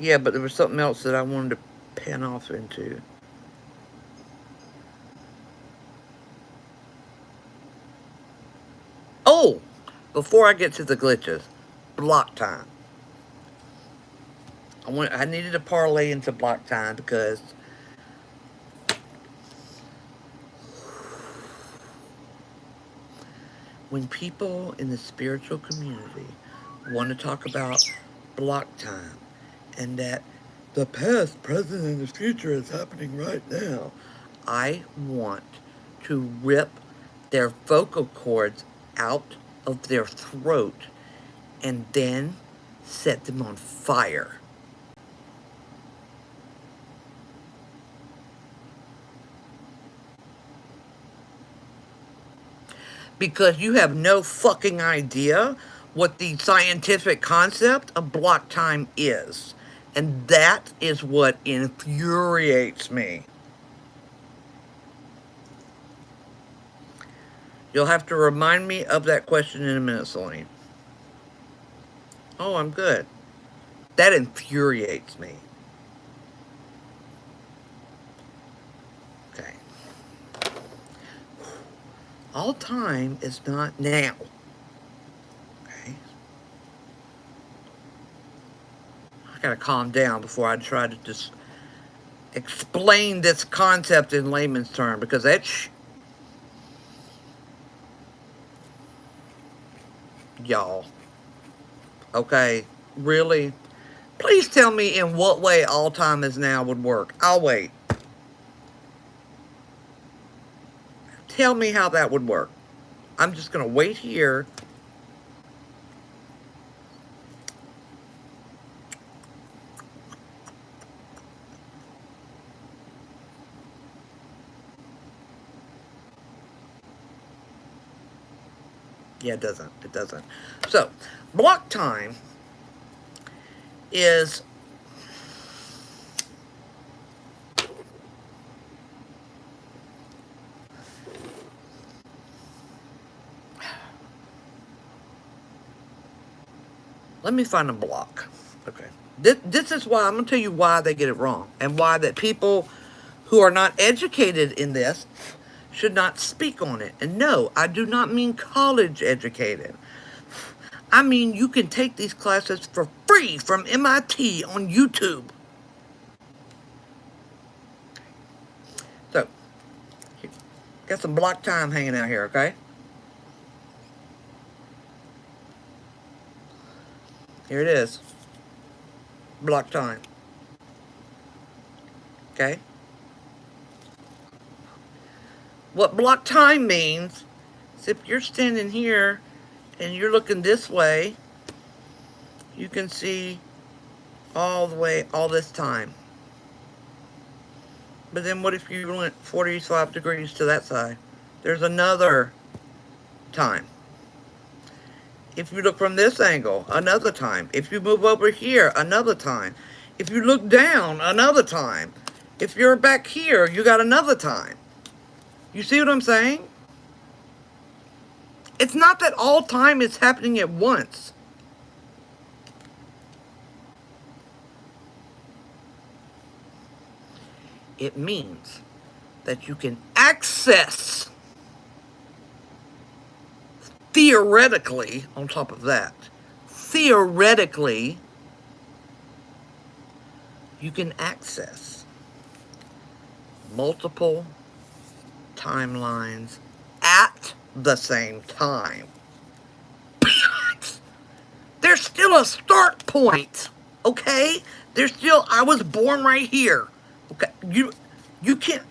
Yeah, but there was something else that I wanted to pan off into. Oh, before I get to the glitches, block time. I needed to parlay into block time because when people in the spiritual community want to talk about block time and that the past, present, and the future is happening right now, I want to rip their vocal cords out of their throat and then set them on fire. Because you have no fucking idea what the scientific concept of block time is. And that is what infuriates me. You'll have to remind me of that question in a minute, Celine. Oh, I'm good. That infuriates me. Okay. All time is not now. Okay. I gotta calm down before I try to just explain this concept in layman's terms, because that's y'all. Okay, really? Please tell me in what way all time is now would work. I'll wait. Tell me how that would work. I'm just gonna wait here. Yeah, it doesn't. It doesn't. So, block time is let me find a block. Okay. This is why I'm going to tell you why they get it wrong and why that people who are not educated in this should not speak on it. And no, I do not mean college educated. I mean you can take these classes for free from MIT on YouTube. So, got some block time hanging out here, okay? Here it is. Block time. Okay? What block time means is if you're standing here and you're looking this way, you can see all the way, all this time. But then what if you went 45 degrees to that side? There's another time. If you look from this angle, another time. If you move over here, another time. If you look down, another time. If you're back here, you got another time. You see what I'm saying? It's not that all time is happening at once. It means that you can access theoretically. On top of that, theoretically, you can access multiple timelines at the same time. There's still a start point, okay? There's still, I was born right here. Okay, you can't,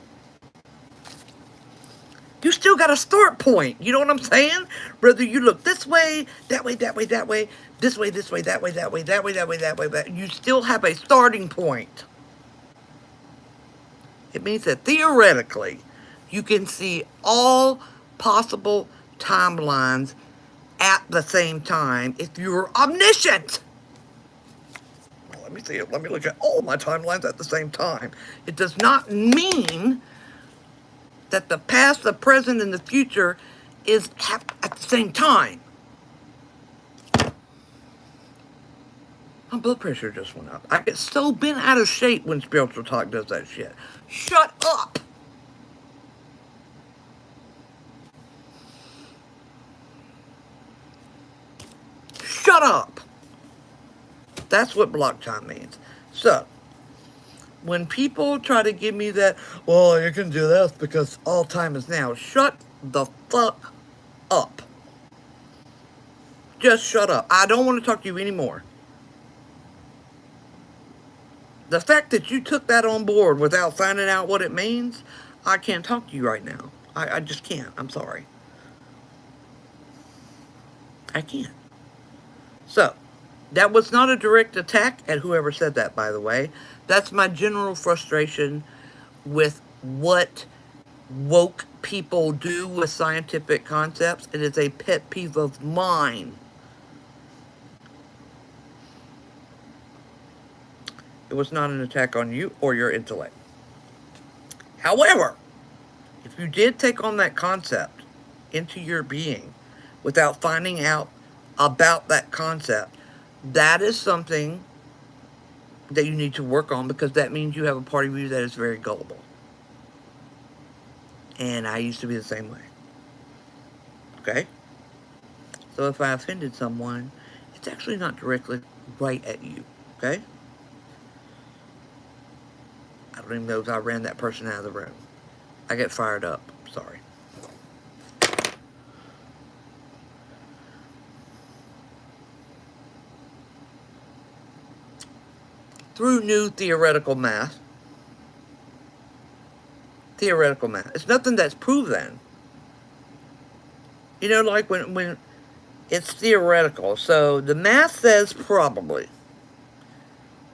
you still got a start point. You know what I'm saying? Whether you look this way, that way, that way, that way, this way, that way, that way, that way, that way, that way, that you still have a starting point. It means that theoretically, you can see all possible timelines at the same time if you're omniscient. Well, let me see it. Let me look at all my timelines at the same time. It does not mean that the past, the present, and the future is at the same time. My blood pressure just went up. I get so bent out of shape when spiritual talk does that shit. Shut up! Shut up! That's what block time means. So, when people try to give me that, well, you can do this because all time is now. Shut the fuck up. Just shut up. I don't want to talk to you anymore. The fact that you took that on board without finding out what it means, I can't talk to you right now. I just can't. I'm sorry. I can't. So, that was not a direct attack at whoever said that, by the way. That's my general frustration with what woke people do with scientific concepts. It is a pet peeve of mine. It was not an attack on you or your intellect. However, if you did take on that concept into your being without finding out about that concept, that is something that you need to work on, because that means you have a part of you that is very gullible. And I used to be the same way. Okay? So if I offended someone, it's actually not directly right at you. Okay? I don't even know if I ran that person out of the room. I get fired up. Sorry. Through new theoretical math. Theoretical math. It's nothing that's proven. You know, like when it's theoretical. So the math says probably.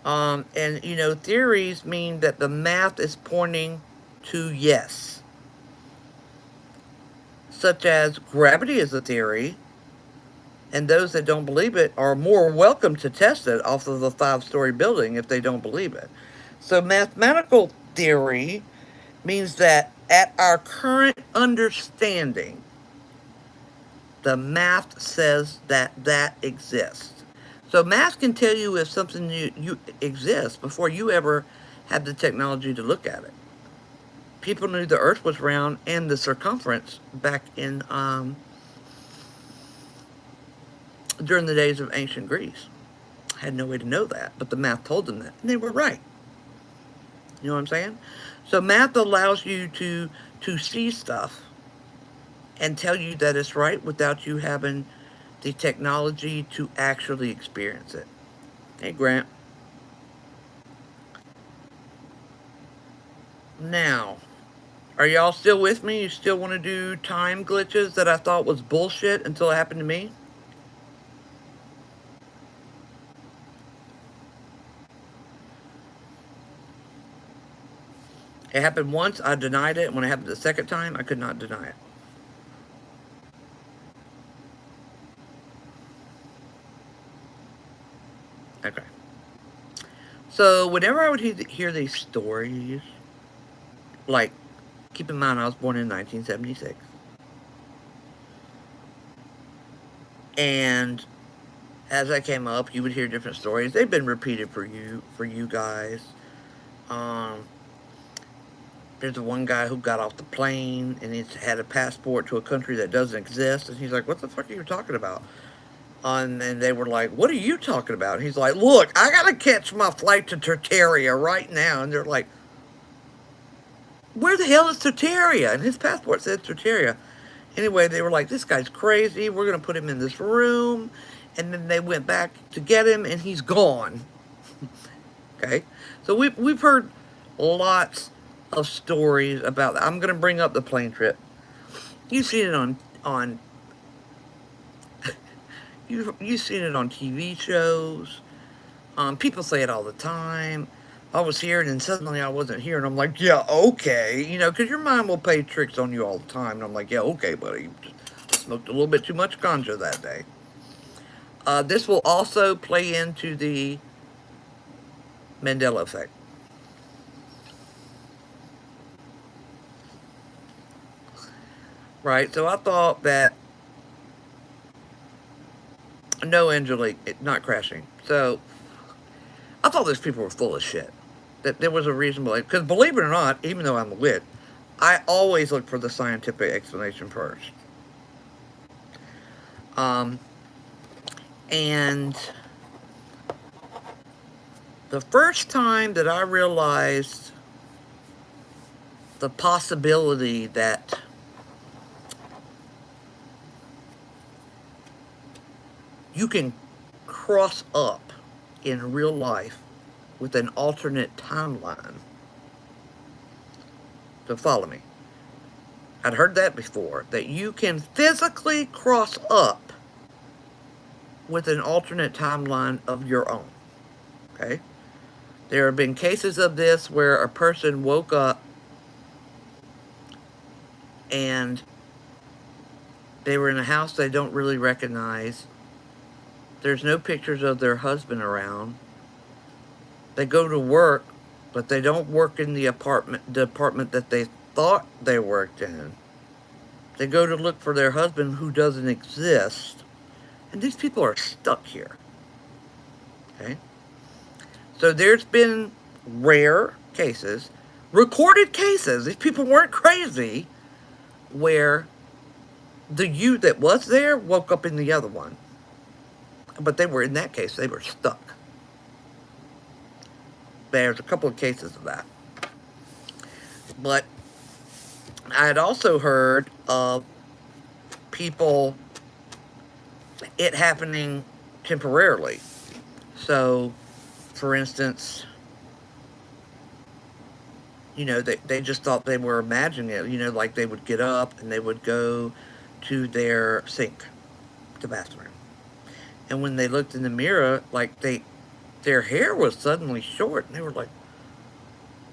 And, you know, theories mean that the math is pointing to yes. Such as gravity is a theory. And those that don't believe it are more welcome to test it off of a 5-story building if they don't believe it. So mathematical theory means that at our current understanding, the math says that that exists. So math can tell you if something you exists before you ever have the technology to look at it. People knew the earth was round and the circumference back in during the days of ancient Greece. Had no way to know that, but the math told them that, and they were right. You know what I'm saying? So math allows you to see stuff and tell you that it's right without you having the technology to actually experience it. Hey, Grant. Now, are y'all still with me? You still want to do time glitches that I thought was bullshit until it happened to me? It happened once, I denied it, and when it happened the second time, I could not deny it. Okay. So, whenever I would hear these stories, like, keep in mind I was born in 1976, and as I came up, you would hear different stories. They've been repeated for you guys. there's the one guy who got off the plane and he's had a passport to a country that doesn't exist. And he's like, what the fuck are you talking about? And they were like, what are you talking about? And he's like, look, I got to catch my flight to Tartaria right now. And they're like, where the hell is Tartaria? And his passport said Tartaria. Anyway, they were like, this guy's crazy. We're going to put him in this room. And then they went back to get him, and he's gone. Okay? So we've heard lots of stories about that. I'm going to bring up the plane trip. You've seen it on you've seen it on TV shows. People say it all the time. I was here, and then suddenly I wasn't here, and I'm like, yeah, okay. You know, because your mind will play tricks on you all the time. And I'm like, yeah, okay, buddy. You just smoked a little bit too much ganja that day. This will also play into the Mandela effect. Right? So I thought that... No, Angelique, not crashing. So, I thought those people were full of shit. That there was a reasonable... Because believe it or not, even though I'm a witch, I always look for the scientific explanation first. And the first time that I realized the possibility that you can cross up in real life with an alternate timeline. So follow me. I'd heard that before, that you can physically cross up with an alternate timeline of your own. Okay? There have been cases of this where a person woke up and they were in a house they don't really recognize. There's no pictures of their husband around. They go to work, but they don't work in the department that they thought they worked in. They go to look for their husband who doesn't exist. And these people are stuck here. Okay? So there's been rare cases, recorded cases, these people weren't crazy, where the you that was there woke up in the other one. But they were, in that case, they were stuck. There's a couple of cases of that. But I had also heard of people, it happening temporarily. So, for instance, you know, they just thought they were imagining it. You know, like they would get up and they would go to their sink, the bathroom. And when they looked in the mirror, like their hair was suddenly short. And they were like,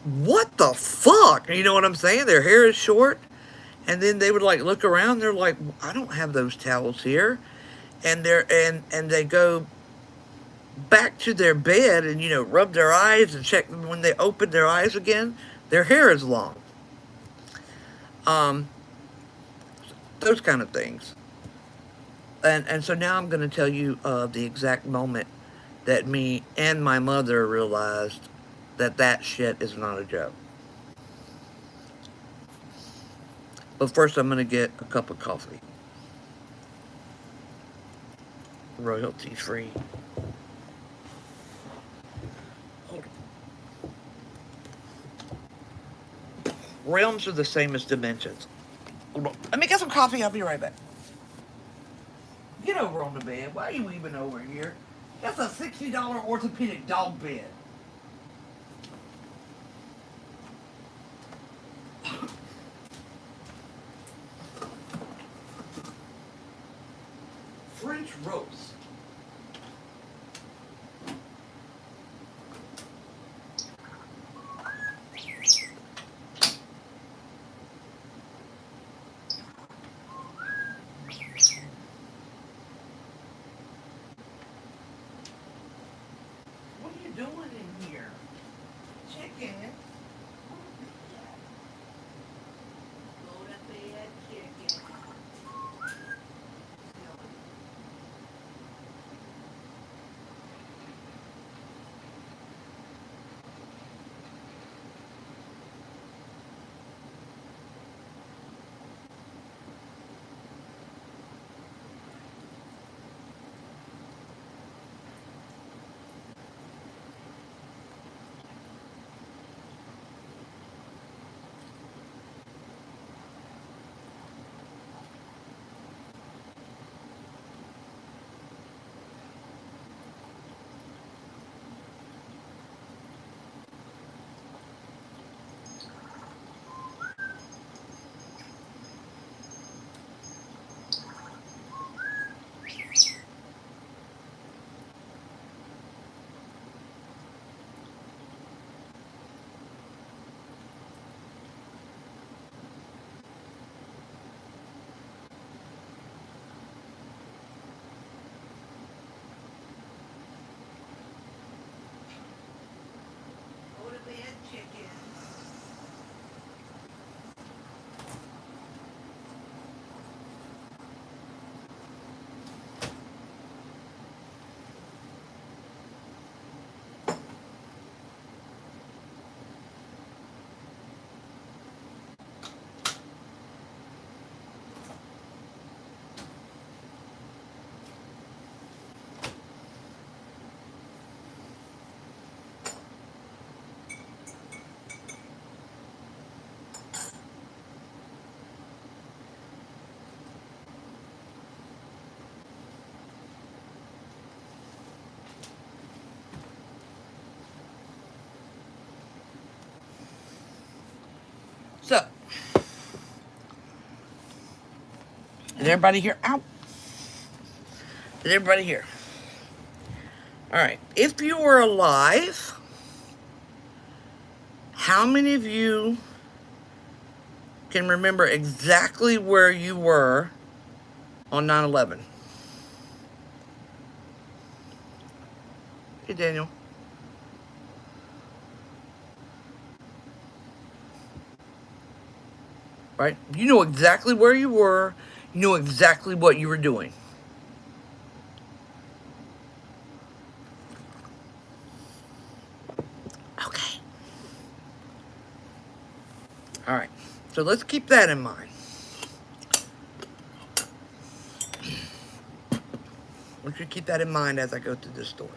what the fuck? You know what I'm saying? Their hair is short. And then they would like look around. They're like, I don't have those towels here. And they go back to their bed and, you know, rub their eyes and check them. When they open their eyes again, their hair is long. Those kind of things. And so now I'm going to tell you the exact moment that me and my mother realized that that shit is not a joke. But first I'm going to get a cup of coffee. Royalty free. Hold on. Realms are the same as dimensions. Hold on. Let me get some coffee. I'll be right back. Get over on the bed. Why are you even over here? That's a $60 orthopedic dog bed. French roast. What are you doing in here? Chicken. Go to bed, chicken. So, is everybody here? Ow. Is everybody here? All right. If you were alive, how many of you can remember exactly where you were on 9/11? Hey, Daniel. Right? You know exactly where you were. You know exactly what you were doing. Okay. All right. So let's keep that in mind. I want you to keep that in mind as I go through this story.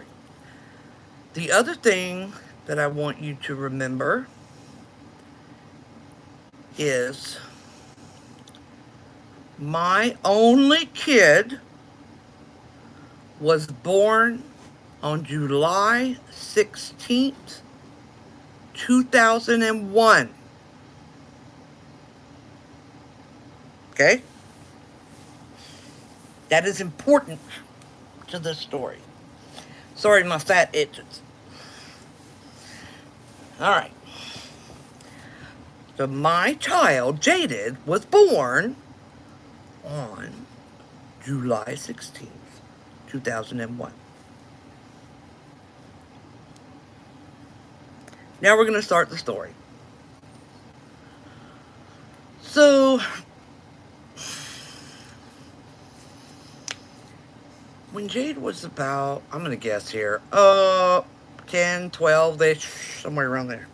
The other thing that I want you to remember is my only kid was born on July 16th, 2001. Okay? That is important to this story. Sorry, my fat itches. All right. So my child, Jaded, was born on July 16th, 2001. Now we're going to start the story. So, when Jade was about, I'm going to guess here, 10, 12-ish, somewhere around there.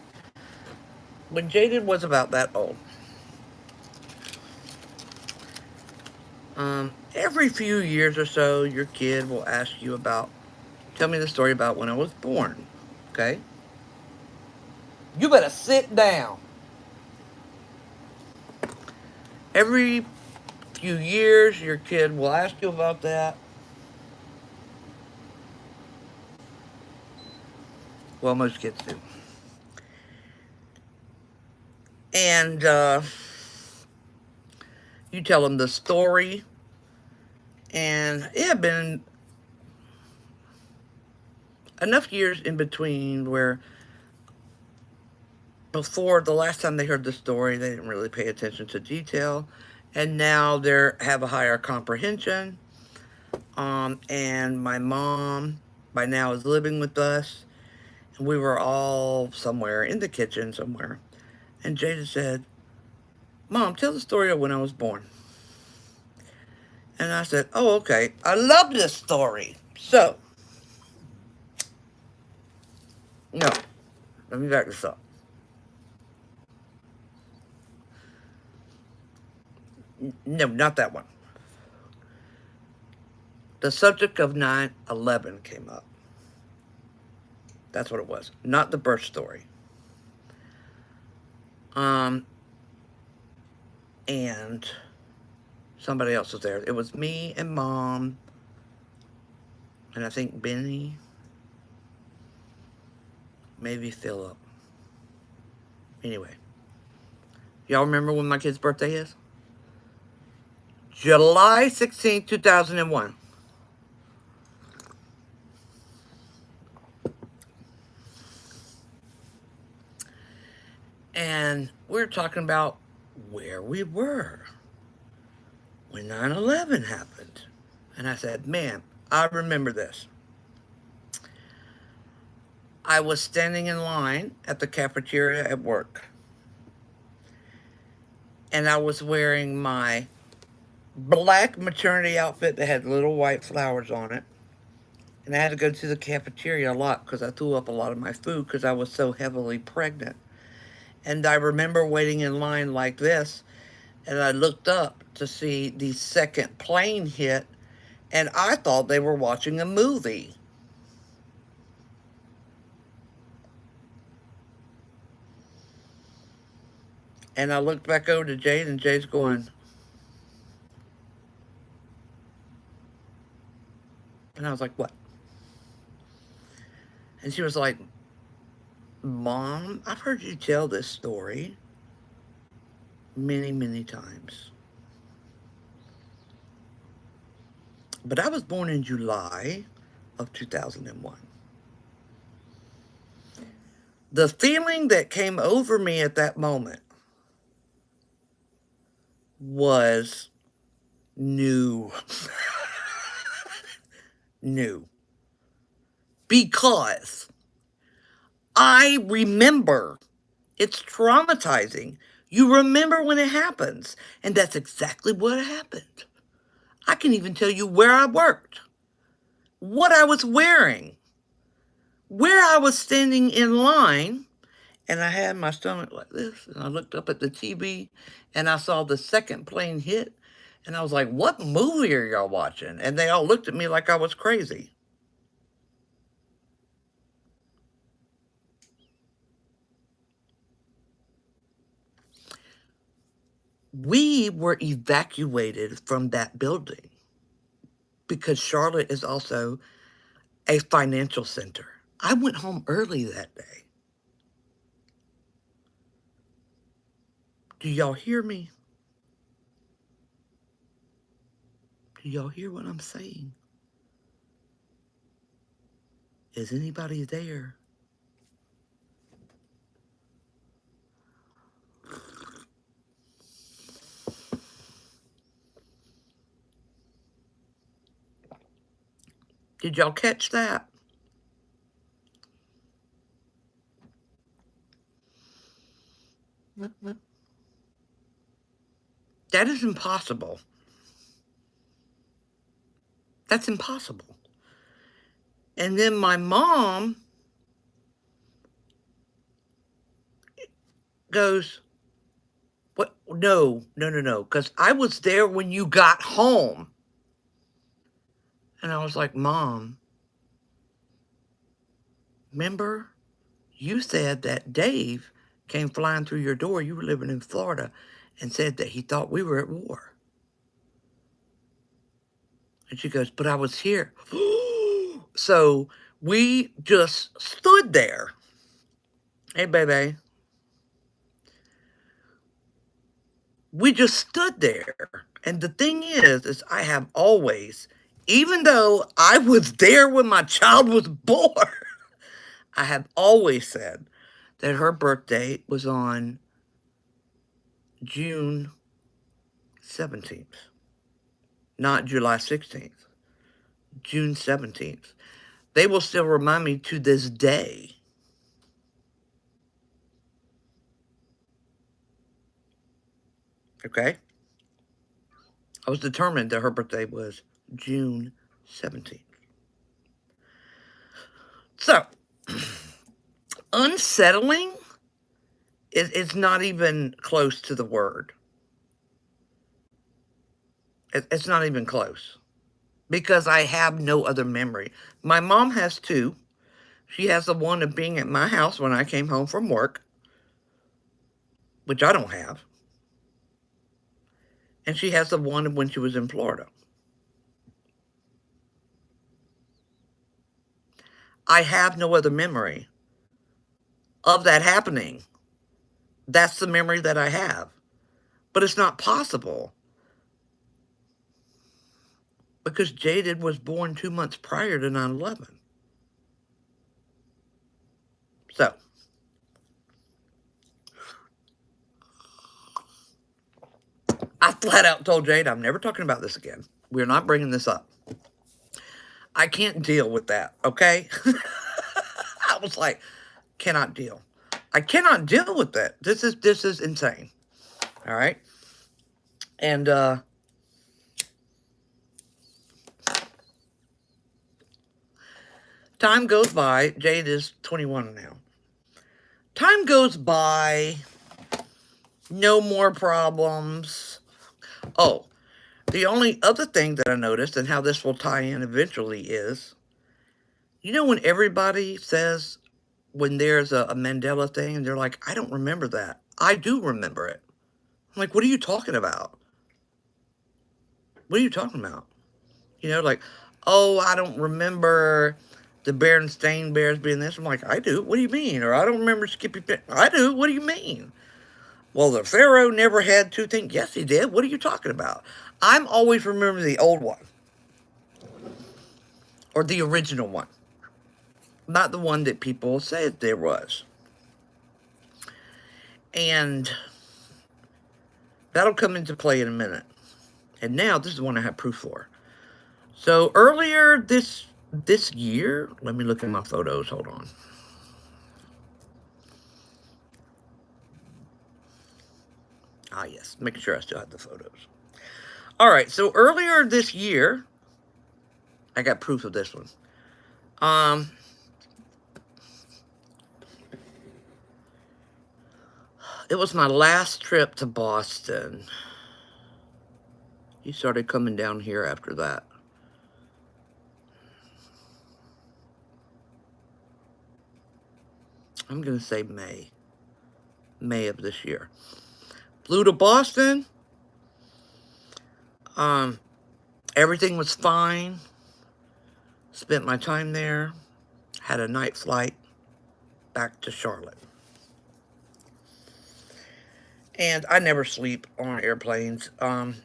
When Jaded was about that old, every few years or so, your kid will ask you about, tell me the story about when I was born, okay? You better sit down. Every few years, your kid will ask you about that. Well, most kids do. And you tell them the story. And it had been enough years in between where before the last time they heard the story, they didn't really pay attention to detail. And now they have a higher comprehension. And my mom by now is living with us. And we were all somewhere in the kitchen somewhere. And Jada said, Mom, tell the story of when I was born. And I said, oh, okay. I love this story. So, no, let me back this up. No, not that one. The subject of 9/11 came up. That's what it was. Not the birth story. And somebody else was there. It was me and Mom, and I think Benny, maybe Philip. Anyway, y'all remember when my kid's birthday is? July 16th, 2001. And we're talking about where we were when 9/11 happened. And I said, man, I remember this. I was standing in line at the cafeteria at work. And I was wearing my black maternity outfit that had little white flowers on it. And I had to go to the cafeteria a lot because I threw up a lot of my food because I was so heavily pregnant. And I remember waiting in line like this, and I looked up to see the second plane hit, and I thought they were watching a movie. And I looked back over to Jade, and Jade's going, and I was like, what? And she was like, Mom, I've heard you tell this story many, many times. But I was born in July of 2001. The feeling that came over me at that moment was new. New. Because I remember. It's traumatizing. You remember when it happens. And that's exactly what happened. I can even tell you where I worked, what I was wearing, where I was standing in line. And I had my stomach like this. And I looked up at the TV and I saw the second plane hit. And I was like, what movie are y'all watching? And they all looked at me like I was crazy. We were evacuated from that building because Charlotte is also a financial center. I went home early that day. Do y'all hear me? Do y'all hear what I'm saying? Is anybody there? Did y'all catch that? That is impossible. That's impossible. And then my mom goes, what? No, because I was there when you got home. And I was like, Mom, remember you said that Dave came flying through your door. You were living in Florida and said that he thought we were at war. And she goes, but I was here. So we just stood there. Hey, baby. We just stood there. And the thing is I have always, even though I was there when my child was born, I have always said that her birthday was on June 17th, not July 16th, June 17th. They will still remind me to this day. Okay? I was determined that her birthday was June 17th. So, unsettling is not even close to the word. It's not even close. Because I have no other memory. My mom has two. She has the one of being at my house when I came home from work, which I don't have. And she has the one of when she was in Florida. I have no other memory of that happening. That's the memory that I have. But it's not possible. Because Jaded was born 2 months prior to 9/11. So, I flat out told Jade, I'm never talking about this again. We're not bringing this up. I can't deal with that, okay? I was like, cannot deal. I cannot deal with that. This is insane. All right? And time goes by. Jade is 21 now. Time goes by. No more problems. Oh, the only other thing that I noticed, and how this will tie in eventually, is, you know when everybody says when there's a Mandela thing, and they're like, I don't remember that. I do remember it. I'm like, what are you talking about? What are you talking about? You know, like, oh, I don't remember the Berenstain Bears being this. I'm like, I do. What do you mean? Or I don't remember Skippy Pin. I do. What do you mean? Well, the Pharaoh never had two things. Yes, he did. What are you talking about? I'm always remembering the old one. Or the original one. Not the one that people said there was. And that'll come into play in a minute. And now, this is the one I have proof for. So, earlier this year, let me look at my photos. Hold on. Ah, yes. Making sure I still have the photos. All right. So, earlier this year, I got proof of this one. It was my last trip to Boston. He started coming down here after that. I'm going to say May. May of this year. Flew to Boston. Everything was fine. Spent my time there. Had a night flight back to Charlotte. And I never sleep on airplanes. We're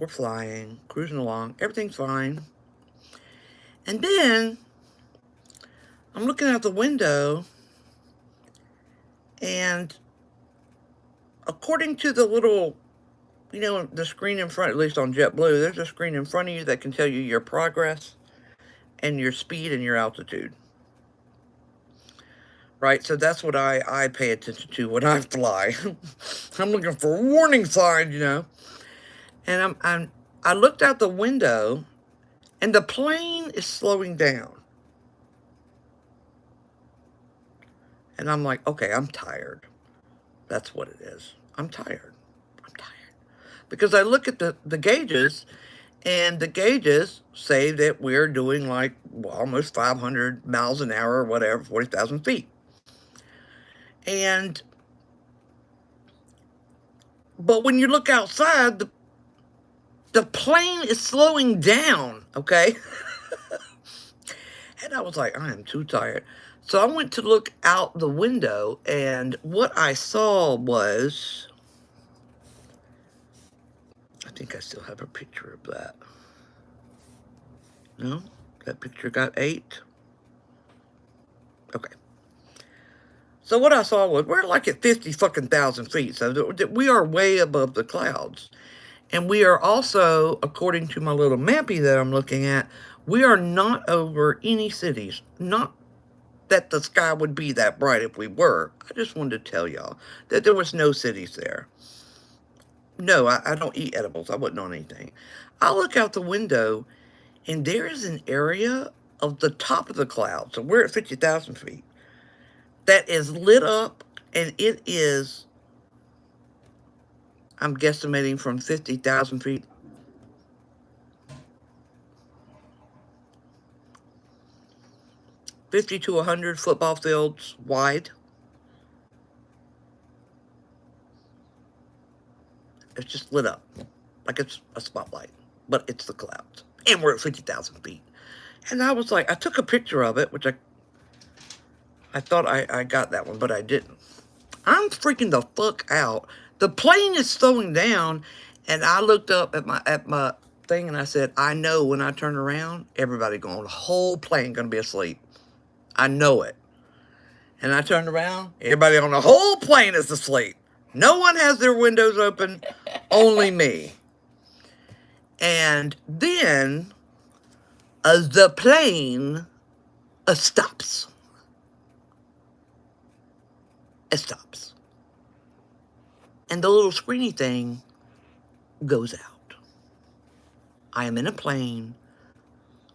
flying, cruising along. Everything's fine. And then I'm looking out the window, and according to the little, the screen in front, at least on JetBlue, there's a screen in front of you that can tell you your progress and your speed and your altitude. Right? So that's what I pay attention to when I fly. I'm looking for warning signs, And I looked out the window, and the plane is slowing down. And I'm like, okay, I'm tired. That's what it is. I'm tired. Because I look at the gauges, and the gauges say that we're doing like almost 500 miles an hour or whatever, 40,000 feet. But when you look outside, the plane is slowing down, okay? And I was like, I am too tired. So I went to look out the window, and what I saw was, I think I still have a picture of that. No? That picture got 8? Okay. So what I saw was, we're like at 50 fucking thousand feet, so we are way above the clouds. And we are also, according to my little mappy that I'm looking at, we are not over any cities. Not that the sky would be that bright if we were. I just wanted to tell y'all that there was no cities there. No, I don't eat edibles. I wasn't on anything. I look out the window, and there is an area of the top of the cloud. So we're at 50,000 feet. That is lit up, and it is, I'm guesstimating from 50,000 feet. $50 to 100 football fields wide. It's just lit up like it's a spotlight, but it's the clouds. And we're at 50,000 feet. And I was like, I took a picture of it, which I thought I got that one, but I didn't. I'm freaking the fuck out. The plane is slowing down, and I looked up at my thing, and I said, I know when I turn around, everybody going, the whole plane going to be asleep. I know it. And I turned around, everybody on the whole plane is asleep. No one has their windows open, only me. And then the plane stops. It stops. And the little screeny thing goes out. I am in a plane.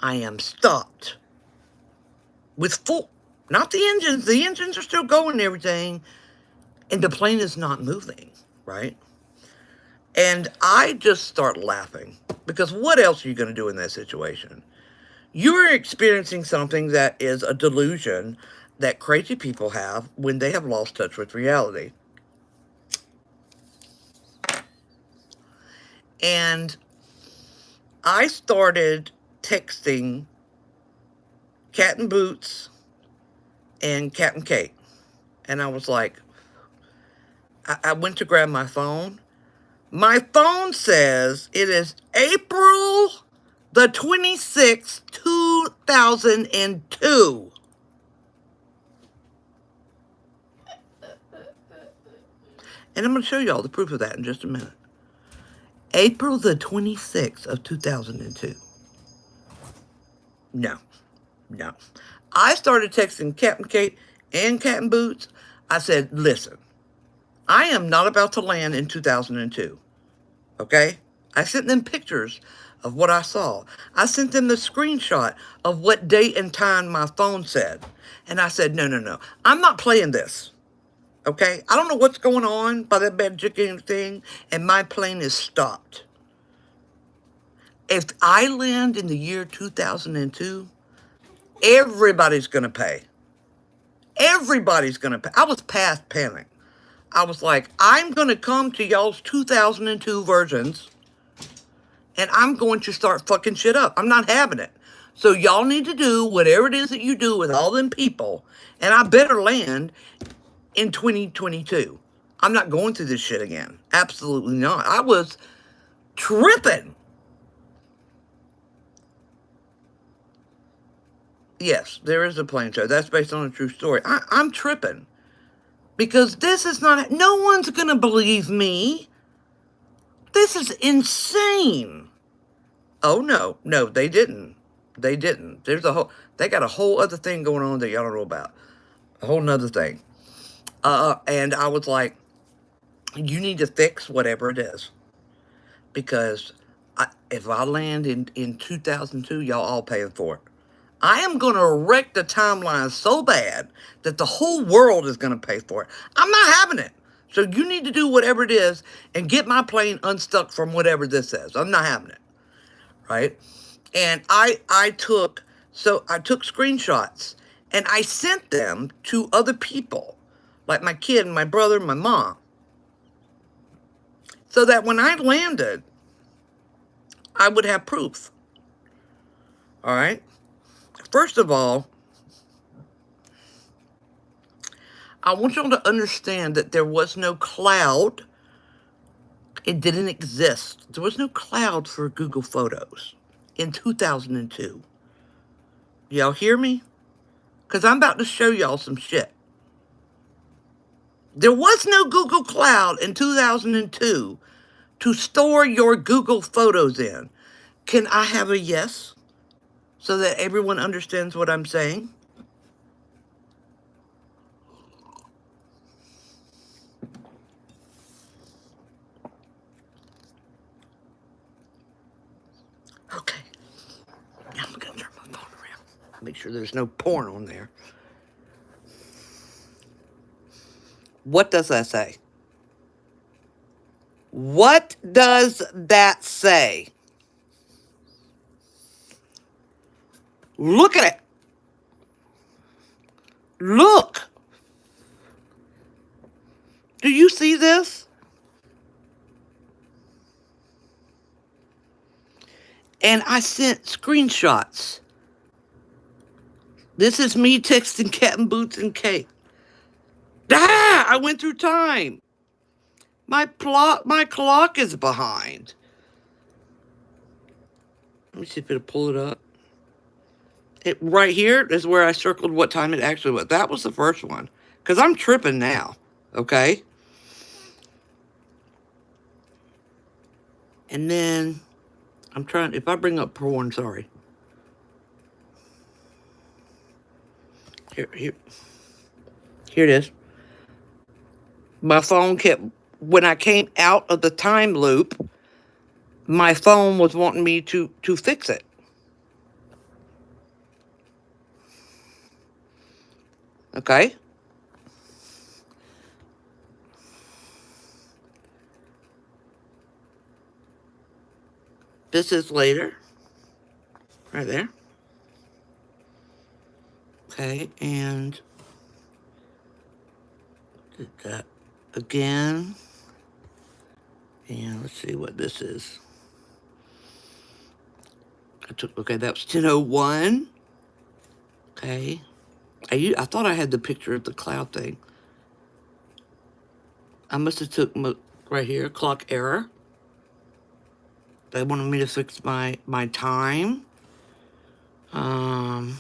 I am stopped. With full, not the engines. The engines are still going and everything. And the plane is not moving, right? And I just start laughing. Because what else are you going to do in that situation? You're experiencing something that is a delusion that crazy people have when they have lost touch with reality. And I started texting Cat and Boots and Captain Kate. And I was like, I went to grab my phone. My phone says it is April the 26th, 2002. And I'm going to show you all the proof of that in just a minute. April the 26th of 2002. No. I started texting Captain Kate and Captain Boots. I said, listen, I am not about to land in 2002. Okay? I sent them pictures of what I saw. I sent them the screenshot of what date and time my phone said. And I said, no. I'm not playing this. Okay? I don't know what's going on by that magic thing, and my plane is stopped. If I land in the year 2002, everybody's going to pay. Everybody's going to pay. I was past panic. I was like, I'm going to come to y'all's 2002 versions, and I'm going to start fucking shit up. I'm not having it. So y'all need to do whatever it is that you do with all them people, and I better land in 2022. I'm not going through this shit again. Absolutely not. I was tripping. Yes, there is a plane show. That's based on a true story. I'm tripping. Because this is not... No one's going to believe me. This is insane. Oh, no. No, they didn't. They didn't. There's a whole... They got a whole other thing going on that y'all don't know about. A whole nother thing. And I was like, you need to fix whatever it is. Because if I land in 2002, y'all all paying for it. I am going to wreck the timeline so bad that the whole world is going to pay for it. I'm not having it. So you need to do whatever it is and get my plane unstuck from whatever this is. I'm not having it. Right? And I took screenshots and I sent them to other people, like my kid and my brother and my mom, so that when I landed, I would have proof. All right? First of all, I want y'all to understand that there was no cloud. It didn't exist. There was no cloud for Google Photos in 2002. Y'all hear me? Because I'm about to show y'all some shit. There was no Google Cloud in 2002 to store your Google Photos in. Can I have a yes? So that everyone understands what I'm saying? Okay. Now I'm going to turn my phone around. Make sure there's no porn on there. What does that say? What does that say? Look at it. Look. Do you see this? And I sent screenshots. This is me texting Captain Boots and Kate. Ah! I went through time. My clock is behind. Let me see if it'll pull it up. Right here is where I circled what time it actually was. That was the first one. Because I'm tripping now. Okay? And then, I'm trying, if I bring up porn, sorry. Here it is. My phone kept, when I came out of the time loop, my phone was wanting me to fix it. Okay? This is later. Right there. Okay, and did that again. And let's see what this is. Okay, that was 10:01. Okay. I thought I had the picture of the cloud thing. I must have took right here, clock error. They wanted me to fix my time. And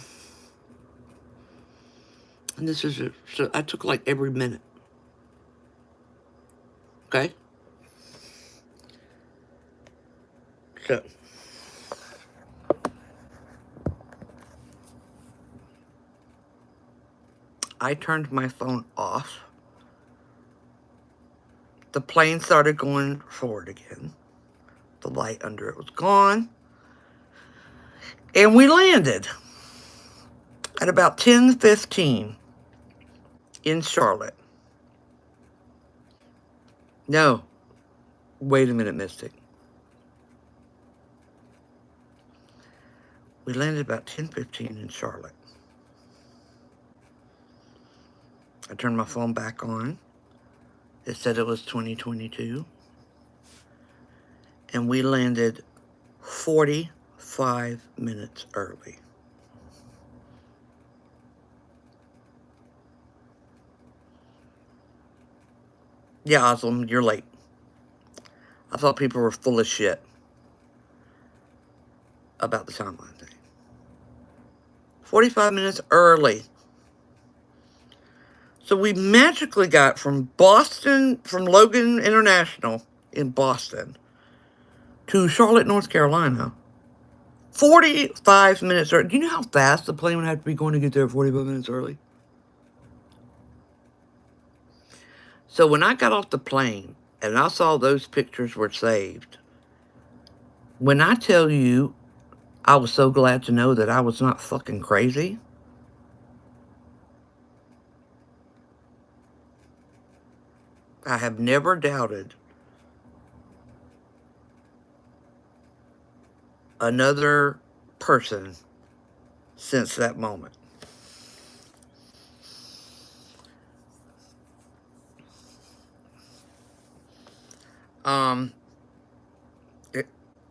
this is, so I took like every minute. Okay? So, I turned my phone off. The plane started going forward again. The light under it was gone. And we landed at about 10:15 in Charlotte. No, wait a minute, Mystic. We landed about 10:15 in Charlotte. I turned my phone back on. It said it was 2022. And we landed 45 minutes early. Yeah, Oslam, you're late. I thought people were full of shit about the timeline thing. 45 minutes early. So we magically got from Boston, from Logan International in Boston to Charlotte, North Carolina. 45 minutes early. Do you know how fast the plane would have to be going to get there 45 minutes early? So when I got off the plane and I saw those pictures were saved, when I tell you I was so glad to know that I was not fucking crazy. I have never doubted another person since that moment.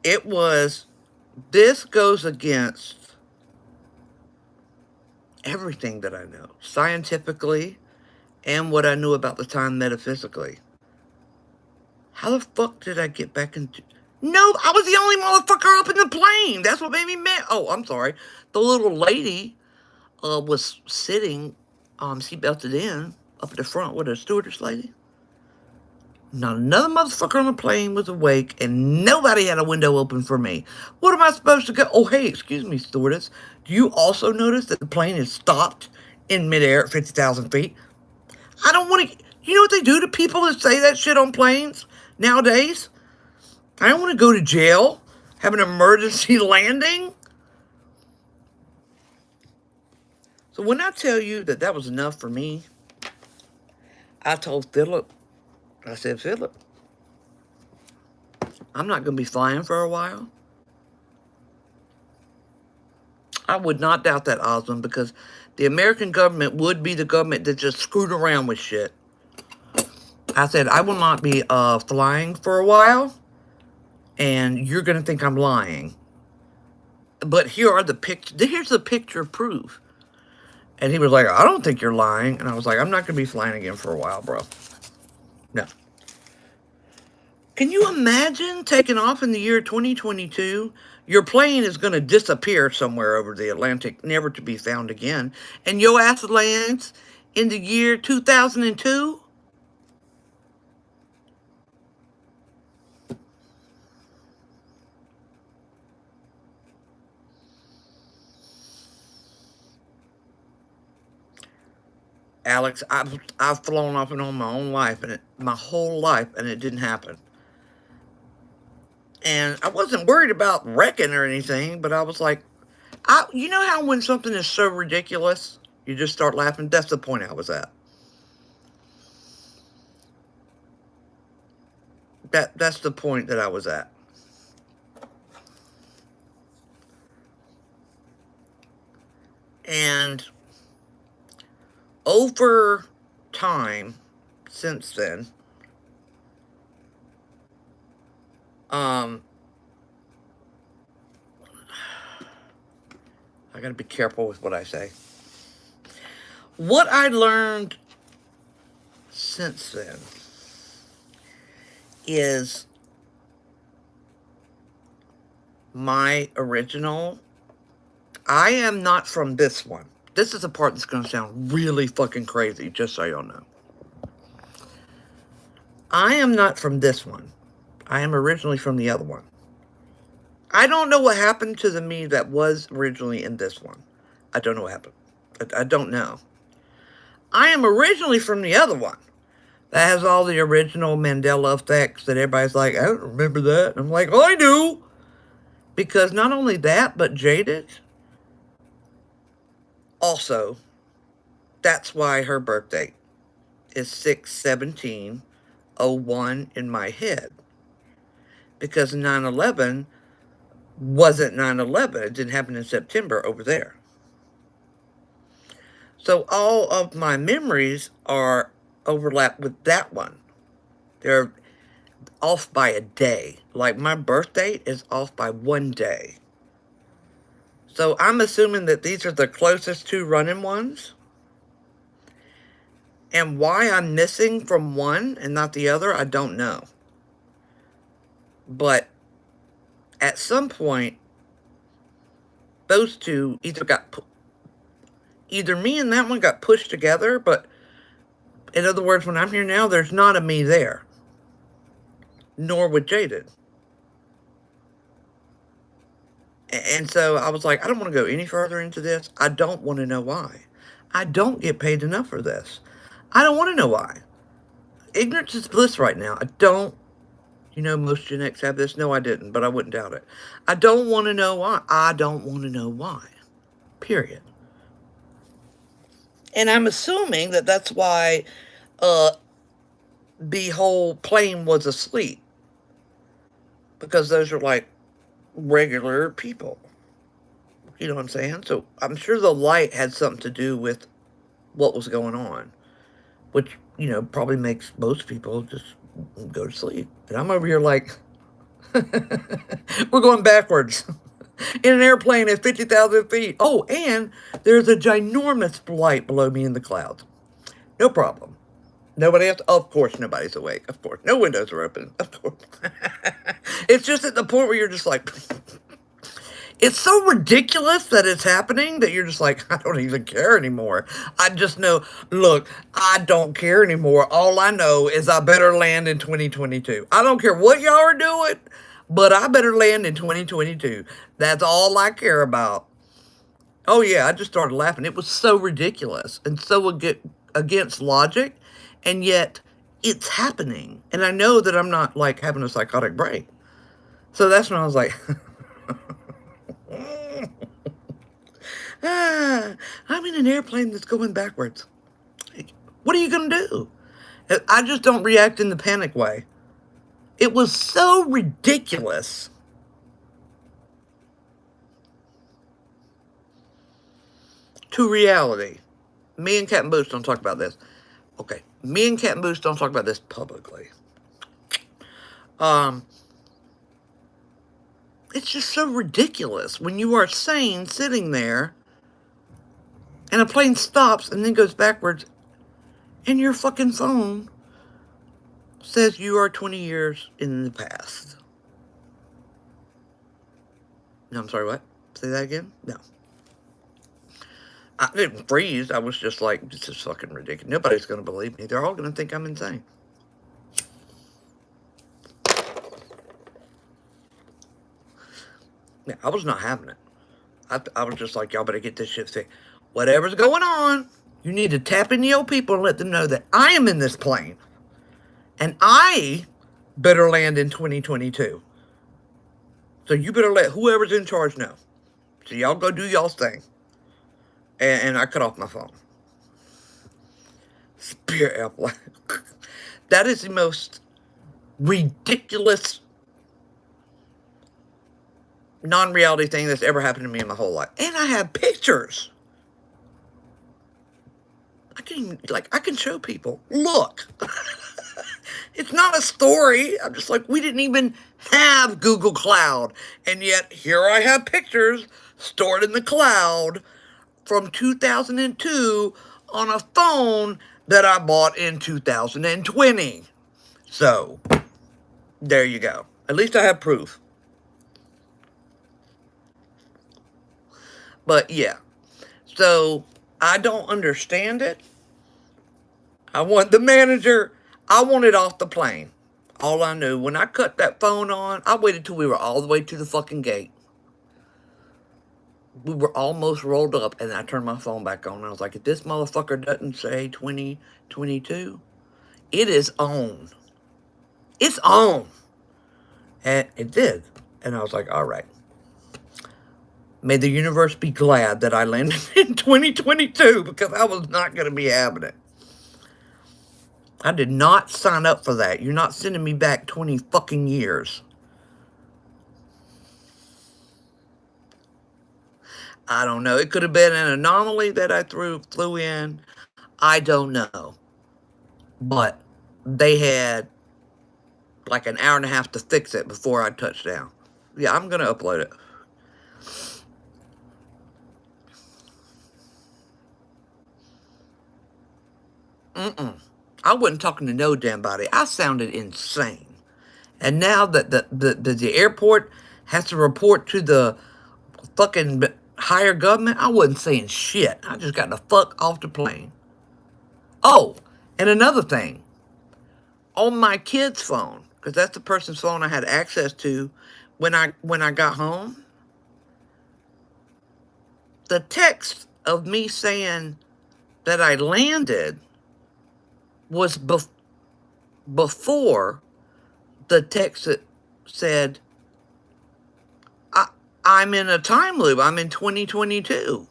It was, this goes against everything that I know, scientifically, and what I knew about the time metaphysically. How the fuck did I get back into... No, I was the only motherfucker up in the plane. That's what made me mad. Oh, I'm sorry. The little lady was sitting, seatbelted in, up at the front with a stewardess lady. Not another motherfucker on the plane was awake, and nobody had a window open for me. What am I supposed to go? Oh, hey, excuse me, stewardess. Do you also notice that the plane is stopped in midair at 50,000 feet? I don't want to... You know what they do to people that say that shit on planes nowadays? I don't want to go to jail, have an emergency landing. So when I tell you that that was enough for me, I told Philip, I said, Philip, I'm not going to be flying for a while. I would not doubt that, Osmond, because the American government would be the government that just screwed around with shit. I said, I will not be flying for a while, and you're going to think I'm lying. But here are the pictures. Here's the picture proof. And he was like, I don't think you're lying. And I was like, I'm not going to be flying again for a while, bro. No. Can you imagine taking off in the year 2022? Your plane is going to disappear somewhere over the Atlantic, never to be found again. And your ass lands in the year 2002? Alex, I've flown off and on my own life, and my whole life, and it didn't happen. And I wasn't worried about wrecking or anything, but I was like, you know how when something is so ridiculous, you just start laughing? That's the point I was at. That's the point that I was at. And over time, since then, I gotta be careful with what I say. What I learned since then is my original. I am not from this one. This is the part that's going to sound really fucking crazy, just so y'all know. I am not from this one. I am originally from the other one. I don't know what happened to the me that was originally in this one. I don't know what happened. I don't know. I am originally from the other one. That has all the original Mandela effects that everybody's like, I don't remember that. And I'm like, oh, I do. Because not only that, but jaded. Also, that's why her birthday is 6/17/01 in my head. Because 9/11 wasn't 9/11. It didn't happen in September over there. So all of my memories are overlapped with that one. They're off by a day. Like my birth date is off by one day. So I'm assuming that these are the closest two running ones. And why I'm missing from one and not the other, I don't know. But at some point, those two either me and that one got pushed together, but in other words, when I'm here now, there's not a me there. Nor with Jaded. And so I was like, I don't want to go any further into this. I don't want to know why. I don't get paid enough for this. I don't want to know why. Ignorance is bliss right now. I don't, most Gen X have this. No, I didn't, but I wouldn't doubt it. I don't want to know why. I don't want to know why. Period. And I'm assuming that that's why the whole plane was asleep. Because those are like regular people. You know what I'm saying? So I'm sure the light had something to do with what was going on. Which, probably makes most people just go to sleep. And I'm over here like, we're going backwards. In an airplane at 50,000 feet. Oh, and there's a ginormous light below me in the clouds. No problem. Nobody else? Of course nobody's awake. Of course. No windows are open. Of course. It's just at the point where you're just like, it's so ridiculous that it's happening that you're just like, I don't even care anymore. I just know, look, I don't care anymore. All I know is I better land in 2022. I don't care what y'all are doing, but I better land in 2022. That's all I care about. Oh yeah, I just started laughing. It was so ridiculous and so against logic, and yet it's happening. And I know that I'm not like having a psychotic break. So that's when I was like, I'm in an airplane that's going backwards. What are you going to do? I just don't react in the panic way. It was so ridiculous. To reality. Me and Captain Boost don't talk about this. Okay. Me and Captain Boost don't talk about this publicly. It's just so ridiculous when you are sane sitting there and a plane stops and then goes backwards and your fucking phone says you are 20 years in the past. No, I'm sorry, what? Say that again? No. I didn't freeze. I was just like, this is fucking ridiculous. Nobody's going to believe me. They're all going to think I'm insane. Yeah, I was not having it. I was just like, y'all better get this shit fixed. Whatever's going on, you need to tap into your people and let them know that I am in this plane. And I better land in 2022. So you better let whoever's in charge know. So y'all go do y'all's thing. And I cut off my phone. Spirit apple. That is the most ridiculous non-reality thing that's ever happened to me in my whole life. And I have pictures. I can show people. Look. It's not a story. I'm just like, we didn't even have Google Cloud. And yet, here I have pictures stored in the cloud from 2002 on a phone that I bought in 2020. So, There you go. At least I have proof. But yeah. So I don't understand it. I want the manager, I want it off the plane. All I knew, when I cut that phone on, I waited till we were all the way to the fucking gate. We were almost rolled up, and I turned my phone back on. I was like, if this motherfucker doesn't say 2022, it is on. It's on. And it did. And I was like, all right. May the universe be glad that I landed in 2022, because I was not going to be having it. I did not sign up for that. You're not sending me back 20 fucking years. I don't know. It could have been an anomaly that I flew in. I don't know. But they had like an hour and a half to fix it before I touched down. Yeah, I'm going to upload it. I wasn't talking to no damn body. I sounded insane. And now that the airport has to report to the fucking higher government, I wasn't saying shit. I just got the fuck off the plane. Oh, and another thing. On my kid's phone, because that's the person's phone I had access to when I got home, the text of me saying that I landed was before the text that said, I'm in a time loop. I'm in 2022.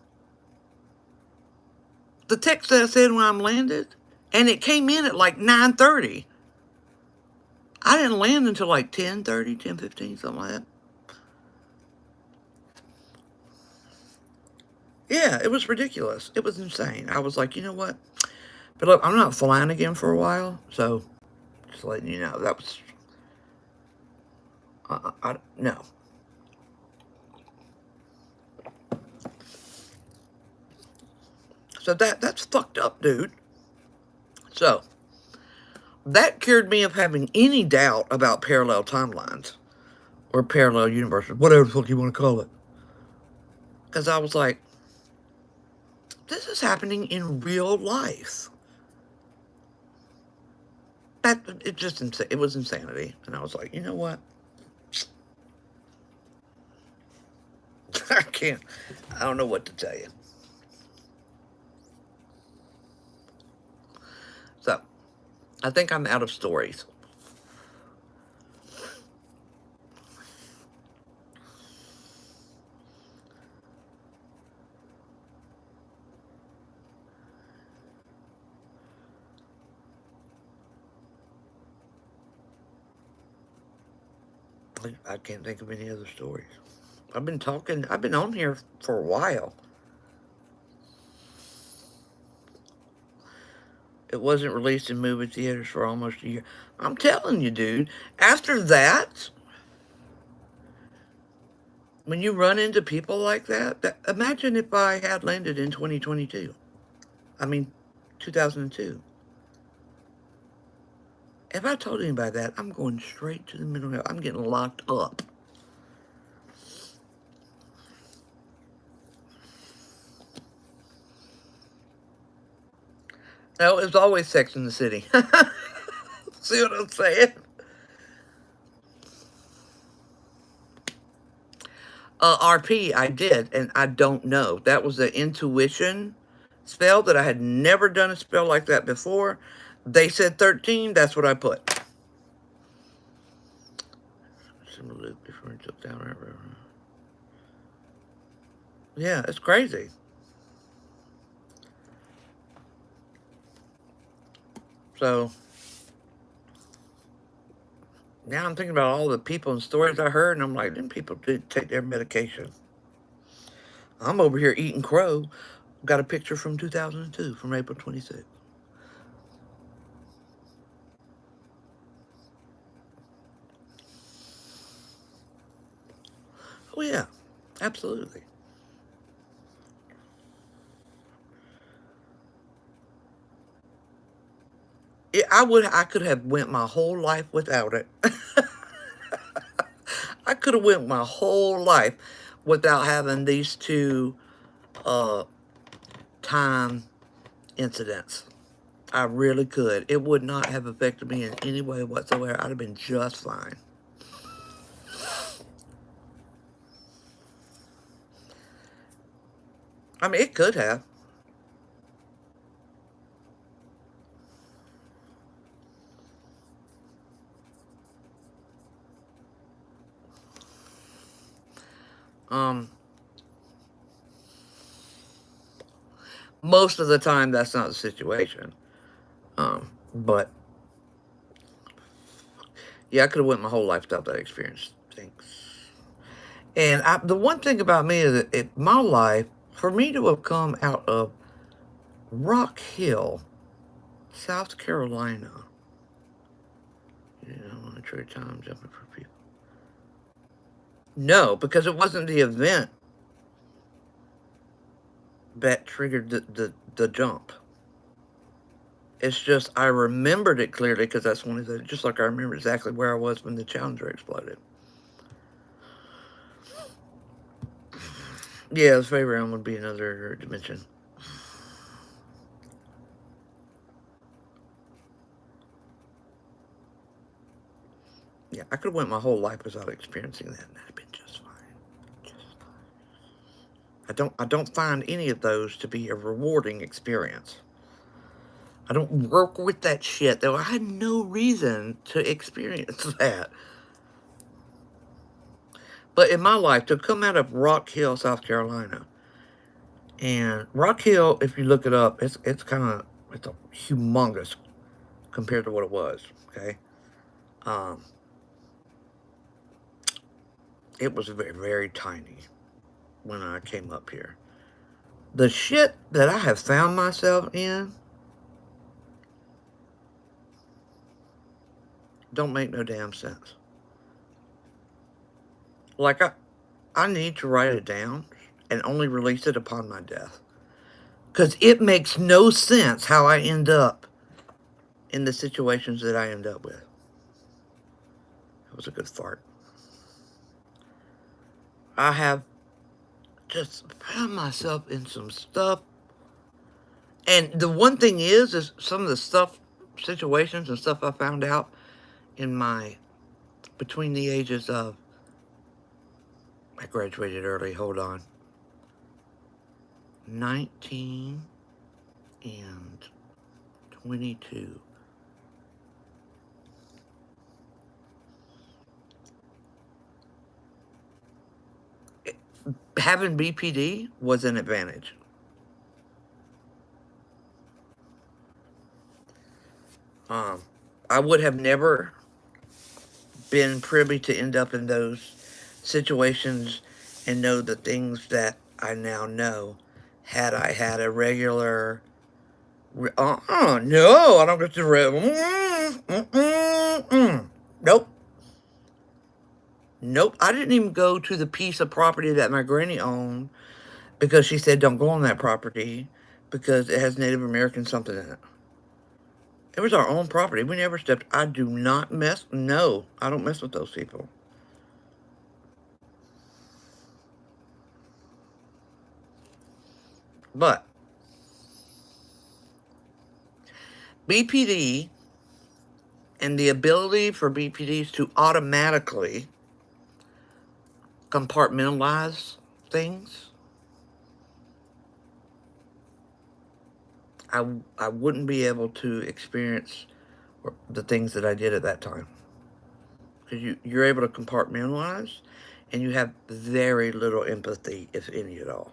The text that said when I'm landed, and it came in at like 9:30. I didn't land until like 10:30, 10:15, something like that. Yeah, it was ridiculous. It was insane. I was like, you know what? But look, I'm not flying again for a while, so just letting you know. That was... no. So that's fucked up, dude. So, that cured me of having any doubt about parallel timelines. Or parallel universes. Whatever the fuck you want to call it. Because I was like, this is happening in real life. It was insanity. And I was like, you know what? I don't know what to tell you. So, I think I'm out of stories. I can't think of any other stories. I've been on here for a while. It wasn't released in movie theaters for almost a year. I'm telling you, dude, after that, when you run into people like that, imagine if I had landed in 2022. I mean, 2002. If I told anybody that, I'm going straight to the mental health. I'm getting locked up. No, it was always Sex in the City. See what I'm saying? RP, I did, and I don't know. That was an intuition spell that I had never done a spell like that before. They said 13, that's what I put. Yeah, it's crazy. So, now I'm thinking about all the people and stories I heard, and I'm like, them people did take their medication. I'm over here eating crow. Got a picture from 2002, from April 26th. Oh, yeah, absolutely. I could have went my whole life without it. could have went my whole life without having these two time incidents. I really could. It would not have affected me in any way whatsoever. I'd have been just fine. I mean, it could have. Most of the time, that's not the situation. But yeah, I could have went my whole life without that experience. Thanks. And the one thing about me is that my life, for me to have come out of Rock Hill, South Carolina, you know, on a true time jumping for people. No, because it wasn't the event that triggered the jump. It's just I remembered it clearly because that's one of the, just like I remember exactly where I was when the Challenger exploded. Yeah, the favorite realm would be another dimension. Yeah, I could have went my whole life without experiencing that, and I'd been just fine. Just fine. I don't find any of those to be a rewarding experience. I don't work with that shit, though. I had no reason to experience that. But in my life, to come out of Rock Hill, South Carolina, and Rock Hill, if you look it up, it's kind of, it's a humongous compared to what it was, okay? It was very, very tiny when I came up here. The shit that I have found myself in don't make no damn sense. Like, I need to write it down and only release it upon my death. Because it makes no sense how I end up in the situations that I end up with. That was a good fart. I have just found myself in some stuff. And the one thing is some of the stuff, situations and stuff I found out in my, between the ages of, I graduated early, hold on, 19 and 22. Having BPD was an advantage. I would have never been privy to end up in those situations and know the things that I now know had I had a regular no, I don't get to nope. Nope, I didn't even go to the piece of property that my granny owned because she said don't go on that property because it has Native American something in it. It was our own property. We never stepped. I do not mess. No, I don't mess with those people. But BPD and the ability for BPDs to automatically compartmentalize things, I wouldn't be able to experience the things that I did at that time. Because you're able to compartmentalize, and you have very little empathy, if any at all.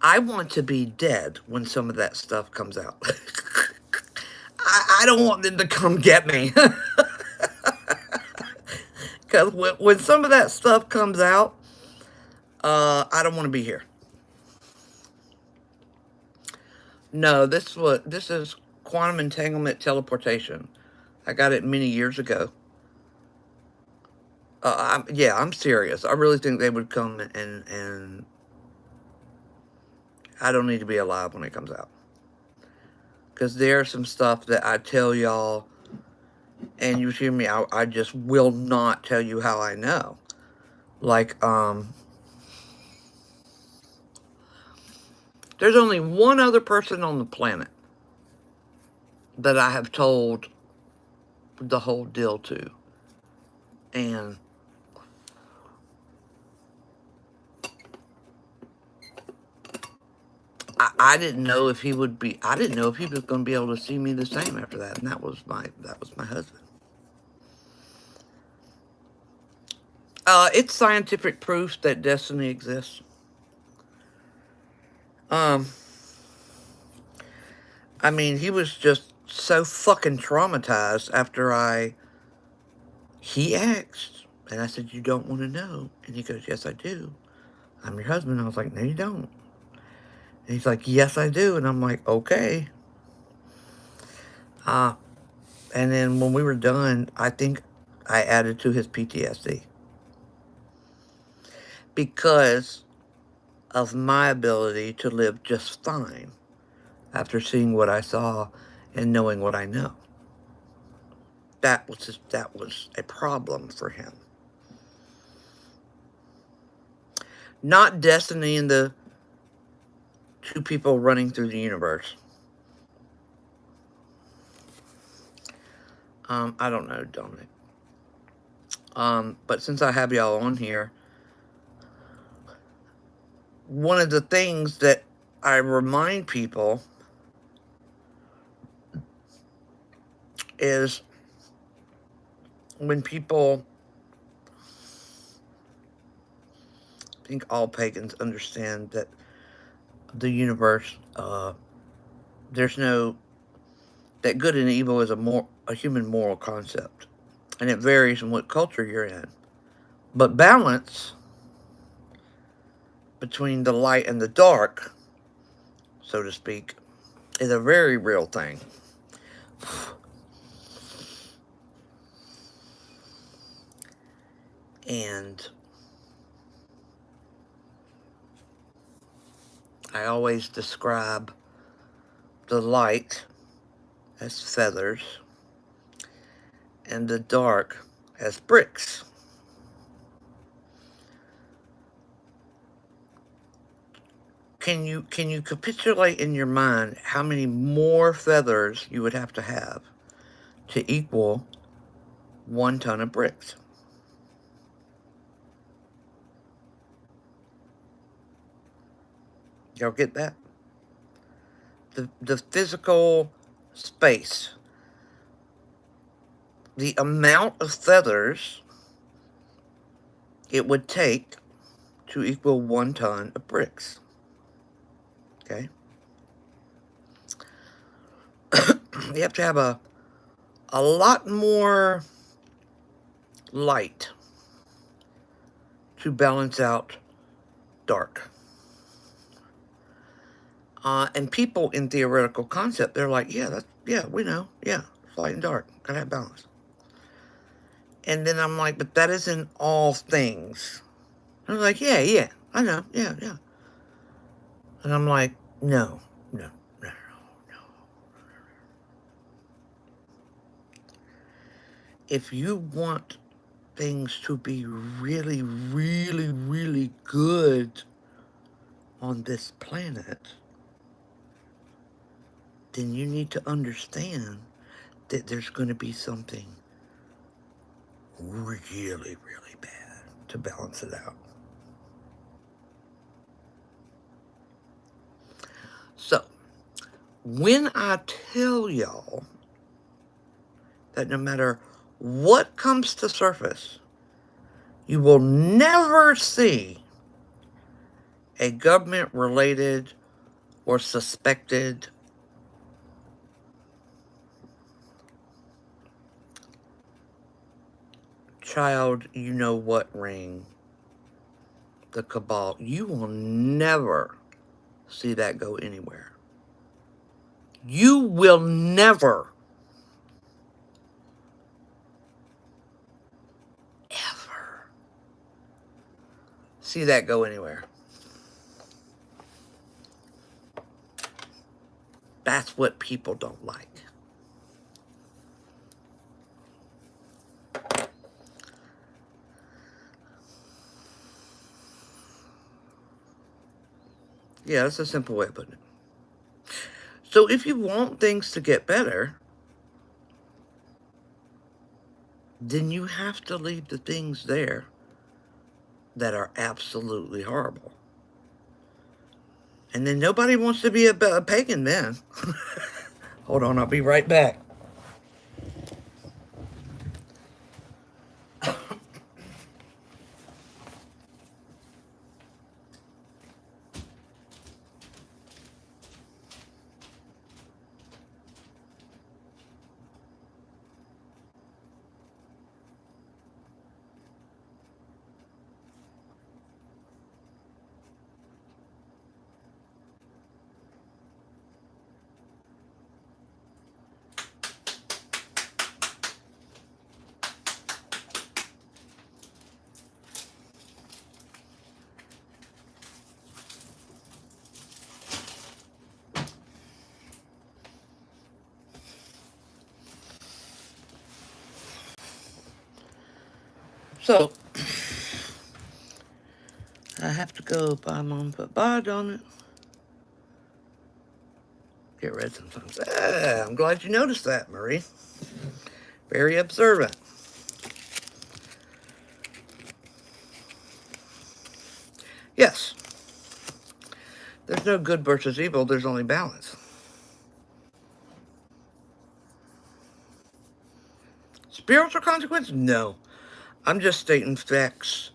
I want to be dead when some of that stuff comes out. I don't want them to come get me. Because when some of that stuff comes out, I don't want to be here. No, this is quantum entanglement teleportation. I got it many years ago. I'm serious. I really think they would come and I don't need to be alive when it comes out. Because there's some stuff that I tell y'all, and you hear me, I just will not tell you how I know. Like, there's only one other person on the planet that I have told the whole deal to. And I didn't know if he would be, I didn't know if he was going to be able to see me the same after that. And that was my husband. It's scientific proof that destiny exists. I mean, he was just so fucking traumatized after he asked, and I said, "You don't want to know?" And he goes, "Yes, I do. I'm your husband." I was like, "No, you don't." And he's like, "Yes, I do." And I'm like, "Okay." And then when we were done, I think I added to his PTSD because of my ability to live just fine after seeing what I saw and knowing what I know. That was a problem for him. Not destiny and the two people running through the universe. I don't know, Dominic. But since I have y'all on here, one of the things that I remind people is when people, I think all pagans understand that the universe, there's no, that good and evil is a human moral concept. And it varies in what culture you're in. But balance between the light and the dark, so to speak, is a very real thing. And I always describe the light as feathers and the dark as bricks. Can you capitulate in your mind how many more feathers you would have to equal 1 ton of bricks? Y'all get that? The physical space, the amount of feathers it would take to equal 1 ton of bricks. Okay? You have to have a lot more light to balance out dark. And people in theoretical concept, they're like, yeah, we know. Yeah, light and dark. Gotta have balance. And then I'm like, but that isn't all things. And they're like, yeah, I know, yeah. And I'm like, no. If you want things to be really, really, really good on this planet, then you need to understand that there's going to be something really, really bad to balance it out. So, when I tell y'all that no matter what comes to surface, you will never see a government-related or suspected child, you know what ring, the cabal, you will never see that go anywhere. You will never, ever see that go anywhere. That's what people don't like. Yeah, that's a simple way of putting it. So if you want things to get better, then you have to leave the things there that are absolutely horrible. And then nobody wants to be a pagan then. Hold on, I'll be right back. So, I have to go buy mom put bod on it. Get red sometimes. Ah, I'm glad you noticed that, Marie. Very observant. Yes. There's no good versus evil. There's only balance. Spiritual consequence? No. I'm just stating facts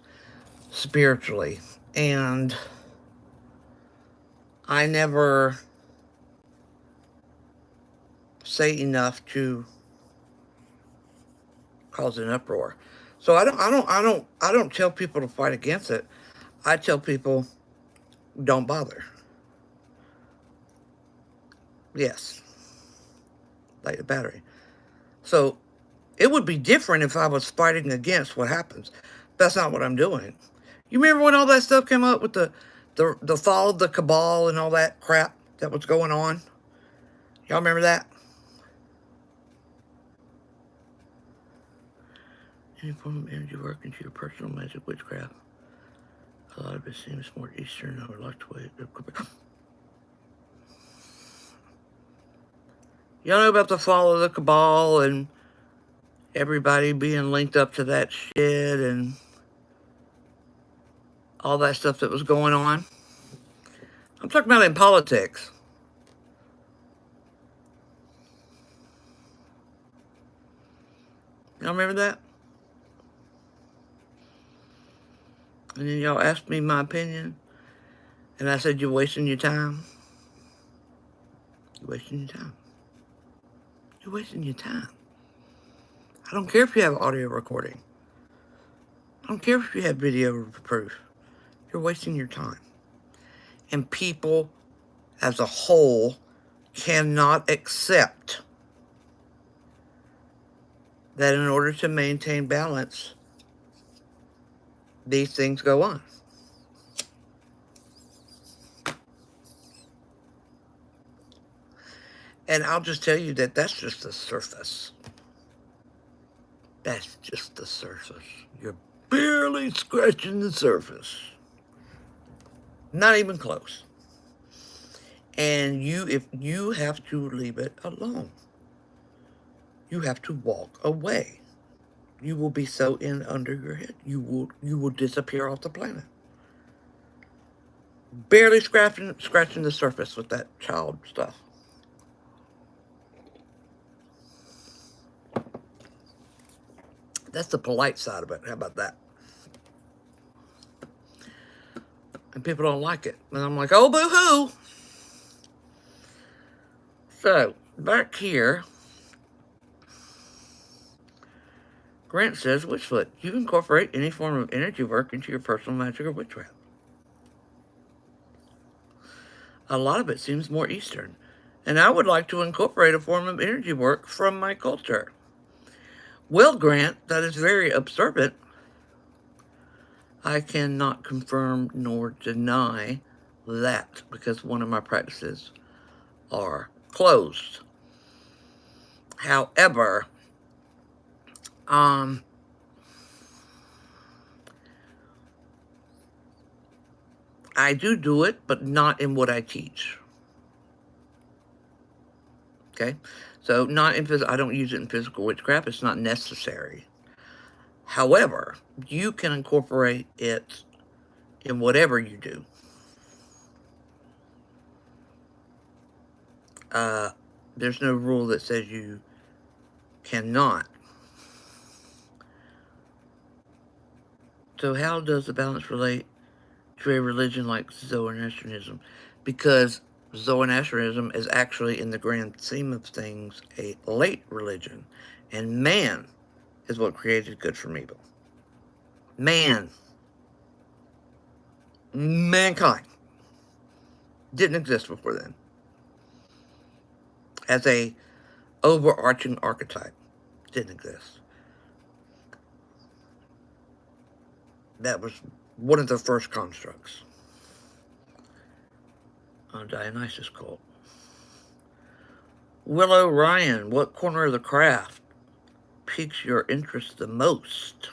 spiritually. And I never say enough to cause an uproar. So I don't tell people to fight against it. I tell people don't bother. Yes. Like the battery. So it would be different if I was fighting against what happens. That's not what I'm doing. You remember when all that stuff came up with the fall of the cabal and all that crap that was going on? Y'all remember that? Any form of energy work into your personal magic witchcraft. A lot of it seems more Eastern. I would like to wait. Y'all know about the fall of the cabal and everybody being linked up to that shit and all that stuff that was going on? I'm talking about in politics. Y'all remember that? And then y'all asked me my opinion, and I said, you're wasting your time. You're wasting your time. You're wasting your time. I don't care if you have audio recording. I don't care if you have video proof. You're wasting your time. And people as a whole cannot accept that in order to maintain balance, these things go on. And I'll just tell you that that's just the surface. That's just the surface. You're barely scratching the surface. Not even close. And if you have to leave it alone. You have to walk away. You will be so in under your head. You will disappear off the planet. Barely scratching the surface with that child stuff. That's the polite side of it. How about that? And people don't like it. And I'm like, oh, boo-hoo. So, back here, Grant says, Witchfoot, you incorporate any form of energy work into your personal magic or witchcraft. A lot of it seems more Eastern. And I would like to incorporate a form of energy work from my culture. Well, Grant, that is very observant. I cannot confirm nor deny that because one of my practices are closed. However, I do it, but not in what I teach. Okay? So not in I don't use it in physical witchcraft. It's not necessary. However, you can incorporate it in whatever you do. There's no rule that says you cannot. So how does the balance relate to a religion like Zoroastrianism? Because Zoroastrianism is actually, in the grand scheme of things, a late religion. And man is what created good from evil. Man. Mankind didn't exist before then as a overarching archetype. Didn't exist. That was one of the first constructs. Dionysus cult. Willow Ryan, what corner of the craft piques your interest the most?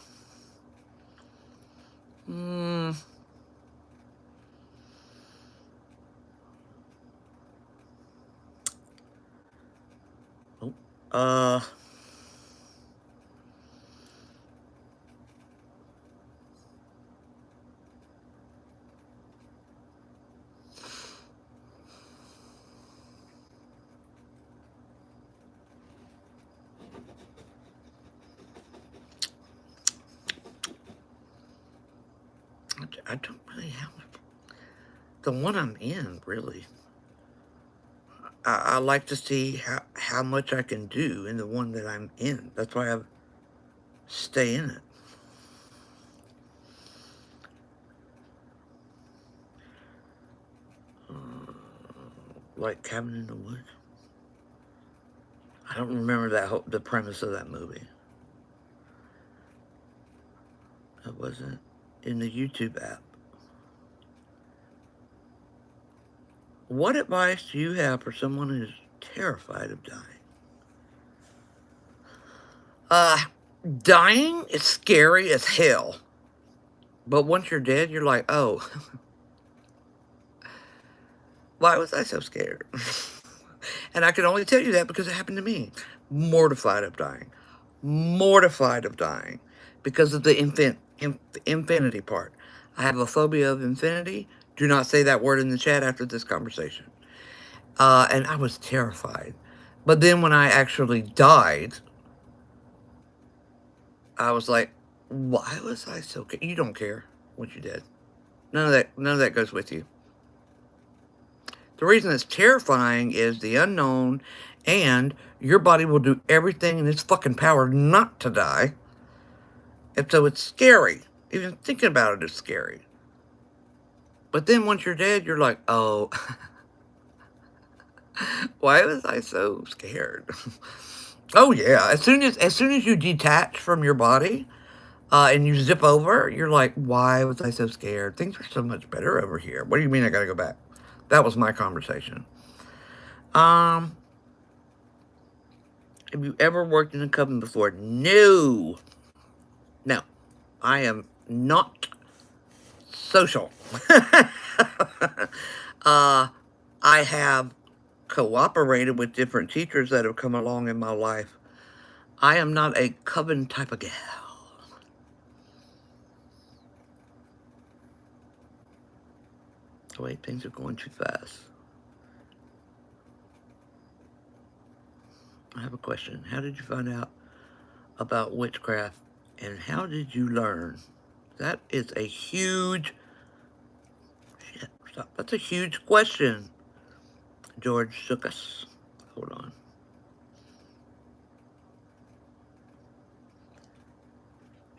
I don't really have the one I'm in, really. I like to see how much I can do in the one that I'm in. That's why I stay in it. Like Cabin in the Woods. I don't remember the premise of that movie. It wasn't in the YouTube app. What advice do you have for someone who's terrified of dying? Dying is scary as hell. But once you're dead, you're like, oh, why was I so scared? And I can only tell you that because it happened to me. Mortified of dying. Mortified of dying. Because of the infinity part. I have a phobia of infinity. Do not say that word in the chat after this conversation. And I was terrified. But then when I actually died, I was like, why was I so... You don't care what you did. None of that goes with you. The reason it's terrifying is the unknown, and your body will do everything in its fucking power not to die. And so it's scary. Even thinking about it is scary. But then once you're dead, you're like, oh, why was I so scared? Oh yeah, as soon as you detach from your body, and you zip over, you're like, why was I so scared? Things are so much better over here. What do you mean I gotta go back? That was my conversation. Have you ever worked in a coven before? No. No. I am not social. I have cooperated with different teachers that have come along in my life. I am not a coven type of gal. Oh, wait, things are going too fast. I have a question. How did you find out about witchcraft, and how did you learn? That is a huge... Shit, stop. That's a huge question. George Sukas. Hold on.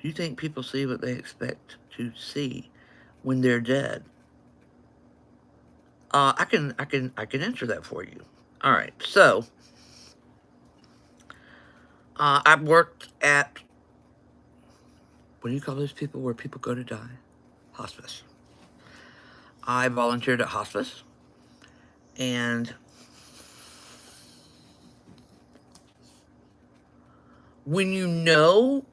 Do you think people see what they expect to see when they're dead? I can answer that for you. All right, so I've worked at, what do you call those people where people go to die? Hospice. I volunteered at Hospice, and when you know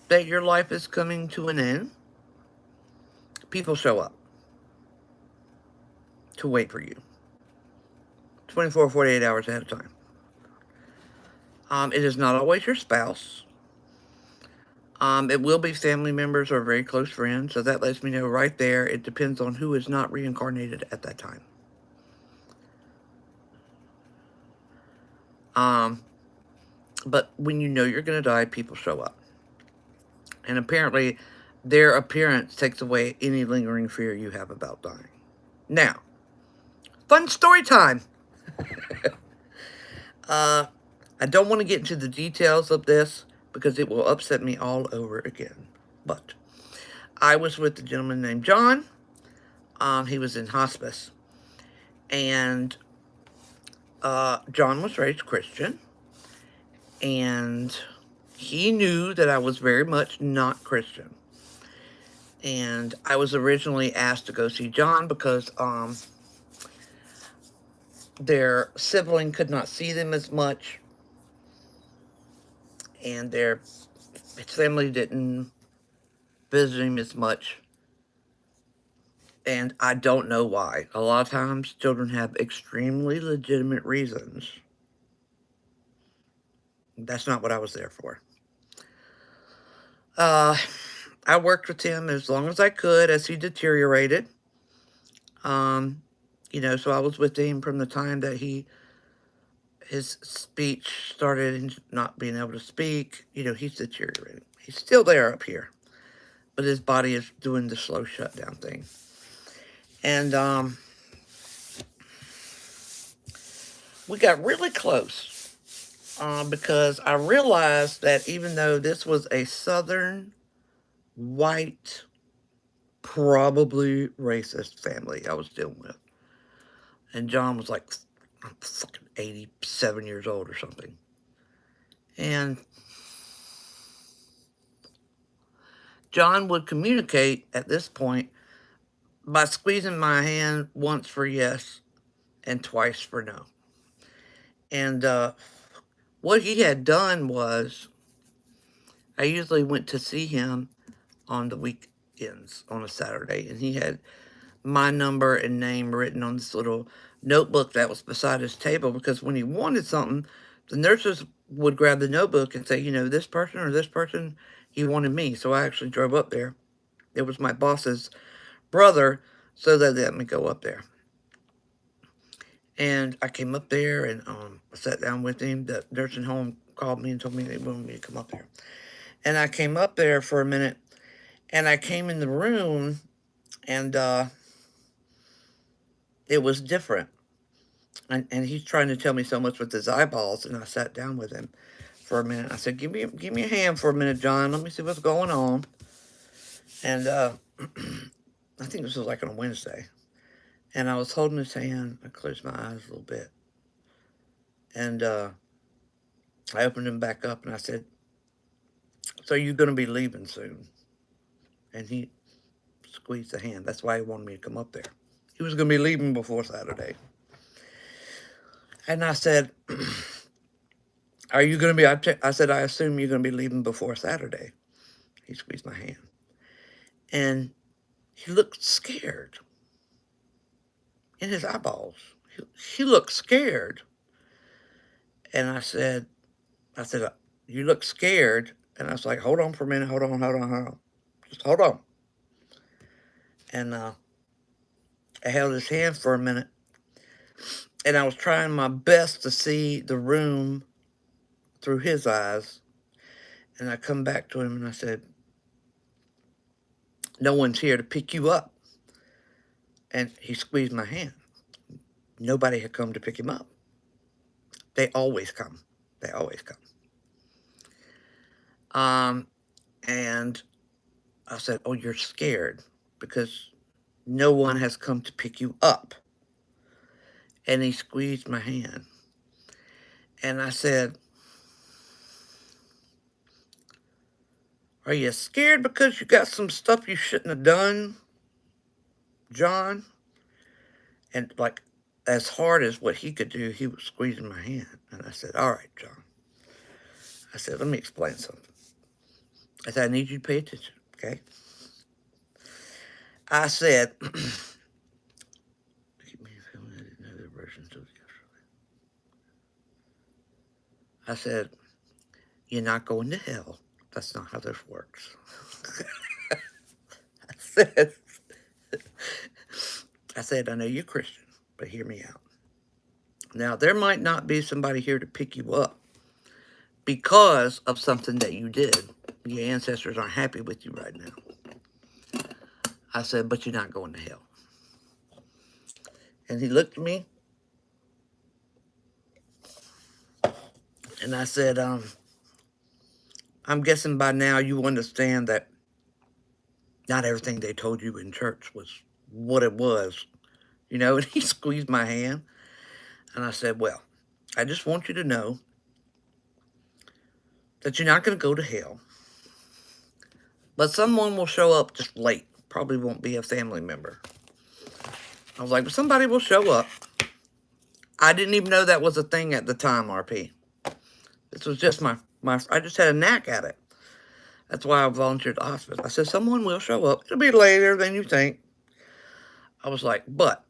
that your life is coming to an end, people show up to wait for you 24, 48 hours ahead of time. It is not always your spouse. It will be family members or very close friends, so that lets me know right there it depends on who is not reincarnated at that time. But when you know you're going to die, people show up. And apparently, their appearance takes away any lingering fear you have about dying. Now, fun story time. I don't want to get into the details of this because it will upset me all over again. But I was with a gentleman named John. He was in hospice. And John was raised Christian. And he knew that I was very much not Christian. And I was originally asked to go see John because their sibling could not see them as much. And his family didn't visit him as much. And I don't know why. A lot of times, children have extremely legitimate reasons. That's not what I was there for. I worked with him as long as I could as he deteriorated. So I was with him from the time that his speech started not being able to speak. He's deteriorating. He's still there up here, but his body is doing the slow shutdown thing. And we got really close because I realized that even though this was a southern, white, probably racist family I was dealing with, and John was like fucking 87 years old or something. And John would communicate at this point by squeezing my hand once for yes and twice for no. And what he had done was, I usually went to see him on the weekends on a Saturday, and he had my number and name written on this little notebook that was beside his table, because when he wanted something, the nurses would grab the notebook and say, this person or this person, he wanted me. So I actually drove up there. It was my boss's brother, so they let me go up there. And I came up there and I sat down with him. The nursing home called me and told me they wanted me to come up there. And I came up there for a minute, and I came in the room, and it was different. And he's trying to tell me so much with his eyeballs, and I sat down with him for a minute. I said, give me a hand for a minute, John. Let me see what's going on. And I think this was like on a Wednesday. And I was holding his hand. I closed my eyes a little bit. And I opened them back up, and I said, so you're going to be leaving soon? And he squeezed the hand. That's why he wanted me to come up there. He was going to be leaving before Saturday. And I said, are you going to be, I said, I assume you're going to be leaving before Saturday. He squeezed my hand. And he looked scared in his eyeballs. He looked scared. And I said, you look scared. And I was like, hold on for a minute. Hold on. Just hold on. And I held his hand for a minute. And I was trying my best to see the room through his eyes. And I come back to him and I said, no one's here to pick you up. And he squeezed my hand. Nobody had come to pick him up. They always come. And I said, oh, you're scared because no one has come to pick you up. And he squeezed my hand. And I said, are you scared because you got some stuff you shouldn't have done, John? And like, as hard as what he could do, he was squeezing my hand. And I said, all right, John. I said, let me explain something. I said, I need you to pay attention, okay? I said, keep me feeling I didn't know their versions of yesterday. I said, you're not going to hell. That's not how this works. I said, I know you're Christian, but hear me out. Now, there might not be somebody here to pick you up because of something that you did. Your ancestors aren't happy with you right now. I said, but you're not going to hell. And he looked at me, and I said, I'm guessing by now you understand that not everything they told you in church was what it was. You know, and he squeezed my hand, and I said, well, I just want you to know that you're not going to go to hell. But someone will show up just late. Probably won't be a family member. I was like, but somebody will show up. I didn't even know that was a thing at the time, RP. This was just my I just had a knack at it. That's why I volunteered at the hospice. I said, someone will show up. It'll be later than you think. I was like, but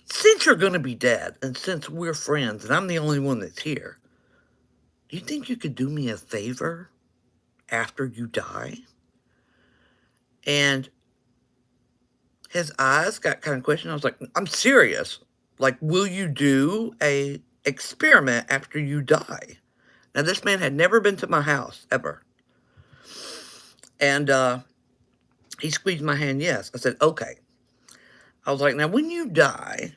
since you're going to be dead, and since we're friends, and I'm the only one that's here, do you think you could do me a favor after you die? And his eyes got kind of questioned. I was like, I'm serious. Like, will you do a experiment after you die? Now, this man had never been to my house, ever. And he squeezed my hand, yes. I said, okay. I was like, now, when you die,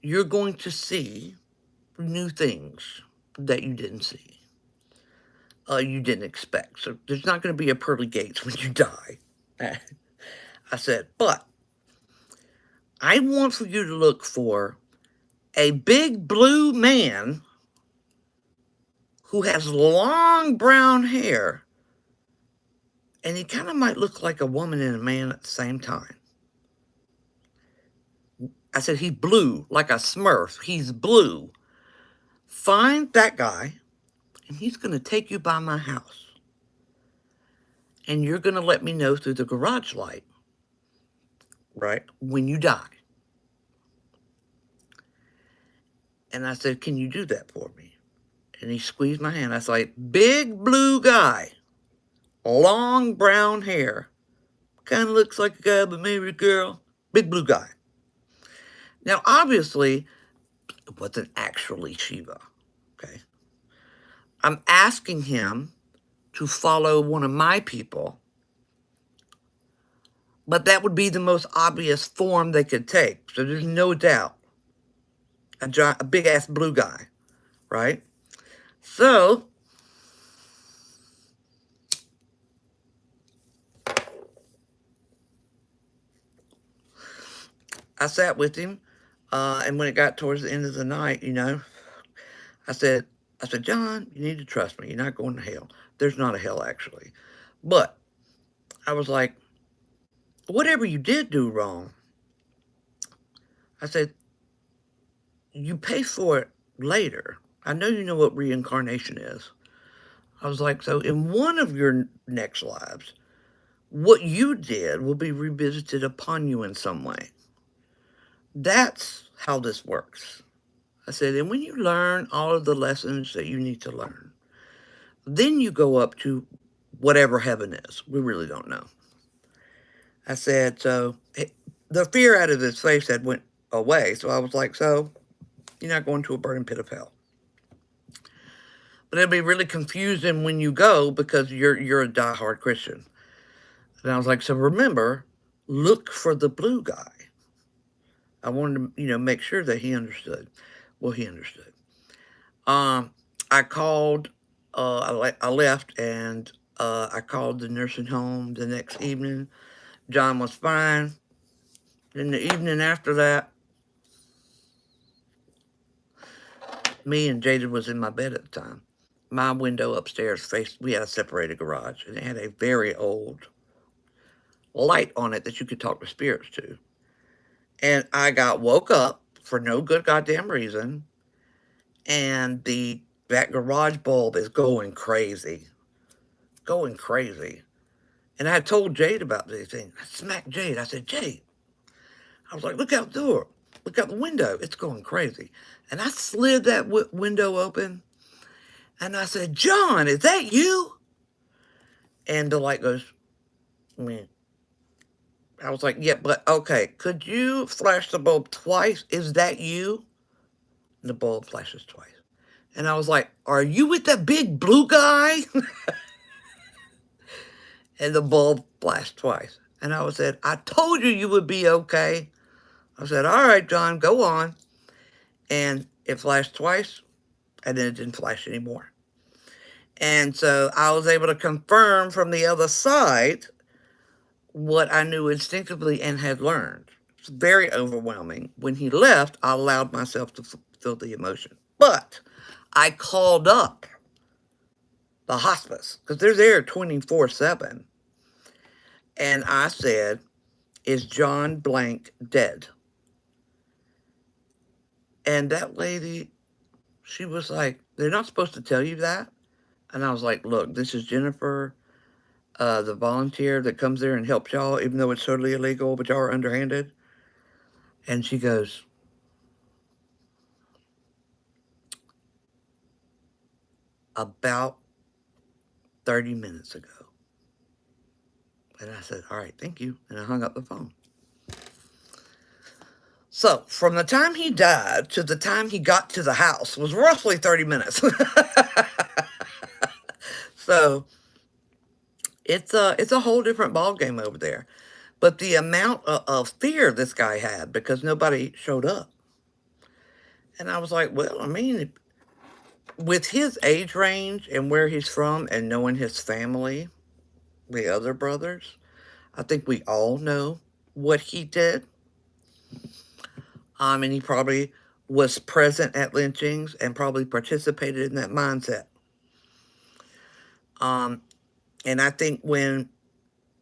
you're going to see new things that you didn't see. You didn't expect. So there's not going to be a pearly gates when you die. I said, but I want for you to look for a big blue man who has long brown hair, and he kind of might look like a woman and a man at the same time. I said, he's blue, like a Smurf. He's blue. Find that guy, and he's going to take you by my house. And you're going to let me know through the garage light, right, when you die. And I said, can you do that for me? And he squeezed my hand. I was like, big blue guy, long brown hair, kind of looks like a guy, but maybe a girl. Big blue guy. Now, obviously, it wasn't actually Shiva, okay? I'm asking him to follow one of my people, but that would be the most obvious form they could take. So there's no doubt. A big-ass blue guy, right? So, I sat with him, and when it got towards the end of the night, you know, I said, John, you need to trust me. You're not going to hell. There's not a hell, actually. But I was like, whatever you did do wrong, I said, you pay for it later. I know you know what reincarnation is. I was like, so in one of your next lives, what you did will be revisited upon you in some way. That's how this works. I said, and when you learn all of the lessons that you need to learn, then you go up to whatever heaven is. We really don't know. I said, so the fear out of his face had went away. So I was like, so you're not going to a burning pit of hell. But it'll be really confusing when you go because you're a diehard Christian. And I was like, so remember, look for the blue guy. I wanted to, make sure that he understood. Well, he understood. I called, I left, and I called the nursing home the next evening. John was fine. Then the evening after that, me and Jada was in my bed at the time. My window upstairs we had a separated garage, and it had a very old light on it that you could talk to spirits to. And I got woke up for no good goddamn reason, and the that garage bulb is going crazy. Going crazy. And I told Jade about these things. I smacked Jade. I said, Jade, I was like, look out the door. Look out the window. It's going crazy. And I slid that window open. And I said, John, is that you? And the light goes, meh. I was like, yeah, but okay. Could you flash the bulb twice? Is that you? And the bulb flashes twice. And I was like, are you with that big blue guy? And the bulb flashed twice. And I said, I told you would be okay. I said, all right, John, go on. And it flashed twice, and then it didn't flash anymore. And so I was able to confirm from the other side what I knew instinctively and had learned. It's very overwhelming. When he left, I allowed myself to feel the emotion. But I called up the hospice, because they're there 24/7. And I said, is John blank dead? And that lady, she was like, they're not supposed to tell you that. And I was like, look, this is Jennifer, the volunteer that comes there and helps y'all, even though it's totally illegal, but y'all are underhanded. And she goes, about 30 minutes ago. And I said, all right, thank you. And I hung up the phone. So from the time he died to the time he got to the house was roughly 30 minutes. So it's a whole different ballgame over there. But the amount of fear this guy had because nobody showed up. And I was like, well, I mean, with his age range and where he's from and knowing his family, the other brothers, I think we all know what he did. And he probably was present at lynchings and probably participated in that mindset. And I think when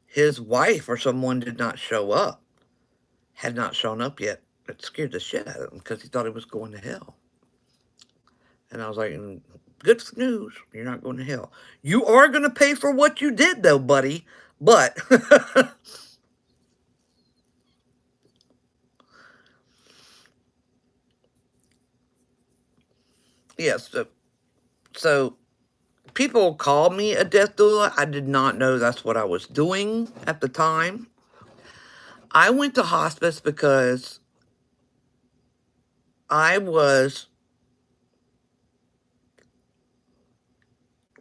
his wife or someone did not show up, had not shown up yet, it scared the shit out of him because he thought he was going to hell. And I was like, good news, you're not going to hell. You are going to pay for what you did, though, buddy. But yes, so people call me a death doula. I did not know that's what I was doing at the time. I went to hospice because I was,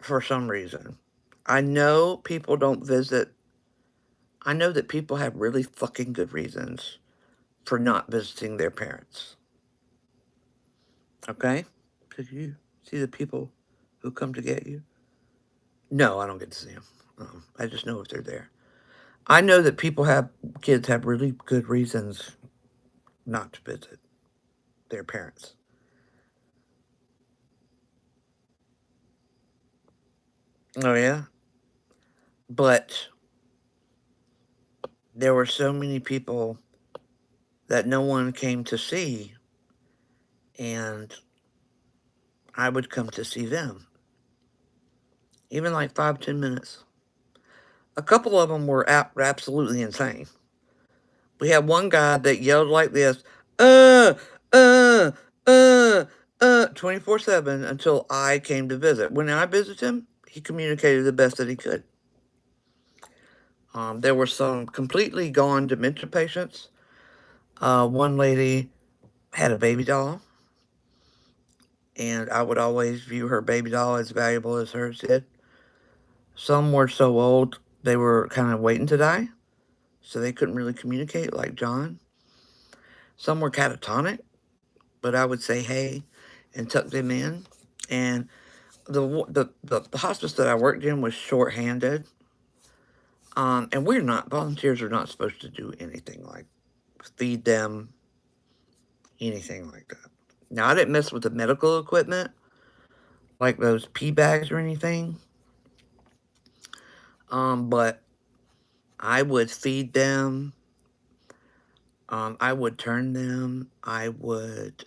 for some reason, I know people don't visit. I know that people have really fucking good reasons for not visiting their parents. Okay? Did you see the people who come to get you? No, I don't get to see them. I just know if they're there. I know that kids have really good reasons not to visit their parents. Oh, yeah? But there were so many people that no one came to see, and I would come to see them. Even like 5-10 minutes. A couple of them were absolutely insane. We had one guy that yelled like this, 24/7 until I came to visit. When I visited him, he communicated the best that he could. There were some completely gone dementia patients. One lady had a baby doll, and I would always view her baby doll as valuable as hers did. Some were so old, they were kind of waiting to die, so they couldn't really communicate like John. Some were catatonic, but I would say hey and tuck them in. And the hospice that I worked in was short-handed. And volunteers are not supposed to do anything like feed them, anything like that. Now, I didn't mess with the medical equipment, like those pee bags or anything. But I would feed them. I would turn them. I would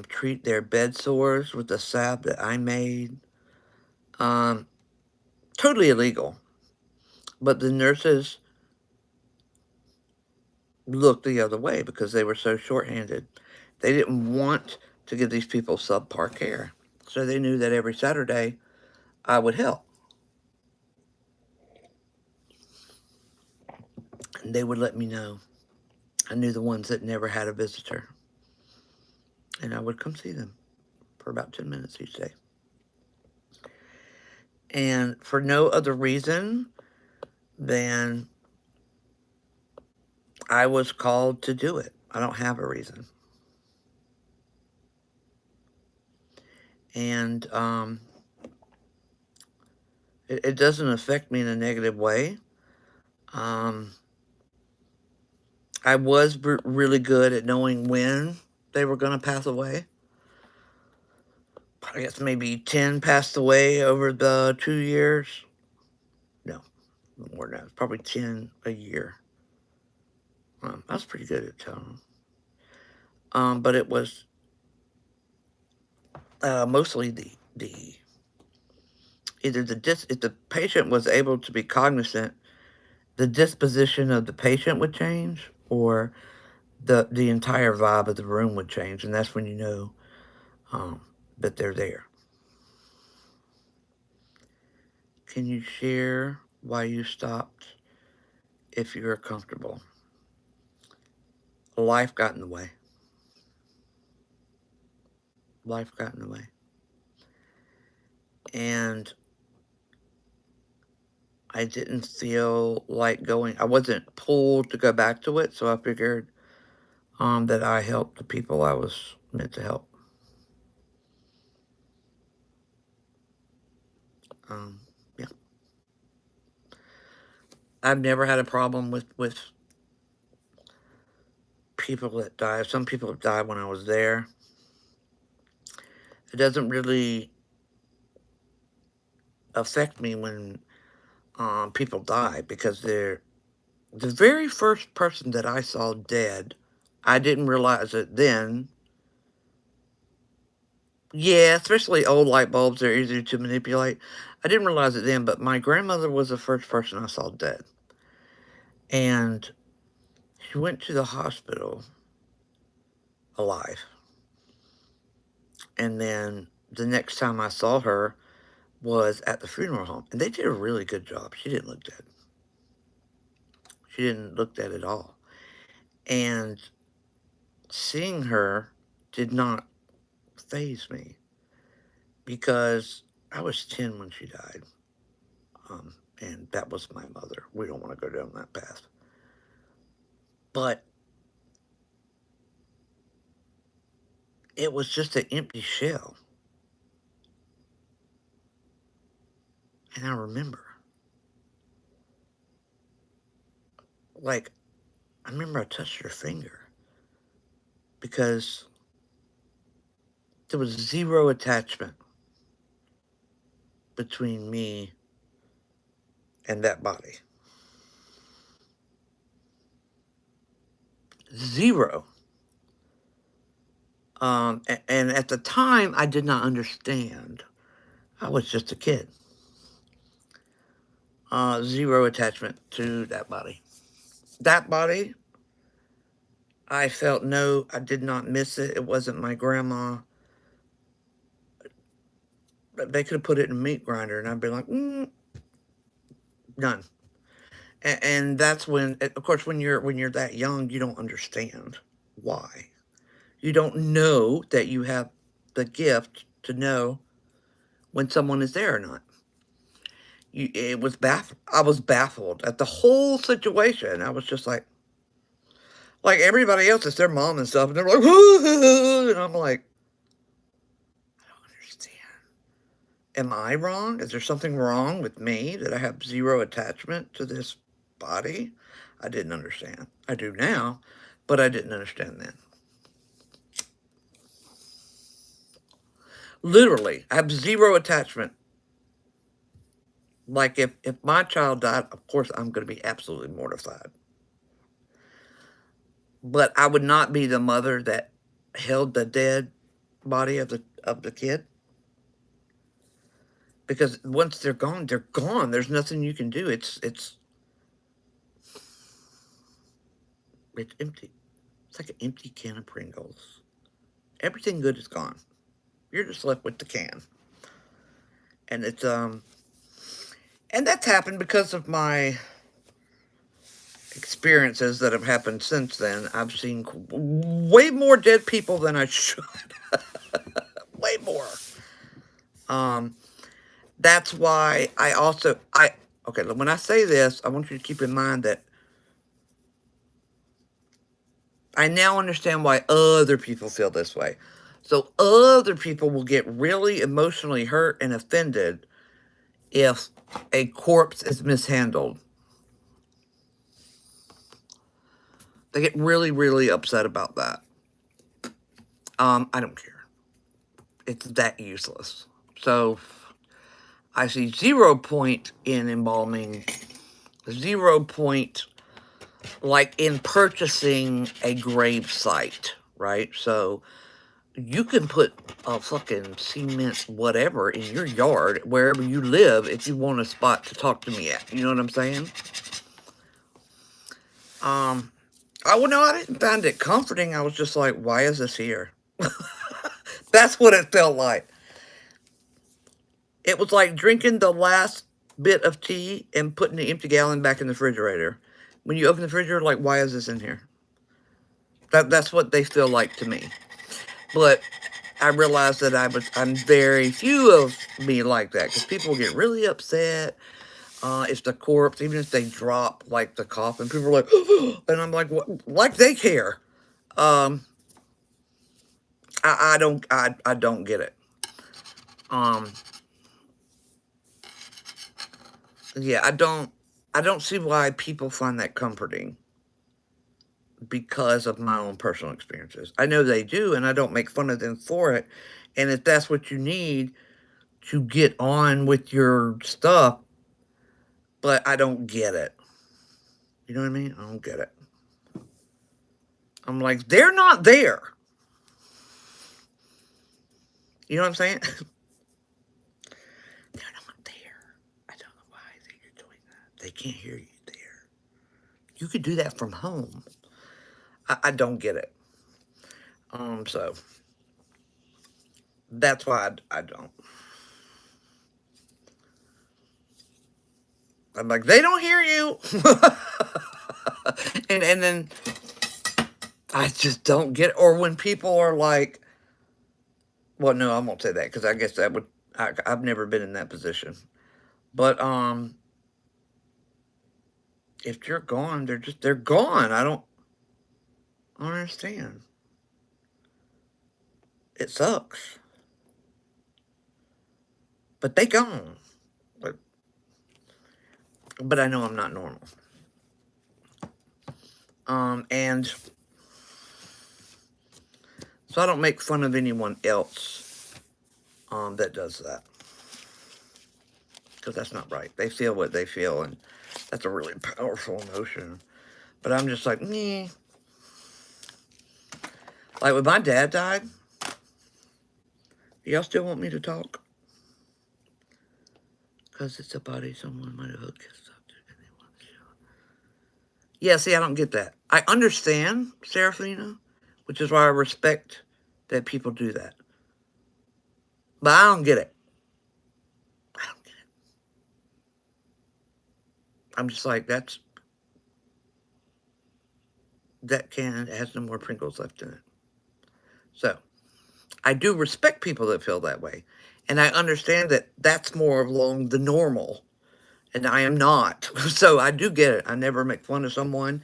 treat their bed sores with the salve that I made. Totally illegal. But the nurses looked the other way because they were so shorthanded. They didn't want to give these people subpar care. So they knew that every Saturday I would help. And they would let me know. I knew the ones that never had a visitor. And I would come see them for about 10 minutes each day. And for no other reason than I was called to do it. I don't have a reason. And it doesn't affect me in a negative way. I was really good at knowing when they were going to pass away. I guess maybe 10 passed away over the 2 years. No, more than that. Probably 10 a year. I was pretty good at telling them. But it was mostly if the patient was able to be cognizant, the disposition of the patient would change, or the entire vibe of the room would change, and that's when you know that they're there. Can you share why you stopped if you're comfortable? Life got in the way. Life got in the way. And I didn't feel like going. I wasn't pulled to go back to it, so I figured that I helped the people I was meant to help. Yeah. I've never had a problem with people that die. Some people have died when I was there. It doesn't really affect me when people die, because they're the very first person that I saw dead. I didn't realize it then. Yeah, especially old light bulbs, they're easier to manipulate. I didn't realize it then, but my grandmother was the first person I saw dead. And she went to the hospital alive. And then the next time I saw her was at the funeral home. And they did a really good job. She didn't look dead. She didn't look dead at all. And seeing her did not faze me, because I was 10 when she died. And that was my mother. We don't want to go down that path. But it was just an empty shell. And I remember. I remember I touched her finger, because there was zero attachment between me and that body. Zero. And at the time, I did not understand. I was just a kid. Zero attachment to that body. That body, I felt I did not miss it. It wasn't my grandma. They could have put it in a meat grinder, and I'd be like, none. And that's when, of course, when you're that young, you don't understand why. You don't know that you have the gift to know when someone is there or not. I was baffled at the whole situation. I was just like everybody else, it's their mom and stuff, and they're like, and I'm like, I don't understand. Am I wrong? Is there something wrong with me that I have zero attachment to this body? I didn't understand. I do now, but I didn't understand then. Literally, I have zero attachment. Like, if my child died, of course I'm going to be absolutely mortified. But I would not be the mother that held the dead body of the kid. Because once they're gone, they're gone. There's nothing you can do. It's empty. It's like an empty can of Pringles. Everything good is gone. You're just left with the can. And it's and that's happened because of my experiences that have happened since then. I've seen way more dead people than I should. Way more. That's why okay, when I say this, I want you to keep in mind that I now understand why other people feel this way. So other people will get really emotionally hurt and offended if a corpse is mishandled. They get really, really upset about that. I don't care. It's that useless. So I see 0 point in embalming, 0 point like in purchasing a grave site, right? So you can put a fucking cement whatever in your yard, wherever you live, if you want a spot to talk to me at. You know what I'm saying? I didn't find it comforting. I was just like, why is this here? That's what it felt like. It was like drinking the last bit of tea and putting the empty gallon back in the refrigerator. When you open the refrigerator, like, why is this in here? That's what they feel like to me. But I realized that I'm very few of me like that, because people get really upset if the corpse, even if they drop like the coffin, people are like, and I'm like, what? Like they care. I don't get it. Yeah, I don't see why people find that comforting, because of my own personal experiences. I know they do, and I don't make fun of them for it. And if that's what you need to get on with your stuff, but I don't get it. You know what I mean? I don't get it. I'm like, they're not there. You know what I'm saying? They're not there. I don't know why you're doing that. They can't hear you there. You could do that from home. I don't get it. So that's why I don't. I'm like, they don't hear you. and then I just don't get it. Or when people are like, well, no, I won't say that, because I guess that would, I've never been in that position. But if they're gone, they're gone. I don't understand. It sucks. But they gone. But I know I'm not normal. And so I don't make fun of anyone else that does that, because that's not right. They feel what they feel, and that's a really powerful emotion. But I'm just like, meh. Like when my dad died, y'all still want me to talk? Because it's a body someone might have hooked us up to. Yeah, see, I don't get that. I understand, Serafina, which is why I respect that people do that. But I don't get it. I don't get it. I'm just like, that can has no more Pringles left in it. So, I do respect people that feel that way. And I understand that that's more along the normal. And I am not. So I do get it. I never make fun of someone.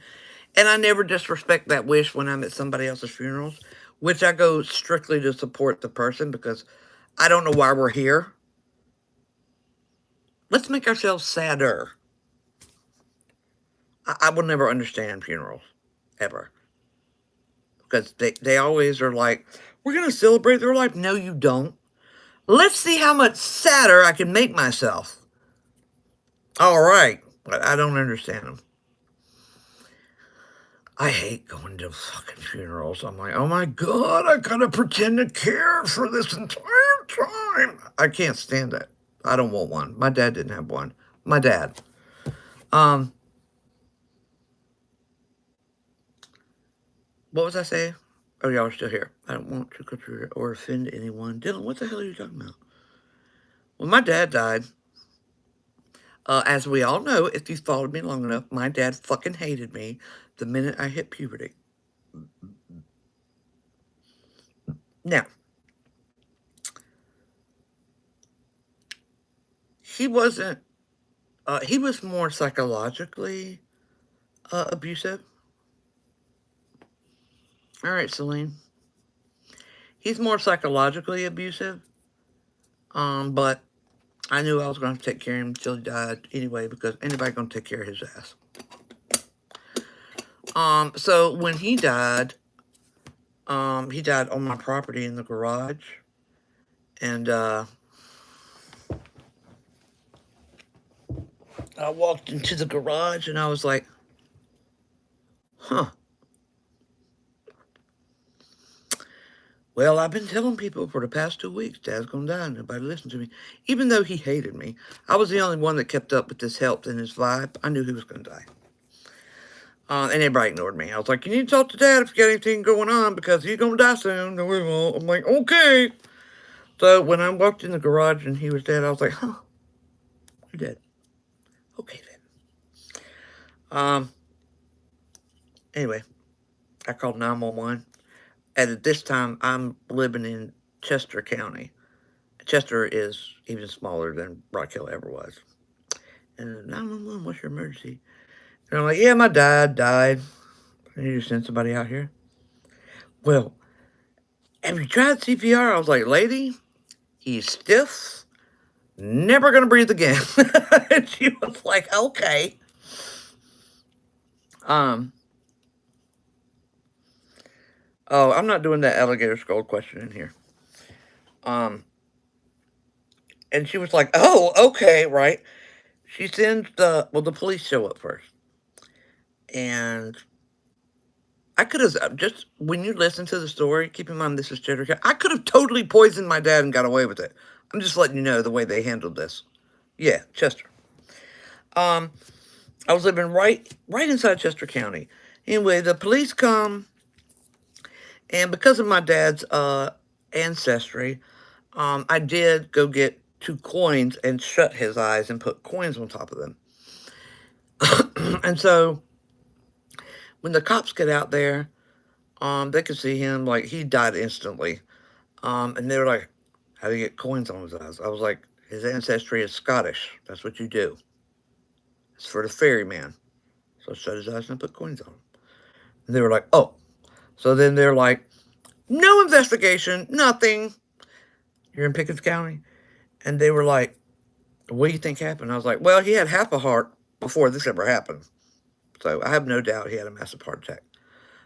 And I never disrespect that wish when I'm at somebody else's funerals, which I go strictly to support the person, because I don't know why we're here. Let's make ourselves sadder. I will never understand funerals, ever. Because they always are like, we're going to celebrate their life. No, you don't. Let's see how much sadder I can make myself. All right. But I don't understand them. I hate going to fucking funerals. I'm like, oh my God, I gotta pretend to care for this entire time. I can't stand it. I don't want one. My dad didn't have one. My dad. What was I saying? Oh, y'all are still here. I don't want to contribute or offend anyone. Dylan, what the hell are you talking about? When my dad died, as we all know, if you've followed me long enough, my dad fucking hated me the minute I hit puberty. Now, he wasn't, he was more psychologically abusive. All right, Celine. He's more psychologically abusive. But I knew I was going to take care of him until he died anyway, because anybody going to take care of his ass. So when he died on my property in the garage. And, I walked into the garage and I was like, huh. Well, I've been telling people for the past 2 weeks, Dad's going to die, and nobody listened to me. Even though he hated me, I was the only one that kept up with his health and his vibe. I knew he was going to die. And everybody ignored me. I was like, you need to talk to Dad if you got anything going on, because he's going to die soon. No, we won't. I'm like, okay. So when I walked in the garage and he was dead, I was like, huh, you're dead. Okay, then. Anyway, I called 911. And at this time, I'm living in Chester County. Chester is even smaller than Rock Hill ever was. And 911, what's your emergency? And I'm like, yeah, my dad died. I need to send somebody out here. Well, have you tried CPR? I was like, lady, he's stiff. Never going to breathe again. And she was like, okay. Oh, I'm not doing that alligator skull question in here. And she was like, oh, okay, right. She sends the police show up first. And I could have, just when you listen to the story, keep in mind this is Chester County, I could have totally poisoned my dad and got away with it. I'm just letting you know the way they handled this. Yeah, Chester. I was living right inside Chester County. Anyway, the police come, and because of my dad's ancestry, I did go get 2 coins and shut his eyes and put coins on top of them. And so when the cops get out there, they could see him, like, he died instantly. And they were like, how do you get coins on his eyes? I was like, his ancestry is Scottish. That's what you do. It's for the ferryman. So I shut his eyes and put coins on him. And they were like, oh. So then they're like, no investigation, nothing. You're in Pickens County? And they were like, what do you think happened? I was like, well, he had half a heart before this ever happened. So I have no doubt he had a massive heart attack.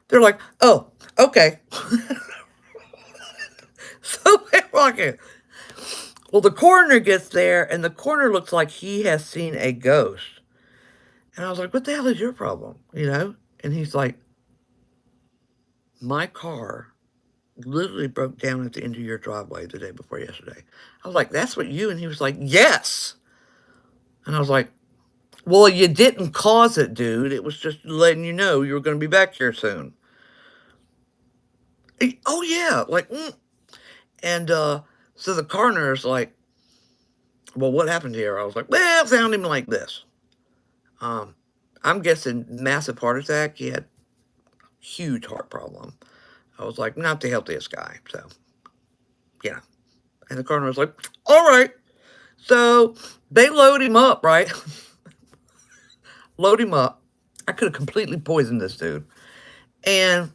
They're like, oh, okay. So they're walking. Well, the coroner gets there, and the coroner looks like he has seen a ghost. And I was like, what the hell is your problem? You know? And he's like, my car literally broke down at the end of your driveway the day before yesterday. I was like, that's what you? And he was like, yes. And I was like, well, you didn't cause it, dude. It was just letting you know you were going to be back here soon. Oh, yeah. Like, And so the coroner's like, well, what happened here? I was like, well, it sounded like this. I'm guessing massive heart attack. He had huge heart problem. I was like, not the healthiest guy. So, yeah. And the coroner was like, all right. So they load him up, right? Load him up. I could have completely poisoned this dude. And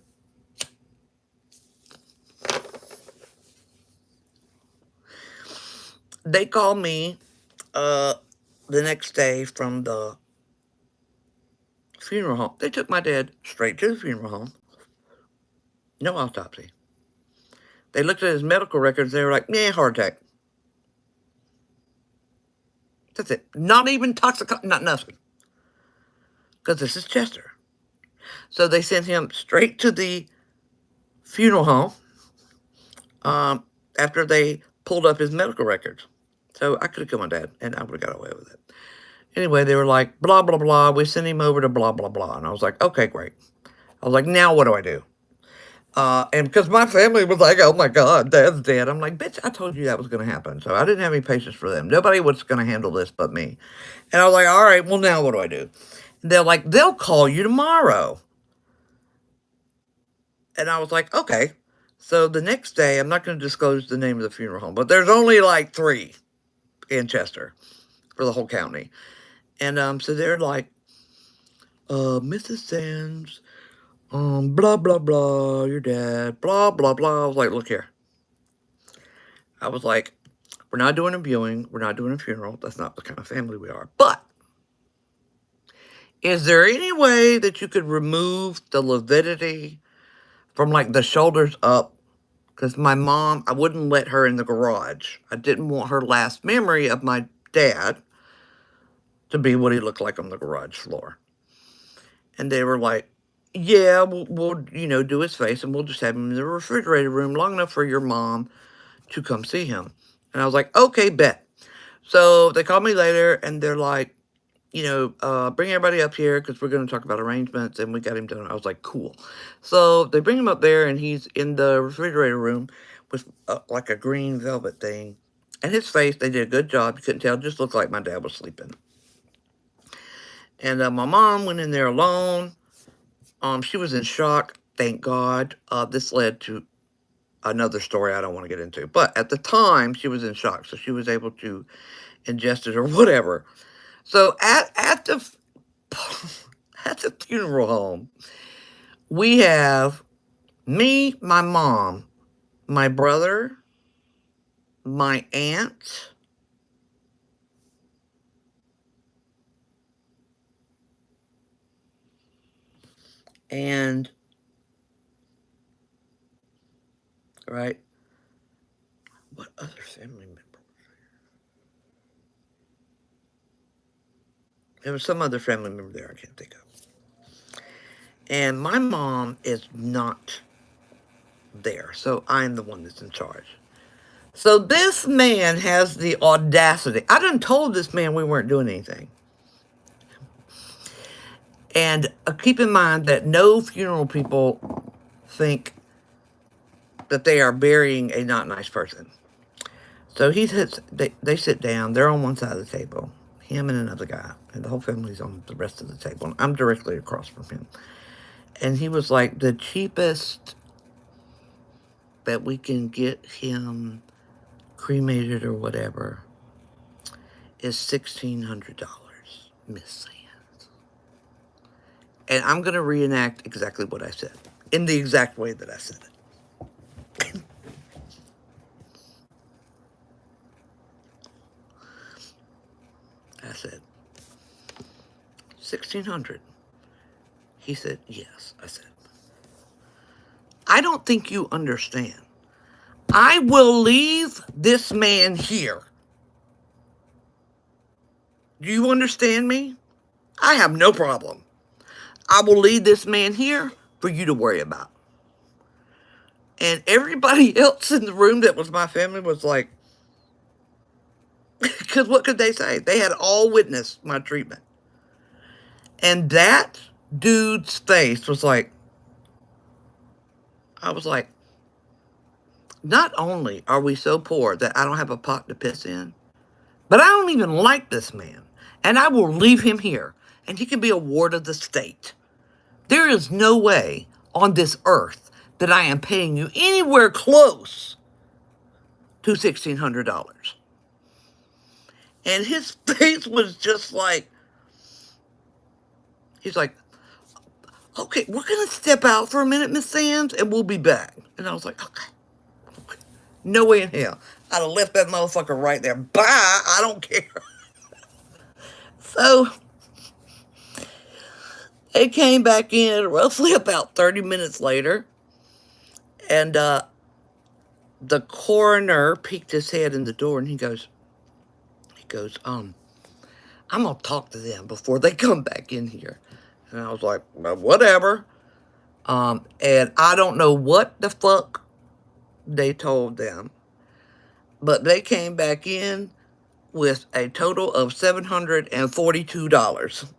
they called me the next day from the funeral home. They took my dad straight to the funeral home. No autopsy. They looked at his medical records. They were like, yeah, heart attack. That's it. Not even toxic, not nothing. Because this is Chester. So they sent him straight to the funeral home after they pulled up his medical records. So I could have killed my dad, and I would have got away with it. Anyway, they were like, blah, blah, blah. We sent him over to blah, blah, blah. And I was like, okay, great. I was like, now what do I do? And because my family was like, oh my God, Dad's dead. I'm like, bitch, I told you that was going to happen. So I didn't have any patience for them. Nobody was going to handle this but me. And I was like, all right, well, now what do I do? And they're like, they'll call you tomorrow. And I was like, okay. So the next day, I'm not going to disclose the name of the funeral home, but there's only like 3 in Chester for the whole county. And so they're like, Mrs. Sands, blah, blah, blah, your dad, blah, blah, blah. I was like, look here. I was like, we're not doing a viewing. We're not doing a funeral. That's not the kind of family we are. But is there any way that you could remove the lividity from like the shoulders up? Because my mom, I wouldn't let her in the garage. I didn't want her last memory of my dad to be what he looked like on the garage floor. And they were like, yeah, we'll do his face, and we'll just have him in the refrigerator room long enough for your mom to come see him. And I was like, okay, bet. So they called me later, and they're like, bring everybody up here because we're going to talk about arrangements, and we got him done. I was like, cool. So they bring him up there, and he's in the refrigerator room with like a green velvet thing. And his face, they did a good job. You couldn't tell, it just looked like my dad was sleeping. And my mom went in there alone. She was in shock, thank God. This led to another story I don't want to get into. But at the time, she was in shock, so she was able to ingest it or whatever. So at the funeral home, we have me, my mom, my brother, my aunt, and right, what other family member? There was some other family member there I can't think of. And my mom is not there, so I'm the one that's in charge. So this man has the audacity. I done told this man we weren't doing anything. And keep in mind that no funeral people think that they are burying a not nice person. So they sit down. They're on one side of the table, him and another guy, and the whole family's on the rest of the table. I'm directly across from him. And he was like, the cheapest that we can get him cremated or whatever is $1,600, Miss Sands. And I'm going to reenact exactly what I said, in the exact way that I said it. I said, 1,600. He said, yes. I said, I don't think you understand. I will leave this man here. Do you understand me? I have no problem. I will leave this man here for you to worry about. And everybody else in the room that was my family was like, because what could they say? They had all witnessed my treatment. And that dude's face was like, I was like, not only are we so poor that I don't have a pot to piss in, but I don't even like this man. And I will leave him here. And he can be a ward of the state. There is no way on this earth that I am paying you anywhere close to $1,600. And his face was just like, he's like, okay, we're going to step out for a minute, Miss Sands, and we'll be back. And I was like, okay. No way in hell. I'd have left that motherfucker right there. Bye. I don't care. So they came back in roughly about 30 minutes later. And the coroner peeked his head in the door and he goes, I'm going to talk to them before they come back in here. And I was like, well, whatever. And I don't know what the fuck they told them, but they came back in with a total of $742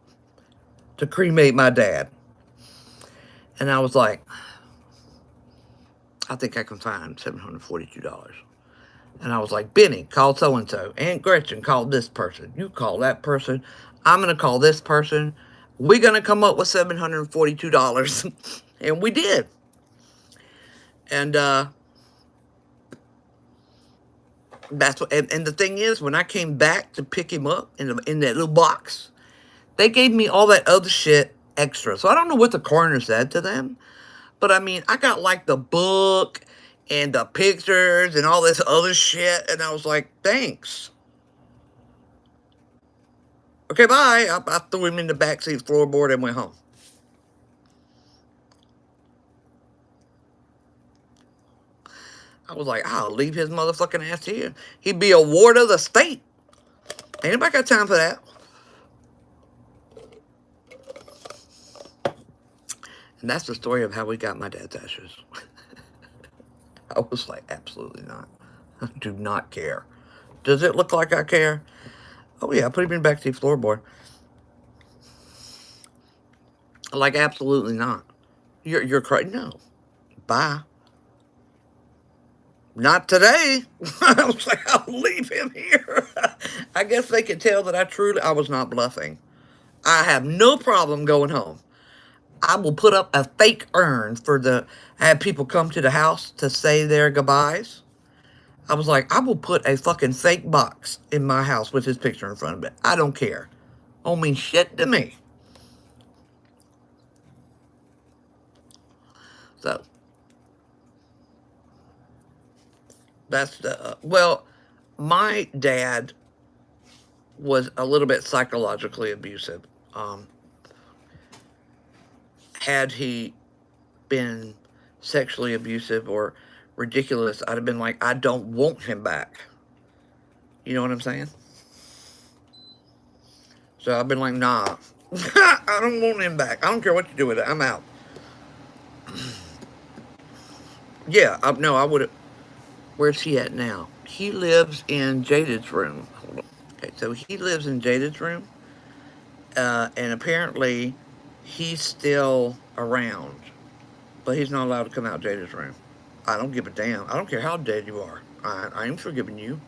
to cremate my dad. And I was like, I think I can find $742. And I was like, Benny, call so-and-so. Aunt Gretchen, call this person. You call that person. I'm going to call this person. We're going to come up with $742. And we did. And that's what. And the thing is, when I came back to pick him up in that little box, they gave me all that other shit extra. So I don't know what the coroner said to them. But I mean, I got like the book and the pictures and all this other shit. And I was like, thanks. Okay, bye. I threw him in the backseat floorboard and went home. I was like, I'll leave his motherfucking ass here. He'd be a ward of the state. Ain't nobody got time for that. And that's the story of how we got my dad's ashes. I was like, absolutely not. I do not care. Does it look like I care? Oh yeah, I put him in the backseat floorboard. Like, absolutely not. You're crazy. No. Bye. Not today. I was like, I'll leave him here. I guess they could tell that I was not bluffing. I have no problem going home. I will put up a fake urn I had people come to the house to say their goodbyes. I was like, I will put a fucking fake box in my house with his picture in front of it. I don't care. Don't mean shit to me. So, that's well, my dad was a little bit psychologically abusive. Had he been sexually abusive or ridiculous, I'd have been like, I don't want him back. You know what I'm saying? So I've been like, nah, I don't want him back. I don't care what you do with it. I'm out. Yeah, no, I would have. Where's he at now? He lives in Jaded's room. Hold on. Okay, so he lives in Jaded's room. And apparently he's still around. But he's not allowed to come out Jada's room. I don't give a damn. I don't care how dead you are. I ain't forgiving you.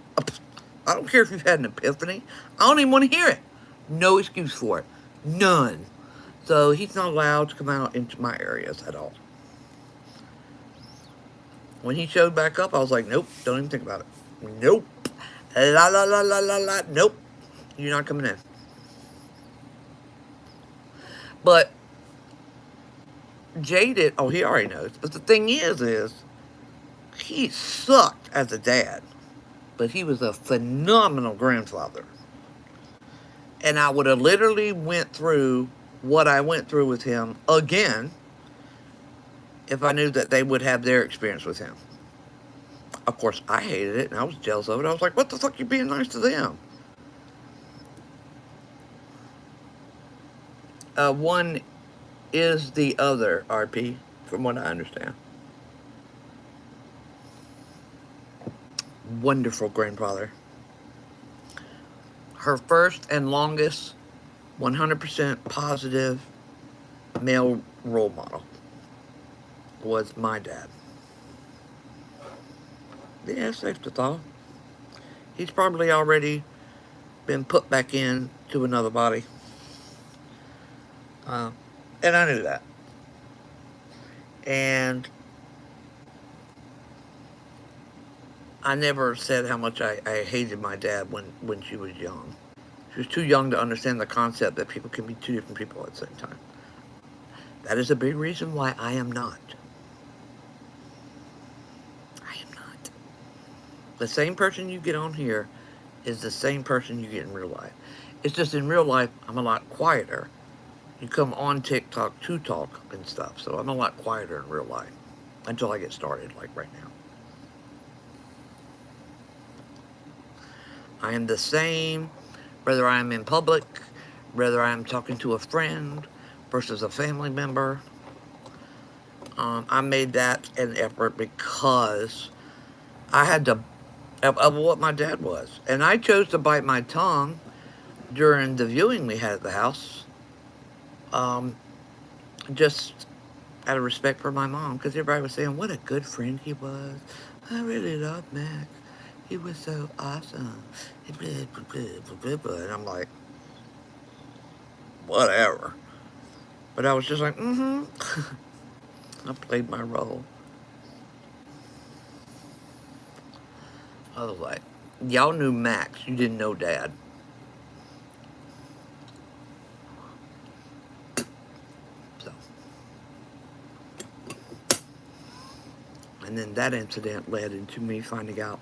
I don't care if you've had an epiphany. I don't even want to hear it. No excuse for it. None. So he's not allowed to come out into my areas at all. When he showed back up, I was like, nope, don't even think about it. Nope. La la la la la la. Nope. You're not coming in. But Jaded, oh, he already knows. But the thing is he sucked as a dad. But he was a phenomenal grandfather. And I would have literally went through what I went through with him again if I knew that they would have their experience with him. Of course, I hated it, and I was jealous of it. I was like, what the fuck, you being nice to them? One is the other, RP, from what I understand. Wonderful grandfather. Her first and longest 100% positive male role model was my dad. Yeah, safe to thaw. He's probably already been put back in to another body. And I knew that. And I never said how much I hated my dad when she was young. She was too young to understand the concept that people can be two different people at the same time. That is a big reason why I am not. I am not. The same person you get on here is the same person you get in real life. It's just in real life, I'm a lot quieter. You come on TikTok to talk and stuff, so I'm a lot quieter in real life until I get started, like right now. I am the same, whether I'm in public, whether I'm talking to a friend, versus a family member. I made that an effort because I had to, of what my dad was. And I chose to bite my tongue during the viewing we had at the house, just out of respect for my mom, because everybody was saying what a good friend he was. I really love Max. He was so awesome. And I'm like, whatever. But I was just like, I played my role. I was like, y'all knew Max, you didn't know Dad. So. And then that incident led into me finding out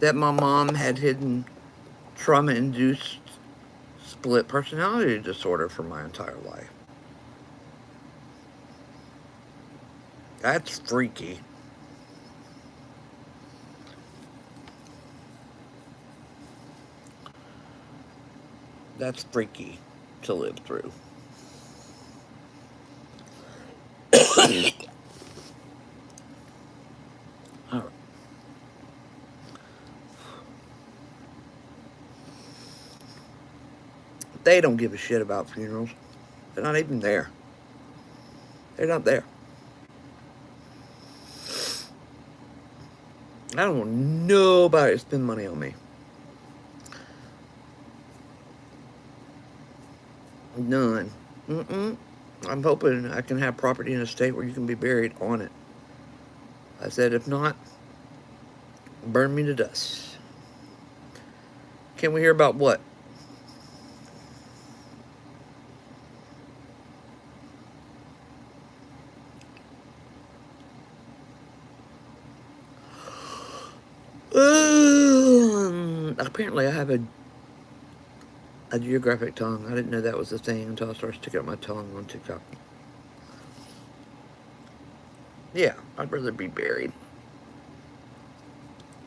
that my mom had hidden trauma-induced split personality disorder for my entire life. That's freaky. That's freaky to live through. All right. They don't give a shit about funerals. They're not even there. They're not there. I don't want nobody to spend money on me. None. I'm hoping I can have property in a state where you can be buried on it. I said, if not, burn me to dust. Can we hear about what? Apparently I have a geographic tongue. I didn't know that was a thing until I started sticking out my tongue on TikTok. Yeah, I'd rather be buried.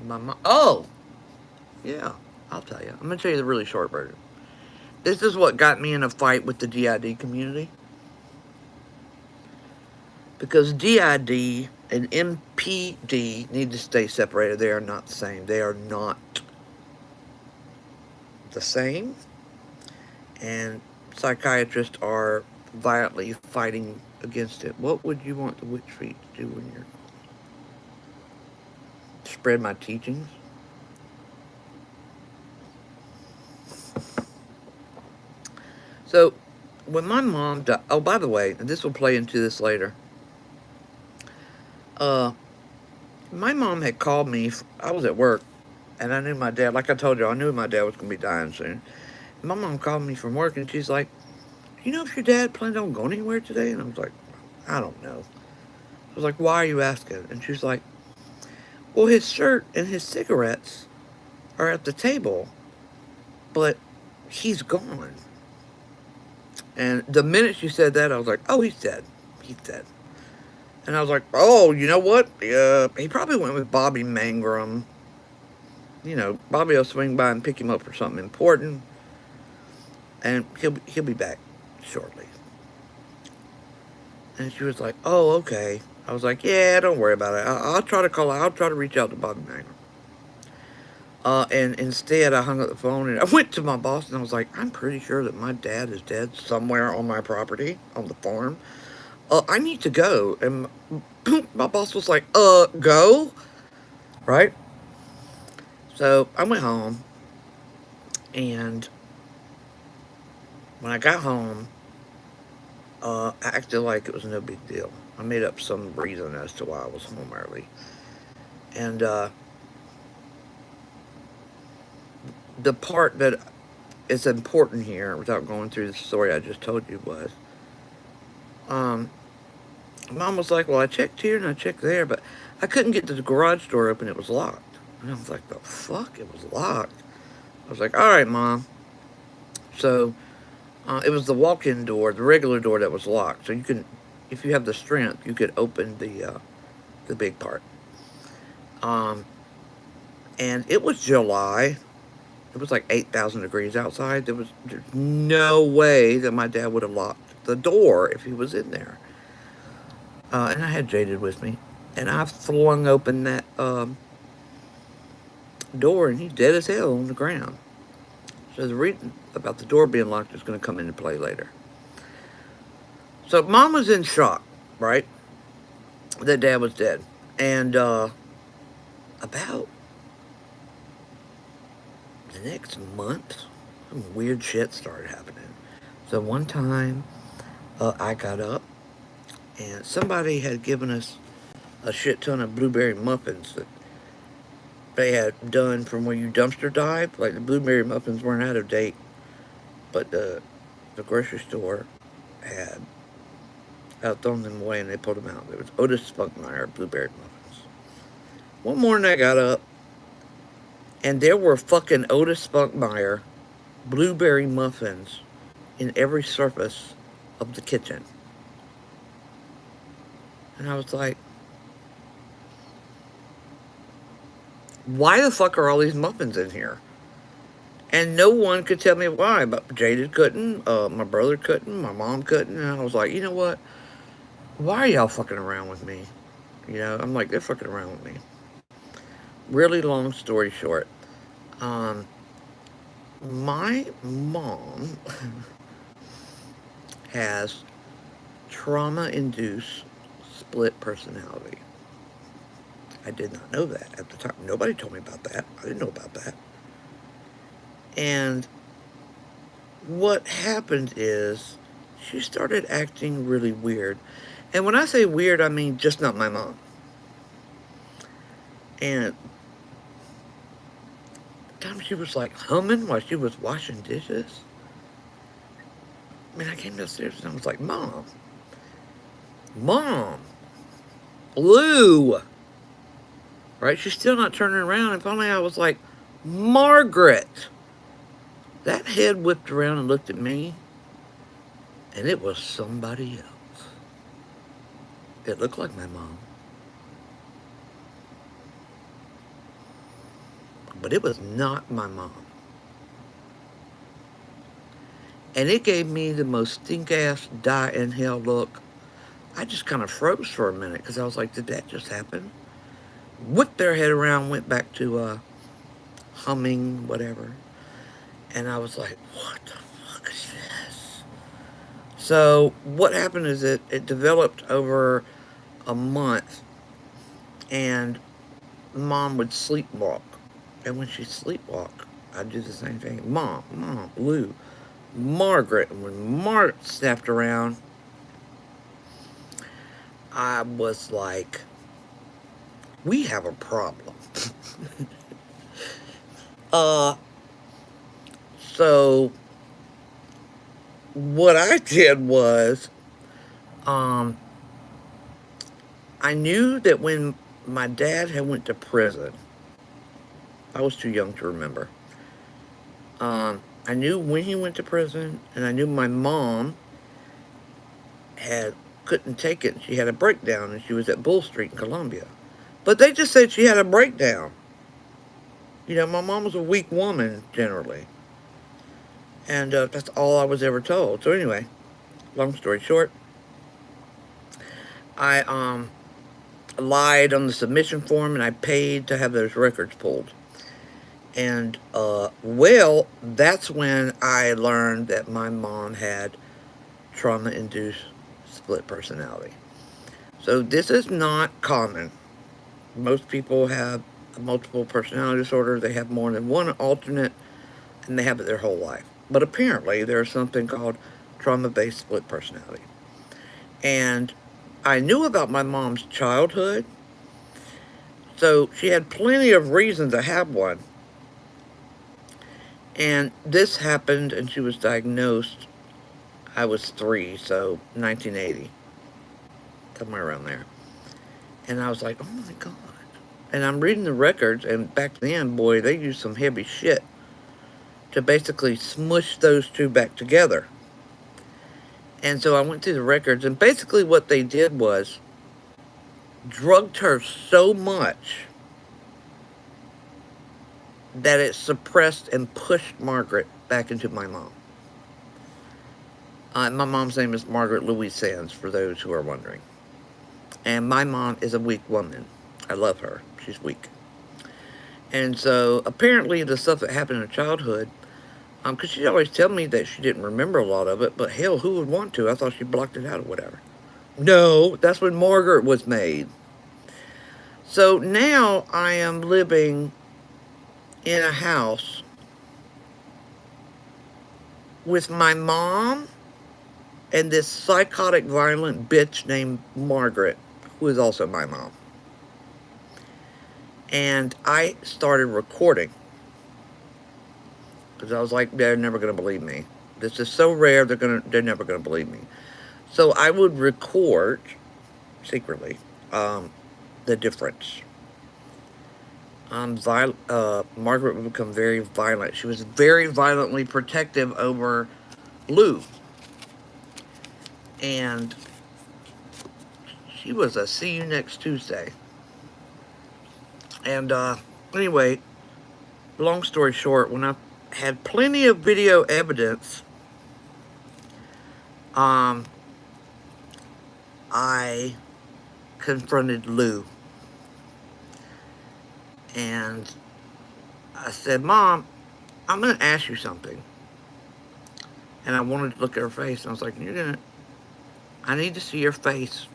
My mom. Oh! Yeah, I'll tell you. I'm going to tell you the really short version. This is what got me in a fight with the DID community. Because DID and MPD need to stay separated. They are not the same. They are not the same. And psychiatrists are violently fighting against it. What would you want the witch feet to do when you're... spread my teachings? So, when my mom died... Oh, by the way, and this will play into this later. My mom had called me. I was at work, and I knew my dad... Like I told you, I knew my dad was going to be dying soon. And my mom called me from work, and she's like, you know if your dad planned on going anywhere today? And I was like, I don't know. I was like, why are you asking? And she's like, well, his shirt and his cigarettes are at the table, but he's gone. And the minute she said that, I was like, oh, he's dead. He's dead. And I was like, oh, you know what? He probably went with Bobby Mangrum. You know, Bobby will swing by and pick him up for something important. And he'll be back shortly. And she was like, oh, okay. I was like, yeah, don't worry about it. I'll try to call out. I'll try to reach out to Bobby Mangrum. And instead, I hung up the phone and I went to my boss and I was like, I'm pretty sure that my dad is dead somewhere on my property, on the farm. I need to go. And my boss was like, go? Right? So I went home, and when I got home, I acted like it was no big deal. I made up some reason as to why I was home early. And the part that is important here, without going through the story I just told you, was Mom was like, well, I checked here and I checked there, but I couldn't get the garage door open. It was locked. And I was like, the fuck? It was locked. I was like, all right, Mom. So it was the walk-in door, the regular door, that was locked. So you can, if you have the strength, you could open the big part. And it was July, It was like 8,000 degrees outside. There's no way that my dad would have locked the door if he was in there. And I had Jaded with me. And I flung open that door, and he's dead as hell on the ground. So the reason about the door being locked is going to come into play later. So Mom was in shock, right? That Dad was dead. And about the next month, some weird shit started happening. So one time, I got up, and somebody had given us a shit ton of blueberry muffins that they had done from where you dumpster dive. Like, the blueberry muffins weren't out of date, but the grocery store had thrown them away, and they pulled them out. There was Otis Spunkmeyer blueberry muffins. One morning I got up, and there were fucking Otis Spunkmeyer blueberry muffins in every surface of the kitchen. And I was like, why the fuck are all these muffins in here? And no one could tell me why. But Jaded couldn't, my brother couldn't, my mom couldn't. And I was like, you know what? Why are y'all fucking around with me? You know, I'm like, they're fucking around with me. Really long story short. My mom has trauma-induced split personality. I did not know that at the time. Nobody told me about that. I didn't know about that. And what happened is she started acting really weird. And when I say weird, I mean just not my mom. And time she was like humming while she was washing dishes. I mean, I came downstairs and I was like, Mom, Lou. Right? She's still not turning around. And finally I was like, Margaret. That head whipped around and looked at me. And it was somebody else. It looked like my mom. But it was not my mom. And it gave me the most stink-ass, die-in-hell look. I just kind of froze for a minute because I was like, did that just happen? Whipped their head around, went back to humming, whatever. And I was like, what the fuck is this? So what happened is it developed over a month. And Mom would sleepwalk. And when she sleepwalk, I'd do the same thing. Mom, Lou, Margaret. And when Margaret snapped around, I was like, we have a problem. So what I did was, I knew that when my dad had went to prison, I was too young to remember. I knew when he went to prison, and I knew my mom couldn't take it. She had a breakdown, and she was at Bull Street in Columbia. But they just said she had a breakdown. You know, my mom was a weak woman, generally. And that's all I was ever told. So anyway, long story short, I lied on the submission form, and I paid to have those records pulled. And, well, that's when I learned that my mom had trauma-induced split personality. So this is not common. Most people have a multiple personality disorder. They have more than one alternate, and they have it their whole life. But apparently there's something called trauma-based split personality. And I knew about my mom's childhood, so she had plenty of reasons to have one. And this happened, and she was diagnosed, I was 3, so 1980. Somewhere around there. And I was like, oh my God. And I'm reading the records, and back then, boy, they used some heavy shit to basically smush those two back together. And so I went through the records, and basically what they did was drugged her so much that it suppressed and pushed Margaret back into my mom. My mom's name is Margaret Louise Sands, for those who are wondering. And my mom is a weak woman. I love her. She's weak. And so apparently the stuff that happened in her childhood, because she'd always tell me that she didn't remember a lot of it, but hell, who would want to? I thought she blocked it out or whatever. No, that's when Margaret was made. So now I am living in a house with my mom and this psychotic, violent bitch named Margaret, who is also my mom. And I started recording because I was like, they're never going to believe me. This is so rare, they're never going to believe me. So I would record secretly the difference. Margaret would become very violent. She was very violently protective over Lou. And she was a see you next Tuesday. And anyway, long story short, when I had plenty of video evidence, I confronted Lou. And I said, Mom, I'm going to ask you something. And I wanted to look at her face. And I was like, I need to see your face.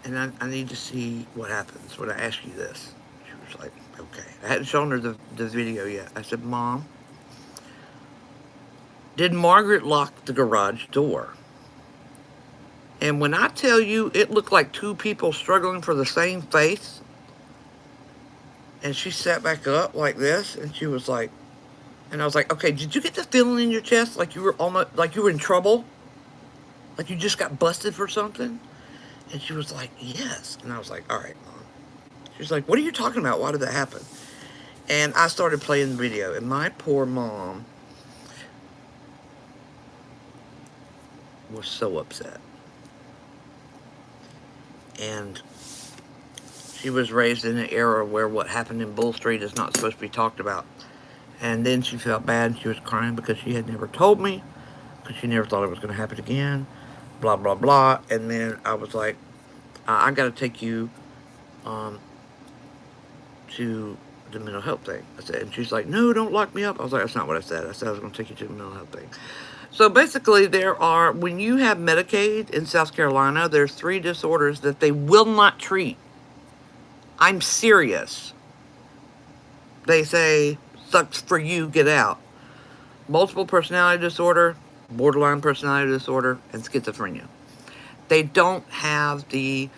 And I need to see what happens when I ask you this. She was like, okay. I hadn't shown her the video yet. I said, Mom, did Margaret lock the garage door? And when I tell you it looked like two people struggling for the same face, and she sat back up like this, and she was like, and I was like, okay, did you get the feeling in your chest like you were almost, like you were in trouble? Like you just got busted for something? And she was like, yes. And I was like, all right, Mom. She's like, what are you talking about? Why did that happen? And I started playing the video, and my poor mom was so upset. And she was raised in an era where what happened in Bull Street is not supposed to be talked about. And then she felt bad, and she was crying because she had never told me, because she never thought it was going to happen again, blah, blah, blah. And then I was like, I got to take you to the mental health thing. I said, and she's like, no, don't lock me up. I was like, that's not what I said. I said I was going to take you to the mental health thing. So basically, when you have Medicaid in South Carolina, there's 3 disorders that they will not treat. I'm serious. They say, sucks for you, get out. Multiple personality disorder, borderline personality disorder, and schizophrenia. They don't have the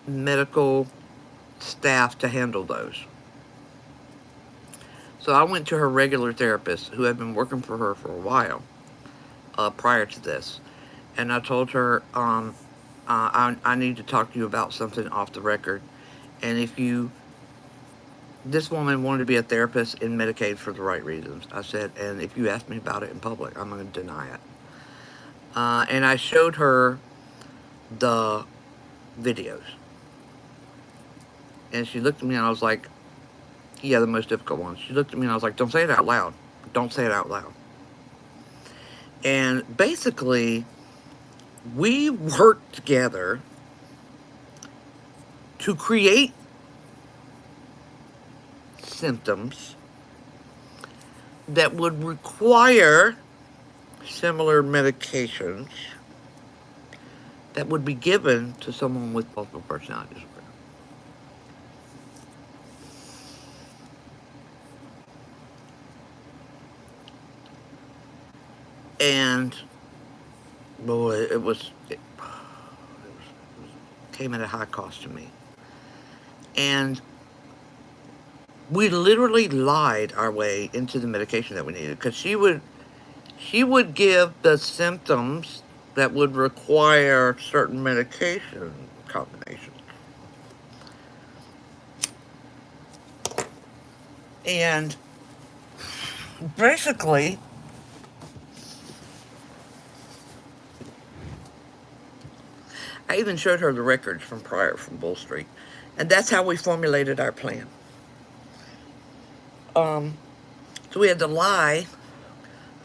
medical staff to handle those. So I went to her regular therapist, who had been working for her for a while prior to this. And I told her, I need to talk to you about something off the record. And this woman wanted to be a therapist in Medicaid for the right reasons. I said, and if you ask me about it in public, I'm going to deny it. And I showed her the videos. And she looked at me and I was like, yeah, the most difficult ones. She looked at me and I was like, don't say it out loud. Don't say it out loud. And basically, we worked together to create symptoms that would require similar medications that would be given to someone with multiple personality disorder. And boy, it came at a high cost to me. And we literally lied our way into the medication that we needed, because she would give the symptoms that would require certain medication combinations. And basically, I even showed her the records from Bull Street. And that's how we formulated our plan. So we had to lie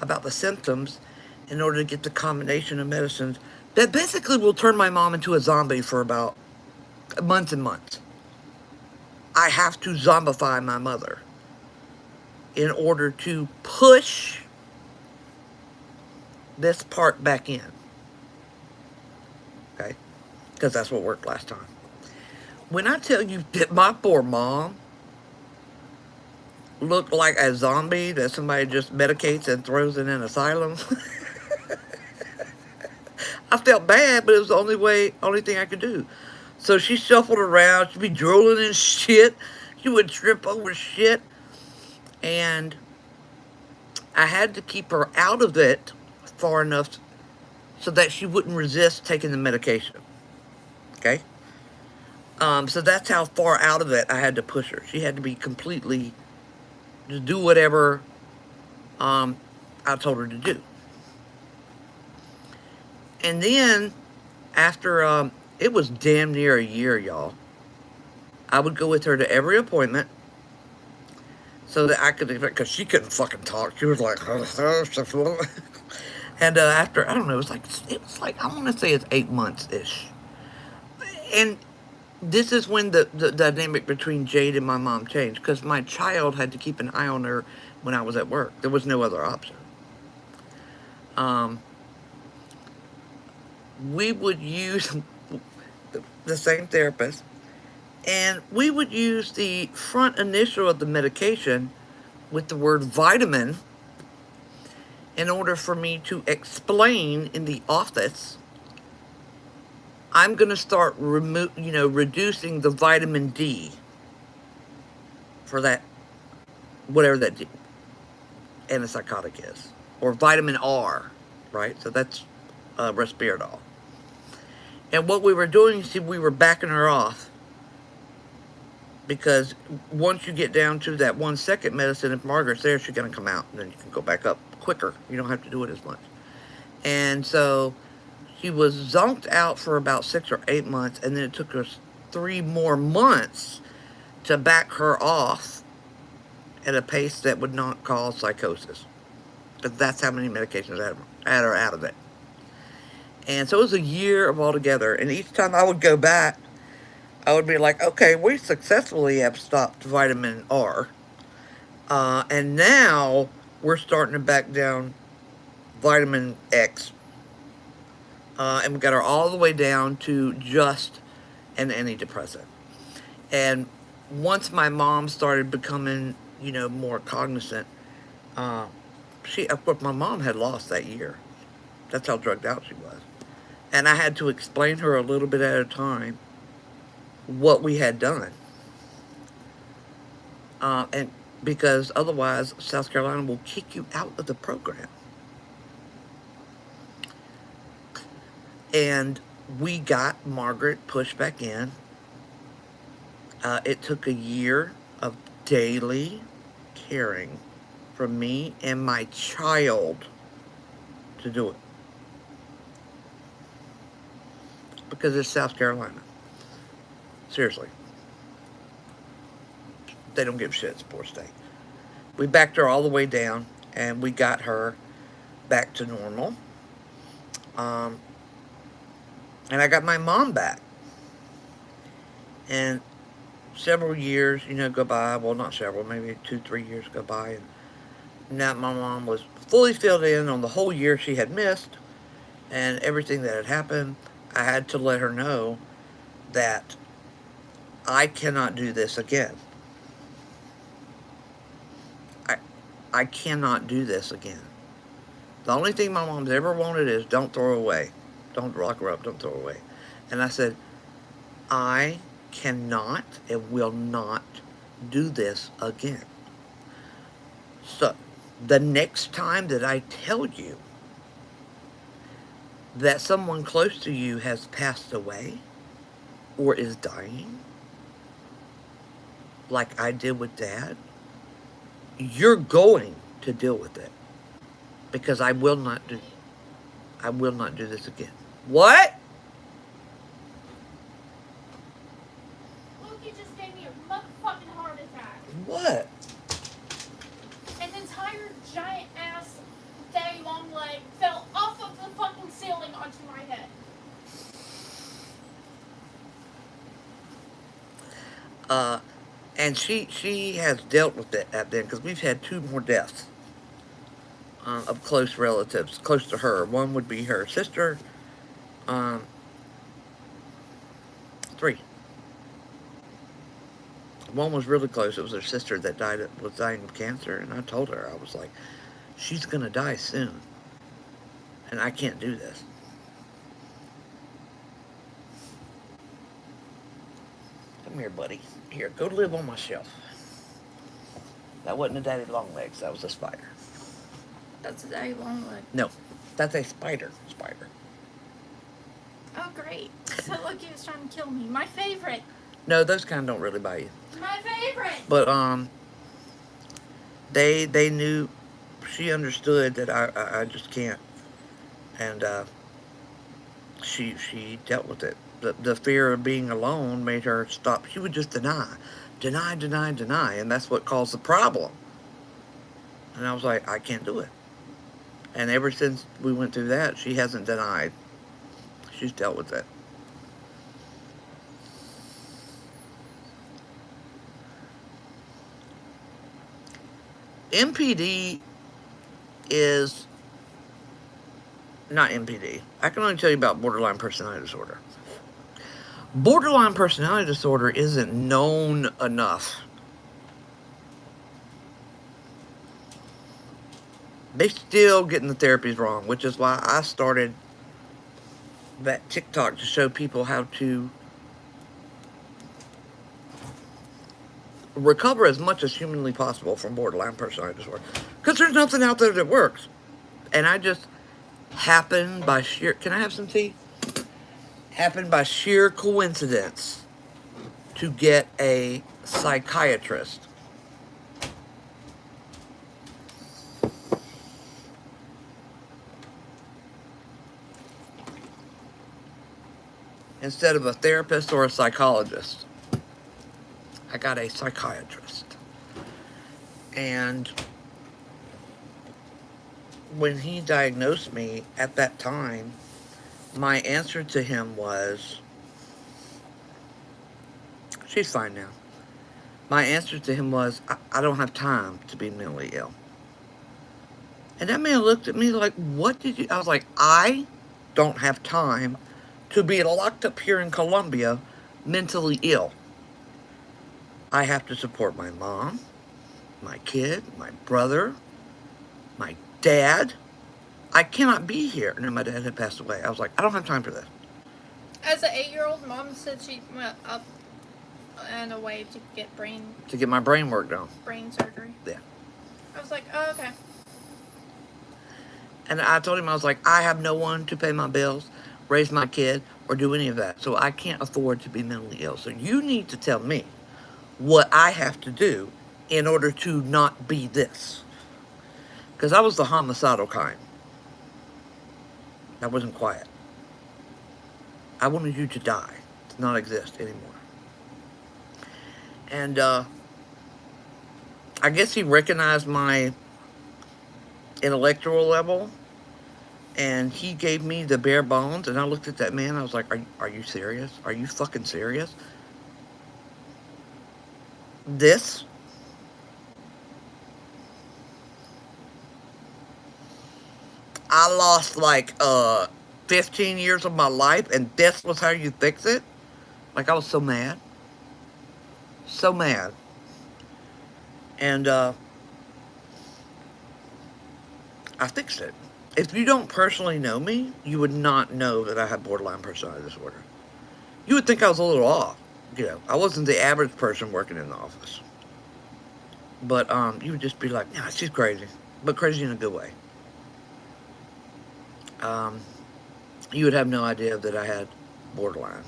about the symptoms in order to get the combination of medicines that basically will turn my mom into a zombie for about months and months. I have to zombify my mother in order to push this part back in. Okay? Because that's what worked last time. When I tell you that my poor mom looked like a zombie that somebody just medicates and throws in an asylum, I felt bad, but it was the only thing I could do. So she shuffled around. She'd be drooling and shit. She would trip over shit. And I had to keep her out of it far enough so that she wouldn't resist taking the medication. Okay? So that's how far out of it I had to push her. She had to be completely, just do whatever I told her to do. And then, after, it was damn near a year, y'all, I would go with her to every appointment so that I could, because she couldn't fucking talk. She was like, and after, I don't know, it was like, I want to say it's 8 months-ish. And this is when the dynamic between Jade and my mom changed, because my child had to keep an eye on her when I was at work. There was no other option. We would use the same therapist, and we would use the front initial of the medication with the word vitamin in order for me to explain in the office, I'm going to start reducing the vitamin D for that, whatever that antipsychotic is, or vitamin R, right? So that's Respirodol. And what we were doing, see, we were backing her off, because once you get down to that 1 second medicine, if Margaret's there, she's going to come out, and then you can go back up quicker. You don't have to do it as much. And so she was zonked out for about 6 or 8 months, and then it took us 3 more months to back her off at a pace that would not cause psychosis. Because that's how many medications I had her out of it. And so it was a year of all together. And each time I would go back, I would be like, okay, we successfully have stopped vitamin R. And now we're starting to back down vitamin X. And we got her all the way down to just an antidepressant. And once my mom started becoming, more cognizant, of course, my mom had lost that year. That's how drugged out she was. And I had to explain her a little bit at a time what we had done. And because otherwise, South Carolina will kick you out of the program. And we got Margaret pushed back in. It took a year of daily caring from me and my child to do it. Because it's South Carolina. Seriously. They don't give shit, it's a poor state. We backed her all the way down, and we got her back to normal. And I got my mom back. And several years, go by. Well, not several, maybe 2-3 years go by. And now my mom was fully filled in on the whole year she had missed and everything that had happened. I had to let her know that I cannot do this again. I cannot do this again. The only thing my mom's ever wanted is don't throw her away. Don't lock her up, don't throw her away. And I said, I cannot and will not do this again. So, the next time that I tell you that someone close to you has passed away or is dying, like I did with Dad, you're going to deal with it. Because I will not do this again. What? Loki just gave me a motherfucking heart attack. What? An entire entire giant ass daddy long leg fell off of the fucking ceiling onto my head. And she has dealt with it at then, because we've had 2 more deaths of close relatives, close to her. One would be her sister. 3. One was really close. It was her sister that was dying of cancer, and I told her, I was like, she's gonna die soon, and I can't do this. Come here, buddy. Here, go live on my shelf. That wasn't a daddy long legs. That was a spider. That's a daddy long leg. No, that's a spider. Spider. Oh, great. So Loki was trying to kill me. My favorite. No, those kind don't really bite you. My favorite. But they knew, she understood that I just can't, and she dealt with it. The fear of being alone made her stop. She would just deny, and that's what caused the problem. And I was like, I can't do it. And ever since we went through that, she hasn't denied. She's dealt with it. MPD is not MPD. I can only tell you about borderline personality disorder. Borderline personality disorder isn't known enough. They still getting the therapies wrong, which is why I started that TikTok to show people how to recover as much as humanly possible from borderline personality disorder. Because there's nothing out there that works. And I just happened by sheer... Can I have some tea? Happened by sheer coincidence to get a psychiatrist. Instead of a therapist or a psychologist, I got a psychiatrist. And when he diagnosed me at that time, my answer to him was, she's fine now. My answer to him was, I don't have time to be mentally ill. And that man looked at me like, what did you... I was like, I don't have time to be locked up here in Colombia mentally ill. I have to support my mom, my kid, my brother, my dad. I cannot be here. And then my dad had passed away. I was like, I don't have time for this. As an 8-year-old, Mom said she went up and away to get To get my brain worked on. brain surgery. Yeah. I was like, oh, okay. And I told him, I was like, I have no one to pay my bills, raise my kid, or do any of that. So I can't afford to be mentally ill. So you need to tell me what I have to do in order to not be this. Because I was the homicidal kind. I wasn't quiet. I wanted you to die, to not exist anymore. And I guess he recognized my intellectual level, and he gave me the bare bones, and I looked at that man, I was like, are you serious? Are you fucking serious? This? I lost like 15 years of my life, and this was how you fix it? Like, I was so mad. So mad. And I fixed it. If you don't personally know me, you would not know that I have borderline personality disorder. You would think I was a little off. You know, I wasn't the average person working in the office. But you would just be like, nah, she's crazy. But crazy in a good way. You would have no idea that I had borderline.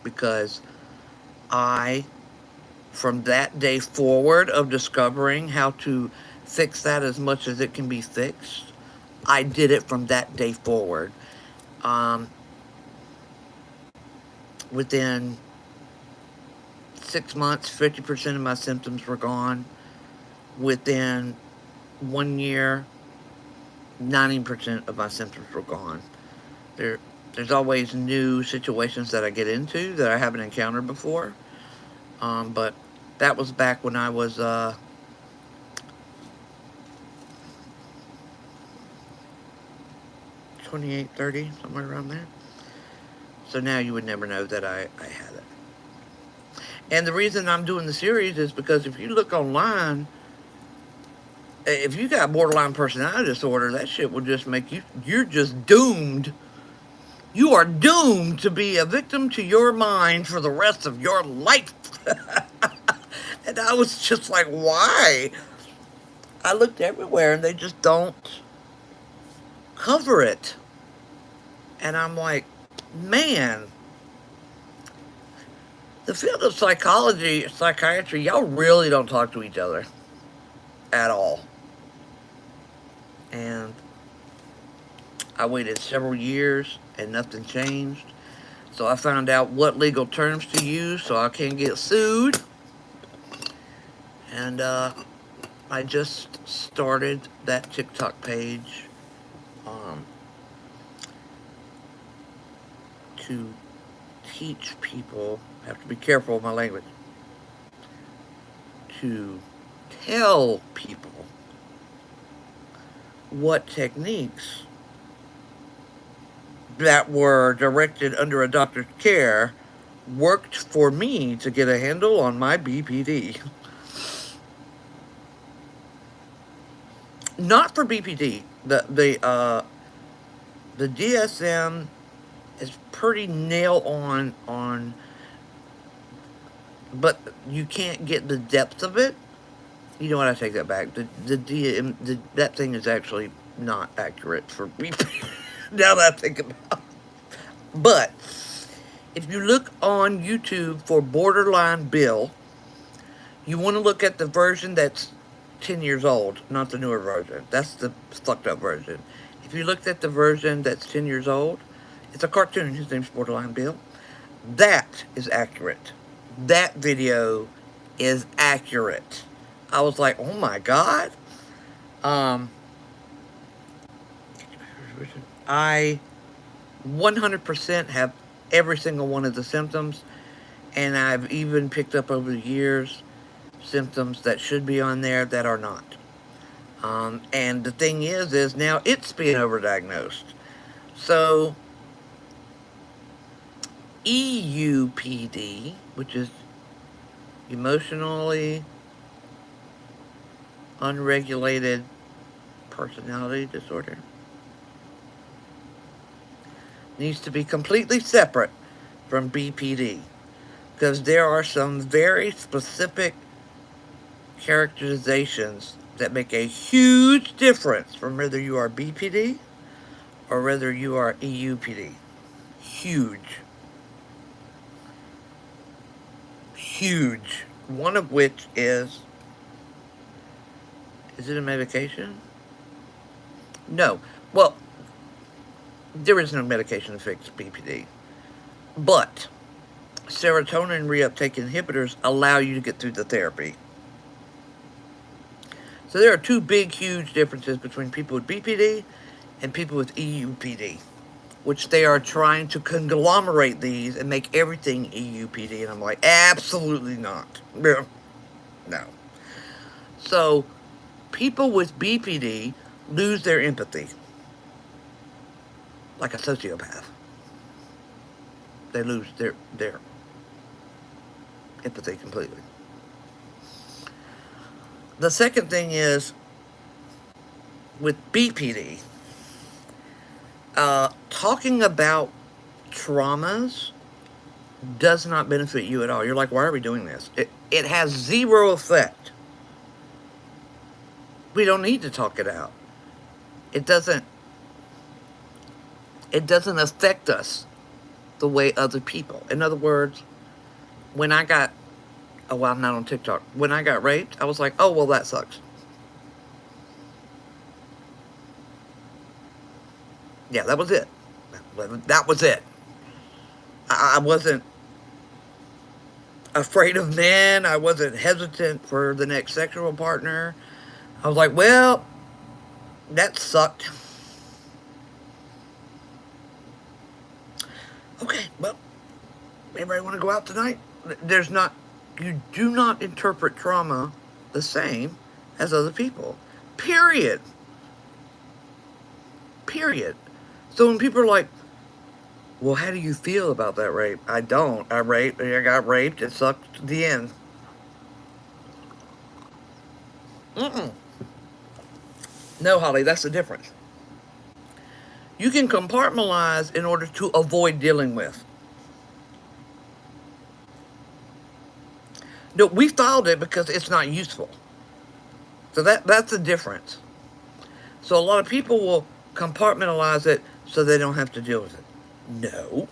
Because from that day forward of discovering how to fix that as much as it can be fixed, I did it from that day forward. Within 6 months, 50% of my symptoms were gone. Within 1 year, 90% of my symptoms were gone. There's always new situations that I get into that I haven't encountered before. But that was back when I was 28, 30, somewhere around there. So now you would never know that I had it. And the reason I'm doing the series is because if you look online, if you got borderline personality disorder, that shit will just make you're just doomed. You are doomed to be a victim to your mind for the rest of your life. And I was just like, why? I looked everywhere and they just don't cover it. And I'm like, man, the field of psychology, psychiatry, y'all really don't talk to each other at all. And I waited several years and nothing changed. So I found out what legal terms to use so I can't get sued. And I just started that TikTok page to teach people, I have to be careful with my language, to tell people what techniques that were directed under a doctor's care worked for me to get a handle on my BPD. Not for BPD. The DSM is pretty nail on, but you can't get the depth of it. You know what? I take that back. That thing is actually not accurate for BPD. Now that I think about it. But if you look on YouTube for borderline Bill, you want to look at the version that's 10 years old, not the newer version. That's the fucked up version. If you looked at the version that's 10 years old, it's a cartoon. His name's Borderline Bill. That is accurate. That video is accurate. I was like, oh my God. I 100% have every single one of the symptoms, and I've even picked up over the years symptoms that should be on there that are not. And the thing is now it's being overdiagnosed. So EUPD, which is emotionally unregulated personality disorder, needs to be completely separate from BPD, because there are some very specific characterizations that make a huge difference from whether you are BPD or whether you are EUPD. Huge. Huge. One of which is it a medication? No. Well, there is no medication to fix BPD. But serotonin reuptake inhibitors allow you to get through the therapy. So there are two big, huge differences between people with BPD and people with EUPD, which they are trying to conglomerate these and make everything EUPD. And I'm like, absolutely not. No. So people with BPD lose their empathy, like a sociopath. They lose their empathy completely. The second thing is, with BPD, talking about traumas does not benefit you at all. You're like, why are we doing this? It has zero effect. We don't need to talk it out. It doesn't affect us the way other people. In other words, when I got, I'm not on TikTok. When I got raped, I was like, oh, well, that sucks. Yeah, that was it. That was it. I wasn't afraid of men. I wasn't hesitant for the next sexual partner. I was like, well, That sucked. Okay, well, anybody want to go out tonight? There's not, you do not interpret trauma the same as other people. Period. Period. So when people are like, well, how do you feel about that rape? I don't. I got raped. It sucked. The end. Mm-mm. No, Holly, that's the difference. You can compartmentalize in order to avoid dealing with. No, we filed it because it's not useful. So that's the difference. So a lot of people will compartmentalize it so they don't have to deal with it. No.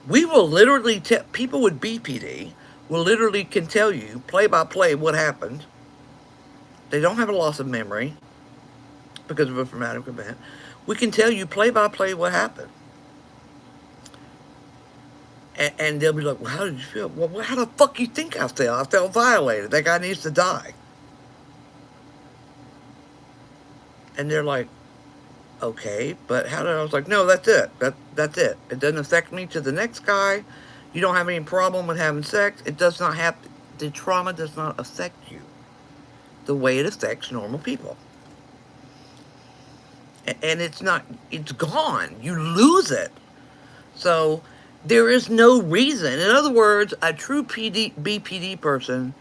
We will literally tell people with BPD will literally can tell you play by play what happened. They don't have a loss of memory because of a traumatic event. We can tell you play by play what happened. And they'll be like, well, how did you feel? Well, how the fuck you think I felt? I felt violated. That guy needs to die. And they're like, okay, but how did I was like, no, that's it. That's it. It doesn't affect me to the next guy. You don't have any problem with having sex. It does not have, the trauma does not affect you the way it affects normal people. And it's not, it's gone. You lose it. So there is no reason. In other words, a true BPD person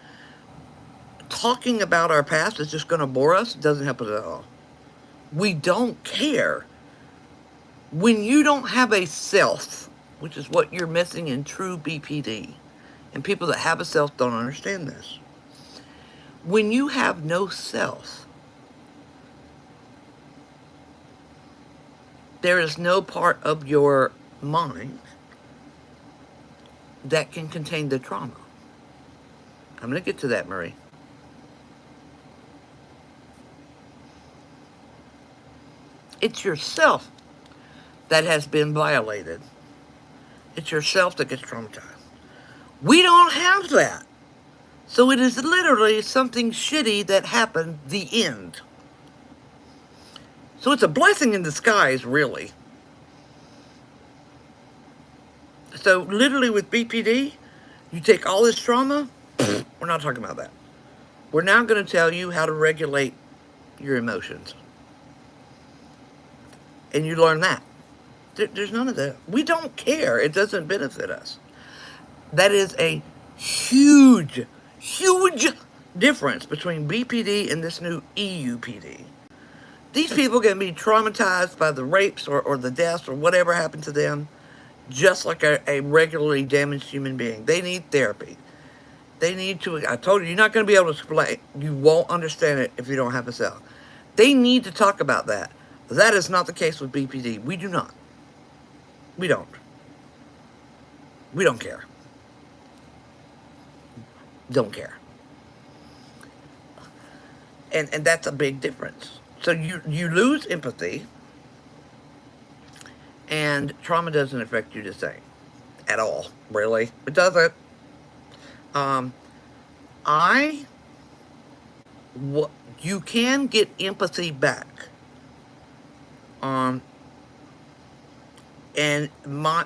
talking about our past is just going to bore us. It doesn't help us at all. We don't care. When you don't have a self, which is what you're missing in true BPD, and people that have a self don't understand this. When you have no self, there is no part of your mind that can contain the trauma. I'm going to get to that, Marie. It's yourself that has been violated. It's yourself that gets traumatized. We don't have that. So it is literally something shitty that happened, the end. So it's a blessing in disguise, really. So literally with BPD, you take all this trauma, we're not talking about that. We're now going to tell you how to regulate your emotions. And you learn that. There's none of that. We don't care. It doesn't benefit us. That is a huge, huge difference between BPD and this new EUPD. These people can be traumatized by the rapes or the deaths or whatever happened to them, just like a regularly damaged human being. They need therapy. They need to, I told you, you're not going to be able to explain. You won't understand it if you don't have a self. They need to talk about that. That is not the case with BPD. We do not. We don't. We don't care. Don't care. And that's a big difference. So you lose empathy, and trauma doesn't affect you the same at all, really. It doesn't. You can get empathy back.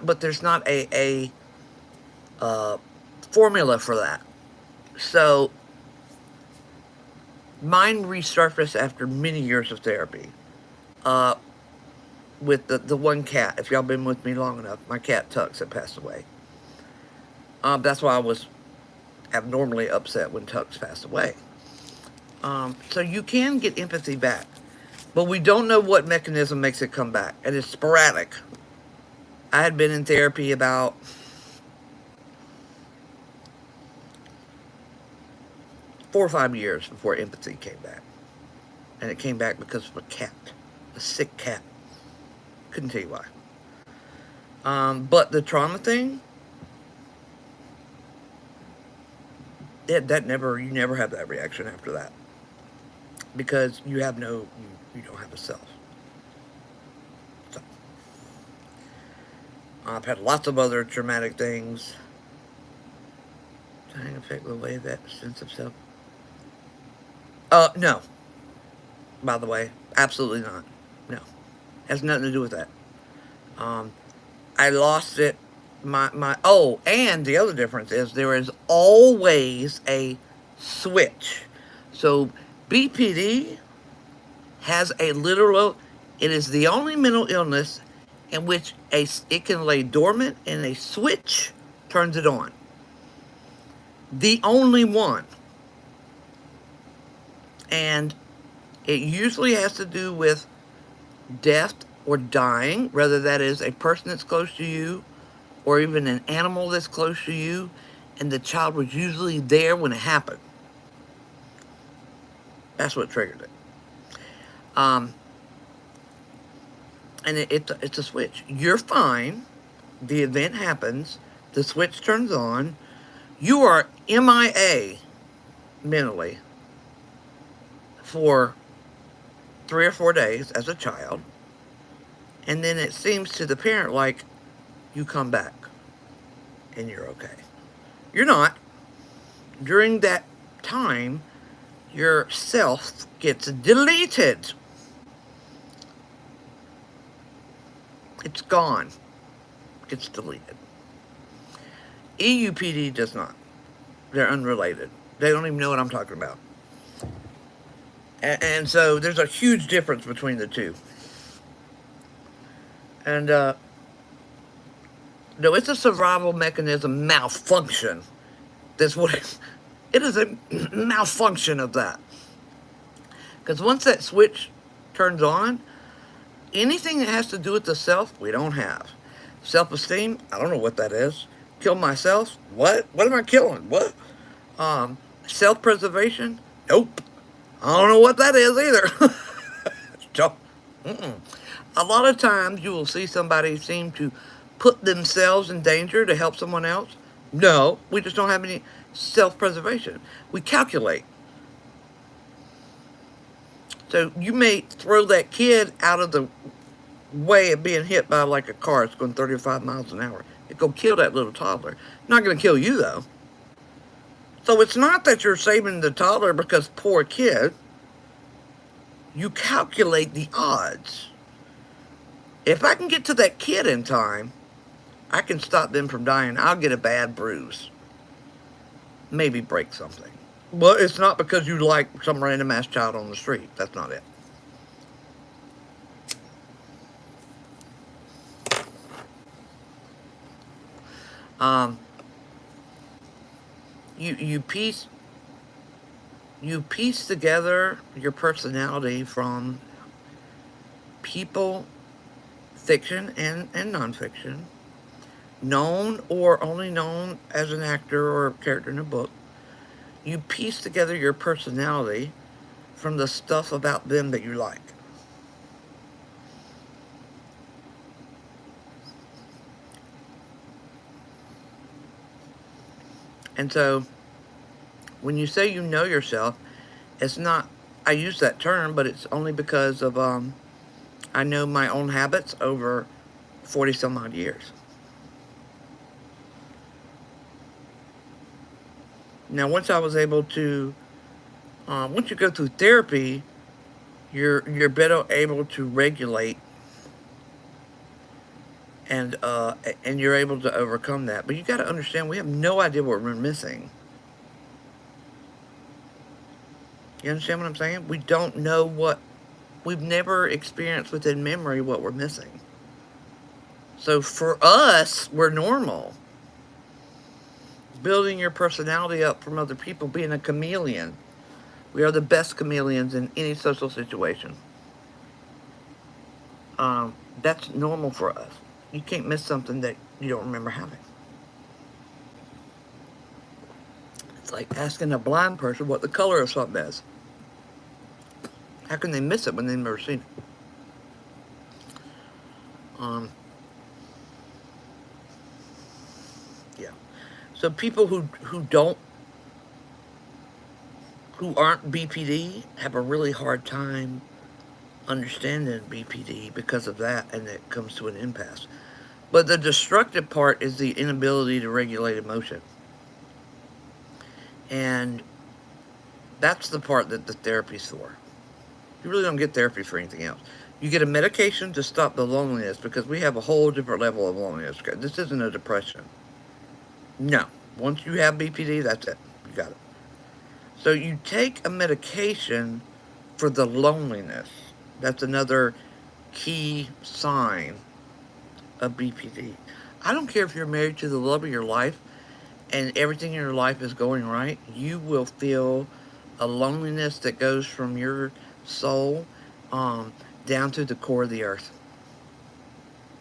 But there's not a formula for that. So mine resurfaced after many years of therapy. With the one cat. If y'all been with me long enough, my cat Tux had passed away. That's why I was abnormally upset when Tux passed away. So you can get empathy back, but we don't know what mechanism makes it come back, and it's sporadic. I had been in therapy about 4 or 5 years before empathy came back, and it came back because of a cat, a sick cat. Couldn't tell you why. But the trauma thing, you never have that reaction after that, because you don't have a self. So, I've had lots of other traumatic things. Trying to affect the way that sense of self. No. By the way, Absolutely not. No. Has nothing to do with that. I lost it. Oh, and the other difference is there is always a switch. So BPD has a literal, it is the only mental illness in which it can lay dormant and a switch turns it on. The only one. And it usually has to do with death or dying, whether that is a person that's close to you or even an animal that's close to you, and the child was usually there when it happened. That's what triggered it. And it's a switch. You're fine. The event happens. The switch turns on. You are MIA mentally for 3 or 4 days as a child. And then it seems to the parent like you come back and you're okay. You're not. During that time, your self gets deleted. It's gone. It's deleted. EUPD does not. They're unrelated. They don't even know what I'm talking about. And so there's a huge difference between the two. And no, it's a survival mechanism malfunction. That's what it is, a malfunction of that. Because once that switch turns on, anything that has to do with the self, we don't have. Self-esteem, I don't know what that is. Kill myself? What? What am I killing? What? Self-preservation? Nope. I don't know what that is either. So, a lot of times you will see somebody seem to put themselves in danger to help someone else. No, we just don't have any self-preservation. We calculate. So you may throw that kid out of the way of being hit by like a car that's going 35 miles an hour. It's going to kill that little toddler. Not going to kill you though. So it's not that you're saving the toddler because poor kid. You calculate the odds. If I can get to that kid in time, I can stop them from dying. I'll get a bad bruise. Maybe break something. But it's not because you like some random ass child on the street. That's not it. You piece together your personality from people, fiction and nonfiction, known or only known as an actor or a character in a book. You piece together your personality from the stuff about them that you like. And so, when you say you know yourself, it's not, I use that term, but it's only because of, I know my own habits over 40 some odd years. Now, once I was able to, once you go through therapy, you're better able to regulate and you're able to overcome that. But you got to understand, we have no idea what we're missing. You understand what I'm saying? We don't know what, we've never experienced within memory what we're missing. So for us, we're normal. Building your personality up from other people, being a chameleon. We are the best chameleons in any social situation. That's normal for us. You can't miss something that you don't remember having. It's like asking a blind person what the color of something is. How can they miss it when they've never seen it? Yeah. So people who aren't BPD have a really hard time understanding BPD because of that, and it comes to an impasse. But the destructive part is the inability to regulate emotion. And that's the part that the therapy's for. You really don't get therapy for anything else. You get a medication to stop the loneliness because we have a whole different level of loneliness. This isn't a depression. No. Once you have BPD, that's it. You got it. So you take a medication for the loneliness. That's another key sign of BPD. I don't care if you're married to the love of your life and everything in your life is going right, you will feel a loneliness that goes from your soul down to the core of the earth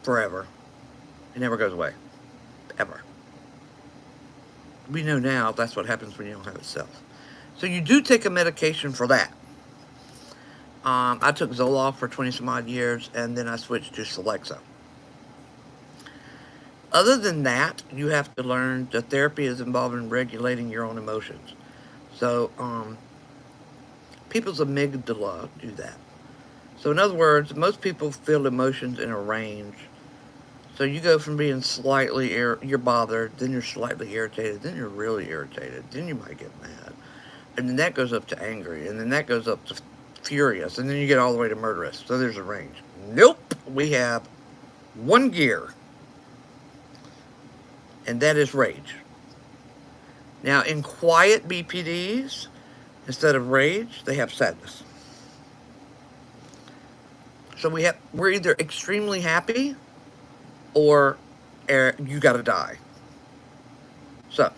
forever. It never goes away. Ever. We know now that's what happens when you don't have a self. So you do take a medication for that. I took Zoloft for 20 some odd years, and then I switched to Celexa. Other than that, you have to learn that therapy is involved in regulating your own emotions. So, people's amygdala do that. So in other words, most people feel emotions in a range. So you go from being slightly, you're bothered, then you're slightly irritated, then you're really irritated, then you might get mad. And then that goes up to angry, and then that goes up to furious, and then you get all the way to murderous. So there's a range. Nope, we have one gear, and that is rage. Now in quiet BPDs, instead of rage, they have sadness. So we're either extremely happy or you gotta die. So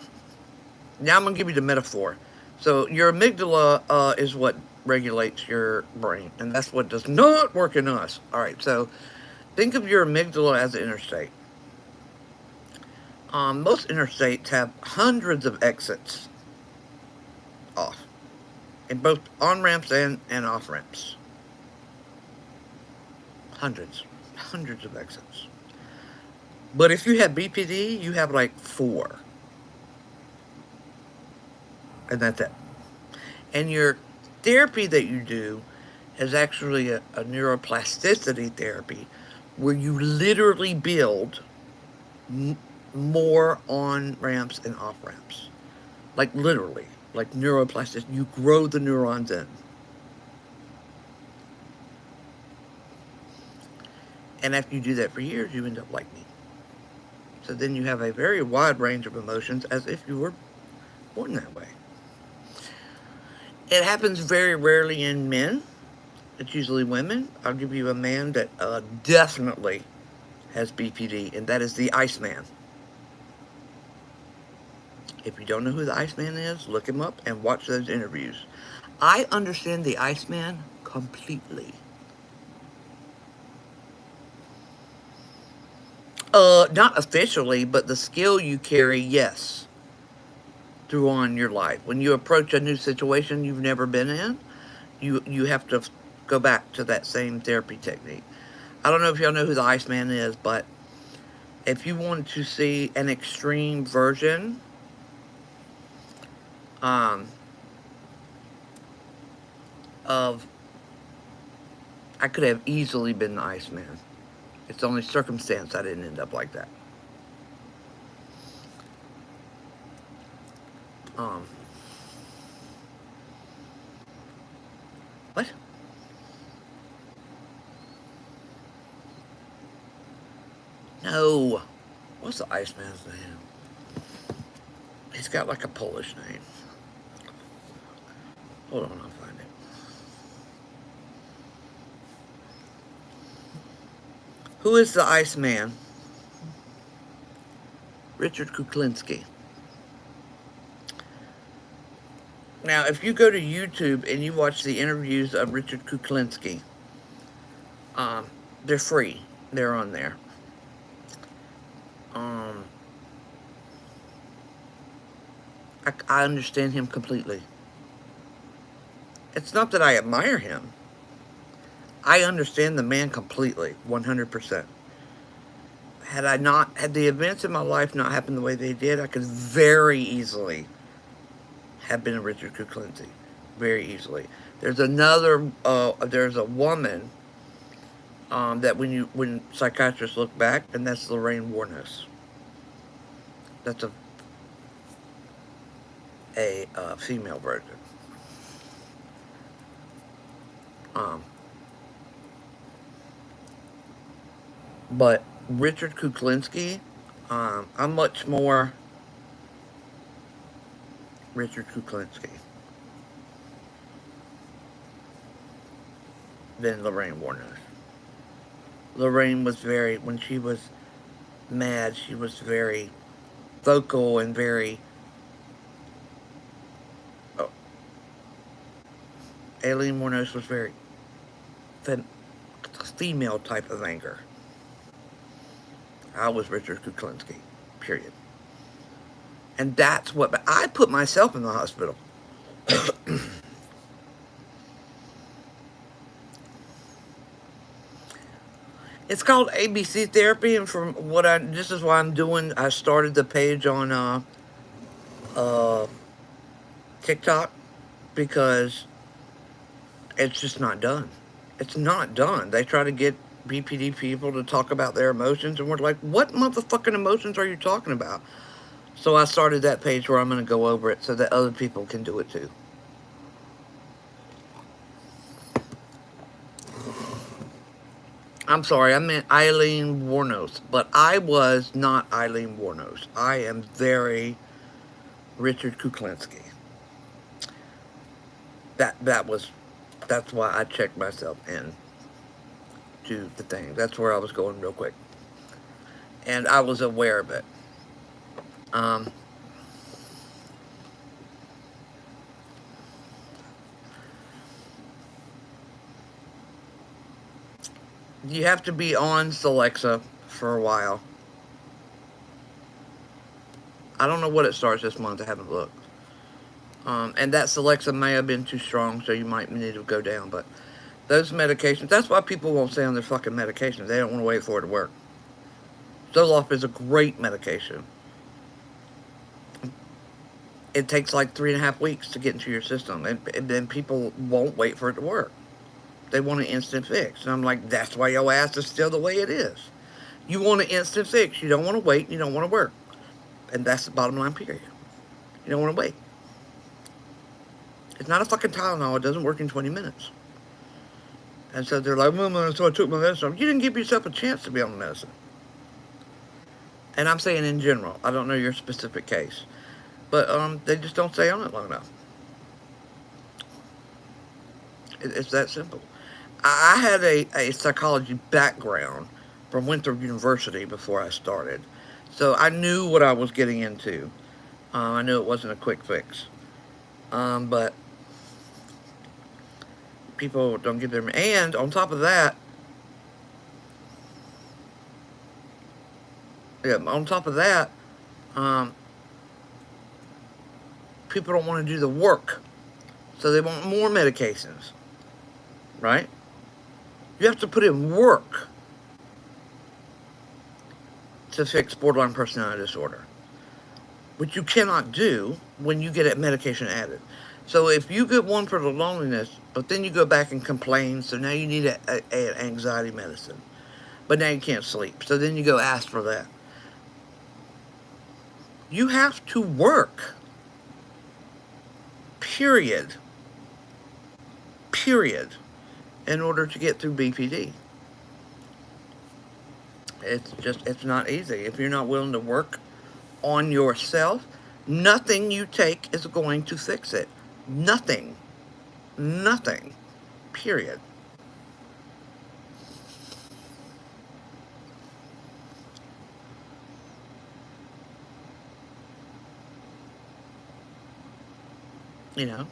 now I'm gonna give you the metaphor. So your amygdala is what regulates your brain, and that's what does not work in us. All right, so think of your amygdala as an interstate. Most interstates have hundreds of exits off, in both on-ramps and off-ramps. Hundreds of exits. But if you have BPD, you have like 4. And that's it. And your therapy that you do is actually a neuroplasticity therapy where you literally build more on-ramps and off-ramps. Like literally, like neuroplasticity. You grow the neurons in. And after you do that for years, you end up like me. So then you have a very wide range of emotions as if you were born that way. It happens very rarely in men. It's usually women. I'll give you a man that definitely has BPD, and that is the Iceman. If you don't know who the Iceman is, look him up and watch those interviews. I understand the Iceman completely. Not officially, but the skill you carry, yes, through on your life. When you approach a new situation you've never been in, you have to go back to that same therapy technique. I don't know if y'all know who the Iceman is, but if you want to see an extreme version, of, I could have easily been the Iceman. It's only circumstance I didn't end up like that. What? No. What's the Iceman's name? He's got like a Polish name. Hold on, I'll find it. Who is the Iceman? Richard Kuklinski. Now, if you go to YouTube and you watch the interviews of Richard Kuklinski, they're free. They're on there. I understand him completely. It's not that I admire him. I understand the man completely, 100%. Had the events in my life not happened the way they did, I could very easily have been a Richard Kuklinski. Very easily. There's another, there's a woman that when psychiatrists look back, and that's Lorraine Warnes. That's a female version. But Richard Kuklinski, I'm much more Richard Kuklinski than Lorraine Warner. Lorraine was very, when she was mad, she was very vocal and very oh, Aileen Wuornos was very female type of anger. I was Richard Kuklinski, period. And that's what I put myself in the hospital. It's called ABC therapy, and from what this is why I'm doing. I started the page on TikTok because it's just not done. It's not done. They try to get BPD people to talk about their emotions, and we're like, what motherfucking emotions are you talking about? So I started that page where I'm going to go over it so that other people can do it too. I'm sorry, I meant Aileen Wuornos, but I was not Aileen Wuornos. I am very Richard Kuklinski. That's why I checked myself in to the thing. That's where I was going real quick. And I was aware of it. You have to be on Celexa for a while. I don't know what it starts this month. I haven't looked. And that Celexa may have been too strong, so you might need to go down. But those medications, that's why people won't stay on their fucking medications. They don't want to wait for it to work. Zoloft is a great medication. It takes like 3.5 weeks to get into your system. And then people won't wait for it to work. They want an instant fix. And I'm like, that's why your ass is still the way it is. You want an instant fix. You don't want to wait. You don't want to work. And that's the bottom line, period. You don't want to wait. It's not a fucking Tylenol. It doesn't work in 20 minutes. And so they're like, so I took my medicine. You didn't give yourself a chance to be on the medicine. And I'm saying in general. I don't know your specific case. But they just don't stay on it long enough. It's that simple. I had a psychology background from Winthrop University before I started. So I knew what I was getting into. I knew it wasn't a quick fix. But people don't get their... And on top of that... Yeah, on top of that... people don't want to do the work. So they want more medications. Right? You have to put in work to fix borderline personality disorder, which you cannot do when you get a medication added. So if you get one for the loneliness, but then you go back and complain, so now you need an anxiety medicine, but now you can't sleep, so then you go ask for that. You have to work. Period. In order to get through BPD. It's not easy. If you're not willing to work on yourself, nothing you take is going to fix it. Nothing. Period. You know?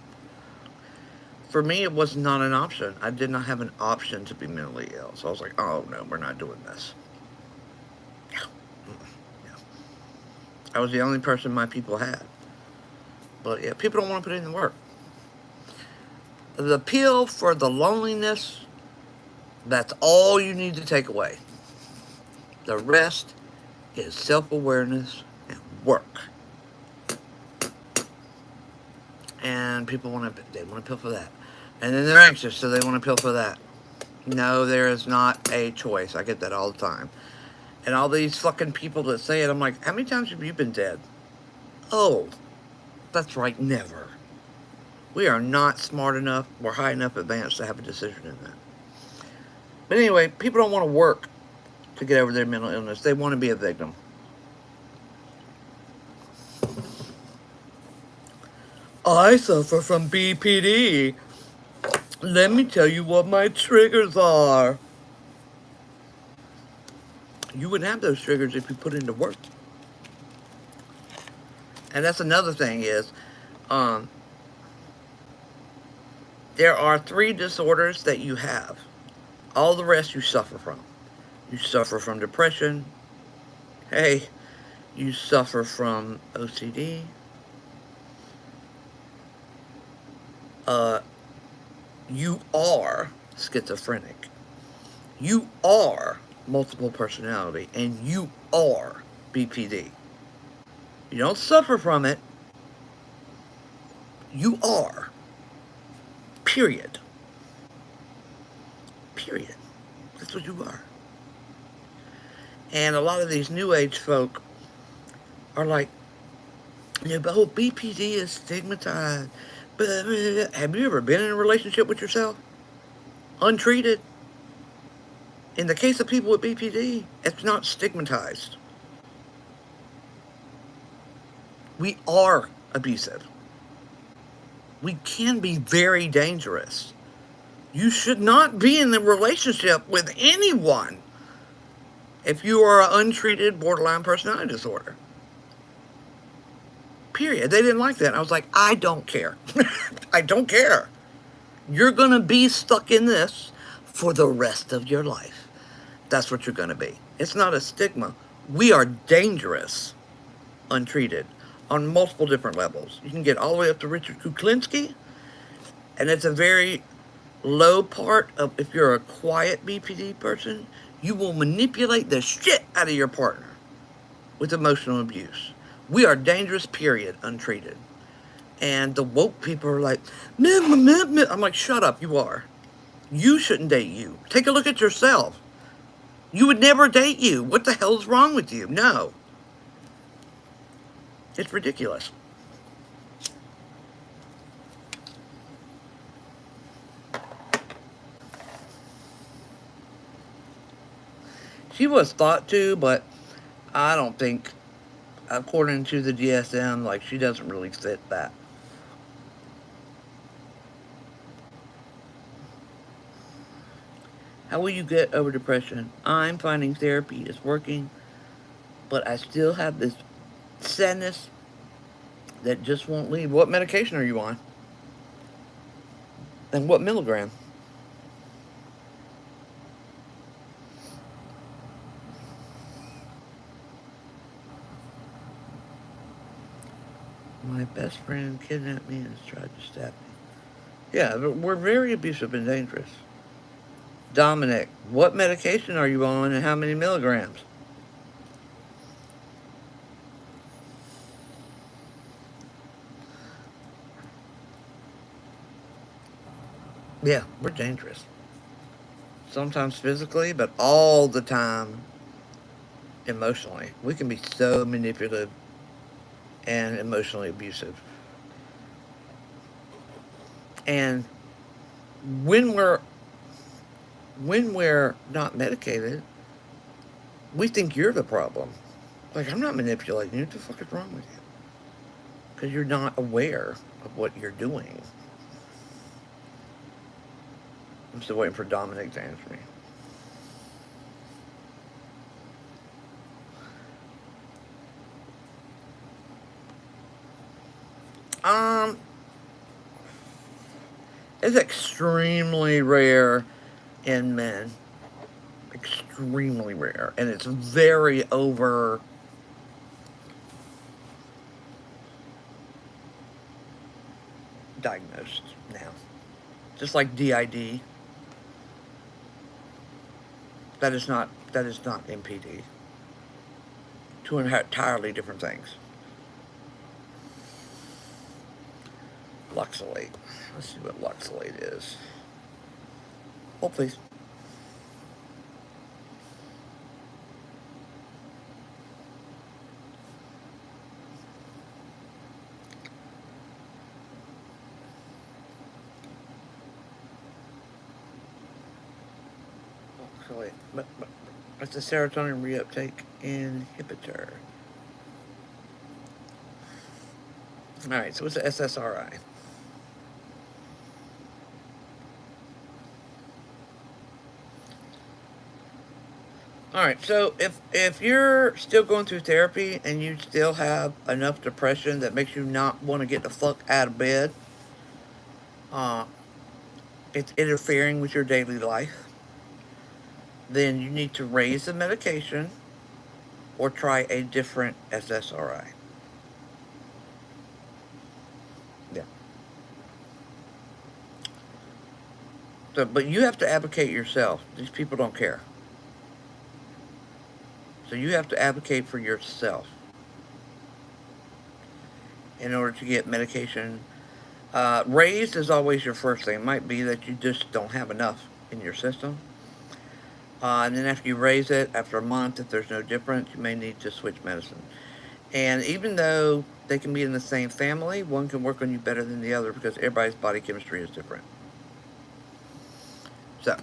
For me, it was not an option. I did not have an option to be mentally ill. So I was like, oh, no, we're not doing this. No. I was the only person my people had. But, yeah, people don't want to put in the work. The pill for the loneliness, that's all you need to take away. The rest is self-awareness and work. And people want a pill for that. And then they're anxious, so they want a pill for that. No, there is not a choice. I get that all the time. And all these fucking people that say it, I'm like, how many times have you been dead? Oh, that's right, never. We are not smart enough or high enough advanced to have a decision in that. But anyway, people don't want to work to get over their mental illness. They want to be a victim. I suffer from BPD. Let me tell you what my triggers are. You wouldn't have those triggers if you put into work. And that's another thing is, there are 3 disorders that you have. All the rest you suffer from. You suffer from depression. Hey, you suffer from OCD. You are schizophrenic. You are multiple personality. And you are BPD. You don't suffer from it. You are. Period. Period. That's what you are. And a lot of these New Age folk are like, yeah, but oh, BPD is stigmatized. Have you ever been in a relationship with yourself? Untreated? In the case of people with BPD, it's not stigmatized. We are abusive. We can be very dangerous. You should not be in a relationship with anyone if you are an untreated borderline personality disorder. Period. They didn't like that. I was like, I don't care. I don't care. You're going to be stuck in this for the rest of your life. That's what you're going to be. It's not a stigma. We are dangerous, untreated, on multiple different levels. You can get all the way up to Richard Kuklinski, and it's a very low part of, if you're a quiet BPD person, you will manipulate the shit out of your partner with emotional abuse. We are dangerous, period, untreated. And the woke people are like, I'm like, shut up, you are. You shouldn't date you. Take a look at yourself. You would never date you. What the hell is wrong with you? No. It's ridiculous. She was thought to, but I don't think, according to the DSM, like, she doesn't really fit that. How will you get over depression? I'm finding therapy is working, but I still have this sadness that just won't leave. What medication are you on? And what milligram? My best friend kidnapped me and has tried to stab me. Yeah, we're very abusive and dangerous. Dominic, what medication are you on and how many milligrams? Yeah, we're dangerous. Sometimes physically, but all the time emotionally. We can be so manipulative and emotionally abusive. And when we're not medicated, we think you're the problem. Like, I'm not manipulating you. What the fuck is wrong with you? Because you're not aware of what you're doing. I'm still waiting for Dominic to answer me. It's extremely rare in men. Extremely rare. And it's very over diagnosed now. Just like DID. That is not MPD. Two entirely different things. Luxolate. Let's see what Luxolate is. Oh, please. actually. But it's a serotonin reuptake inhibitor. Alright, so what's the SSRI? Alright, so if you're still going through therapy and you still have enough depression that makes you not want to get the fuck out of bed, it's interfering with your daily life, then you need to raise the medication or try a different SSRI. Yeah. So, but you have to advocate yourself. These people don't care. So you have to advocate for yourself in order to get medication. Raised is always your first thing. It might be that you just don't have enough in your system. And then after you raise it, after a month, if there's no difference, you may need to switch medicine. And even though they can be in the same family, one can work on you better than the other because everybody's body chemistry is different. So,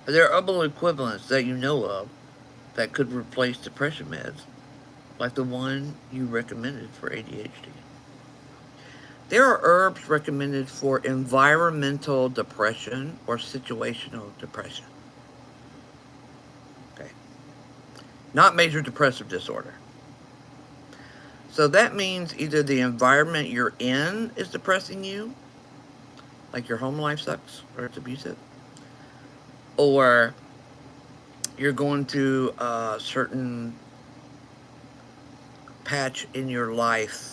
there are herbal equivalents that you know of that could replace depression meds, like the one you recommended for ADHD. There are herbs recommended for environmental depression or situational depression. Okay. Not major depressive disorder. So that means either the environment you're in is depressing you, like your home life sucks or it's abusive, or you're going through a certain patch in your life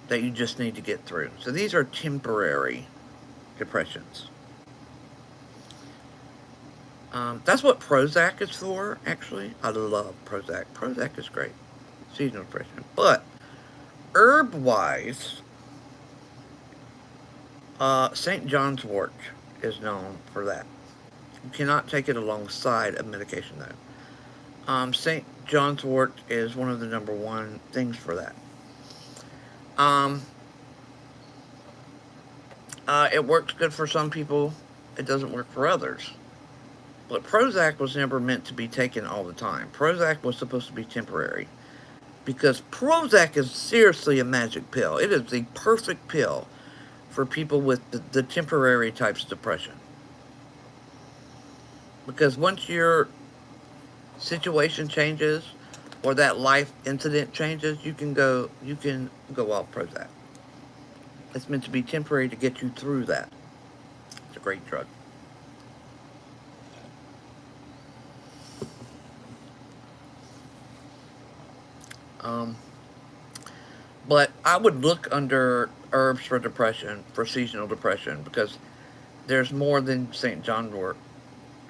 that you just need to get through. So these are temporary depressions. That's what Prozac is for, actually. I love Prozac. Prozac is great. Seasonal depression. But herb-wise, St. John's wort is known for that. You cannot take it alongside a medication, though. St. John's wort is one of the number one things for that. It works good for some people. It doesn't work for others. But Prozac was never meant to be taken all the time. Prozac was supposed to be temporary. Because Prozac is seriously a magic pill. It is the perfect pill for people with the temporary types of depression. Because once your situation changes or that life incident changes, you can go off Prozac. It's meant to be temporary to get you through that. It's a great drug. But I would look under herbs for depression, for seasonal depression, because there's more than St. John's wort.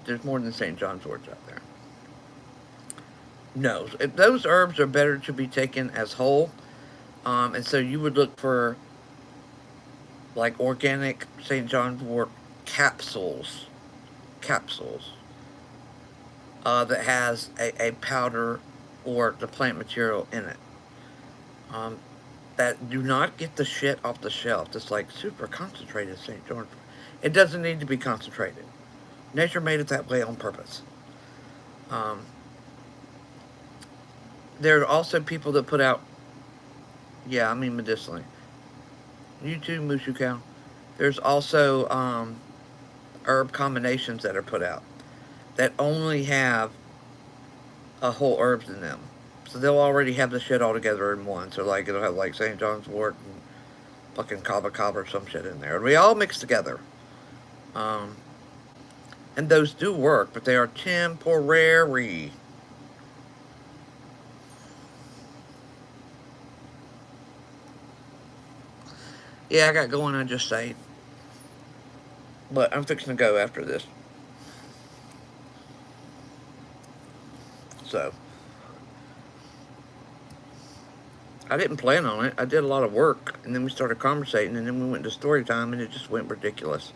There's more than St. John's wort out there. No, those herbs are better to be taken as whole. And so you would look for like organic St. John's wort capsules that has a powder or the plant material in it. That do not get the shit off the shelf. It's like super concentrated St. John's. It doesn't need to be concentrated. Nature made it that way on purpose. There are also people that put out, yeah, I mean medicinally. You too, Mushu Cow. There's also herb combinations that are put out that only have whole herbs in them. So they'll already have the shit all together in one. So like it'll have like St. John's wort and fucking kava or some shit in there. We all mix together. And those do work, but they are temporary. Yeah, I got going, I just say. But I'm fixing to go after this. So. I didn't plan on it. I did a lot of work, and then we started conversating, and then we went to story time, and it just went ridiculous.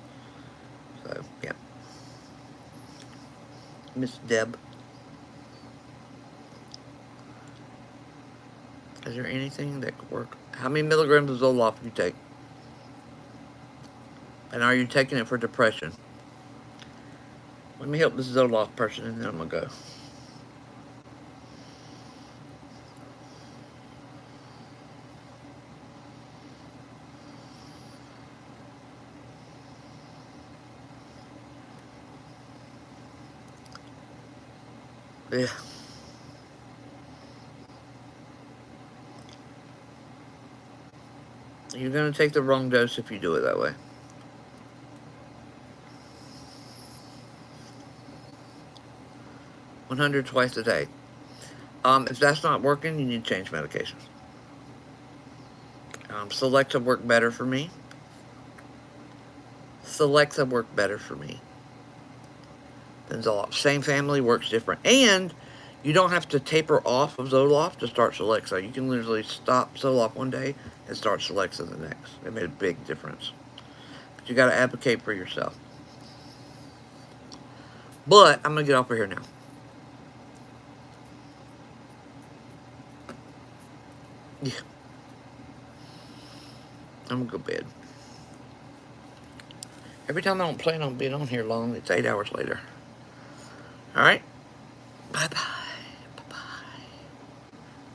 So, yeah. Miss Deb. Is there anything that could work? How many milligrams of Zoloft do you take? And are you taking it for depression? Let me help this Zoloft person and then I'm going to go. Yeah. You're going to take the wrong dose if you do it that way. $100 twice a day. If that's not working, you need to change medications. Celexa worked better for me. Celexa worked better for me than Zoloft. Same family, works different. And you don't have to taper off of Zoloft to start Celexa. You can literally stop Zoloft one day and start Celexa the next. It made a big difference. But you got to advocate for yourself. But I'm going to get off of here now. Yeah. I'm going to go to bed. Every time I don't plan on being on here long, it's 8 hours later. All right? Bye-bye.